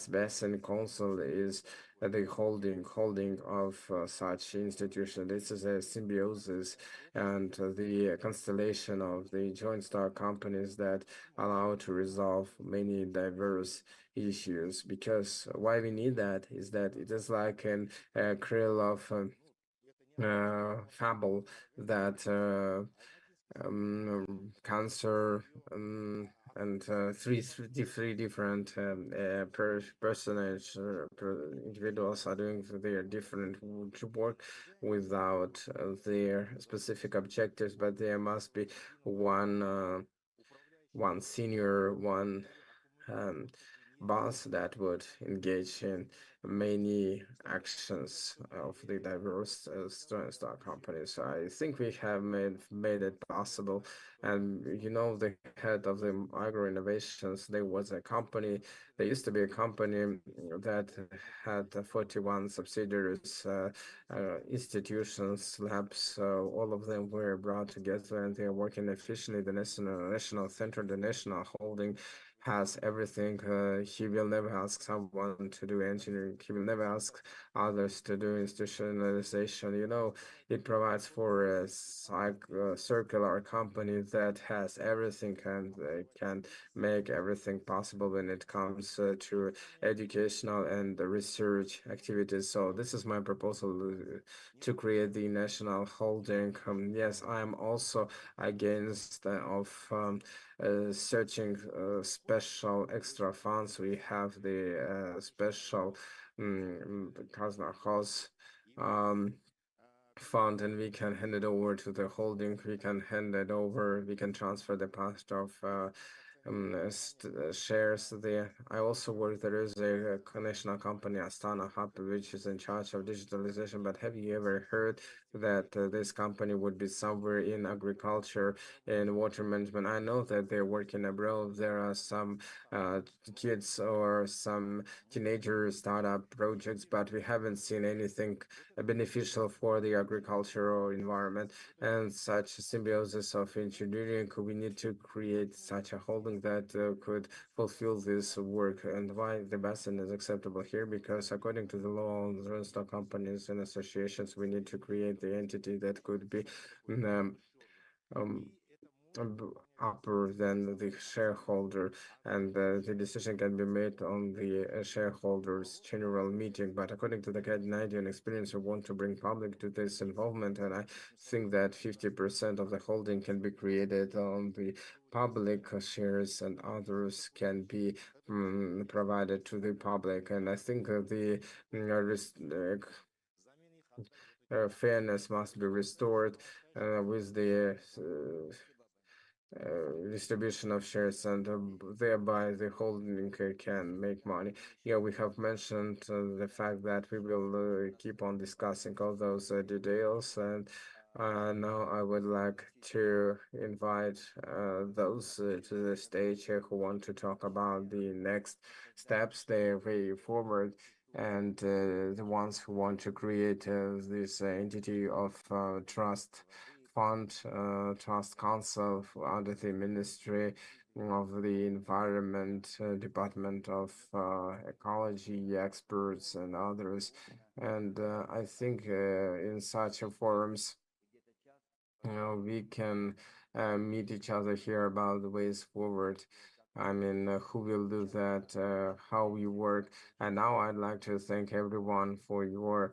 Basin Council is the holding of such institution. This is a symbiosis and the constellation of the joint stock companies that allow to resolve many diverse issues. Because why we need that is that it is like an krill of fable that cancer and three different individuals are doing their different work without their specific objectives, but there must be one senior, one boss that would engage in many actions of the diverse stock companies. I think we have made it possible. And the head of the agro innovations, there was a company. There used to be a company that had 41 subsidiaries, institutions, labs. All of them were brought together, and they are working efficiently. The national center, the national holding, has everything. He will never ask someone to do engineering. He will never ask others to do institutionalization. It provides for a circular company that has everything and can make everything possible when it comes to educational and research activities. So this is my proposal to create the national holding. Yes, I am also against searching special extra funds. We have the special Kaznachos fund, and we can hand it over to the holding. We can transfer the past of shares there. I also work, there is a national company, Astana Hub, which is in charge of digitalization. But have you ever heard that this company would be somewhere in agriculture and water management? I know that they're working abroad. There are some kids or some teenager startup projects, but we haven't seen anything beneficial for the agricultural environment. And such symbiosis of engineering, we need to create such a holding that could fulfill this work. And why the basin is acceptable here? Because according to the law on the stock companies and associations, we need to create the entity that could be upper than the shareholder, and the decision can be made on the shareholders' general meeting. But according to the Canadian experience, we want to bring public to this involvement, and I think that 50% of the holding can be created on the public shares, and others can be provided to the public. And I think the fairness must be restored with the distribution of shares, and thereby the holding can make money. Yeah, we have mentioned the fact that we will keep on discussing all those details, and now I would like to invite those to the stage who want to talk about the next steps, their way forward, and the ones who want to create this entity of trust fund, trust council under the Ministry of the Environment, Department of Ecology, experts and others. And I think in such forums, we can meet each other here about the ways forward. I mean, who will do that, how we work. And now I'd like to thank everyone for your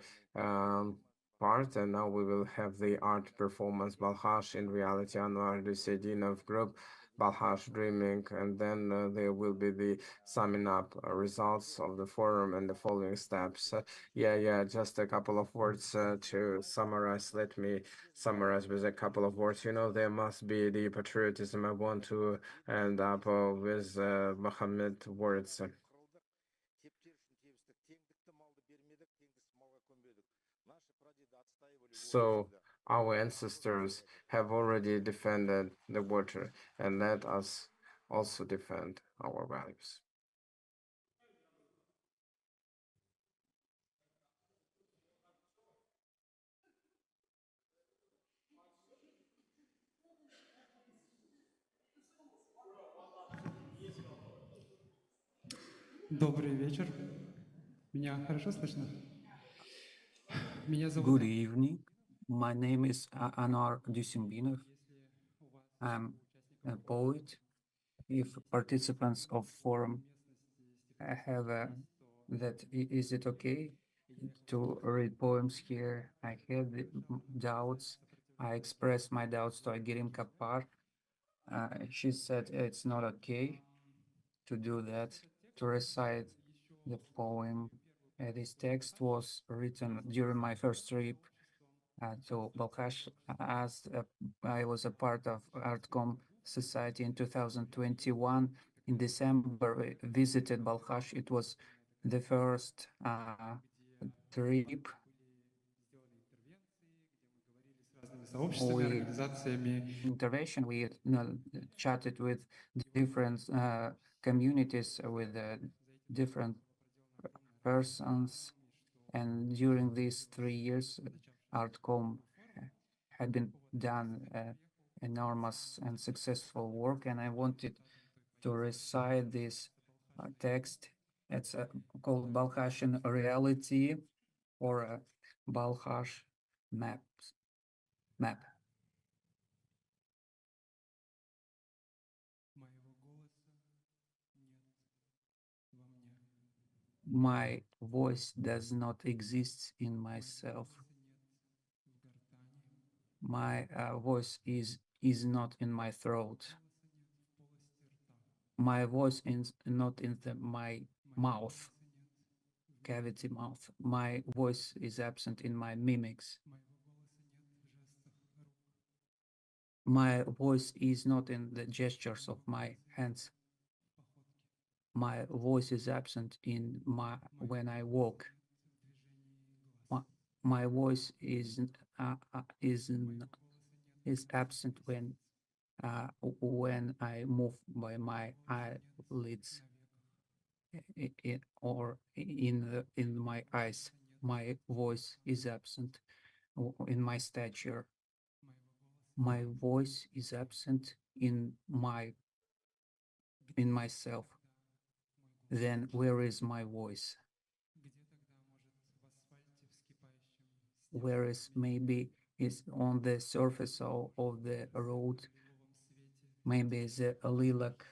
part. And now we will have the art performance, Balkhash in reality, Anwar Dusedinov group, Balkhash Dreaming, and then there will be the summing up results of the forum and the following steps. Yeah, just a couple of words to summarize. Let me summarize with a couple of words. You know, there must be the patriotism. I want to end up with Mohammed words. So our ancestors have already defended the water, and let us also defend our values. Добрый вечер. Меня хорошо слышно? Меня зовут... Good evening. My name is Anwar Dusimbinov. I'm a poet. If participants of forum have is it okay to read poems here? I had doubts. I expressed my doubts to Agirim Kapar. She said it's not okay to do that, to recite the poem. This text was written during my first trip to Balkhash, as I was a part of Artcom Society in 2021. In December, we visited Balkhash. It was the first trip. We chatted with different communities, with different persons, and during these 3 years, Artcom had been done enormous and successful work, and I wanted to recite this text. It's called Balkhashian Reality, or Balkhash Map. My voice does not exist in myself. My voice is not in my throat. My voice is not in my mouth, cavity mouth. My voice is absent in my mimics. My voice is not in the gestures of my hands. My voice is absent in when I walk. My voice is absent when I move by my eyelids or in my eyes. My voice is absent in my stature. My voice is absent in myself. Then where is my voice? Whereas maybe it's on the surface of the road maybe the lilac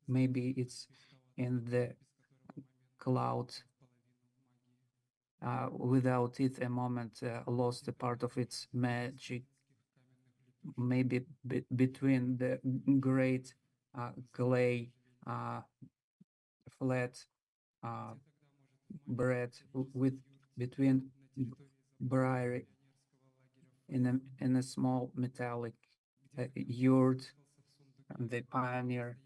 maybe it's in the cloud. Without it, a moment lost a part of its magic. Maybe between the great clay flat bread with between briar in a small metallic yurt, the pioneer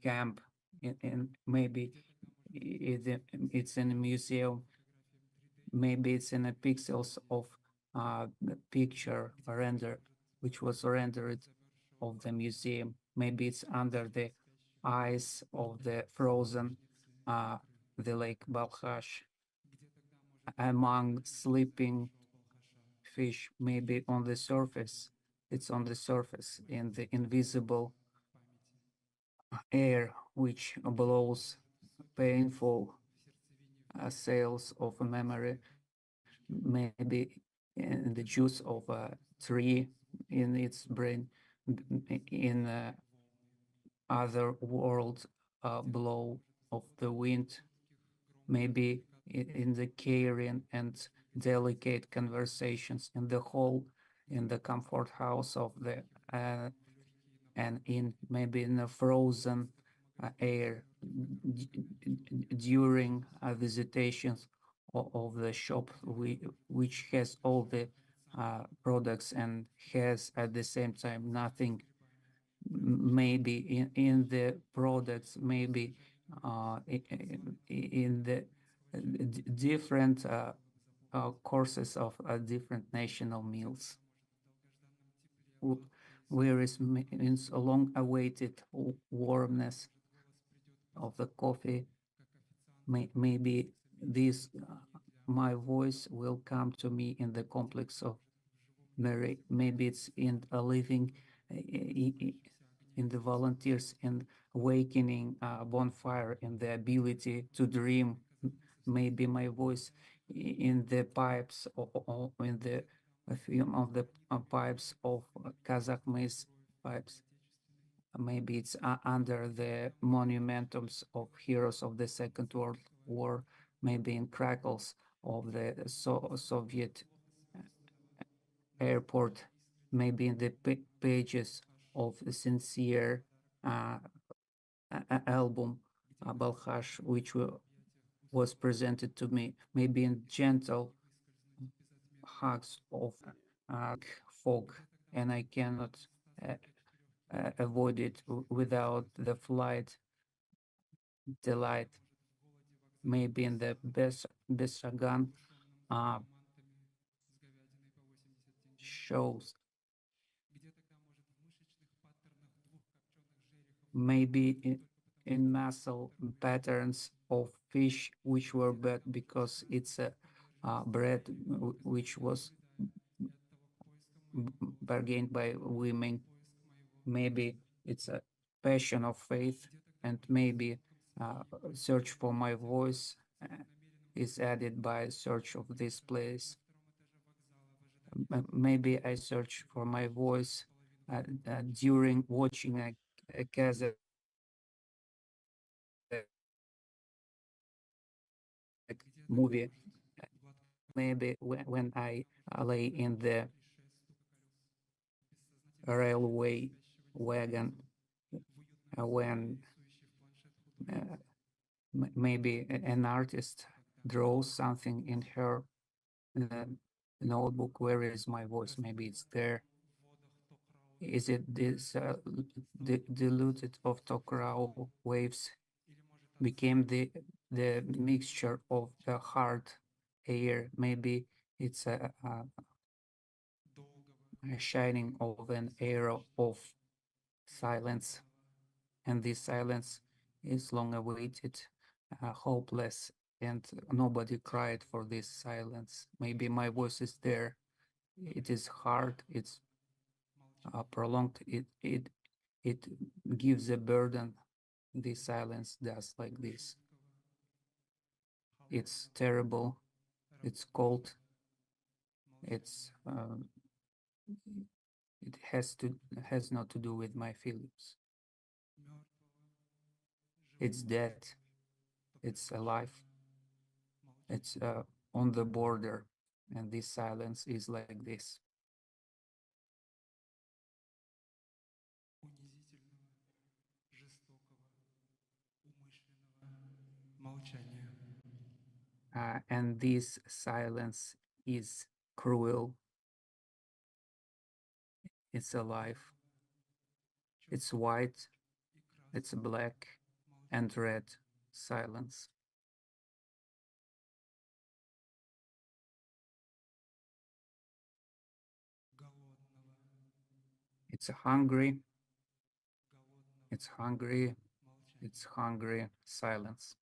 camp in maybe it's in a museum, maybe it's in a pixels of the picture render which was rendered of the museum, maybe it's under the ice of the frozen the lake Balkhash, among sleeping fish, maybe on the surface. It's on the surface in the invisible air which blows painful sails of a memory, maybe in the juice of a tree in its brain, in other world blow of the wind, maybe in the caring and delicate conversations in the hall, in the comfort house of the and in maybe in the frozen air during visitations of the shop which has all the products and has at the same time nothing, maybe in the products, maybe in the different courses of different national meals. Where is means a long-awaited warmness of the coffee. Maybe this my voice will come to me in the complex of Mary. Maybe it's in a living in the volunteers and awakening bonfire and the ability to dream. Maybe my voice in the pipes or in the film of the pipes of Kazakh maize pipes. Maybe it's under the monumentums of heroes of the Second World War, maybe in crackles of the Soviet airport, maybe in the pages of a sincere album, Balkhash, which was presented to me, maybe in gentle hugs of fog, and I cannot avoid it without the flight delight. Maybe in the Beshagan shows, maybe in muscle patterns of fish which were bad because it's a bread which was bargained by women. Maybe it's a passion of faith, and maybe search for my voice is added by search of this place. Maybe I search for my voice during watching a Kazakh movie. Maybe when I lay in the railway wagon, when maybe an artist draws something in her notebook. Where is my voice? Maybe it's there. Is it this diluted of Tokraw waves became the mixture of the hard air? Maybe it's a shining of an arrow of silence, and this silence is long awaited, hopeless, and nobody cried for this silence. Maybe my voice is there. It is hard. It's prolonged. It gives a burden. This silence does like this. It's terrible. It's cold. It's it has not to do with my feelings. It's dead. It's alive. It's on the border, and this silence is like this. And this silence is cruel. It's alive. It's white, it's black, and red silence. It's hungry. It's hungry. It's hungry silence.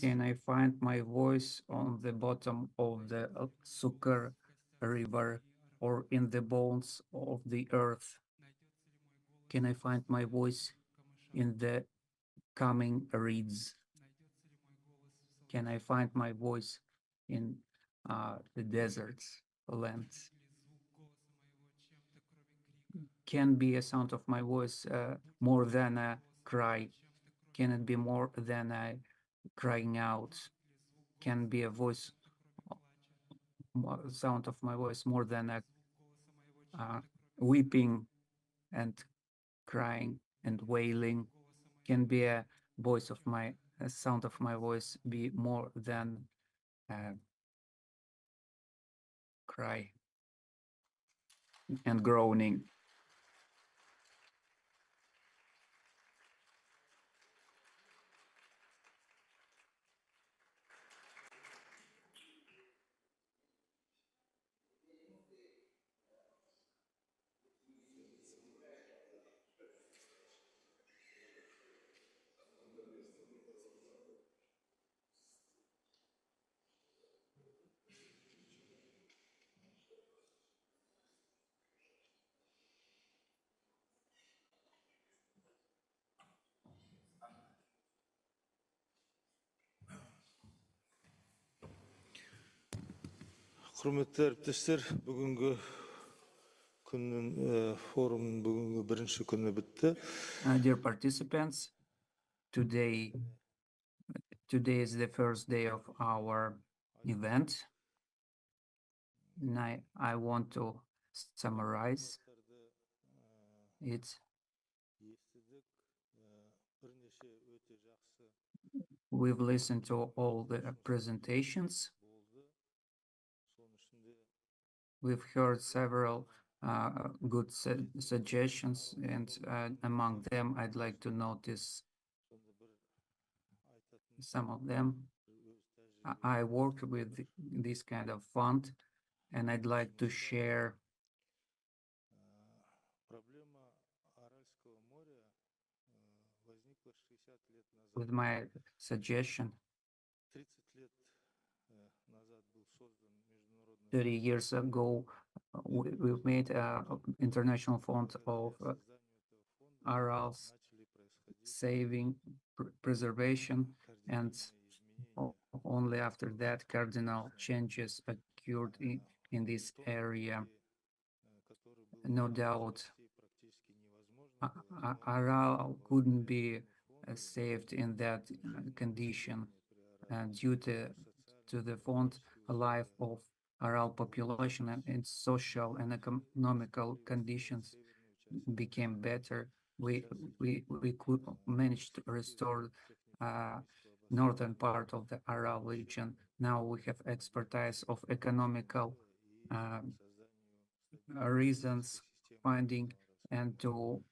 Can I find my voice on the bottom of the Sukar river or in the bones of the earth? Can I find my voice in the coming reeds? Can I find my voice in the deserts, lands? Can be a sound of my voice more than a cry? Can it be more than a crying out? Can be a voice, sound of my voice more than a weeping and crying and wailing? Can be a voice of my a sound of my voice be more than cry and groaning? Құрметті әріптестер, бүгінгі күннің форумның бүгінгі бірінші күні бітті. Dear participants, today is the first day of our event. And I want to summarize it. We've listened to all the presentations. We've heard several good suggestions, and among them, I'd like to notice some of them. I worked with this kind of fund, and I'd like to share with my suggestion. 30 years ago, we made an international fund of Aral's saving, preservation, and only after that cardinal changes occurred in this area. No doubt, Aral couldn't be saved in that condition due to the fund life of Aral population and social and economical conditions became better. We could manage to restore northern part of the Aral region. Now we have expertise of economical reasons finding and to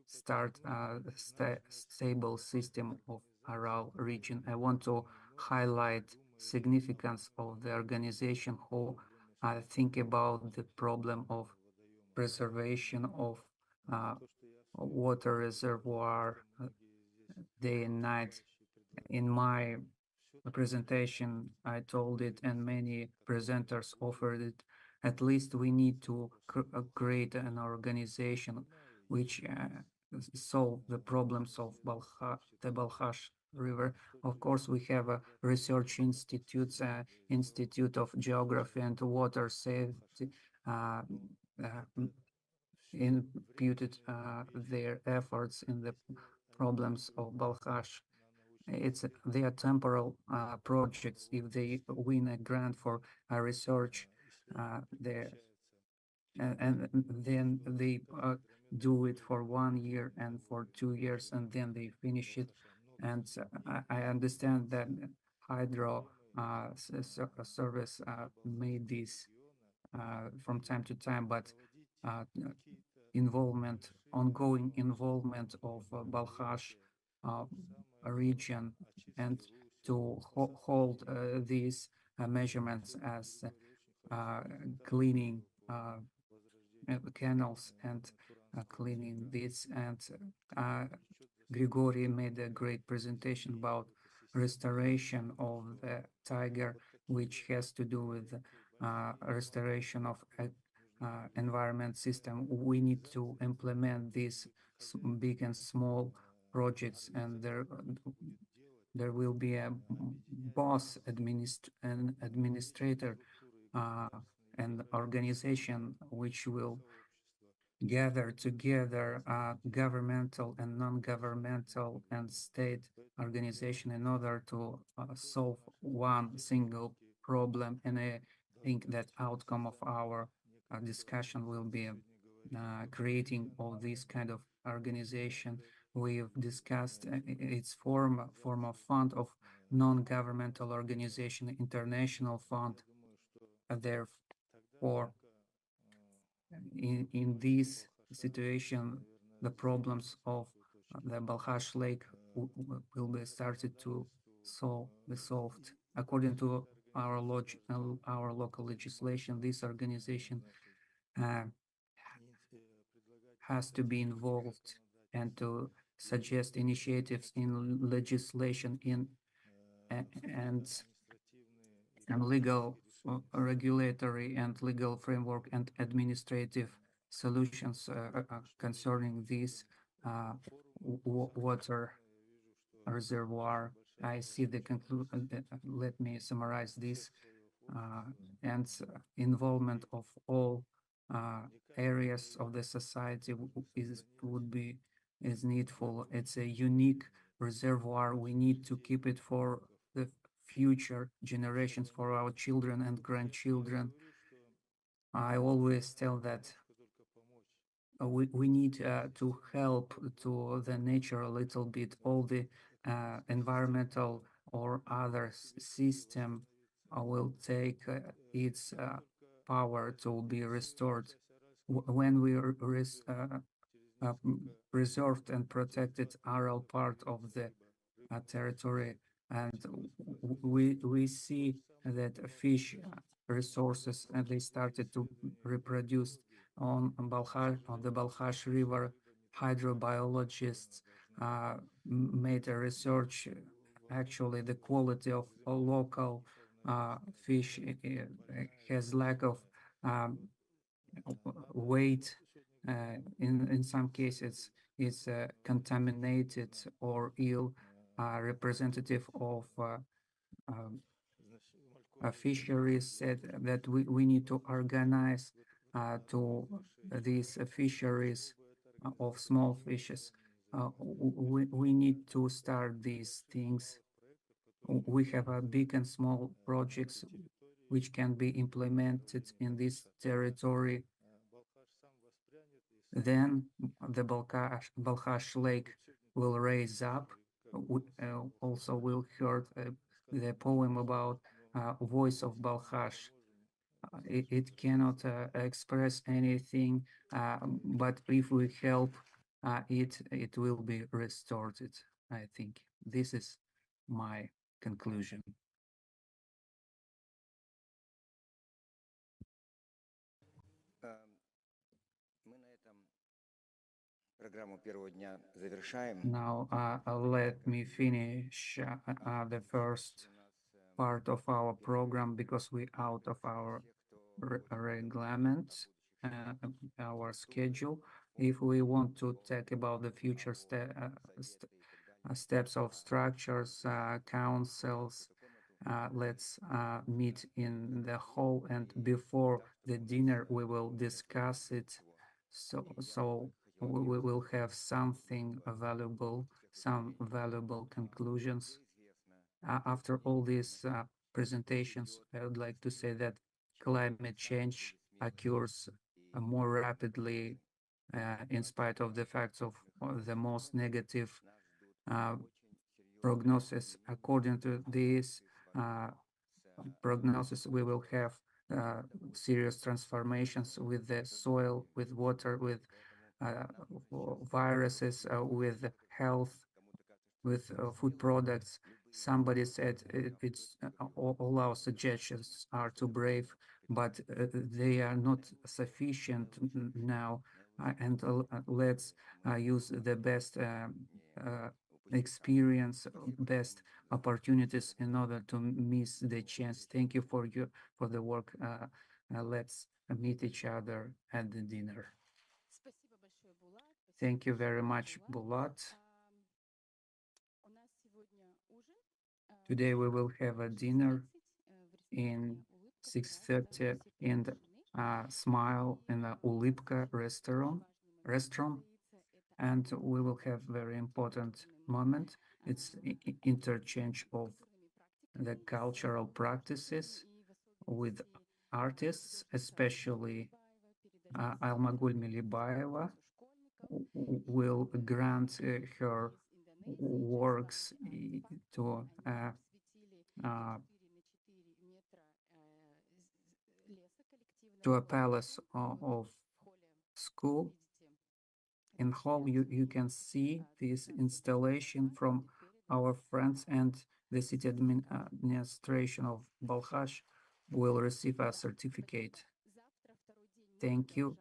start a stable system of Aral region. I want to highlight significance of the organization who think about the problem of preservation of water reservoir day and night. In my presentation, I told it, and many presenters offered it. At least we need to create an organization which solve the problems of the Balkhash River. Of course, we have research institutes, Institute of Geography and Water Safety, imputed their efforts in the problems of Balkhash. They are temporal projects. If they win a grant for research, and then they do it for 1 year and for 2 years, and then they finish it. And I understand that Hydro Service made this from time to time, but ongoing involvement of Balkhash region and to hold these measurements as cleaning canals and cleaning this. And Grigori made a great presentation about restoration of the tiger, which has to do with restoration of environment system. We need to implement these big and small projects, and there will be a boss administrator and organization which will gather together governmental and non-governmental and state organization in order to solve one single problem. And I think that outcome of our discussion will be creating all this kind of organization. We've discussed its form of fund of non-governmental organization, international fund. Therefore, in this situation, the problems of the Balkhash Lake will be started to be solved. According to our local legislation, this organization has to be involved and to suggest initiatives in legislation and legal, regulatory and legal framework and administrative solutions concerning this water reservoir. I see the conclusion. Let me summarize this. And involvement of all areas of the society is needful. It's a unique reservoir. We need to keep it for the future generations, for our children and grandchildren. I always tell that we need to help to the nature a little bit. All the environmental or other system will take its power to be restored. When we preserved and protected Aral part of the territory, and we see that fish resources, and they started to reproduce on the Balkhash River. Hydrobiologists made a research. Actually, the quality of a local fish has lack of weight. In some cases, it's contaminated or ill. Representative of fisheries said that we need to organize to these fisheries of small fishes. We need to start these things. We have big and small projects which can be implemented in this territory. Then the Balkhash Lake will raise up. Also will heard the poem about voice of Balkhash. It cannot express anything, but if we help it will be restored. I think this is my conclusion. Now let me finish the first part of our program, because we're out of our reglement, our schedule. If we want to talk about the future steps of structures, councils, let's meet in the hall, and before the dinner we will discuss it. So we will have something valuable, some valuable conclusions. After all these presentations, I would like to say that climate change occurs more rapidly in spite of the facts of the most negative prognosis. According to this prognosis, we will have serious transformations with the soil, with water, with viruses, with health, with food products. Somebody said it's all our suggestions are too brave, but they are not sufficient now. And let's use the best experience, best opportunities in order to miss the chance. Thank you for the work. Let's meet each other at the dinner. Thank you very much, Bulat. Today we will have a dinner in 6:30 in the Smile in the Ulipka restaurant, and we will have very important moment. It's interchange of the cultural practices with artists, especially Almagul Milibaeva will grant her works to a palace of school. In hall, you can see this installation from our friends, and the city administration of Balkhash will receive a certificate. Thank you.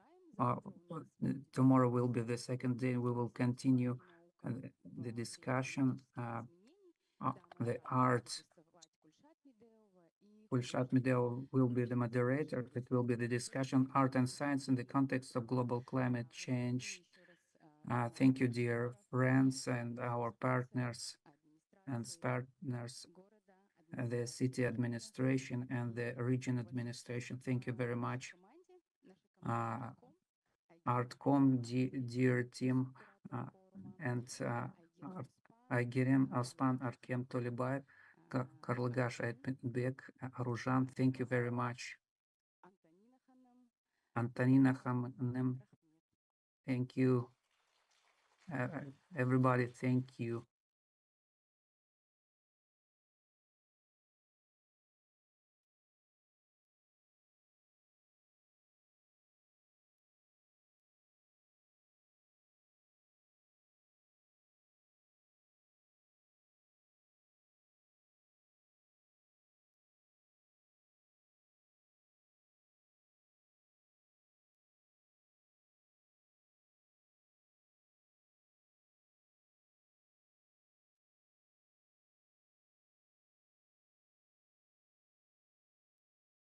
Tomorrow will be the second day. We will continue the discussion. The art. Gulshat Medeo will be the moderator. It will be the discussion, art and science in the context of global climate change. Thank you, dear friends and our partners the city administration and the region administration. Thank you very much. Artcom, dear team, and Aygerim, Osman, Arkem Tolibayev, Karlgash Aytbek, Aruzhan, thank you very much. Antonina Khanem, thank you. Everybody, thank you.